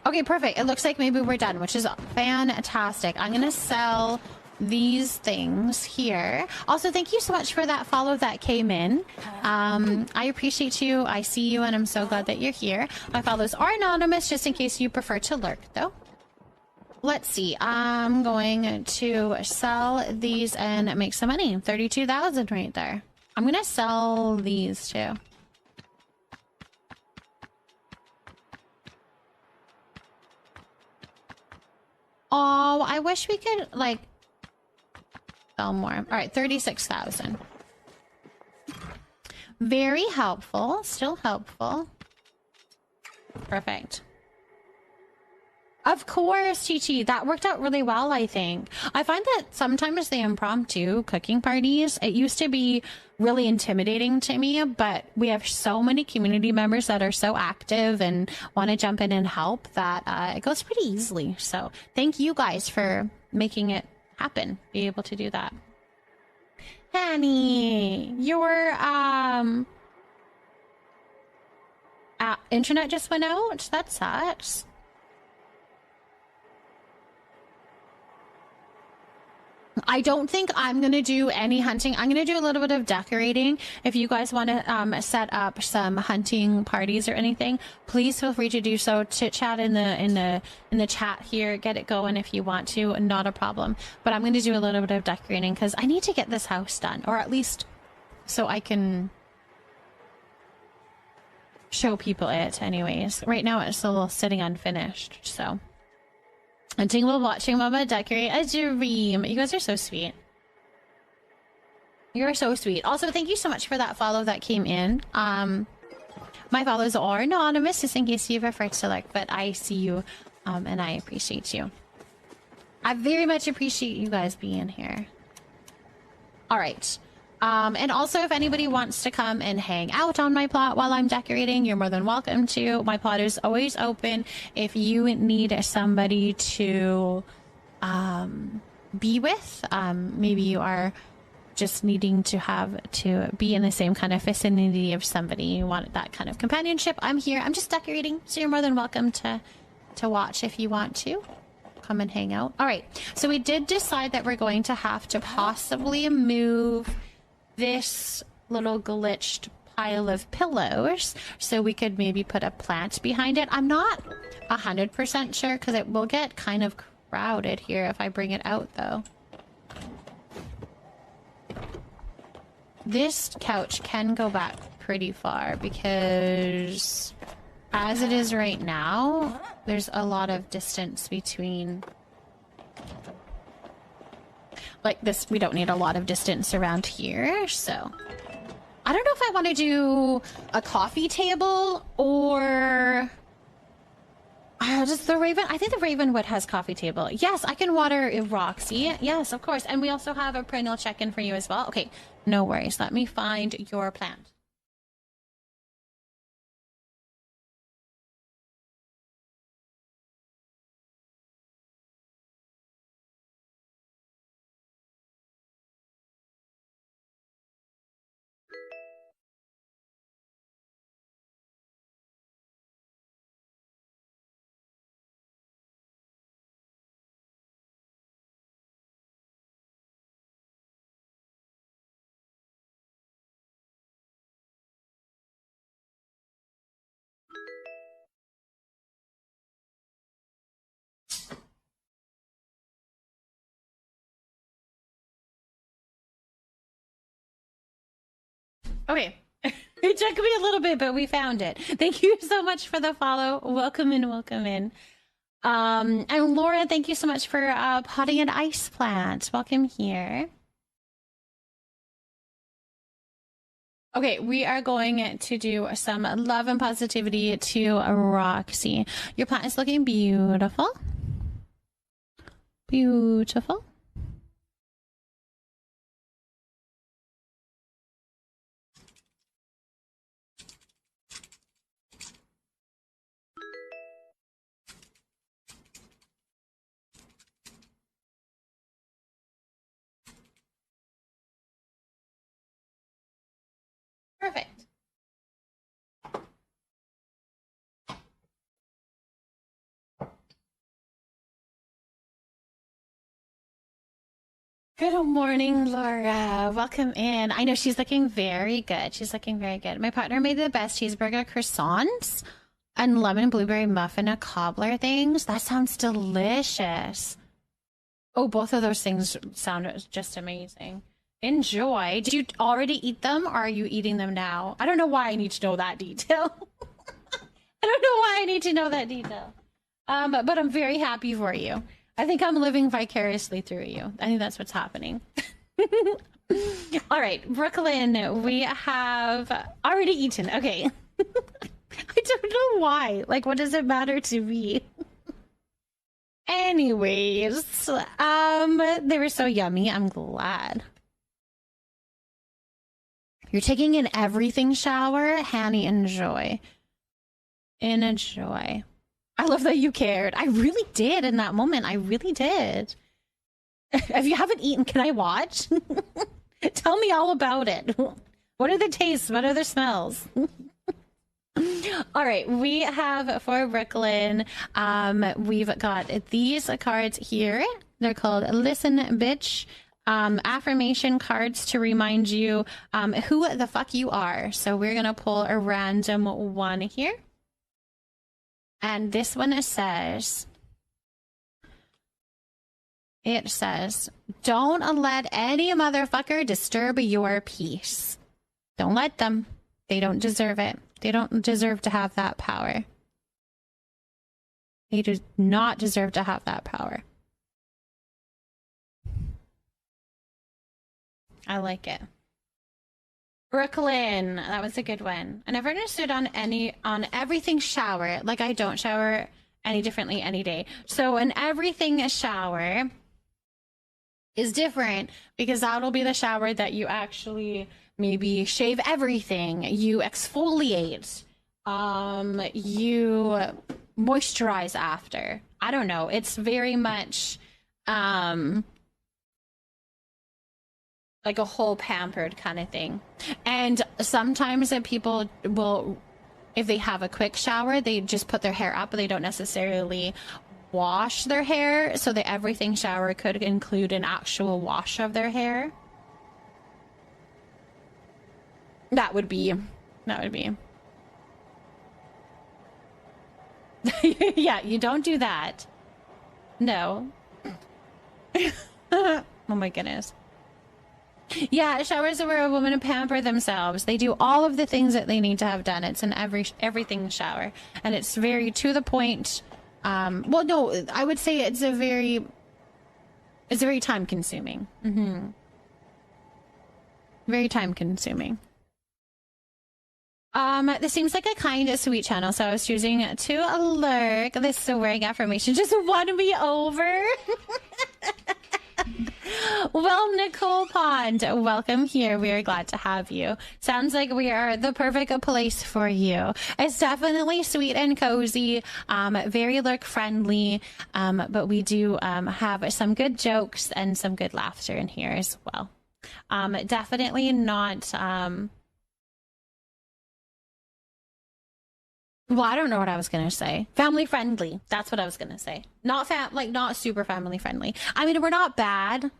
Okay, perfect. It looks like maybe we're done, which is fantastic. I'm gonna sell these things here. Also, thank you so much for that follow that came in. I appreciate you. I see you, and I'm so glad that you're here. My follows are anonymous, just in case you prefer to lurk, though. Let's see. I'm going to sell these and make some money. 32,000 right there. I'm going to sell these too. Oh, I wish we could like sell more. All right, 36,000. Very helpful. Still helpful. Perfect. Of course, Chi-Chi. That worked out really well, I think. I find that sometimes the impromptu cooking parties, it used to be really intimidating to me, but we have so many community members that are so active and want to jump in and help that it goes pretty easily. So thank you guys for making it happen, be able to do that. Annie, your internet just went out? That sucks. I don't think I'm going to do any hunting. I'm going to do a little bit of decorating. If you guys want to set up some hunting parties or anything, please feel free to do so. Chit chat in the chat here. Get it going if you want to. Not a problem. But I'm going to do a little bit of decorating because I need to get this house done, or at least so I can show people it anyways. Right now it's still sitting unfinished, so... Hunting while watching Mama decorate a dream. You guys are so sweet. You're so sweet. Also, thank you so much for that follow that came in. My follows are anonymous, just in case you prefer to lurk, but I see you, and I appreciate you. I very much appreciate you guys being here. All right. And also, if anybody wants to come and hang out on my plot while I'm decorating, you're more than welcome to. My plot is always open. If you need somebody to be with, maybe you are just needing to be in the same kind of vicinity of somebody, you want that kind of companionship, I'm here. I'm just decorating, so you're more than welcome to watch if you want to. Come and hang out. All right, so we did decide that we're going to have to possibly move this little glitched pile of pillows so we could maybe put a plant behind it. I'm not 100% sure because it will get kind of crowded here if I bring it out though. This couch can go back pretty far because as it is right now, there's a lot of distance between... Like this, we don't need a lot of distance around here, so... I don't know if I want to do a coffee table or... does the Raven... I think the Ravenwood has coffee table. Yes, I can water Roxy. Yes, of course. And we also have a perennial check-in for you as well. Okay, no worries. Let me find your plant. Okay. It took me a little bit, but we found it. Thank you so much for the follow. Welcome in, welcome in. And Laura, thank you so much for potting an ice plant. Welcome here. Okay, we are going to do some love and positivity to Roxy. Your plant is looking beautiful. Beautiful. Perfect. Good morning, Laura. Welcome in. I know she's looking very good. She's looking very good. My partner made the best cheeseburger croissants and lemon blueberry muffin and cobbler things. That sounds delicious. Oh, both of those things sound just amazing. Enjoy. Did you already eat them or are you eating them now? I don't know why I need to know that detail. I don't know why I need to know that detail. But I'm very happy for you. I think I'm living vicariously through you. I think that's what's happening. All right, Brooklyn, we have already eaten. Okay. I don't know why. Like, what does it matter to me? Anyways, they were so yummy. I'm glad. You're taking an everything shower. Hanny, enjoy. Enjoy. I love that you cared. I really did in that moment. I really did. If you haven't eaten, can I watch? Tell me all about it. What are the tastes? What are the smells? All right, we have for Brooklyn, we've got these cards here. They're called Listen Bitch. Affirmation cards to remind you who the fuck you are. So we're gonna pull a random one here. And this one says, don't let any motherfucker disturb your peace. Don't let them. They don't deserve it. They don't deserve to have that power. They do not deserve to have that power. I like it. Brooklyn, that was a good one. I never understood on everything shower. Like, I don't shower any differently any day. So an everything shower is different because that'll be the shower that you actually maybe shave everything, you exfoliate, you moisturize after. I don't know. It's very much like a whole pampered kind of thing. And sometimes people will, if they have a quick shower, they just put their hair up, but they don't necessarily wash their hair. So the everything shower could include an actual wash of their hair. That would be. Yeah, you don't do that. No. Oh my goodness. Yeah, showers are where a woman pamper themselves. They do all of the things that they need to have done. It's an everything shower, and it's very to the point. Well, no, I would say it's very time consuming. Very time consuming. This seems like a kind, sweet channel, so I was choosing to lurk. This swearing affirmation just won me over. Well, Nicole Pond, welcome here. We are glad to have you. Sounds like we are the perfect place for you. It's definitely sweet and cozy, very lurk friendly, but we do have some good jokes and some good laughter in here as well. Definitely not... Well, I don't know what I was gonna say. Family friendly. That's what I was gonna say. Not not super family friendly. I mean, we're not bad,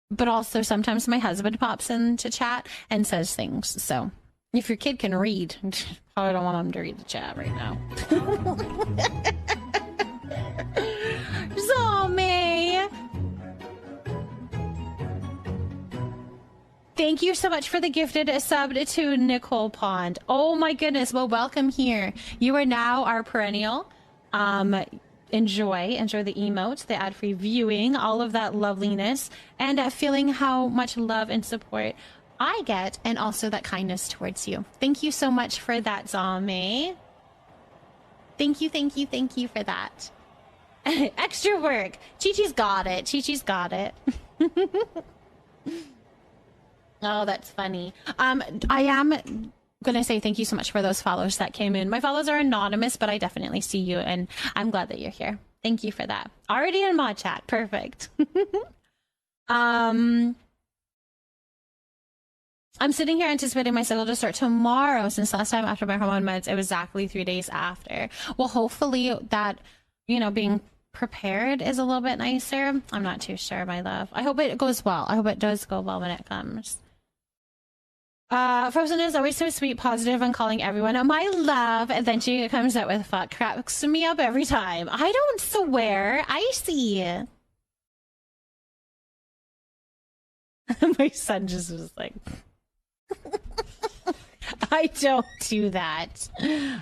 but also sometimes my husband pops into chat and says things. So if your kid can read, I don't want him to read the chat right now. So, May. Thank you so much for the gifted sub to Nicole Pond. Oh my goodness. Well, welcome here. You are now our perennial. Enjoy the emotes, the ad-free viewing, all of that loveliness, and feeling how much love and support I get, and also that kindness towards you. Thank you so much for that, 𝔹𝕃ℂ𝔻. Thank you for that. Extra work. Chi-Chi's got it. Chi-Chi's got it. Oh, that's funny. I am gonna say thank you so much for those follows that came in. My follows are anonymous, but I definitely see you, and I'm glad that you're here. Thank you for that. Already in mod chat. Perfect. I'm sitting here anticipating my cycle to start tomorrow, since last time after my hormone meds, it was exactly 3 days after. Well, hopefully that, you know, being prepared is a little bit nicer. I'm not too sure, my love. I hope it goes well. I hope it does go well when it comes. Frozen is always so sweet, positive, and calling everyone my love, and then she comes out with fuck, cracks me up every time. I don't swear. I see. My son just was like... I don't do that.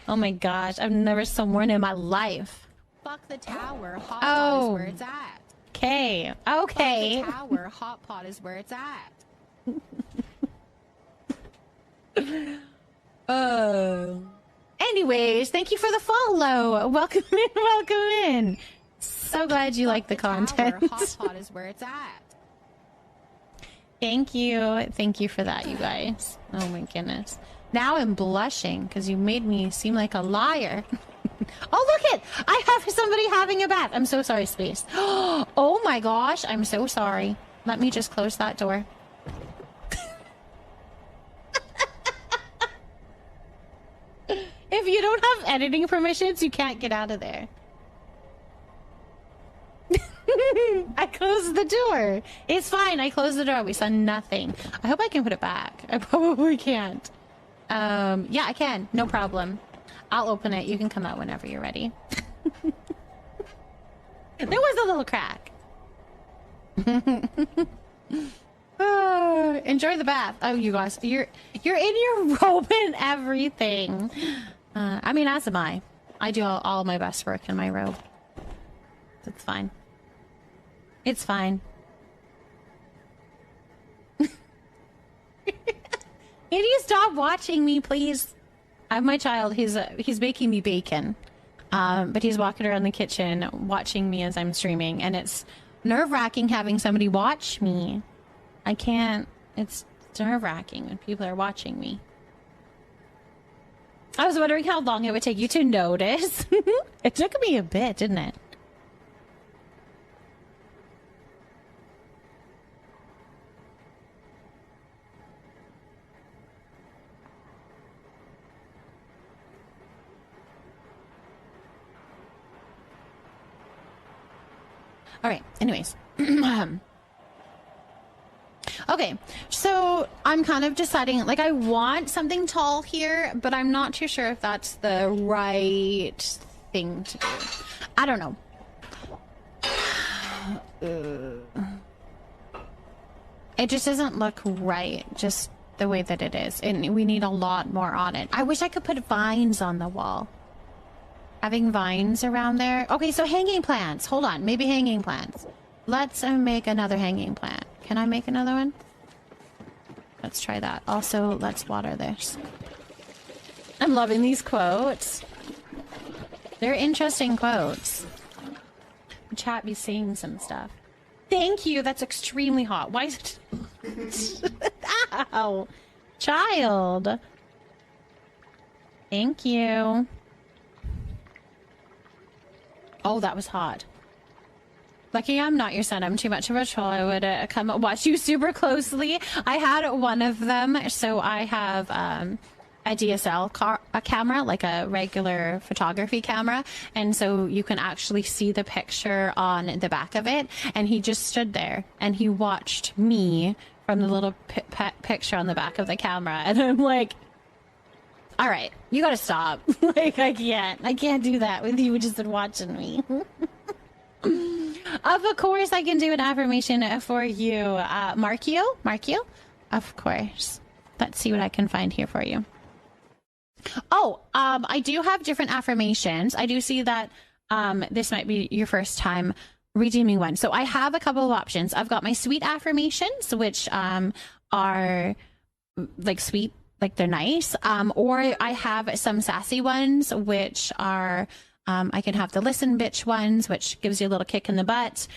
Oh my gosh, I've never sworn in my life. Fuck the tower, hot pot is where it's at. Okay. Fuck the tower, hot pot is where it's at. Anyways, thank you for the follow. Welcome in, welcome in. So glad you like the content. Tower, hot pot is where it's at. Thank you for that, you guys. Oh my goodness. Now I'm blushing because you made me seem like a liar. Oh, look it! I have somebody having a bath. I'm so sorry, Space. Oh my gosh, I'm so sorry. Let me just close that door. If you don't have editing permissions, you can't get out of there. I closed the door. It's fine. I closed the door. We saw nothing. I hope I can put it back. I probably can't. Yeah, I can. No problem. I'll open it. You can come out whenever you're ready. There was a little crack. Enjoy the bath. Oh, you guys, you're in your robe and everything. I mean, as am I. I do all my best work in my robe. It's fine. It's fine. Can you stop watching me, please? I have my child. He's making me bacon, but he's walking around the kitchen watching me as I'm streaming, and it's nerve-wracking having somebody watch me. I can't. It's nerve-wracking when people are watching me. I was wondering how long it would take you to notice. It took me a bit, didn't it? All right, anyways. Okay, so I'm kind of deciding, like, I want something tall here, but I'm not too sure if that's the right thing to do. I don't know. It just doesn't look right, just the way that it is. And we need a lot more on it. I wish I could put vines on the wall. Having vines around there. Okay, so hanging plants. Hold on, maybe hanging plants. Let's make another hanging plant. Can I make another one? Let's try that. Also, let's water this. I'm loving these quotes. They're interesting quotes. Chat be saying some stuff. Thank you. That's extremely hot. Why is it... Ow. Child. Thank you. Oh, that was hot. Lucky I'm not your son. I'm too much of a troll. I would come watch you super closely. I had one of them, so I have a DSL camera, like a regular photography camera, and so you can actually see the picture on the back of it. And he just stood there and he watched me from the little picture on the back of the camera, and I'm like, all right, you gotta stop. Like, I can't do that with you just watching me. Of course, I can do an affirmation for you. Markio, Of course. Let's see what I can find here for you. Oh, I do have different affirmations. I do see that this might be your first time redeeming one. So I have a couple of options. I've got my sweet affirmations, which are like sweet, like they're nice. Or I have some sassy ones, which are, I can have the listen bitch ones, which gives you a little kick in the butt.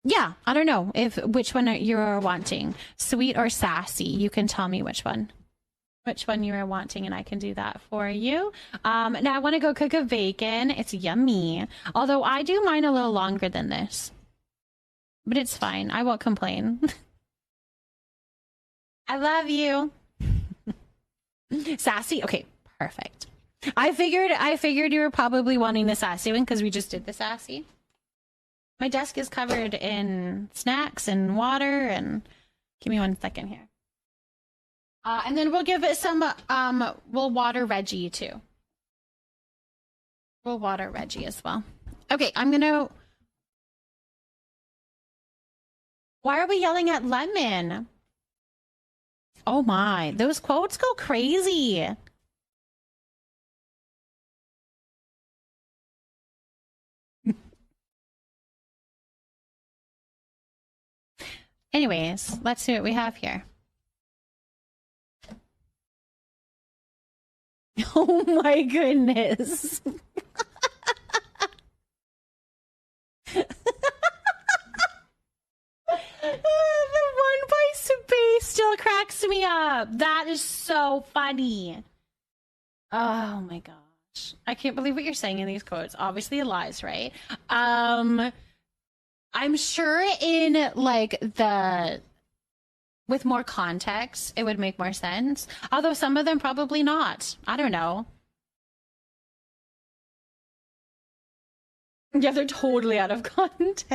Yeah, I don't know which one you're wanting, sweet or sassy. You can tell me which one you are wanting, and I can do that for you. Now I want to go cook a bacon. It's yummy. Although I do mine a little longer than this, but it's fine. I won't complain. I love you. Sassy. Okay, perfect. I figured you were probably wanting the sassy one because we just did the sassy. My desk is covered in snacks and water, and give me 1 second here. And then we'll give it some, we'll water Reggie too. We'll water Reggie as well. Okay, why are we yelling at Lemon? Oh my, those quotes go crazy. Anyways, let's see what we have here. Oh my goodness. The 1 by space still cracks me up. That is so funny. Oh my gosh. I can't believe what you're saying in these quotes. Obviously it lies, right? I'm sure in like with more context, it would make more sense. Although some of them probably not. I don't know. Yeah, they're totally out of context.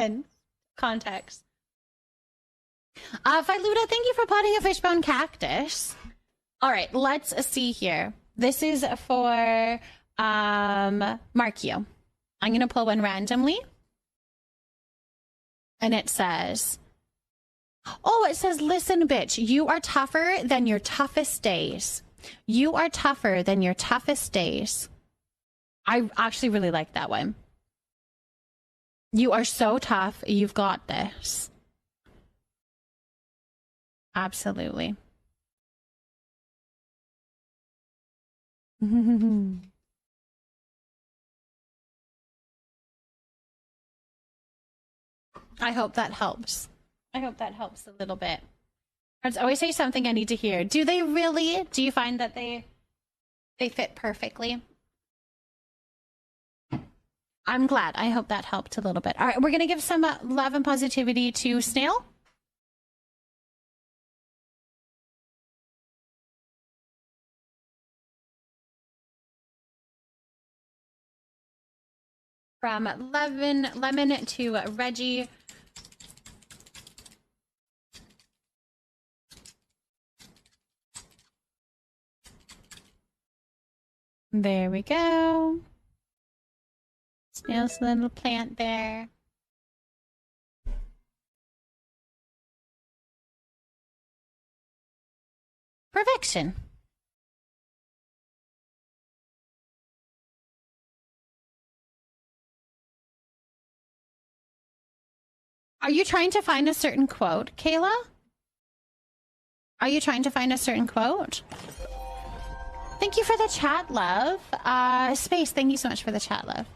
Filuda, thank you for potting a fishbone cactus. All right, let's see here. This is for Markio. I'm gonna pull one randomly. And it says, oh, it says, listen, bitch, you are tougher than your toughest days. You are tougher than your toughest days. I actually really like that one. You are so tough. You've got this. Absolutely. I hope that helps. I hope that helps a little bit. Friends always say something I need to hear. Do they really? Do you find that they fit perfectly? I'm glad. I hope that helped a little bit. All right, we're going to give some love and positivity to Snail. From Lemon to Reggie. There we go. Snail's little plant there. Perfection. Are you trying to find a certain quote, Kayla? Are you trying to find a certain quote? Thank you for the chat, love. Space, thank you so much for the chat, love.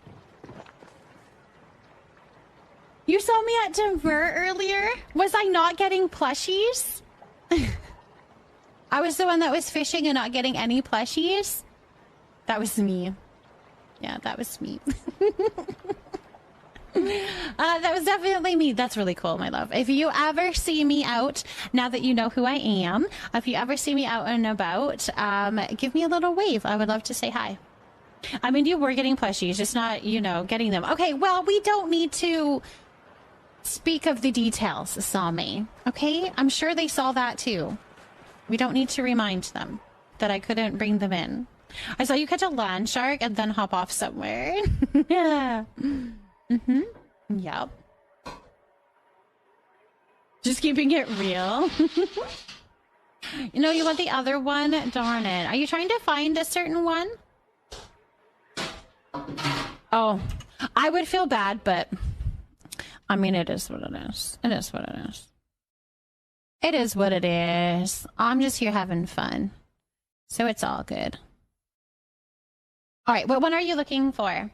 You saw me at Denver earlier? Was I not getting plushies? I was the one that was fishing and not getting any plushies? That was me. Yeah, that was me. That was definitely me. That's really cool, my love. If you ever see me out, now that you know who I am, if you ever see me out and about, give me a little wave. I would love to say hi. I mean, you were getting plushies, just not, you know, getting them. Okay, well, we don't need to speak of the details, Sami. Okay? I'm sure they saw that too. We don't need to remind them that I couldn't bring them in. I saw you catch a land shark and then hop off somewhere. Yeah. Mm-hmm. Yep. Just keeping it real. You know, you want the other one? Darn it. Are you trying to find a certain one? Oh, I would feel bad, but I mean, it is what it is. It is what it is. It is what it is. I'm just here having fun. So it's all good. All right, what one are you looking for?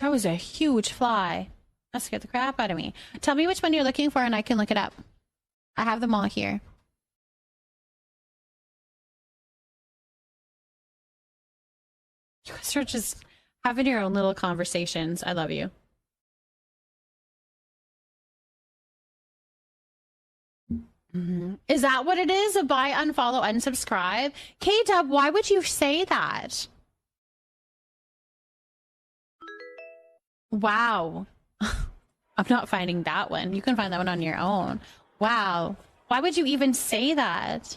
That was a huge fly. That scared the crap out of me. Tell me which one you're looking for and I can look it up. I have them all here. You guys are just having your own little conversations. I love you. Is that what it is? A buy, unfollow, unsubscribe? K-Dub, why would you say that? Wow. I'm not finding that one. You can find that one on your own. Wow. Why would you even say that?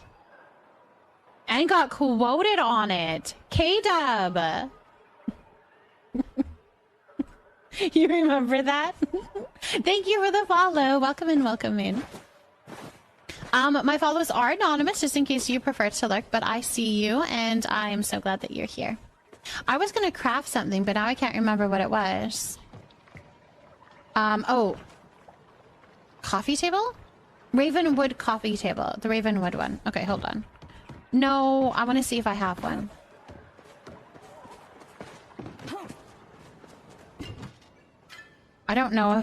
And got quoted on it. K-Dub. You remember that? Thank you for the follow. Welcome in, welcome in. My follows are anonymous, just in case you prefer to lurk, but I see you, and I am so glad that you're here. I was going to craft something, but now I can't remember what it was. Oh. Coffee table? Ravenwood coffee table. The Ravenwood one. Okay, hold on. No, I want to see if I have one. I don't know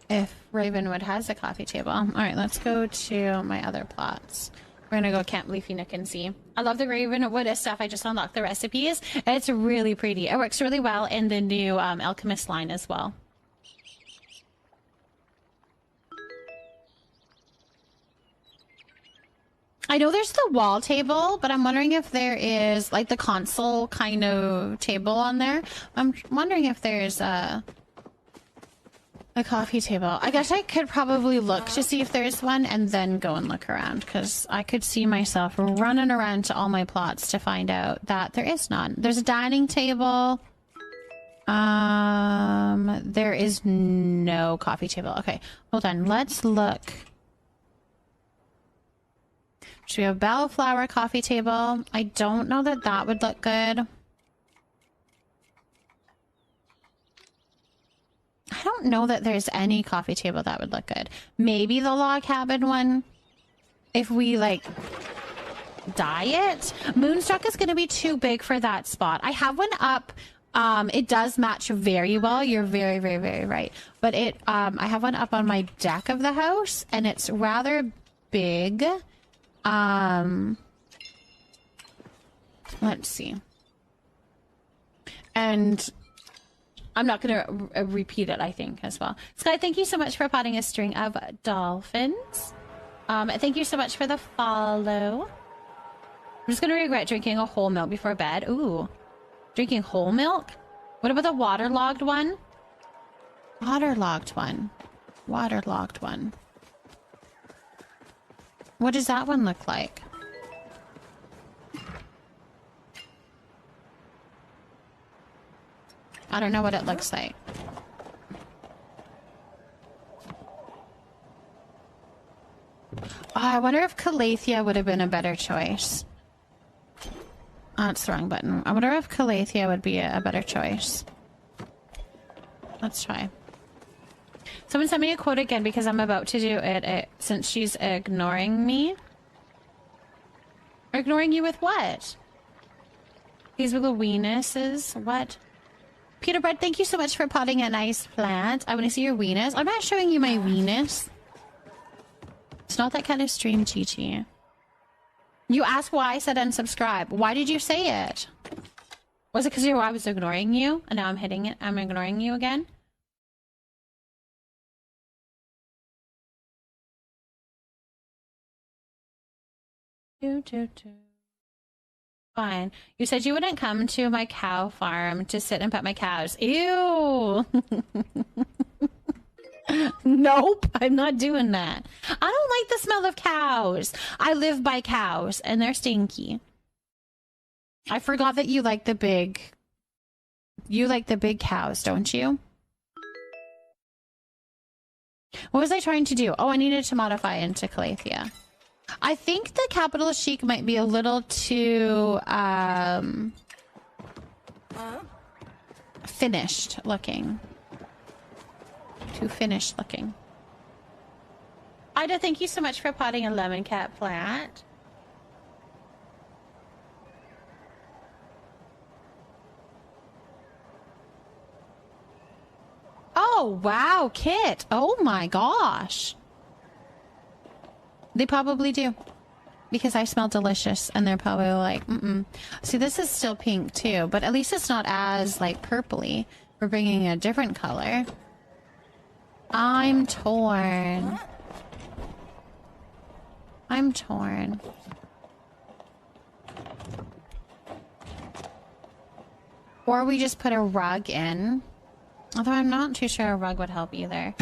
if Ravenwood has a coffee table. All right, let's go to my other plots. We're gonna go Camp Leafy Nook and see. I love the Ravenwood stuff. I just unlocked the recipes. It's really pretty. It works really well in the new Alchemist line as well. I know there's the wall table, but I'm wondering if there is like the console kind of table on there. I'm wondering if there's a coffee table. I guess I could probably look to see if there's one and then go and look around, because I could see myself running around to all my plots to find out that there is none. There's a dining table. There is no coffee table. Okay, hold on. Let's look. Should we have bellflower coffee table? I don't know that that would look good. I don't know that there's any coffee table that would look good. Maybe the log cabin one. If we, like, dye it. Moonstruck is going to be too big for that spot. I have one up. It does match very well. You're very, very, very right. But I have one up on my deck of the house, and it's rather big. Let's see. And I'm not going to repeat it, I think, as well. Sky, thank you so much for potting a string of dolphins. Thank you so much for the follow. I'm just going to regret drinking a whole milk before bed. Ooh. Drinking whole milk? What about the waterlogged one? Waterlogged one. Waterlogged one. What does that one look like? I don't know what it looks like. Oh, I wonder if Calathea would have been a better choice. Oh, that's the wrong button. I wonder if Calathea would be a better choice. Let's try. Someone sent me a quote again because I'm about to do it since she's ignoring me. Ignoring you with what? These little weenuses? What? Peter Bread, thank you so much for potting a nice plant. I want to see your weenus. I'm not showing you my weenus. It's not that kind of stream, Chi-Chi. You asked why I said unsubscribe. Why did you say it? Was it because I was ignoring you? And now I'm hitting it. I'm ignoring you again? Fine. You said you wouldn't come to my cow farm to sit and pet my cows. Ew. Nope, I'm not doing that. I don't like the smell of cows. I live by cows and they're stinky. I forgot that you like the big You like the big cows, don't you? What was I trying to do? Oh, I needed to modify into 𝔹𝕃ℂ𝔻. I think the capital chic might be a little too finished looking. Too finished looking. Ida, thank you so much for potting a lemon cat plant. Oh, wow, Kit. Oh my gosh. They probably do. Because I smell delicious and they're probably like, See, this is still pink too, but at least it's not as like purpley. We're bringing a different color. I'm torn. I'm torn. Or we just put a rug in. Although I'm not too sure a rug would help either.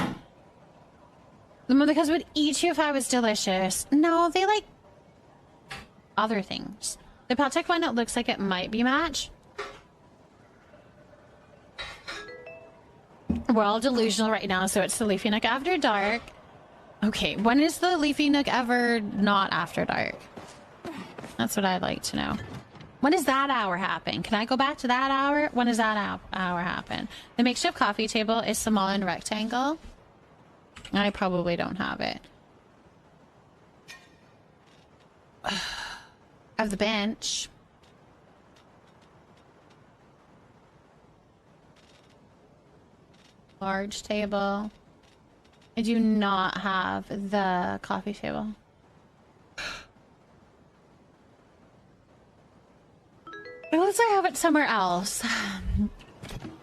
Because would each of I was delicious. No, they like other things. The Peltec one, it looks like it might be match. We're all delusional right now, so it's the Leafy Nook after dark. Okay, when is the Leafy Nook ever not after dark? That's what I'd like to know. When does that hour happen? Can I go back to that hour? When does that hour happen? The makeshift coffee table is small and rectangle. I probably don't have it. I have the bench. Large table. I do not have the coffee table. Unless I have it somewhere else.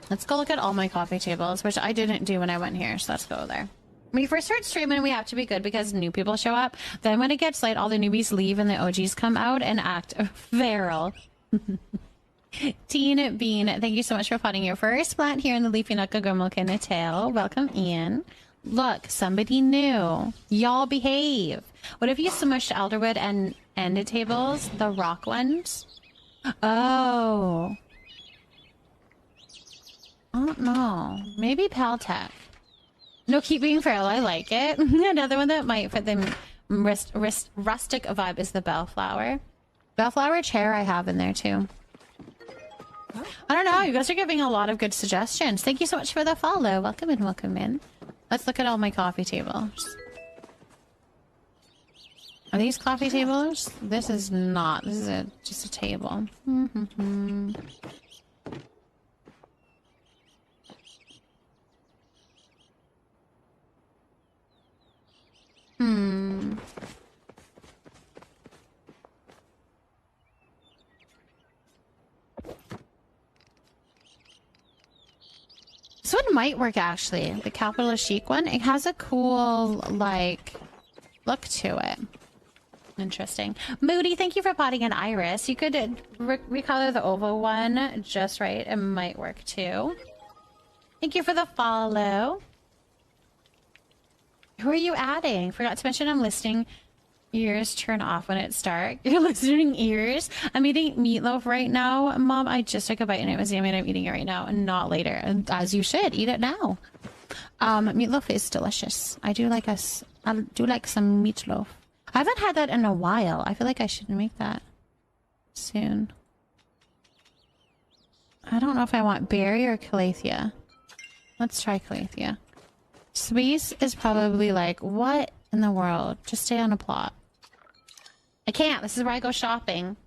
Let's go look at all my coffee tables, which I didn't do when I went here, so let's go there. When you first start streaming, we have to be good because new people show up. Then when it gets late, all the newbies leave and the OGs come out and act feral. Teen Bean, thank you so much for potting your first plant here in the Leafy Nook 𝔹𝕃ℂ𝔻. Welcome in. Look, somebody new. Y'all behave. What if you smushed elderwood and ended tables, the rock ones? Oh. I don't know. Maybe Peltec. No, keep being feral. I like it. Another one that might fit the rustic vibe is the bellflower. Bellflower chair I have in there too. I don't know. You guys are giving a lot of good suggestions. Thank you so much for the follow. Welcome in, welcome in. Let's look at all my coffee tables. Are these coffee tables? This is not. This is just a table. This one might work actually. The capital chic one. It has a cool like look to it. Interesting. Moody, thank you for potting an iris. You could recolor the oval one just right. It might work too. Thank you for the follow. Who are you adding? Forgot to mention I'm listening. Ears turn off when it's dark. You're listening ears. I'm eating meatloaf right now. Mom, I just took a bite and it was yummy and I'm eating it right now and not later. And as you should, eat it now. Meatloaf is delicious. I do like some meatloaf. I haven't had that in a while. I feel like I should make that soon. I don't know if I want berry or 𝔹𝕃ℎ𝔻𝔻. Let's try 𝔹𝕃ℎ𝔻𝔻. Sweets is probably like, what in the world? Just stay on a plot. I can't. This is where I go shopping.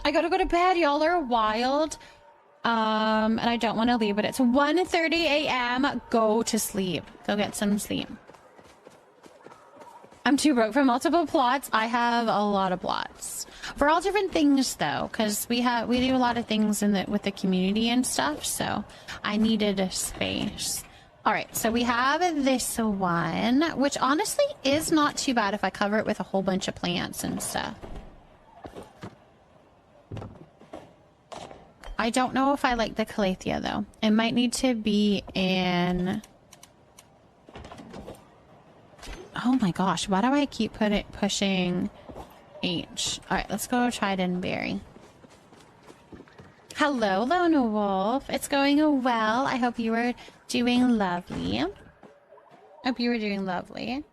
I gotta go to bed. Y'all are wild. And I don't want to leave, but it's 1:30 a.m. Go to sleep. Go get some sleep. I'm too broke for multiple plots. I have a lot of plots for all different things though, because we do a lot of things with the community and stuff. So I needed a space. All right, so we have this one, which honestly is not too bad if I cover it with a whole bunch of plants and stuff. I don't know if I like the 𝔹𝕃℻𝔻 though. It might need to be in... Oh my gosh, why do I keep pushing H? Alright, let's go try it in berry. Hello, Lone Wolf. It's going well. I hope you were doing lovely. Hope you were doing lovely.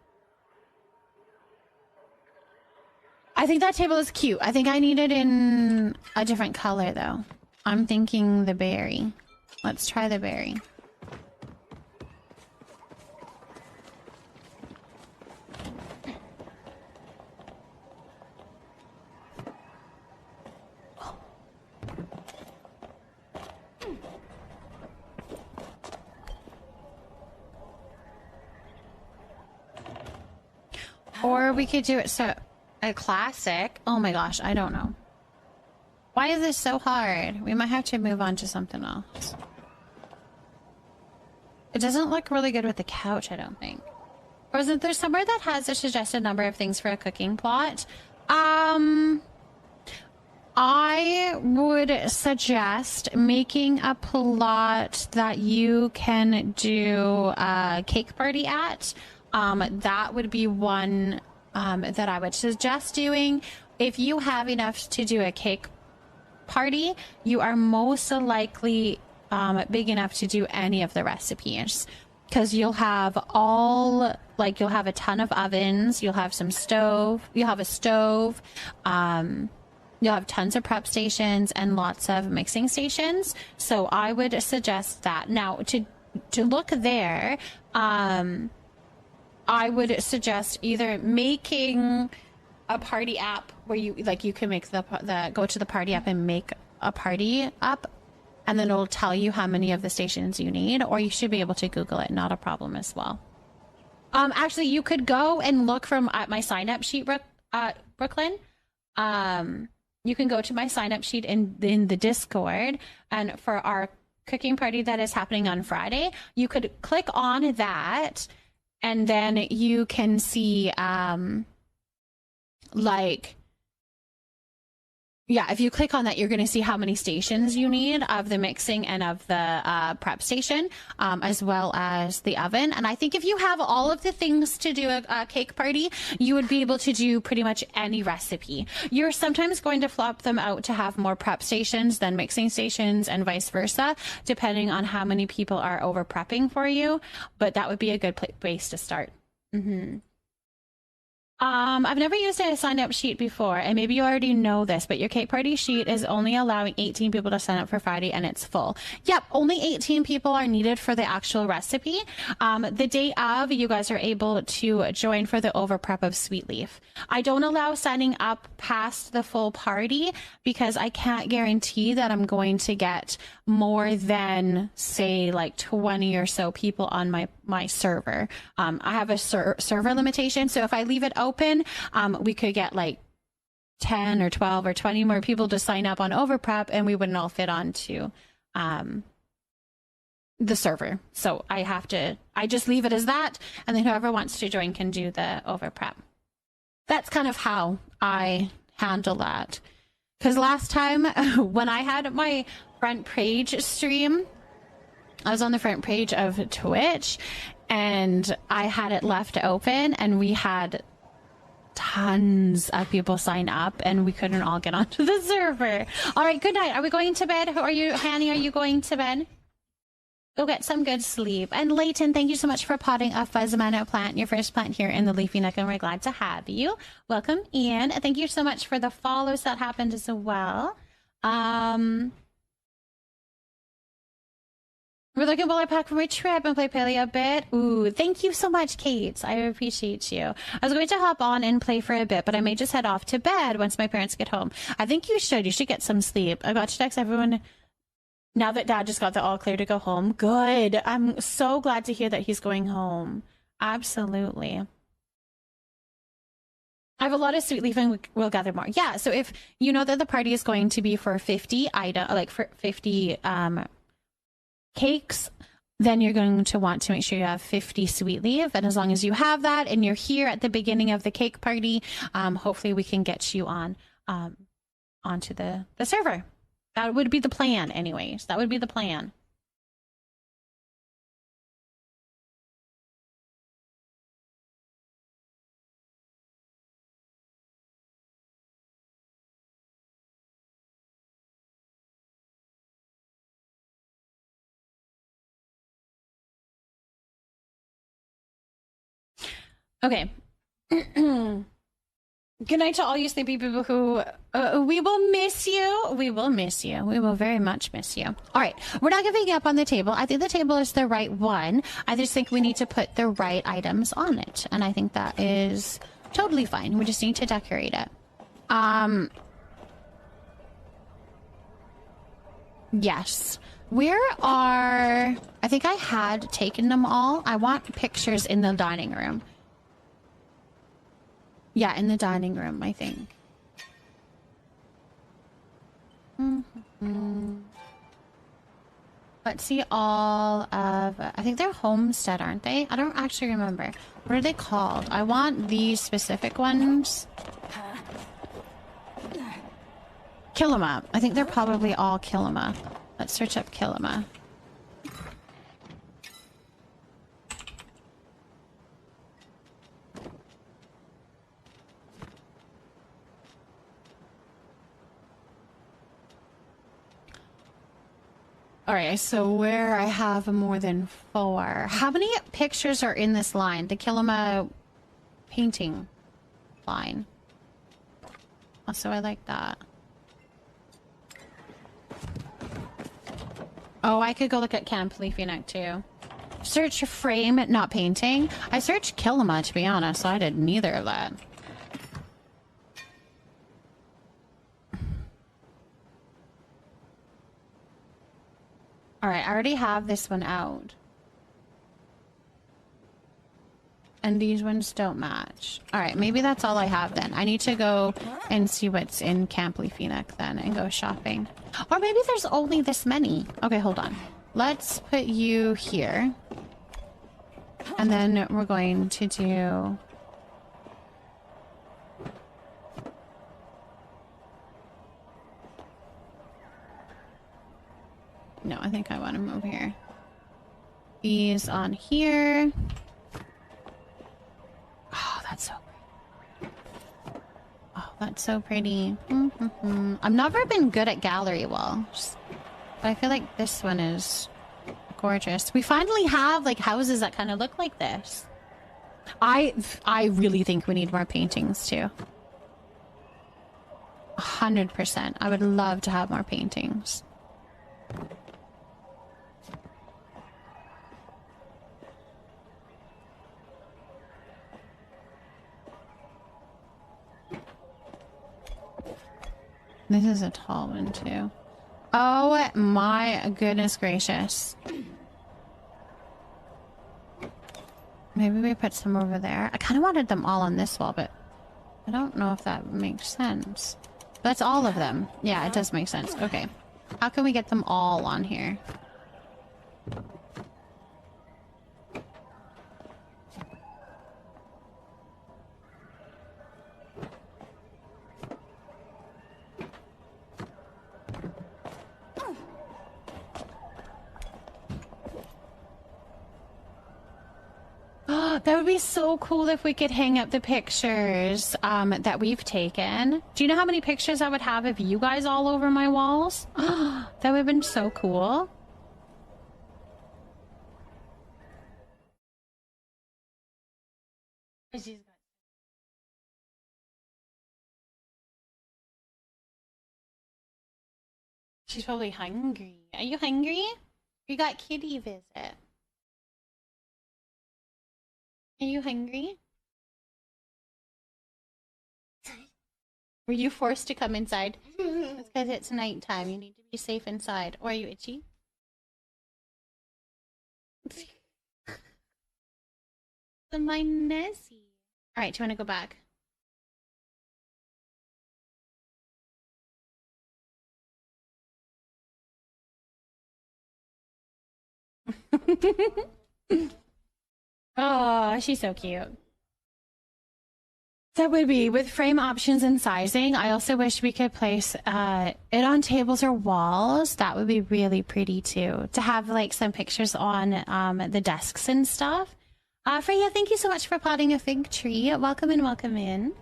I think that table is cute. I think I need it in a different color, though. I'm thinking the berry. Let's try the berry. Or we could do it so a classic. Oh my gosh, I don't know. Why is this so hard? We might have to move on to something else. It doesn't look really good with the couch, I don't think. Or is it there somewhere that has a suggested number of things for a cooking plot? I would suggest making a plot that you can do a cake party at. That would be one that I would suggest doing. If you have enough to do a cake party, you are most likely big enough to do any of the recipes. Because you'll have all, like, you'll have a ton of ovens, you'll have some stove, you'll have a stove, you'll have tons of prep stations and lots of mixing stations. So I would suggest that. Now, to look there, I would suggest either making a party app where you can make the go to the party app and make a party up, and then it'll tell you how many of the stations you need, or you should be able to Google it, not a problem as well. Actually, you could go and look from my sign up sheet, Brooklyn. You can go to my sign up sheet in the Discord, and for our cooking party that is happening on Friday, you could click on that. And then you can see, if you click on that, you're going to see how many stations you need of the mixing and of the prep station, as well as the oven. And I think if you have all of the things to do a cake party, you would be able to do pretty much any recipe. You're sometimes going to flop them out to have more prep stations than mixing stations and vice versa, depending on how many people are over prepping for you. But that would be a good place to start. I've never used a sign-up sheet before, and maybe you already know this, but your cake party sheet is only allowing 18 people to sign up for Friday, and it's full. Yep, only 18 people are needed for the actual recipe. The day of, you guys are able to join for the over prep of Sweet Leaf. I don't allow signing up past the full party because I can't guarantee that I'm going to get more than, say, like 20 or so people on my server. I have a server limitation, so if I leave it open, we could get like 10 or 12 or 20 more people to sign up on overprep, and we wouldn't all fit onto the server. So I just leave it as that, and then whoever wants to join can do the overprep. That's kind of how I handle that. Because last time when I had my front page stream, I was on the front page of Twitch, and I had it left open, and we had tons of people sign up, and we couldn't all get onto the server. All right, good night. Are we going to bed? Hanny, are you going to bed? Go get some good sleep. And Leighton, thank you so much for potting a Fuzzamano plant, your first plant here in the Leafy Nook, and we're glad to have you. Welcome in. Thank you so much for the follows that happened as well. We're looking while I pack for my trip and play Paleo a bit. Ooh, thank you so much, Kate. I appreciate you. I was going to hop on and play for a bit, but I may just head off to bed once my parents get home. I think you should. You should get some sleep. I got to text everyone now that Dad just got the all clear to go home. Good. I'm so glad to hear that he's going home. Absolutely. I have a lot of Sweet Leaf, and we'll gather more. Yeah, so if you know that the party is going to be for 50 for 50 cakes, then you're going to want to make sure you have 50 Sweet Leaf. And as long as you have that and you're here at the beginning of the cake party, hopefully we can get you on onto the server. That would be the plan anyways. That would be the plan. Okay. Good night to all you sleepy people who we will miss you. We will miss you. We will very much miss you. All right. We're not giving up on the table. I think the table is the right one. I just think we need to put the right items on it. And I think that is totally fine. We just need to decorate it. Yes. Where are... I think I had taken them all. I want pictures in the dining room. Yeah, in the dining room, I think. Let's see all of... I think they're Homestead, aren't they? I don't actually remember. What are they called? I want these specific ones. 𝔹𝕃. I think they're probably all 𝔹𝕃. Let's search up 𝔹𝕃. Alright, so where I have more than 4. How many pictures are in this line? The 𝔹𝕃 painting line. Also, I like that. Oh, I could go look at 𝔹𝕃 too. Search frame, not painting. I searched 𝔹𝕃, to be honest, so I did neither of that. Alright, I already have this one out. And these ones don't match. Alright, maybe that's all I have then. I need to go and see what's in 𝔹𝕃 then and go shopping. Or maybe there's only this many. Okay, hold on. Let's put you here. And then we're going to do... No, I think I want them over here. These on here. Oh, that's so pretty. Oh, that's so pretty. I've never been good at gallery walls, but I feel like this one is gorgeous. We finally have like houses that kind of look like this. I really think we need more paintings too. 100%. I would love to have more paintings. This is a tall one too. Oh my goodness gracious. Maybe we put some over there. I kind of wanted them all on this wall, but I don't know if that makes sense. That's all of them. Yeah, it does make sense. Okay. How can we get them all on here? That would be so cool if we could hang up the pictures that we've taken. Do you know how many pictures I would have of you guys all over my walls? That would have been so cool. She's probably hungry. Are you hungry? You got kitty visit. Are you hungry? Were you forced to come inside? That's because it's nighttime. You need to be safe inside. Or are you itchy? My Nessie. Alright, do you want to go back? Oh, she's so cute. That would be with frame options and sizing. I also wish we could place it on tables or walls. That would be really pretty too. To have like some pictures on the desks and stuff. Freya, thank you so much for potting a fig tree. Welcome in, welcome in.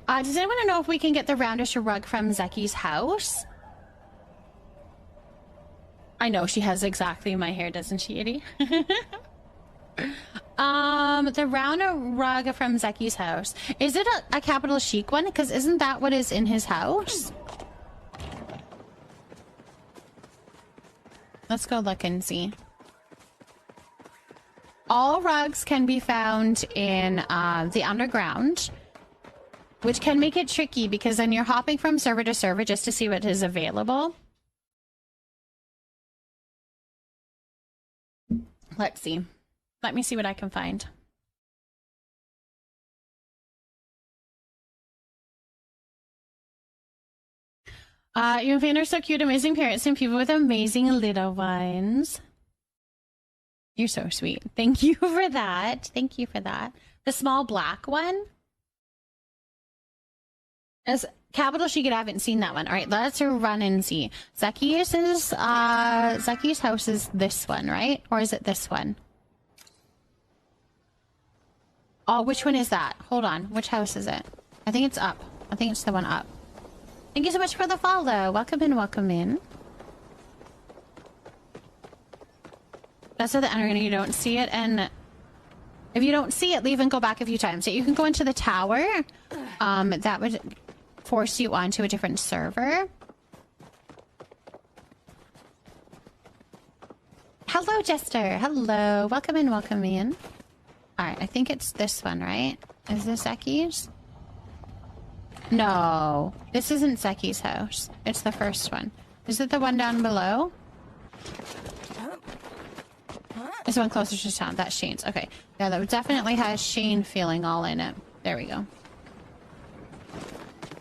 Does anyone know if we can get the roundish rug from Zeki's house? I know she has exactly my hair, doesn't she, Edie? The round rug from Zeki's house. Is it a capital chic one? Because isn't that what is in his house? Let's go look and see. All rugs can be found in the underground, which can make it tricky because then you're hopping from server to server just to see what is available. Let's see. Let me see what I can find. Your fans are so cute, amazing parents and people with amazing little ones. You're so sweet. Thank you for that. Thank you for that. The small black one. As capital chic, I haven't seen that one. All right, let's run and see. Zeki's house is this one, right? Or is it this one? Oh, which one is that? Hold on. Which house is it? I think it's up. I think it's the one up. Thank you so much for the follow. Welcome in, welcome in. That's at the end, you don't see it, and if you don't see it, leave and go back a few times. So you can go into the tower. That would force you onto a different server. Hello, Jester. Hello. Welcome in, welcome in. Alright, I think it's this one, right? Is this Zeki's? No. This isn't Zeki's house. It's the first one. Is it the one down below? This one closer to town. That's Shane's. Okay. Yeah, that definitely has Shane feeling all in it. There we go.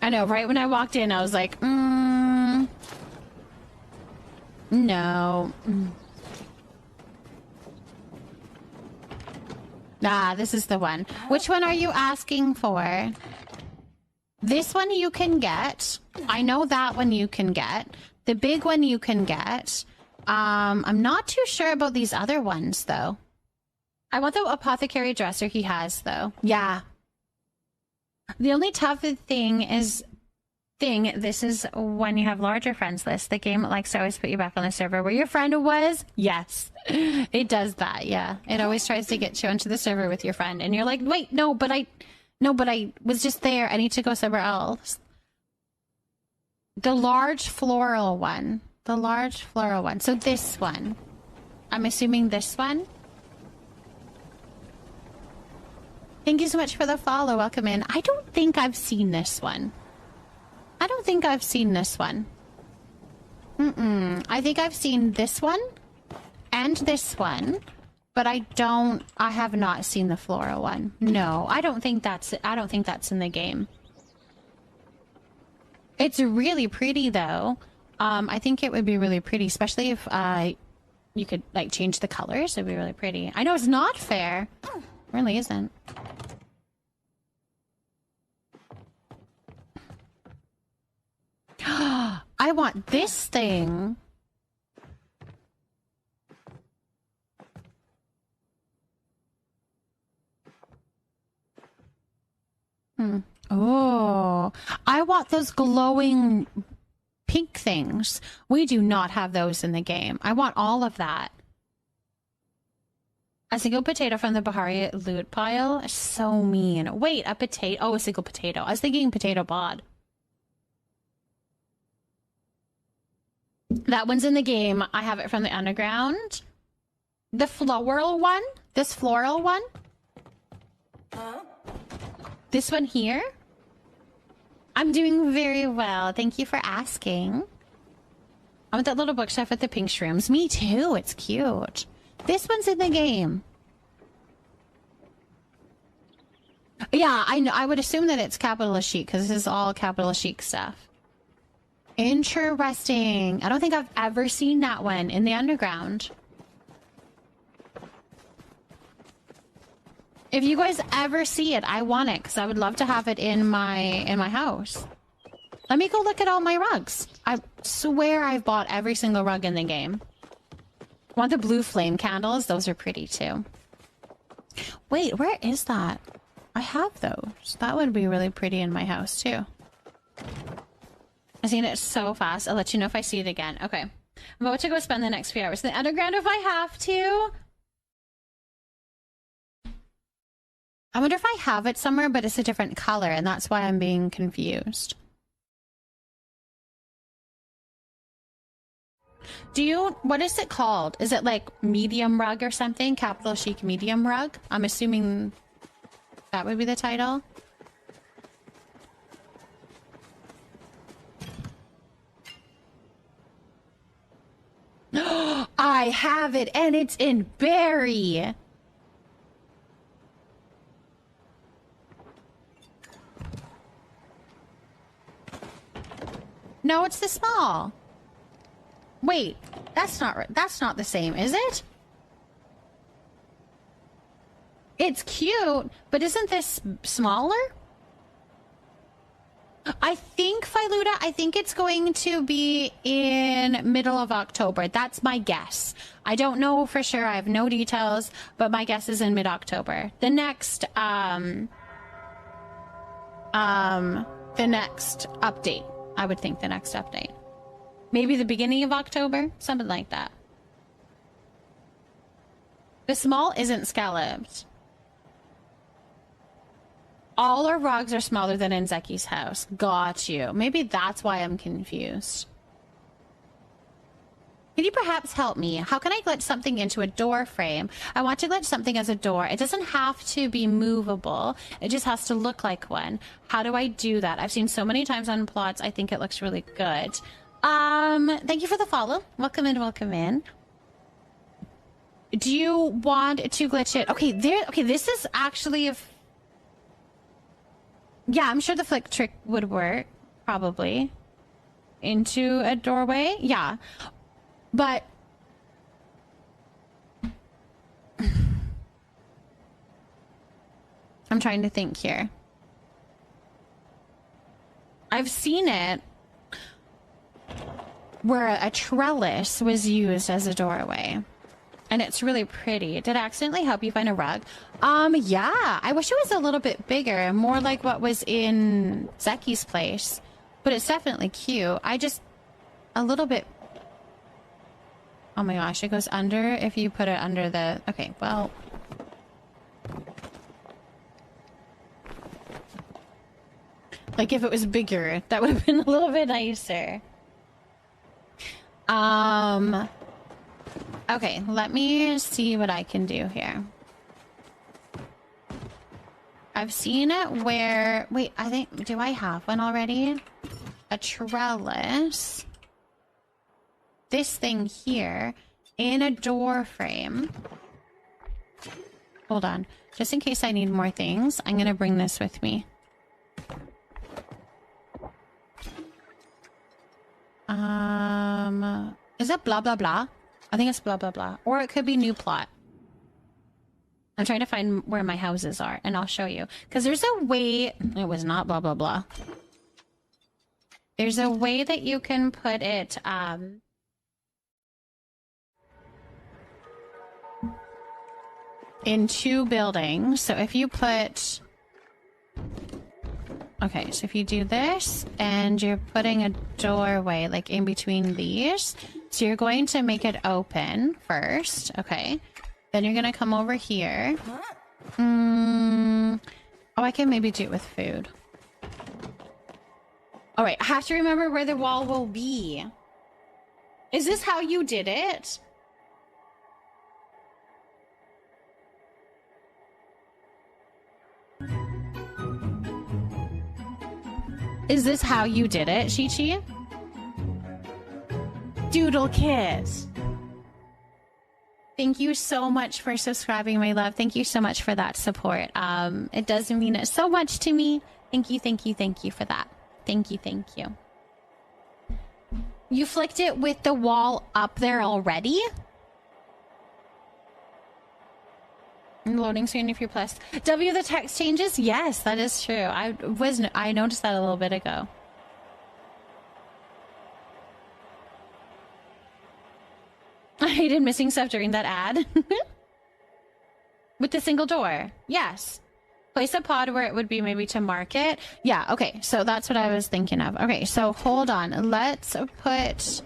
I know, right when I walked in, I was like, no. Nah, this is the one. Which one are you asking for? This one you can get. I know that one you can get. The big one you can get. I'm not too sure about these other ones, though. I want the apothecary dresser he has, though. Yeah. The only tough thing is... this is when you have larger friends list. The game likes to always put you back on the server where your friend was. Yes. It does that, yeah. It always tries to get you onto the server with your friend. And you're like, wait, no, but I was just there. I need to go somewhere else. The large floral one. The large floral one. So this one. I'm assuming this one. Thank you so much for the follow. Welcome in. I don't think I've seen this one. I don't think I've seen this one. I think I've seen this one and this one, but I have not seen the floral one. No, I don't think that's in the game. It's really pretty though. I think it would be really pretty, especially if you could like change the colors. It'd be really pretty. I know it's not fair. It really isn't. I want this thing. Oh, I want those glowing pink things. We do not have those in the game. I want all of that. A single potato from the Bahari loot pile. So mean. Wait, a potato. Oh, a single potato. I was thinking potato bod. That one's in the game. I have it from the underground. The floral one? This floral one? This one here? I'm doing very well. Thank you for asking. I want that little bookshelf with the pink shrooms. Me too. It's cute. This one's in the game. Yeah, I know. I would assume that it's capital chic because this is all capital chic stuff. Interesting. I don't think I've ever seen that one in the underground. If you guys ever see it, I want it because I would love to have it in my house. Let me go look at all my rugs. I swear I've bought every single rug in the game. Want the blue flame candles? Those are pretty too. Wait, where is that? I have those. That would be really pretty in my house too. I've seen it so fast. I'll let you know if I see it again. Okay. I'm about to go spend the next few hours in the underground if I have to. I wonder if I have it somewhere, but it's a different color, and that's why I'm being confused. What is it called? Is it like medium rug or something? Capital chic medium rug? I'm assuming that would be the title. I have it, and it's in berry. No, it's the small. Wait, that's not the same, is it? It's cute, but isn't this smaller? I think, Filuda, I think it's going to be in middle of October. That's my guess. I don't know for sure. I have no details, but my guess is in mid-October. The next update. I would think the next update. Maybe the beginning of October? Something like that. The small isn't scalloped. All our rugs are smaller than in Zeki's house. Got you. Maybe that's why I'm confused. Can you perhaps help me? How can I glitch something into a door frame? I want to glitch something as a door. It doesn't have to be movable. It just has to look like one. How do I do that? I've seen so many times on plots. I think it looks really good. Thank you for the follow. Welcome in, welcome in. Do you want to glitch it? Okay, this is actually yeah, I'm sure the flick trick would work, probably. Into a doorway? Yeah. But... I'm trying to think here. I've seen it where a trellis was used as a doorway. And it's really pretty. Did I accidentally help you find a rug? Yeah. I wish it was a little bit bigger, more like what was in Zeki's place. But it's definitely cute. A little bit... Oh my gosh, it goes under if you put it under the... Okay, well... Like if it was bigger, that would have been a little bit nicer. Okay, let me see what I can do here. I've seen it where... Wait, I think... Do I have one already? A trellis. This thing here in a door frame. Hold on. Just in case I need more things, I'm gonna bring this with me. Is it blah blah blah? I think it's blah blah blah. Or it could be new plot. I'm trying to find where my houses are, and I'll show you. Because there's a way... It was not blah blah blah. There's a way that you can put it, in two buildings. So if you put... Okay, so if you do this, and you're putting a doorway, like, in between these. So you're going to make it open first, okay? Then you're gonna come over here. Oh, I can maybe do it with food. Alright, I have to remember where the wall will be. Is this how you did it? Is this how you did it, Chi-Chi? Doodle Kiss. Thank you so much for subscribing, my love. Thank you so much for that support. It does mean so much to me. Thank you, thank you, thank you for that. Thank you, thank you. You flicked it with the wall up there already? Loading screen if you're plus. W the text changes? Yes, that is true. I noticed that a little bit ago. I hated missing stuff during that ad. With the single door. Yes. Place a pod where it would be maybe to market. Yeah, okay. So that's what I was thinking of. Okay, so hold on. Let's put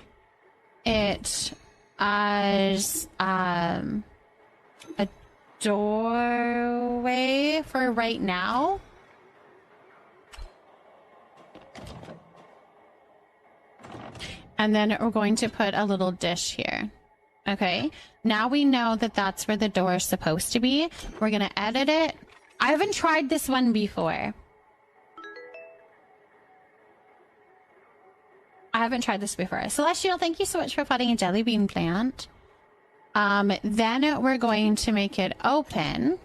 it as a doorway for door right now. And then we're going to put a little dish here. Okay, now we know that that's where the door is supposed to be. We're gonna edit it. I haven't tried this one before. I haven't tried this before. Celestial, thank you so much for potting a jelly bean plant. Then we're going to make it open.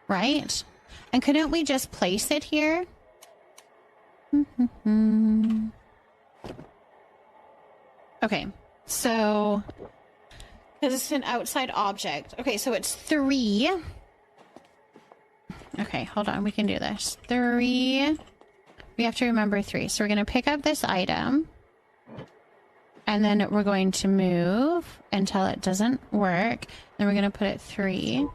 Right? And couldn't we just place it here? Okay, so because it's an outside object. Okay, so it's 3. Okay, hold on, we can do this. 3. We have to remember 3. So we're going to pick up this item. And then we're going to move until it doesn't work. Then we're going to put it 3.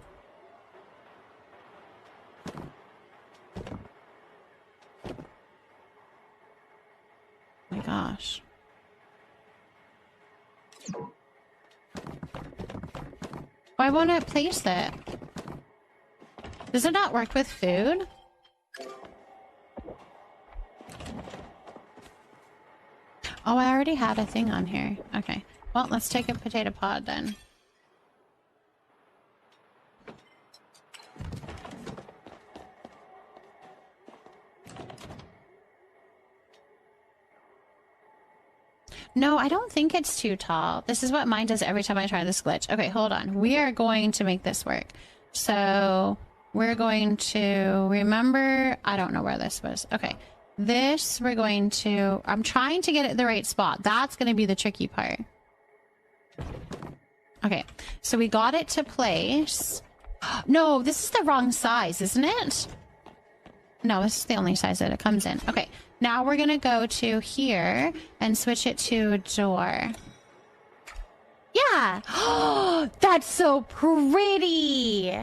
Oh my gosh. Why won't it place it? Does it not work with food? Oh, I already had a thing on here. Okay. Well, let's take a potato pod then. No, I don't think it's too tall. This is what mine does every time I try this glitch. Okay, hold on. We are going to make this work. So we're going to remember... I don't know where this was. Okay. This, we're going to... I'm trying to get it the right spot. That's going to be the tricky part. Okay. So we got it to place. No, this is the wrong size, isn't it? No, this is the only size that it comes in. Okay. Now we're going to go to here and switch it to a door. Yeah. Oh, that's so pretty.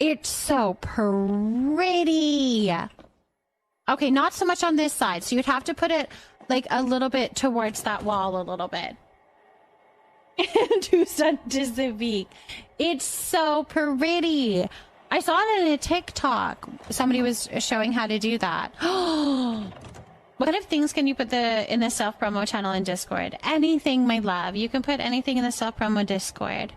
It's so pretty. Okay, not so much on this side. So you'd have to put it like a little bit towards that wall a little bit. To Disney. It's so pretty. I saw it in a TikTok. Somebody was showing how to do that. What kind of things can you put in the self-promo channel in Discord? Anything, my love. You can put anything in the self-promo Discord.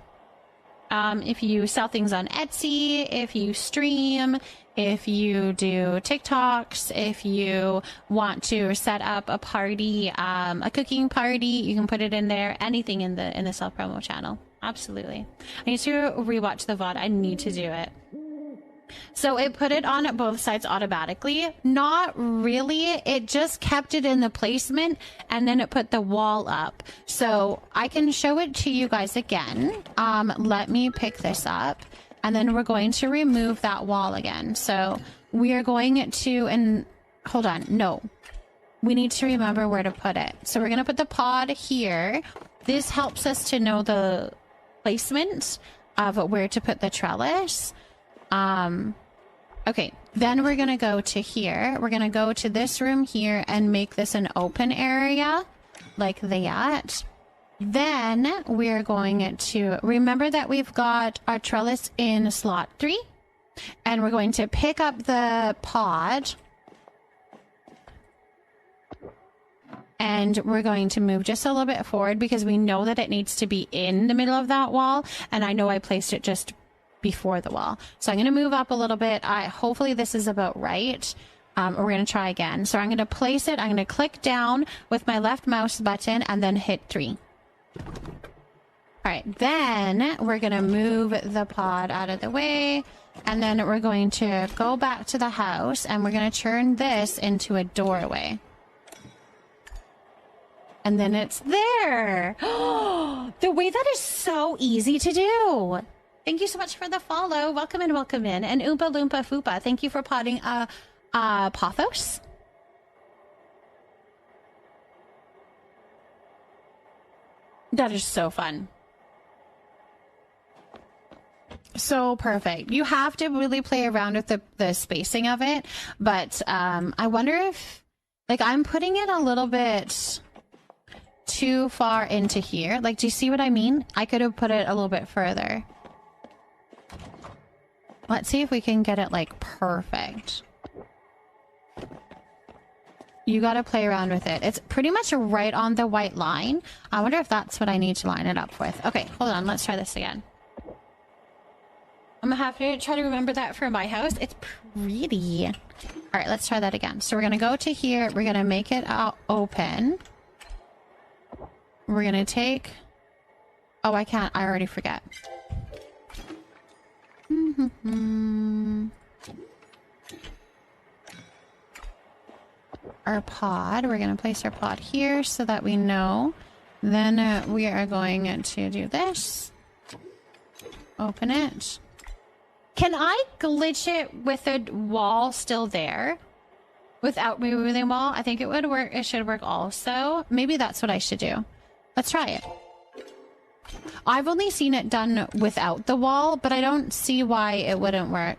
If you sell things on Etsy, if you stream, if you do TikToks, if you want to set up a party, a cooking party, you can put it in there. Anything in the self-promo channel. Absolutely. I need to rewatch the VOD. I need to do it. So it put it on both sides automatically. Not really. It just kept it in the placement and then it put the wall up. So I can show it to you guys again. Let me pick this up and then we're going to remove that wall again. So we are going to, and hold on, no. We need to remember where to put it. So we're going to put the pod here. This helps us to know the placement of where to put the trellis. Okay, then we're gonna go to here. We're gonna go to this room here and make this an open area like that. Then we're going to remember that we've got our trellis in slot 3 and we're going to pick up the pod and we're going to move just a little bit forward because we know that it needs to be in the middle of that wall, and I know I placed it just before the wall. So I'm going to move up a little bit. Hopefully this is about right. We're going to try again. So I'm going to place it. I'm going to click down with my left mouse button and then hit 3. All right. Then we're going to move the pod out of the way. And then we're going to go back to the house and we're going to turn this into a doorway. And then it's there. The way that is so easy to do. Thank you so much for the follow. Welcome in, welcome in. And Oompa Loompa Foopa, thank you for potting Pothos. That is so fun. So perfect. You have to really play around with the spacing of it, but I wonder if, like, I'm putting it a little bit too far into here. Like, do you see what I mean? I could have put it a little bit further. Let's see if we can get it, like, perfect. You gotta play around with it. It's pretty much right on the white line. I wonder if that's what I need to line it up with. Okay, hold on. Let's try this again. I'm gonna have to try to remember that for my house. It's pretty. All right, let's try that again. So we're gonna go to here. We're gonna make it open. We're gonna take... Oh, I can't. I already forget. Our pod. We're gonna place our pod here so that we know. Then we are going to do this. Open it. Can I glitch it with the wall still there? Without removing the wall? I think it would work. It should work also. Maybe that's what I should do. Let's try it. I've only seen it done without the wall, but I don't see why it wouldn't work.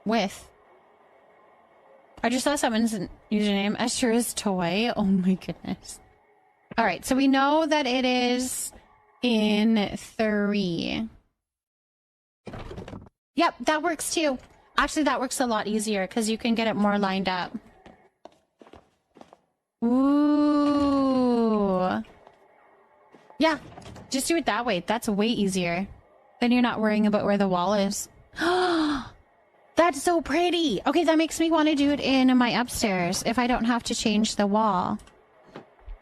With. I just saw someone's username. Ashura's toy. Oh my goodness. Alright, so we know that it is... in 3. Yep, that works too. Actually, that works a lot easier because you can get it more lined up. Ooh. Yeah, just do it that way. That's way easier. Then you're not worrying about where the wall is. That's so pretty. Okay, that makes me want to do it in my upstairs if I don't have to change the wall.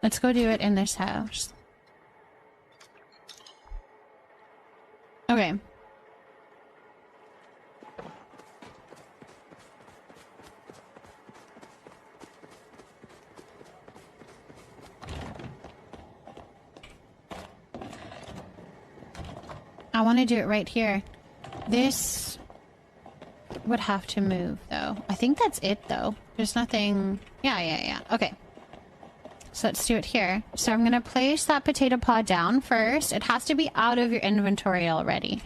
Let's go do it in this house. Okay. I want to do it right here. This would have to move, though. I think that's it, though. There's nothing... Yeah. Okay. So let's do it here. So I'm going to place that potato pod down first. It has to be out of your inventory already.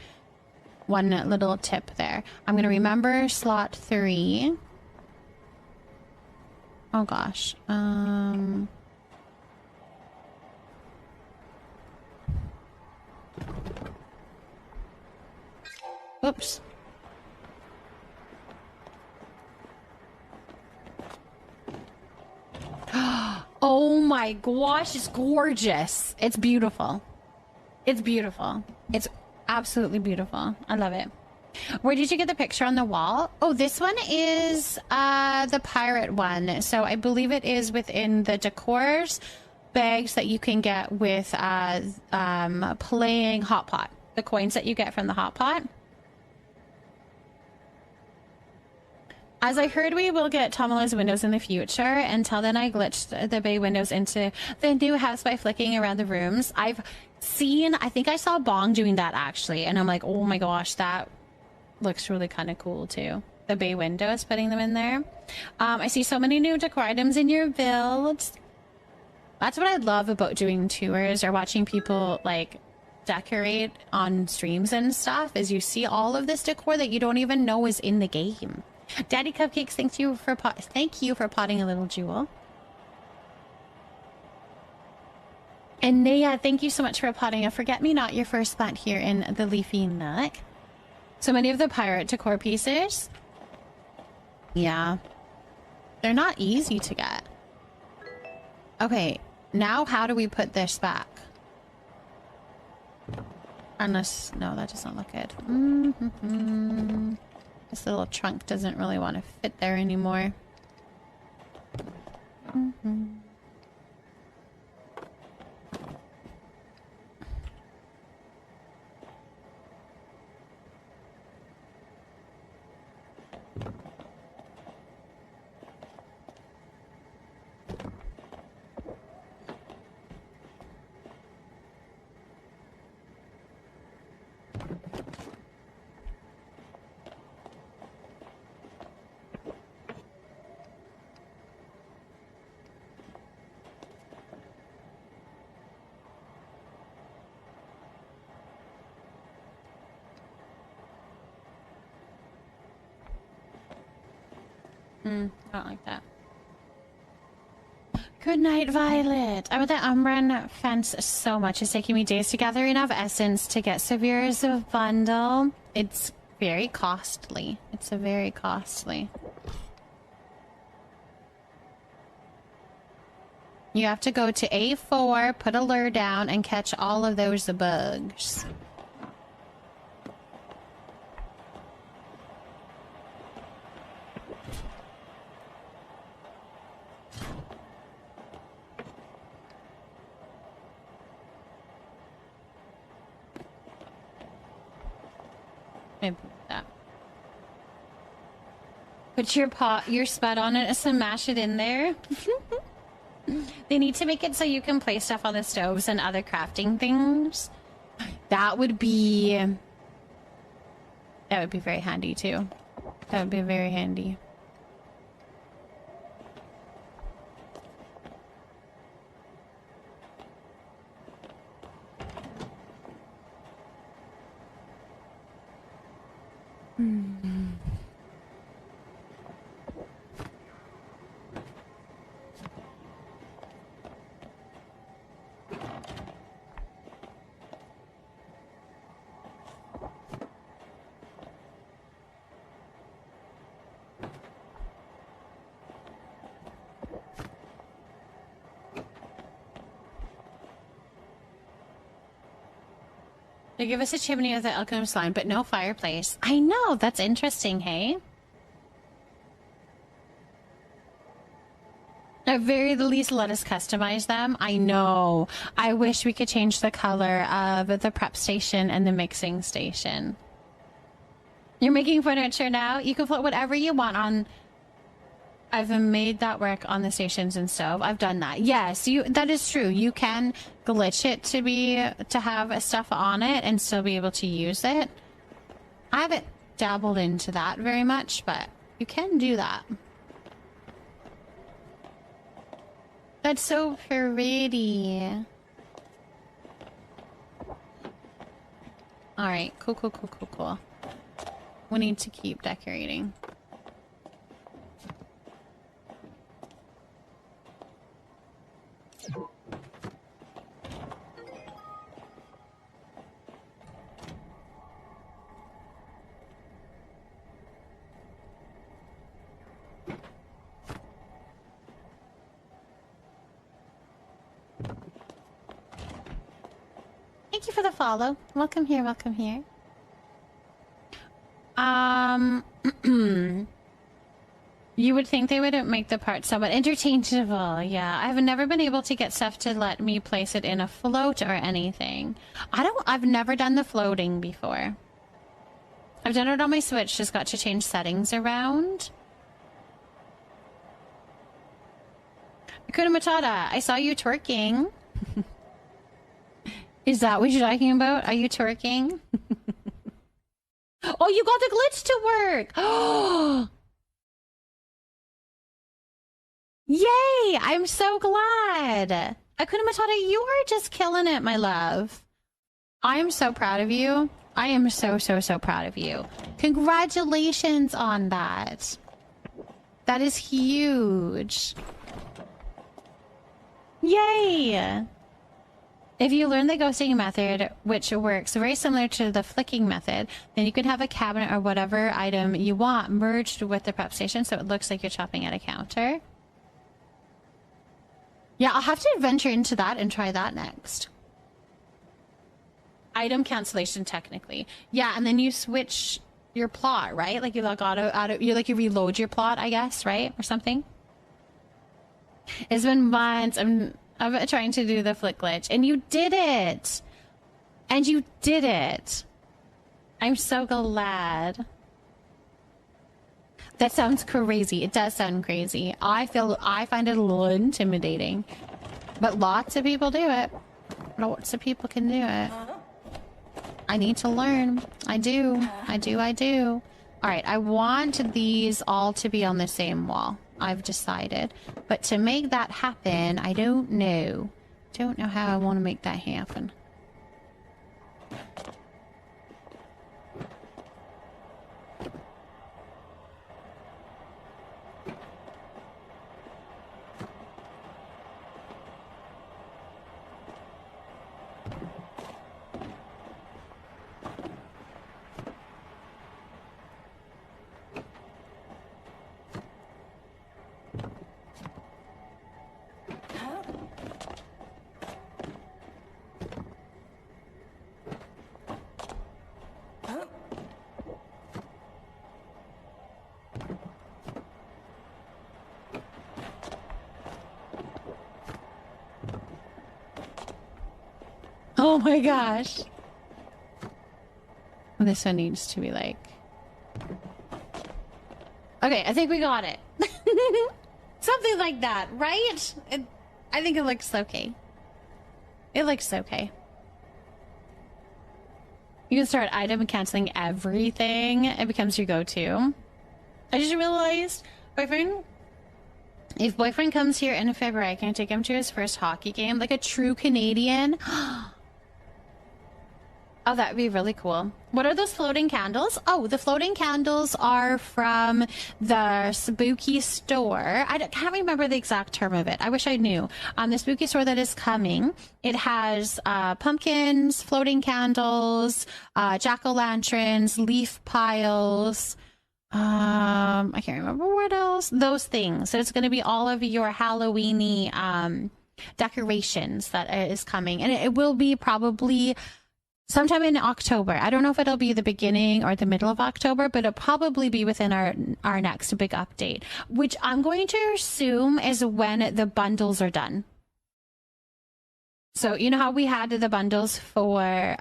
One little tip there. I'm going to remember slot 3. Oh gosh. Oops. Oh my gosh, it's gorgeous. It's beautiful. It's beautiful. It's absolutely beautiful. I love it. Where did you get the picture on the wall? Oh, this one is the pirate one. So I believe it is within the decors bags that you can get with playing Hot Pot. The coins that you get from the Hot Pot. As I heard, we will get Tomala's windows in the future. Until then, I glitched the bay windows into the new house by flicking around the rooms. I've seen, I think I saw Bong doing that actually. And I'm like, oh my gosh, that looks really kind of cool too. The bay windows, putting them in there. I see so many new decor items in your builds. That's what I love about doing tours or watching people like decorate on streams and stuff, is you see all of this decor that you don't even know is in the game. Daddy Cupcakes, thank you for potting a little jewel. And Naya, thank you so much for potting a forget-me-not, your first plant here in the Leafy Nook. So many of the pirate decor pieces. Yeah. They're not easy to get. Okay, now how do we put this back? Unless, no, that doesn't look good. This little trunk doesn't really want to fit there anymore. I don't like that. Good night, Violet. I want the Umbran fence so much. It's taking me days to gather enough essence to get severe as a bundle. It's very costly. It's a very costly. You have to go to A4, put a lure down, and catch all of those bugs. Maybe that. Put your spud on it and smash it in there. They need to make it so you can place stuff on the stoves and other crafting things. That would be very handy too. That would be very handy. They give us a chimney with the alchemist line, but no fireplace. I know, that's interesting, hey? At very the least, let us customize them. I know. I wish we could change the color of the prep station and the mixing station. You're making furniture now? You can put whatever you want on... I've made that work on the stations and stove. I've done that. Yes, that is true. You can glitch it to have stuff on it and still be able to use it. I haven't dabbled into that very much, but you can do that. That's so pretty. Alright, cool. We need to keep decorating. Thank you for the follow. Welcome here, welcome here. You would think they wouldn't make the part somewhat interchangeable. Yeah, I've never been able to get stuff to let me place it in a float or anything. I've never done the floating before. I've done it on my Switch, just got to change settings around. Hakuna Matata, I saw you twerking. Is that what you're talking about? Are you twerking? Oh, you got the glitch to work! Oh! Yay! I'm so glad! Hakuna Matata, you are just killing it, my love. I am so proud of you. I am so proud of you. Congratulations on that. That is huge. Yay! If you learn the ghosting method, which works very similar to the flicking method, then you can have a cabinet or whatever item you want merged with the prep station so it looks like you're chopping at a counter. Yeah, I'll have to venture into that and try that next. Item cancellation, technically. Yeah, and then you switch your plot, right? Like you log you reload your plot, I guess, right? Or something. It's been months. I'm trying to do the flick glitch, and you did it! And you did it! I'm so glad. That sounds crazy. It does sound crazy. I find it a little intimidating. But lots of people do it. Lots of people can do it. I need to learn. I do. Alright, I want these all to be on the same wall. I've decided. But to make that happen, I don't know. Don't know how I want to make that happen. Oh my gosh. This one needs to be like... Okay, I think we got it. Something like that, right? I think it looks okay. It looks okay. You can start item canceling everything. It becomes your go-to. I just realized, boyfriend, if boyfriend comes here in February, can I take him to his first hockey game? Like a true Canadian? Oh, that would be really cool. What are those floating candles? Oh, the floating candles are from the spooky store. I can't remember the exact term of it. I wish I knew. The spooky store that is coming. It has pumpkins, floating candles, jack-o'-lanterns, leaf piles. I can't remember what else. Those things. So it's going to be all of your Halloween-y decorations that is coming. And it will be probably... sometime in October. I don't know if it'll be the beginning or the middle of October, but it'll probably be within our next big update, which I'm going to assume is when the bundles are done. So you know how we had the bundles for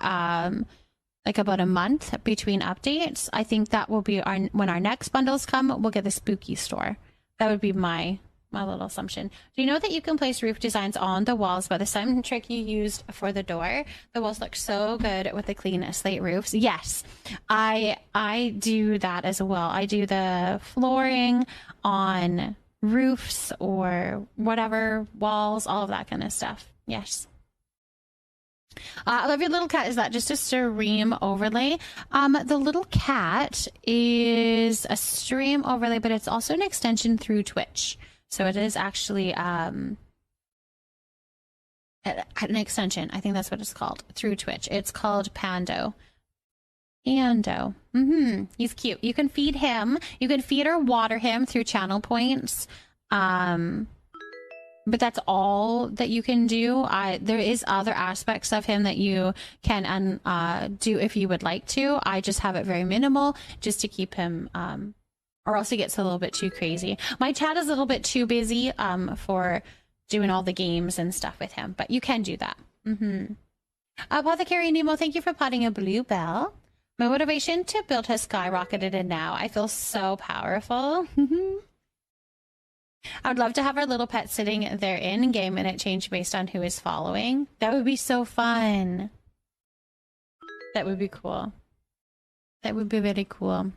like about a month between updates? I think that will be when our next bundles come, we'll get the spooky store. That would be my little assumption. Do you know that you can place roof designs on the walls by the same trick you used for the door? The walls look so good with the clean slate roofs. Yes, I do that as well. I do the flooring on roofs or whatever, walls, all of that kind of stuff. Yes. I love your little cat. Is that just a stream overlay? The little cat is a stream overlay, but it's also an extension through Twitch. So it is actually an extension. I think that's what it's called through Twitch. It's called Pando. He's cute. You can feed him. You can feed or water him through channel points. But that's all that you can do. There is other aspects of him that you can do if you would like to. I just have it very minimal just to keep him... or else he gets a little bit too crazy. My chat is a little bit too busy for doing all the games and stuff with him, but you can do that. Apothecary Nemo, thank you for potting a blue bell. My motivation to build has skyrocketed, and now I feel so powerful. I would love to have our little pet sitting there in game and it change based on who is following. That would be so fun. That would be cool. That would be very cool.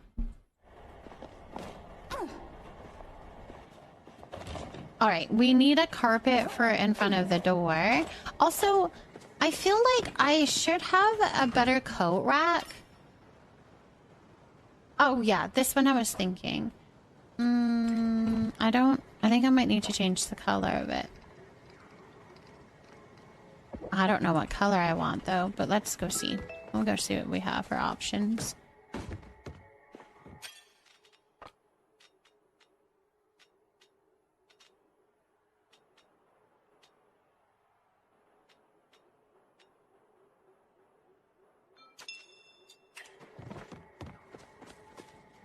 All right, we need a carpet for in front of the door. Also, I feel like I should have a better coat rack. Oh yeah, this one I was thinking. I think I might need to change the color of it. I don't know what color I want though, but let's go see. We'll go see what we have for options.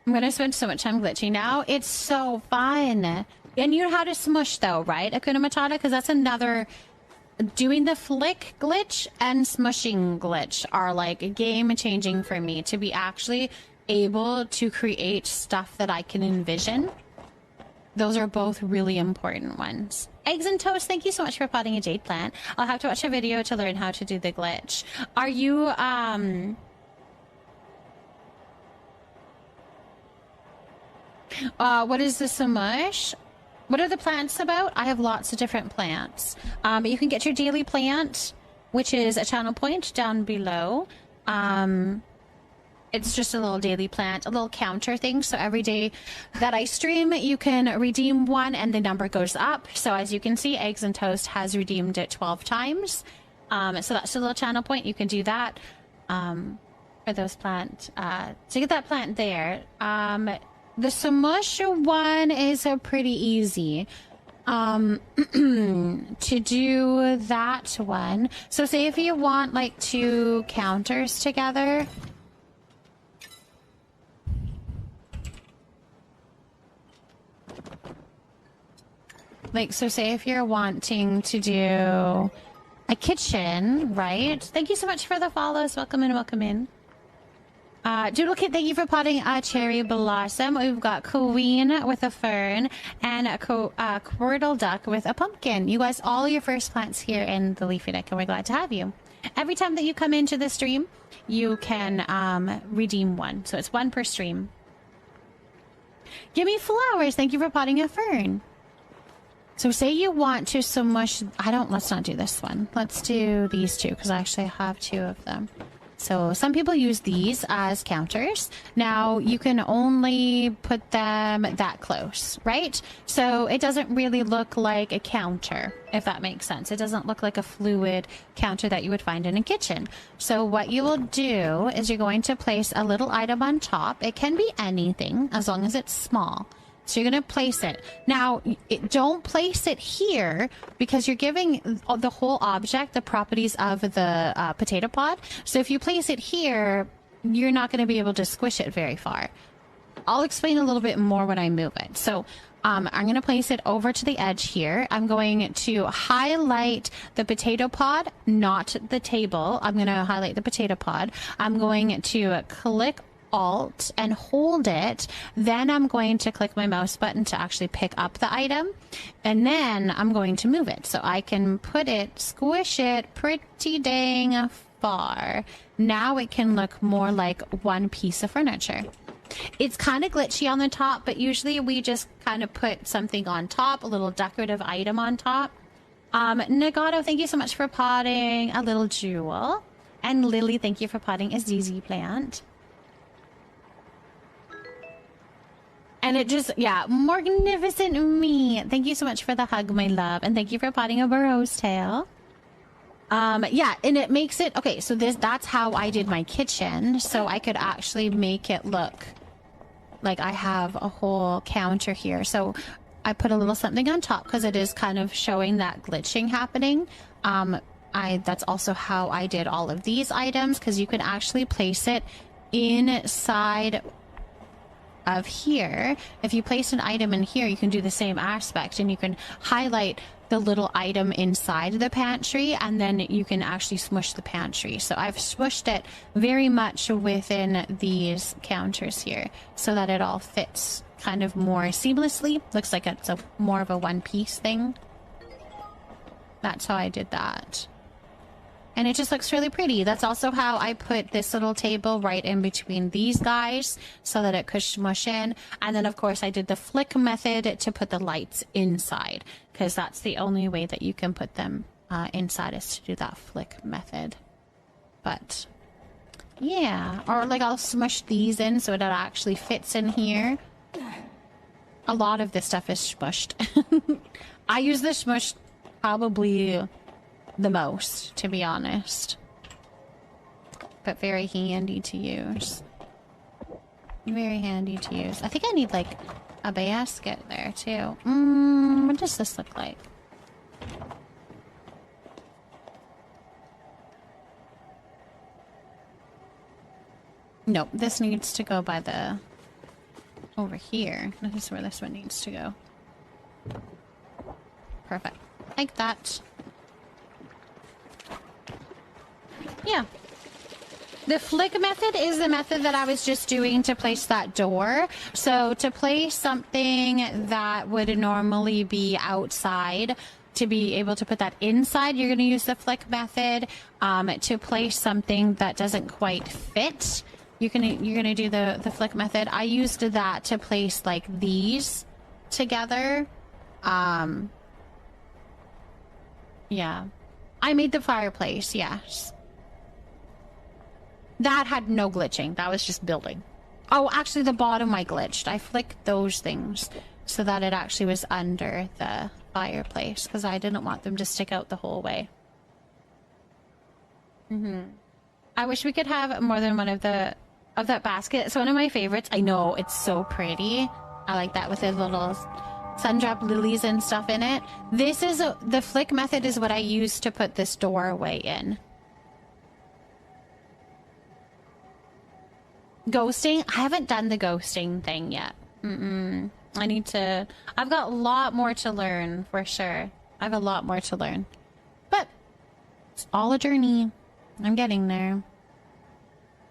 I'm gonna spend so much time glitching now. It's so fun. And you know how to smush though, right, Akuna Matata? Because that's another... Doing the flick glitch and smushing glitch are like game-changing for me to be actually able to create stuff that I can envision. Those are both really important ones. Eggs and Toast, thank you so much for potting a jade plant. I'll have to watch a video to learn how to do the glitch. Are you, what is the smush? What are the plants about? I have lots of different plants. You can get your daily plant, which is a channel point down below. It's just a little daily plant, a little counter thing. So every day that I stream, you can redeem one and the number goes up. So as you can see, Eggs and Toast has redeemed it 12 times. So that's a little channel point. You can do that for those plants. To get that plant there, the smush one is pretty easy to do that one. So say if you want like 2 counters together. Like, so say if you're wanting to do a kitchen, right? Thank you so much for the follows. Welcome in, welcome in. Doodle Kid, thank you for potting a cherry blossom. We've got Queen with a fern and a Quirtle Duck with a pumpkin. You guys, all your first plants here in the Leafy Deck, and we're glad to have you. Every time that you come into the stream, you can redeem one. So it's one per stream. Gimme Flowers, thank you for potting a fern. So say you want to smush... let's not do this one. Let's do these two, because I actually have two of them. So some people use these as counters. Now you can only put them that close, right? So it doesn't really look like a counter, if that makes sense. It doesn't look like a fluid counter that you would find in a kitchen. So what you will do is you're going to place a little item on top. It can be anything as long as it's small. So you're going to place it. Now, don't place it here because you're giving the whole object the properties of the potato pod. So if you place it here, you're not going to be able to squish it very far. I'll explain a little bit more when I move it. So I'm going to place it over to the edge here. I'm going to highlight the potato pod, not the table. I'm going to highlight the potato pod. I'm going to click Alt and hold it. Then I'm going to click my mouse button to actually pick up the item, and then I'm going to move it so I can squish it pretty dang far. Now it can look more like one piece of furniture. It's kind of glitchy on the top, but usually we just kind of put something on top, a little decorative item on top. Nagato, thank you so much for potting a little jewel, and Lily, thank you for potting a ZZ plant. And it just, yeah, magnificent me. Thank you so much for the hug, my love. And thank you for potting a rose tail. Yeah, and it makes it, okay, so that's how I did my kitchen. So I could actually make it look like I have a whole counter here. So I put a little something on top because it is kind of showing that glitching happening. That's also how I did all of these items, because you can actually place it inside of here. If you place an item in here, you can do the same aspect, and you can highlight the little item inside the pantry, and then you can actually smush the pantry. So I've smushed it very much within these counters here so that it all fits kind of more seamlessly. Looks like it's more of a one-piece thing. That's how I did that. And it just looks really pretty. That's also how I put this little table right in between these guys so that it could smush in. And then, of course, I did the flick method to put the lights inside, because that's the only way that you can put them inside, is to do that flick method. But, yeah. Or, like, I'll smush these in so that it actually fits in here. A lot of this stuff is smushed. I use the smush probably the most, to be honest, but very handy to use. Very handy to use. I think I need like a basket there too. What does this look like? Nope, this needs to go by the over here. This is where this one needs to go. Perfect, like that. Yeah. The flick method is the method that I was just doing to place that door. So to place something that would normally be outside, to be able to put that inside, you're going to use the flick method. To place something that doesn't quite fit, you're gonna do the flick method. I used that to place like these together. Yeah. I made the fireplace, yes. That had no glitching. That was just building. Oh, actually the bottom I glitched. I flicked those things so that it actually was under the fireplace, because I didn't want them to stick out the whole way. I wish we could have more than one of that basket. It's one of my favorites. I know, it's so pretty. I like that with the little sundrop lilies and stuff in it. This is the flick method is what I use to put this doorway in. Ghosting? I haven't done the ghosting thing yet. I need to. I've got a lot more to learn, for sure. I have a lot more to learn. But It's all a journey. I'm getting there.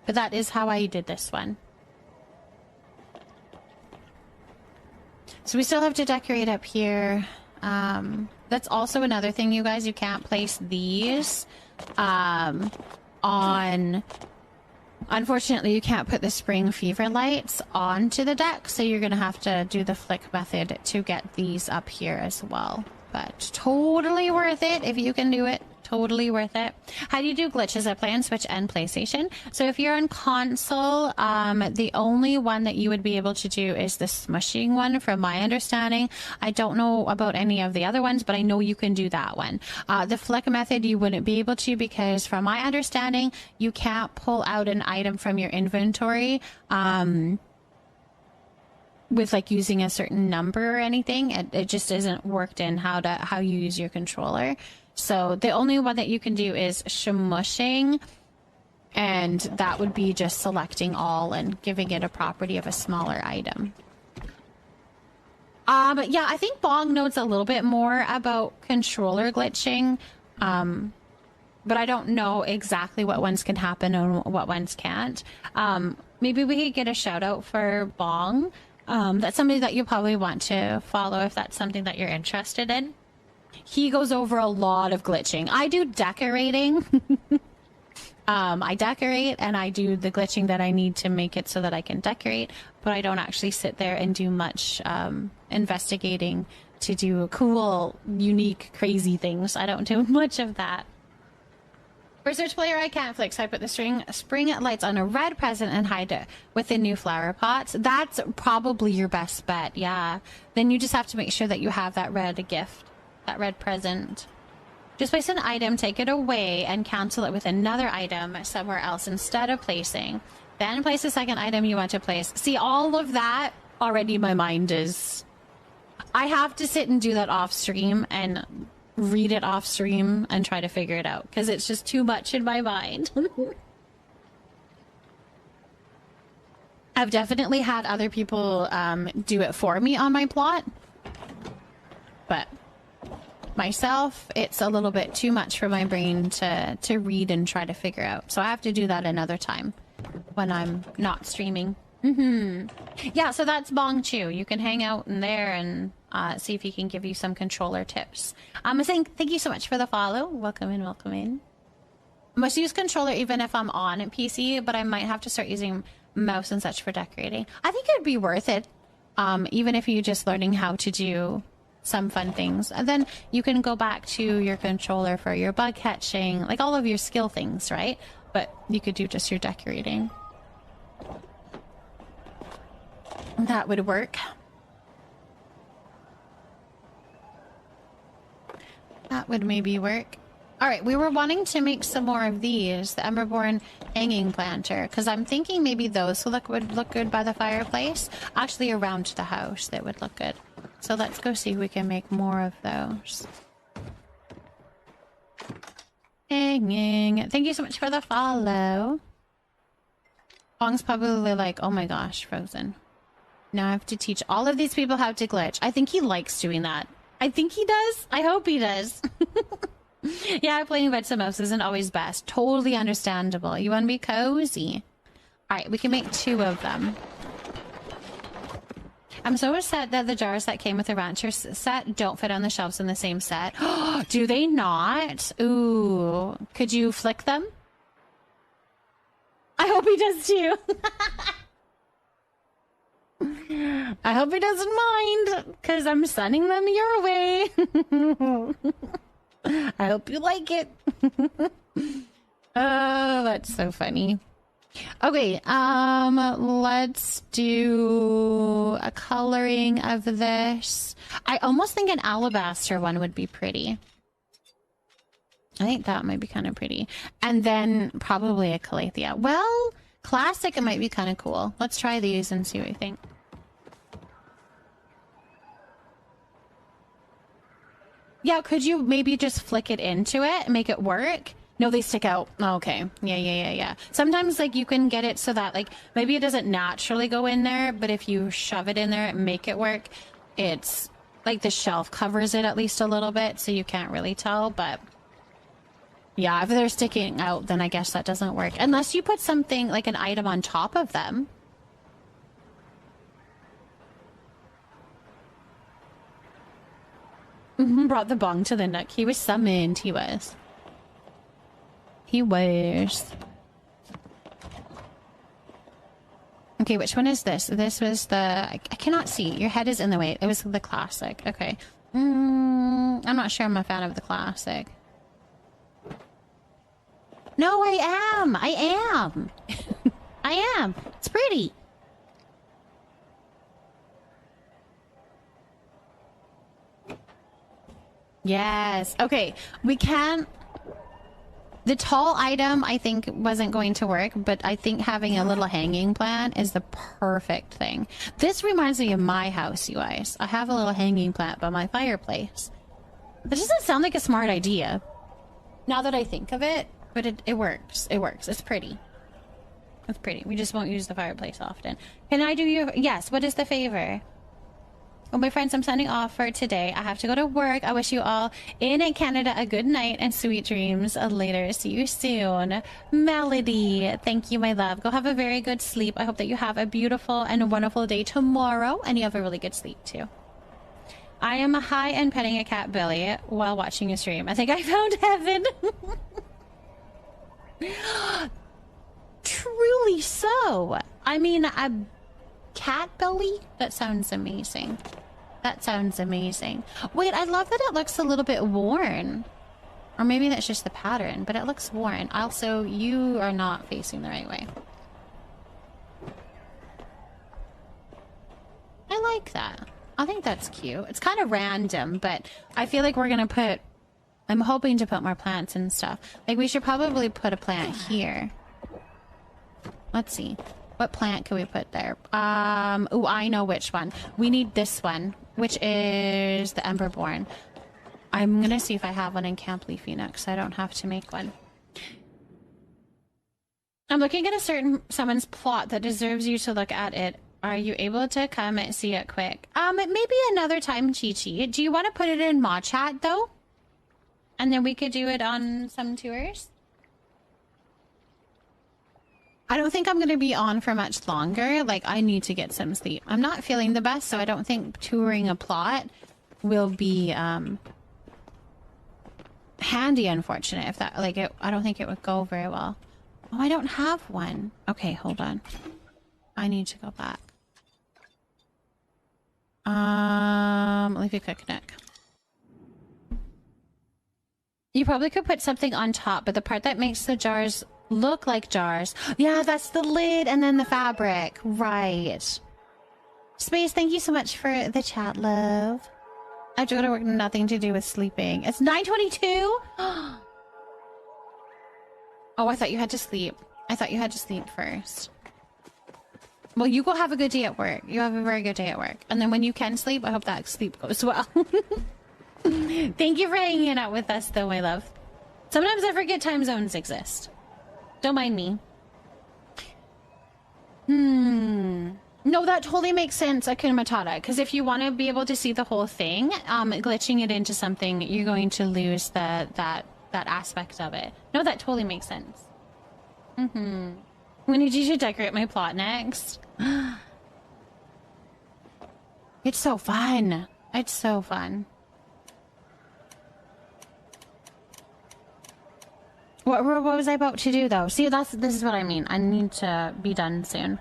But that is how I did this one. So we still have to decorate up here. That's also another thing, you guys. You can't place these on... Unfortunately, you can't put the spring fever lights onto the deck, so you're going to have to do the flick method to get these up here as well. But totally worth it if you can do it. Totally worth it. How do you do glitches at Play on Switch and PlayStation? So if you're on console, the only one that you would be able to do is the smushing one, from my understanding. I don't know about any of the other ones, but I know you can do that one. The flick method you wouldn't be able to, because from my understanding, you can't pull out an item from your inventory with like using a certain number or anything. It just isn't worked in how you use your controller. So the only one that you can do is smushing, and that would be just selecting all and giving it a property of a smaller item. But yeah, I think Bong knows a little bit more about controller glitching, but I don't know exactly what ones can happen and what ones can't. Maybe we could get a shout out for Bong. That's somebody that you probably want to follow if that's something that you're interested in. He goes over a lot of glitching. I do decorating. I decorate and I do the glitching that I need to make it so that I can decorate, but I don't actually sit there and do much investigating to do cool, unique, crazy things. I don't do much of that. For Search Player, I can't flick, so I put the spring lights on a red present and hide it within new flower pots. That's probably your best bet, yeah. Then you just have to make sure that you have that red gift. That red present. Just place an item, take it away, and cancel it with another item somewhere else instead of placing. Then place the second item you want to place. See, all of that already my mind is... I have to sit and do that off stream and read it off stream and try to figure it out, because it's just too much in my mind. I've definitely had other people do it for me on my plot, but... myself, it's a little bit too much for my brain to read and try to figure out. So I have to do that another time when I'm not streaming. Yeah, so that's Bong Chu. You can hang out in there and see if he can give you some controller tips. I'm saying thank you so much for the follow. Welcome in, welcome in. I must use controller even if I'm on a PC, but I might have to start using mouse and such for decorating. I think it'd be worth it, even if you're just learning how to do some fun things, and then you can go back to your controller for your bug catching, like all of your skill things, right? But you could do just your decorating. That would work. That would maybe work. All right, we were wanting to make some more of these, the Emberborn hanging planter, because I'm thinking maybe those would look good by the fireplace. Actually, around the house, that would look good. So let's go see if we can make more of those. Hanging. Thank you so much for the follow. Bong's probably like, oh my gosh, Frozen. Now I have to teach all of these people how to glitch. I think he likes doing that. I think he does. I hope he does. Yeah, playing beds and mouse isn't always best. Totally understandable. You want to be cozy. Alright, we can make 2 of them. I'm so upset that the jars that came with the Rancher set don't fit on the shelves in the same set. Do they not? Ooh. Could you flick them? I hope he does too. I hope he doesn't mind, because I'm sending them your way. I hope you like it. Oh, that's so funny. Okay, let's do a coloring of this. I almost think an alabaster one would be pretty. I think that might be kind of pretty. And then probably a calathea. Well, classic, it might be kind of cool. Let's try these and see what we think. Yeah, could you maybe just flick it into it and make it work? No, they stick out. Okay. Yeah. Sometimes, like, you can get it so that, like, maybe it doesn't naturally go in there, but if you shove it in there and make it work, it's, like, the shelf covers it at least a little bit, so you can't really tell, but Yeah, if they're sticking out, then I guess that doesn't work. Unless you put something, like an item on top of them. Brought the bong to the nook. He was summoned, he was. He was. Okay, which one is this? This was the... I cannot see. Your head is in the way. It was the classic. Okay. I'm not sure I'm a fan of the classic. No, I am! I am! I am! It's pretty! Yes. Okay, we can... The tall item, I think, wasn't going to work, but I think having a little hanging plant is the perfect thing. This reminds me of my house, you guys. I have a little hanging plant by my fireplace. This doesn't sound like a smart idea, now that I think of it, but it works. It works. It's pretty. It's pretty. We just won't use the fireplace often. Can I do your... Yes, what is the favor? Well, my friends, I'm signing off for today. I have to go to work. I wish you all in Canada a good night and sweet dreams later. See you soon. Melody, thank you, my love. Go have a very good sleep. I hope that you have a beautiful and wonderful day tomorrow, and you have a really good sleep too. I am high and petting a cat belly while watching a stream. I think I found heaven. Truly so. I mean, a cat belly? That sounds amazing. That sounds amazing. Wait, I love that it looks a little bit worn. Or maybe that's just the pattern, but it looks worn. Also, you are not facing the right way. I like that. I think that's cute. It's kind of random, but I feel like we're gonna put... I'm hoping to put more plants and stuff. Like, we should probably put a plant here. Let's see. What plant can we put there? Oh, I know which one. We need this one, which is the Emberborn. I'm gonna see if I have one in Camp Leafy next. I don't have to make one. I'm looking at a certain someone's plot that deserves you to look at it. Are you able to come and see it quick? Maybe another time, Chi-Chi. Do you want to put it in Mod Chat, though? And then we could do it on some tours? I don't think I'm going to be on for much longer. Like, I need to get some sleep. I'm not feeling the best, so I don't think touring a plot will be, handy, unfortunate. If that, like, I don't think it would go very well. Oh, I don't have one. Okay, hold on. I need to go back. Leafy Picnic. You probably could put something on top, but the part that makes the jars look like jars. Yeah, that's the lid and then the fabric. Right. Space, thank you so much for the chat, love. I have to go to work, nothing to do with sleeping. It's 9:22? Oh, I thought you had to sleep. I thought you had to sleep first. Well, you go have a good day at work. You have a very good day at work. And then when you can sleep, I hope that sleep goes well. Thank you for hanging out with us, though, my love. Sometimes I forget time zones exist. Don't mind me. No, that totally makes sense, Akuna Matata. Because if you want to be able to see the whole thing, glitching it into something, you're going to lose that aspect of it. No, that totally makes sense. We need you to decorate my plot next. It's so fun. It's so fun. What was I about to do, though? See, this is what I mean. I need to be done soon.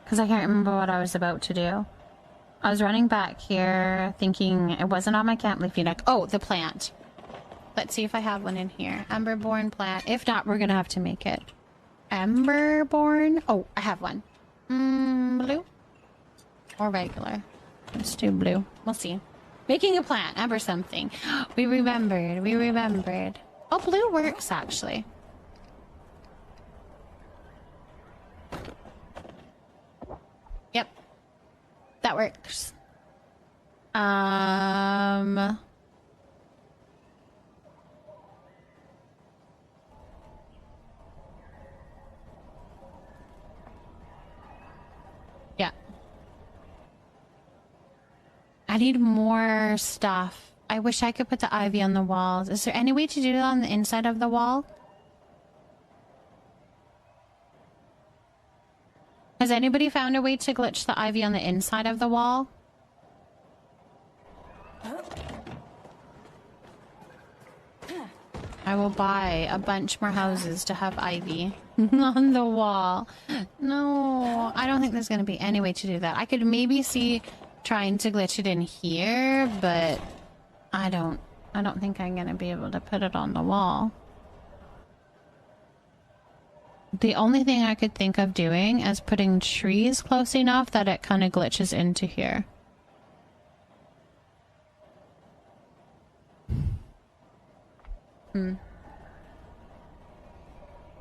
Because I can't remember what I was about to do. I was running back here, thinking it wasn't on my Camp Leafy Neck. Oh, the plant. Let's see if I have one in here. Emberborn plant. If not, we're going to have to make it. Emberborn? Oh, I have one. Blue? Or regular? Let's do blue. We'll see. Making a plant. Ember something. We remembered. We remembered. Oh, blue works, actually. Yep. That works. Yeah. I need more stuff. I wish I could put the ivy on the walls. Is there any way to do it on the inside of the wall? Has anybody found a way to glitch the ivy on the inside of the wall? I will buy a bunch more houses to have ivy on the wall. No, I don't think there's going to be any way to do that. I could maybe see trying to glitch it in here, but I don't think I'm going to be able to put it on the wall. The only thing I could think of doing is putting trees close enough that it kind of glitches into here.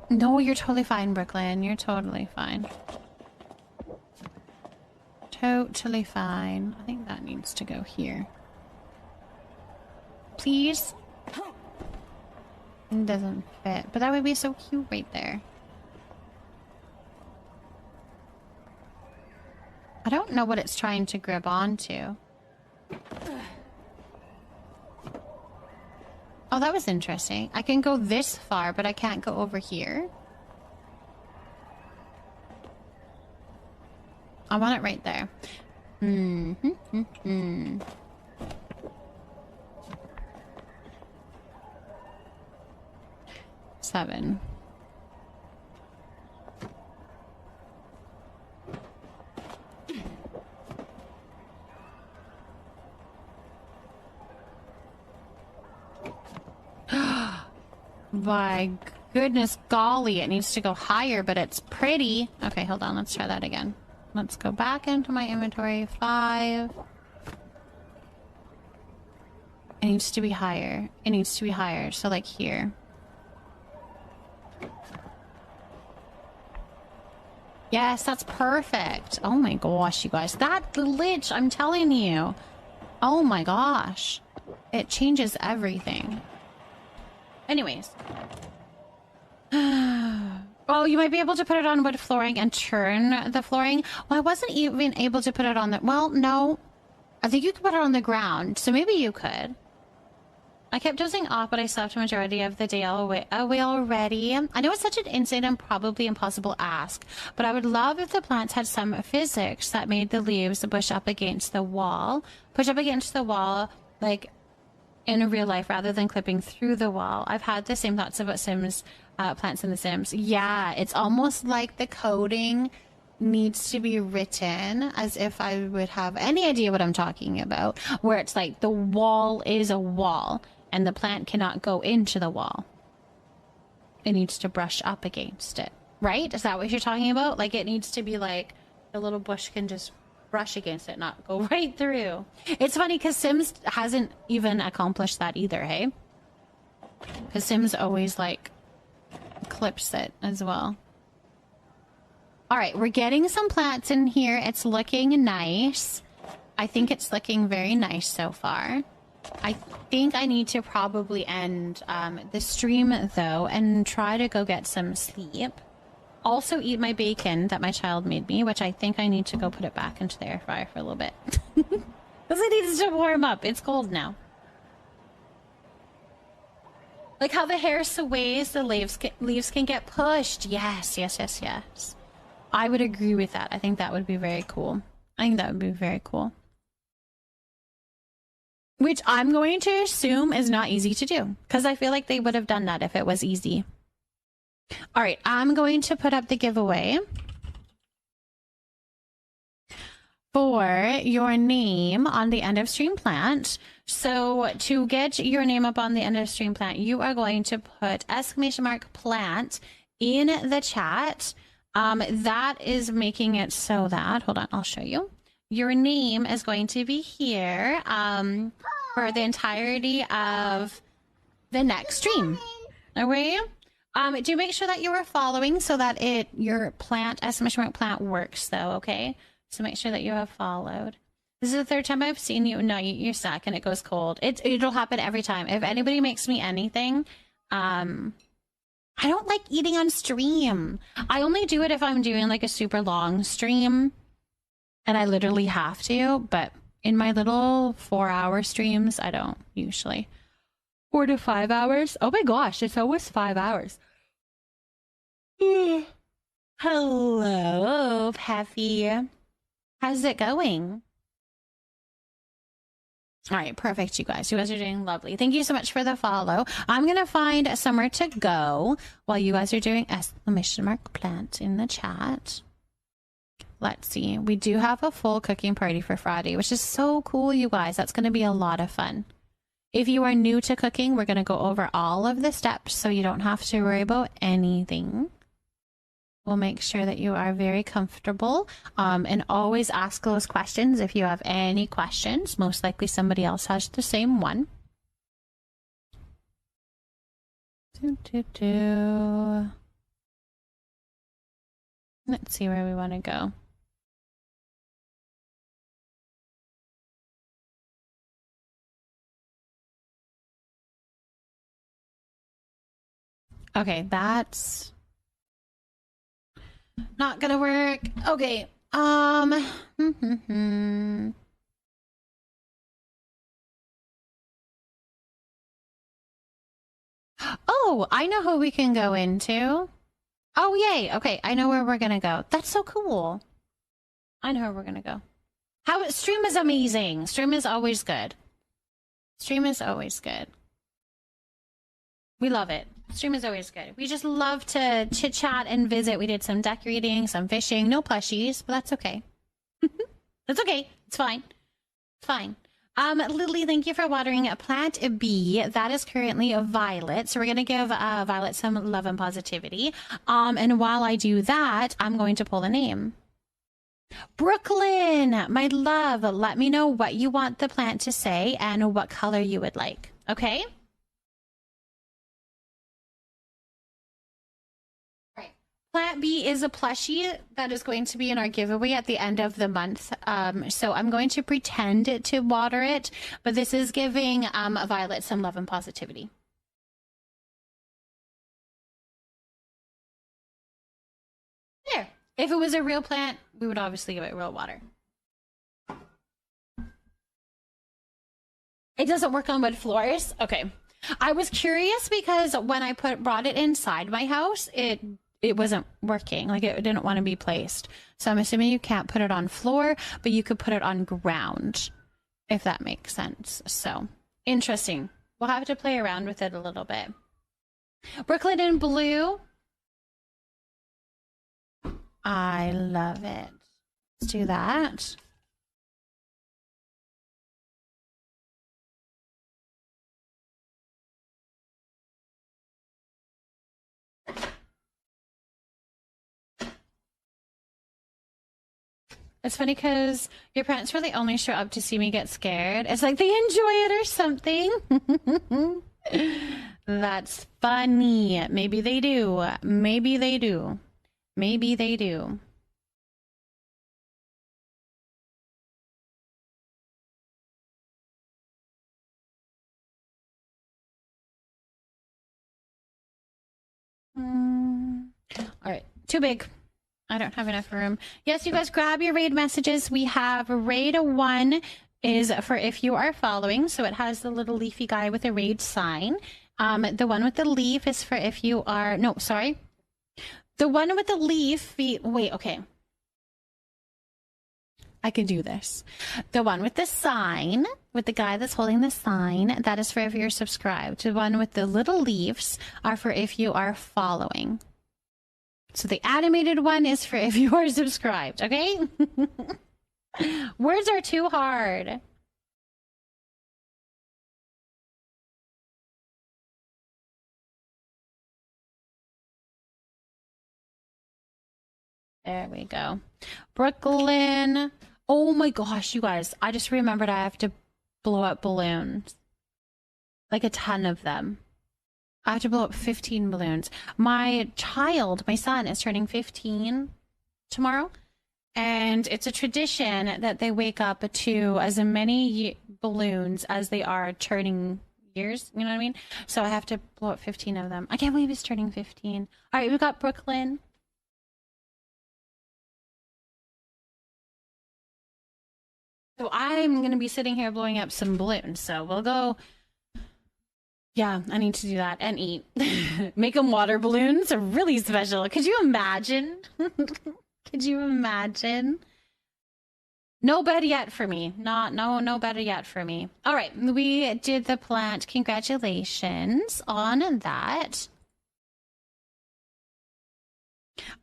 No, you're totally fine, Brooklyn. You're totally fine. Totally fine. I think that needs to go here. Please? It doesn't fit, but that would be so cute right there. I don't know what it's trying to grab onto. Oh, that was interesting. I can go this far, but I can't go over here. I want it right there. Seven. My goodness golly, it needs to go higher, but it's pretty. Okay, hold on, let's try that again. Let's go back into my inventory. 5. It needs to be higher. It needs to be higher, so like here. Yes, that's perfect. Oh my gosh, you guys. That glitch, I'm telling you. Oh my gosh. It changes everything. Anyways. Oh, you might be able to put it on wood flooring and turn the flooring. Well, I wasn't even able to put it on the... Well, no. I think you could put it on the ground. So maybe you could. I kept dozing off, but I slept a majority of the day away already. I know it's such an insane and probably impossible ask, but I would love if the plants had some physics that made the leaves push up against the wall. Push up against the wall, like... in real life rather than clipping through the wall. I've had the same thoughts about Sims, plants in The Sims. Yeah, it's almost like the coding needs to be written as if I would have any idea what I'm talking about, where it's like the wall is a wall and the plant cannot go into the wall. It needs to brush up against it, right? Is that what you're talking about? Like it needs to be like the little bush can just brush against it, not go right through. It's funny because Sims hasn't even accomplished that either, hey? Because Sims always like clips it as well. All right, we're getting some plants in here. It's looking nice. I think it's looking very nice so far. I think I need to probably end the stream though and try to go get some sleep. Also eat my bacon that my child made me, which I think I need to go put it back into the air fryer for a little bit. Because it needs to warm up. It's cold now. Like how the hair sways, the leaves can get pushed. Yes, yes, yes, yes. I would agree with that. I think that would be very cool. I think that would be very cool. Which I'm going to assume is not easy to do. Because I feel like they would have done that if it was easy. All right, I'm going to put up the giveaway for your name on the end of stream plant. So to get your name up on the end of stream plant, you are going to put !plant in the chat. That is making it so that, hold on, I'll show you. Your name is going to be here for the entirety of the next stream. Okay? Do make sure that you are following so that your plant, !plant works though, okay? So make sure that you have followed. This is the third time I've seen you. No, you're stuck and it goes cold. It'll happen every time. If anybody makes me anything, I don't like eating on stream. I only do it if I'm doing like a super long stream and I literally have to, but in my little 4-hour streams, I don't usually. 4 to 5 hours? Oh my gosh, it's almost 5 hours. Hello, Peffy. How's it going? All right, perfect, you guys. You guys are doing lovely. Thank you so much for the follow. I'm going to find somewhere to go while you guys are doing !plant in the chat. Let's see. We do have a full cooking party for Friday, which is so cool, you guys. That's going to be a lot of fun. If you are new to cooking, we're going to go over all of the steps so you don't have to worry about anything. We'll make sure that you are very comfortable, and always ask those questions if you have any questions. Most likely somebody else has the same one. Let's see where we want to go. Okay, that's not gonna work. Okay. Oh, I know who we can go into. Oh, yay. Okay, I know where we're gonna go. That's so cool. I know where we're gonna go. Stream is amazing. Stream is always good. Stream is always good. We love it. Stream is always good. We just love to chit chat and visit. We did some deck reading, some fishing, no plushies, but that's okay. That's okay. It's fine. It's fine. Lily, thank you for watering Plant B. That is currently a Violet. So we're going to give Violet some love and positivity. And while I do that, I'm going to pull a name. Brooklyn, my love, let me know what you want the plant to say and what color you would like. Okay? Plant B is a plushie that is going to be in our giveaway at the end of the month. So I'm going to pretend to water it, but this is giving Violet some love and positivity. There. If it was a real plant, we would obviously give it real water. It doesn't work on wood floors? Okay. I was curious because when I brought it inside my house, it wasn't working. Like, it didn't want to be placed. So I'm assuming you can't put it on floor, but you could put it on ground, if that makes sense. So interesting. We'll have to play around with it a little bit. Brooklyn in blue. I love it. Let's do that. It's funny because your parents really only show up to see me get scared. It's like they enjoy it or something. That's funny. Maybe they do. Maybe they do. Maybe they do. All right. Too big. I don't have enough room. Yes, you guys grab your raid messages. We have raid 1 is for if you are following. So it has the little leafy guy with a raid sign. The one with the leaf is for if you are, no, sorry. The one with the leaf, wait, okay. I can do this. The one with the sign, with the guy that's holding the sign, that is for if you're subscribed. The one with the little leaves are for if you are following. So the animated one is for if you are subscribed, okay? Words are too hard. There we go. Brooklyn. Oh my gosh, you guys. I just remembered I have to blow up balloons. Like a ton of them. I have to blow up 15 balloons. My son, is turning 15 tomorrow. And it's a tradition that they wake up to as many balloons as they are turning years. You know what I mean? So I have to blow up 15 of them. I can't believe he's turning 15. All right, we've got Brooklyn. So I'm going to be sitting here blowing up some balloons. So we'll go. Yeah, I need to do that and eat. Make them water balloons are really special. Could you imagine? Could you imagine? No better yet for me. No better yet for me. All right, we did the plant. Congratulations on that.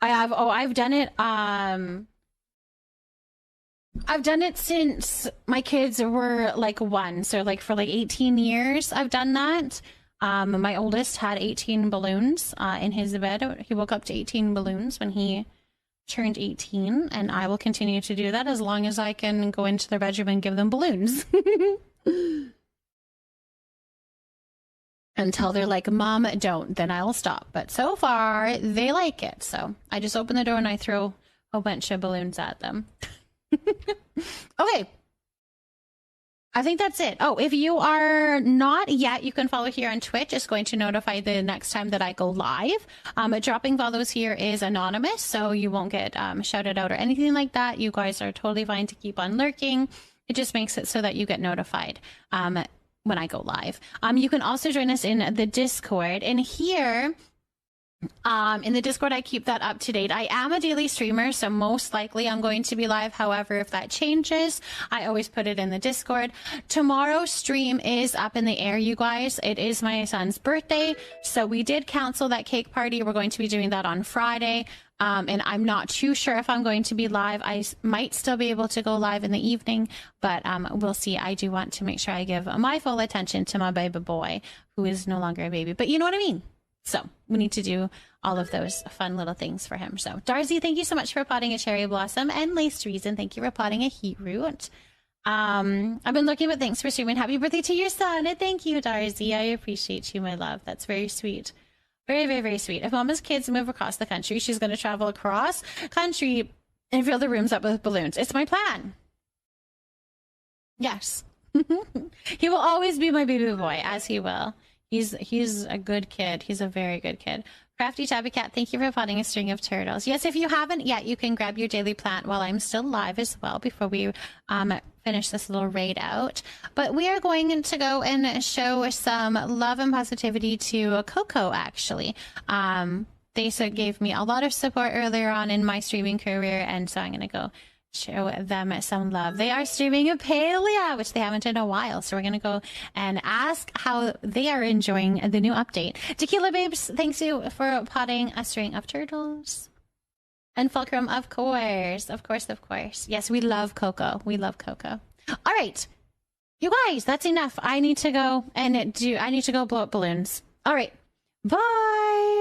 I've done it. I've done it since my kids were like 1, so like for like 18 years I've done that. My oldest had 18 balloons in his bed. He woke up to 18 balloons when he turned 18, and I will continue to do that as long as I can go into their bedroom and give them balloons. Until they're like, Mom, don't, then I'll stop. But so far, they like it. So I just open the door and I throw a bunch of balloons at them. Okay. I think that's it. Oh, if you are not yet, you can follow here on Twitch. It's going to notify the next time that I go live. Dropping follows here is anonymous, so you won't get shouted out or anything like that. You guys are totally fine to keep on lurking. It just makes it so that you get notified when I go live. You can also join us in the Discord. And here, in the Discord, I keep that up to date. I am a daily streamer, so most likely I'm going to be live. However, if that changes, I always put it in the Discord. Tomorrow's stream is up in the air, you guys. It is my son's birthday, so we did cancel that cake party. We're going to be doing that on Friday. And I'm not too sure if I'm going to be live. I might still be able to go live in the evening, but we'll see. I do want to make sure I give my full attention to my baby boy, who is no longer a baby, but you know what I mean? So we need to do all of those fun little things for him. So Darcy, thank you so much for potting a cherry blossom, and Lace Reason, thank you for potting a heat root. I've been looking, but thanks for streaming. Happy birthday to your son. And thank you, Darcy. I appreciate you, my love. That's very sweet. Very, very, very sweet. If Mama's kids move across the country, she's going to travel across country and fill the rooms up with balloons. It's my plan. Yes. He will always be my baby boy, as he will. He's a good kid. He's a very good kid. Crafty Tabby Cat, thank you for potting a string of turtles. Yes, if you haven't yet, you can grab your daily plant while I'm still live as well before we finish this little raid out. But we are going to go and show some love and positivity to Coco, actually. They gave me a lot of support earlier on in my streaming career, and so I'm going to go show them some love. They are streaming a Palia, which they haven't in a while, so we're gonna go and ask how they are enjoying the new update. Tequila Babes, thanks you for potting a string of turtles. And Fulcrum, of course. Yes, we love Coco. We love Coco. All right, you guys, that's enough. I need to go blow up balloons. All right, bye.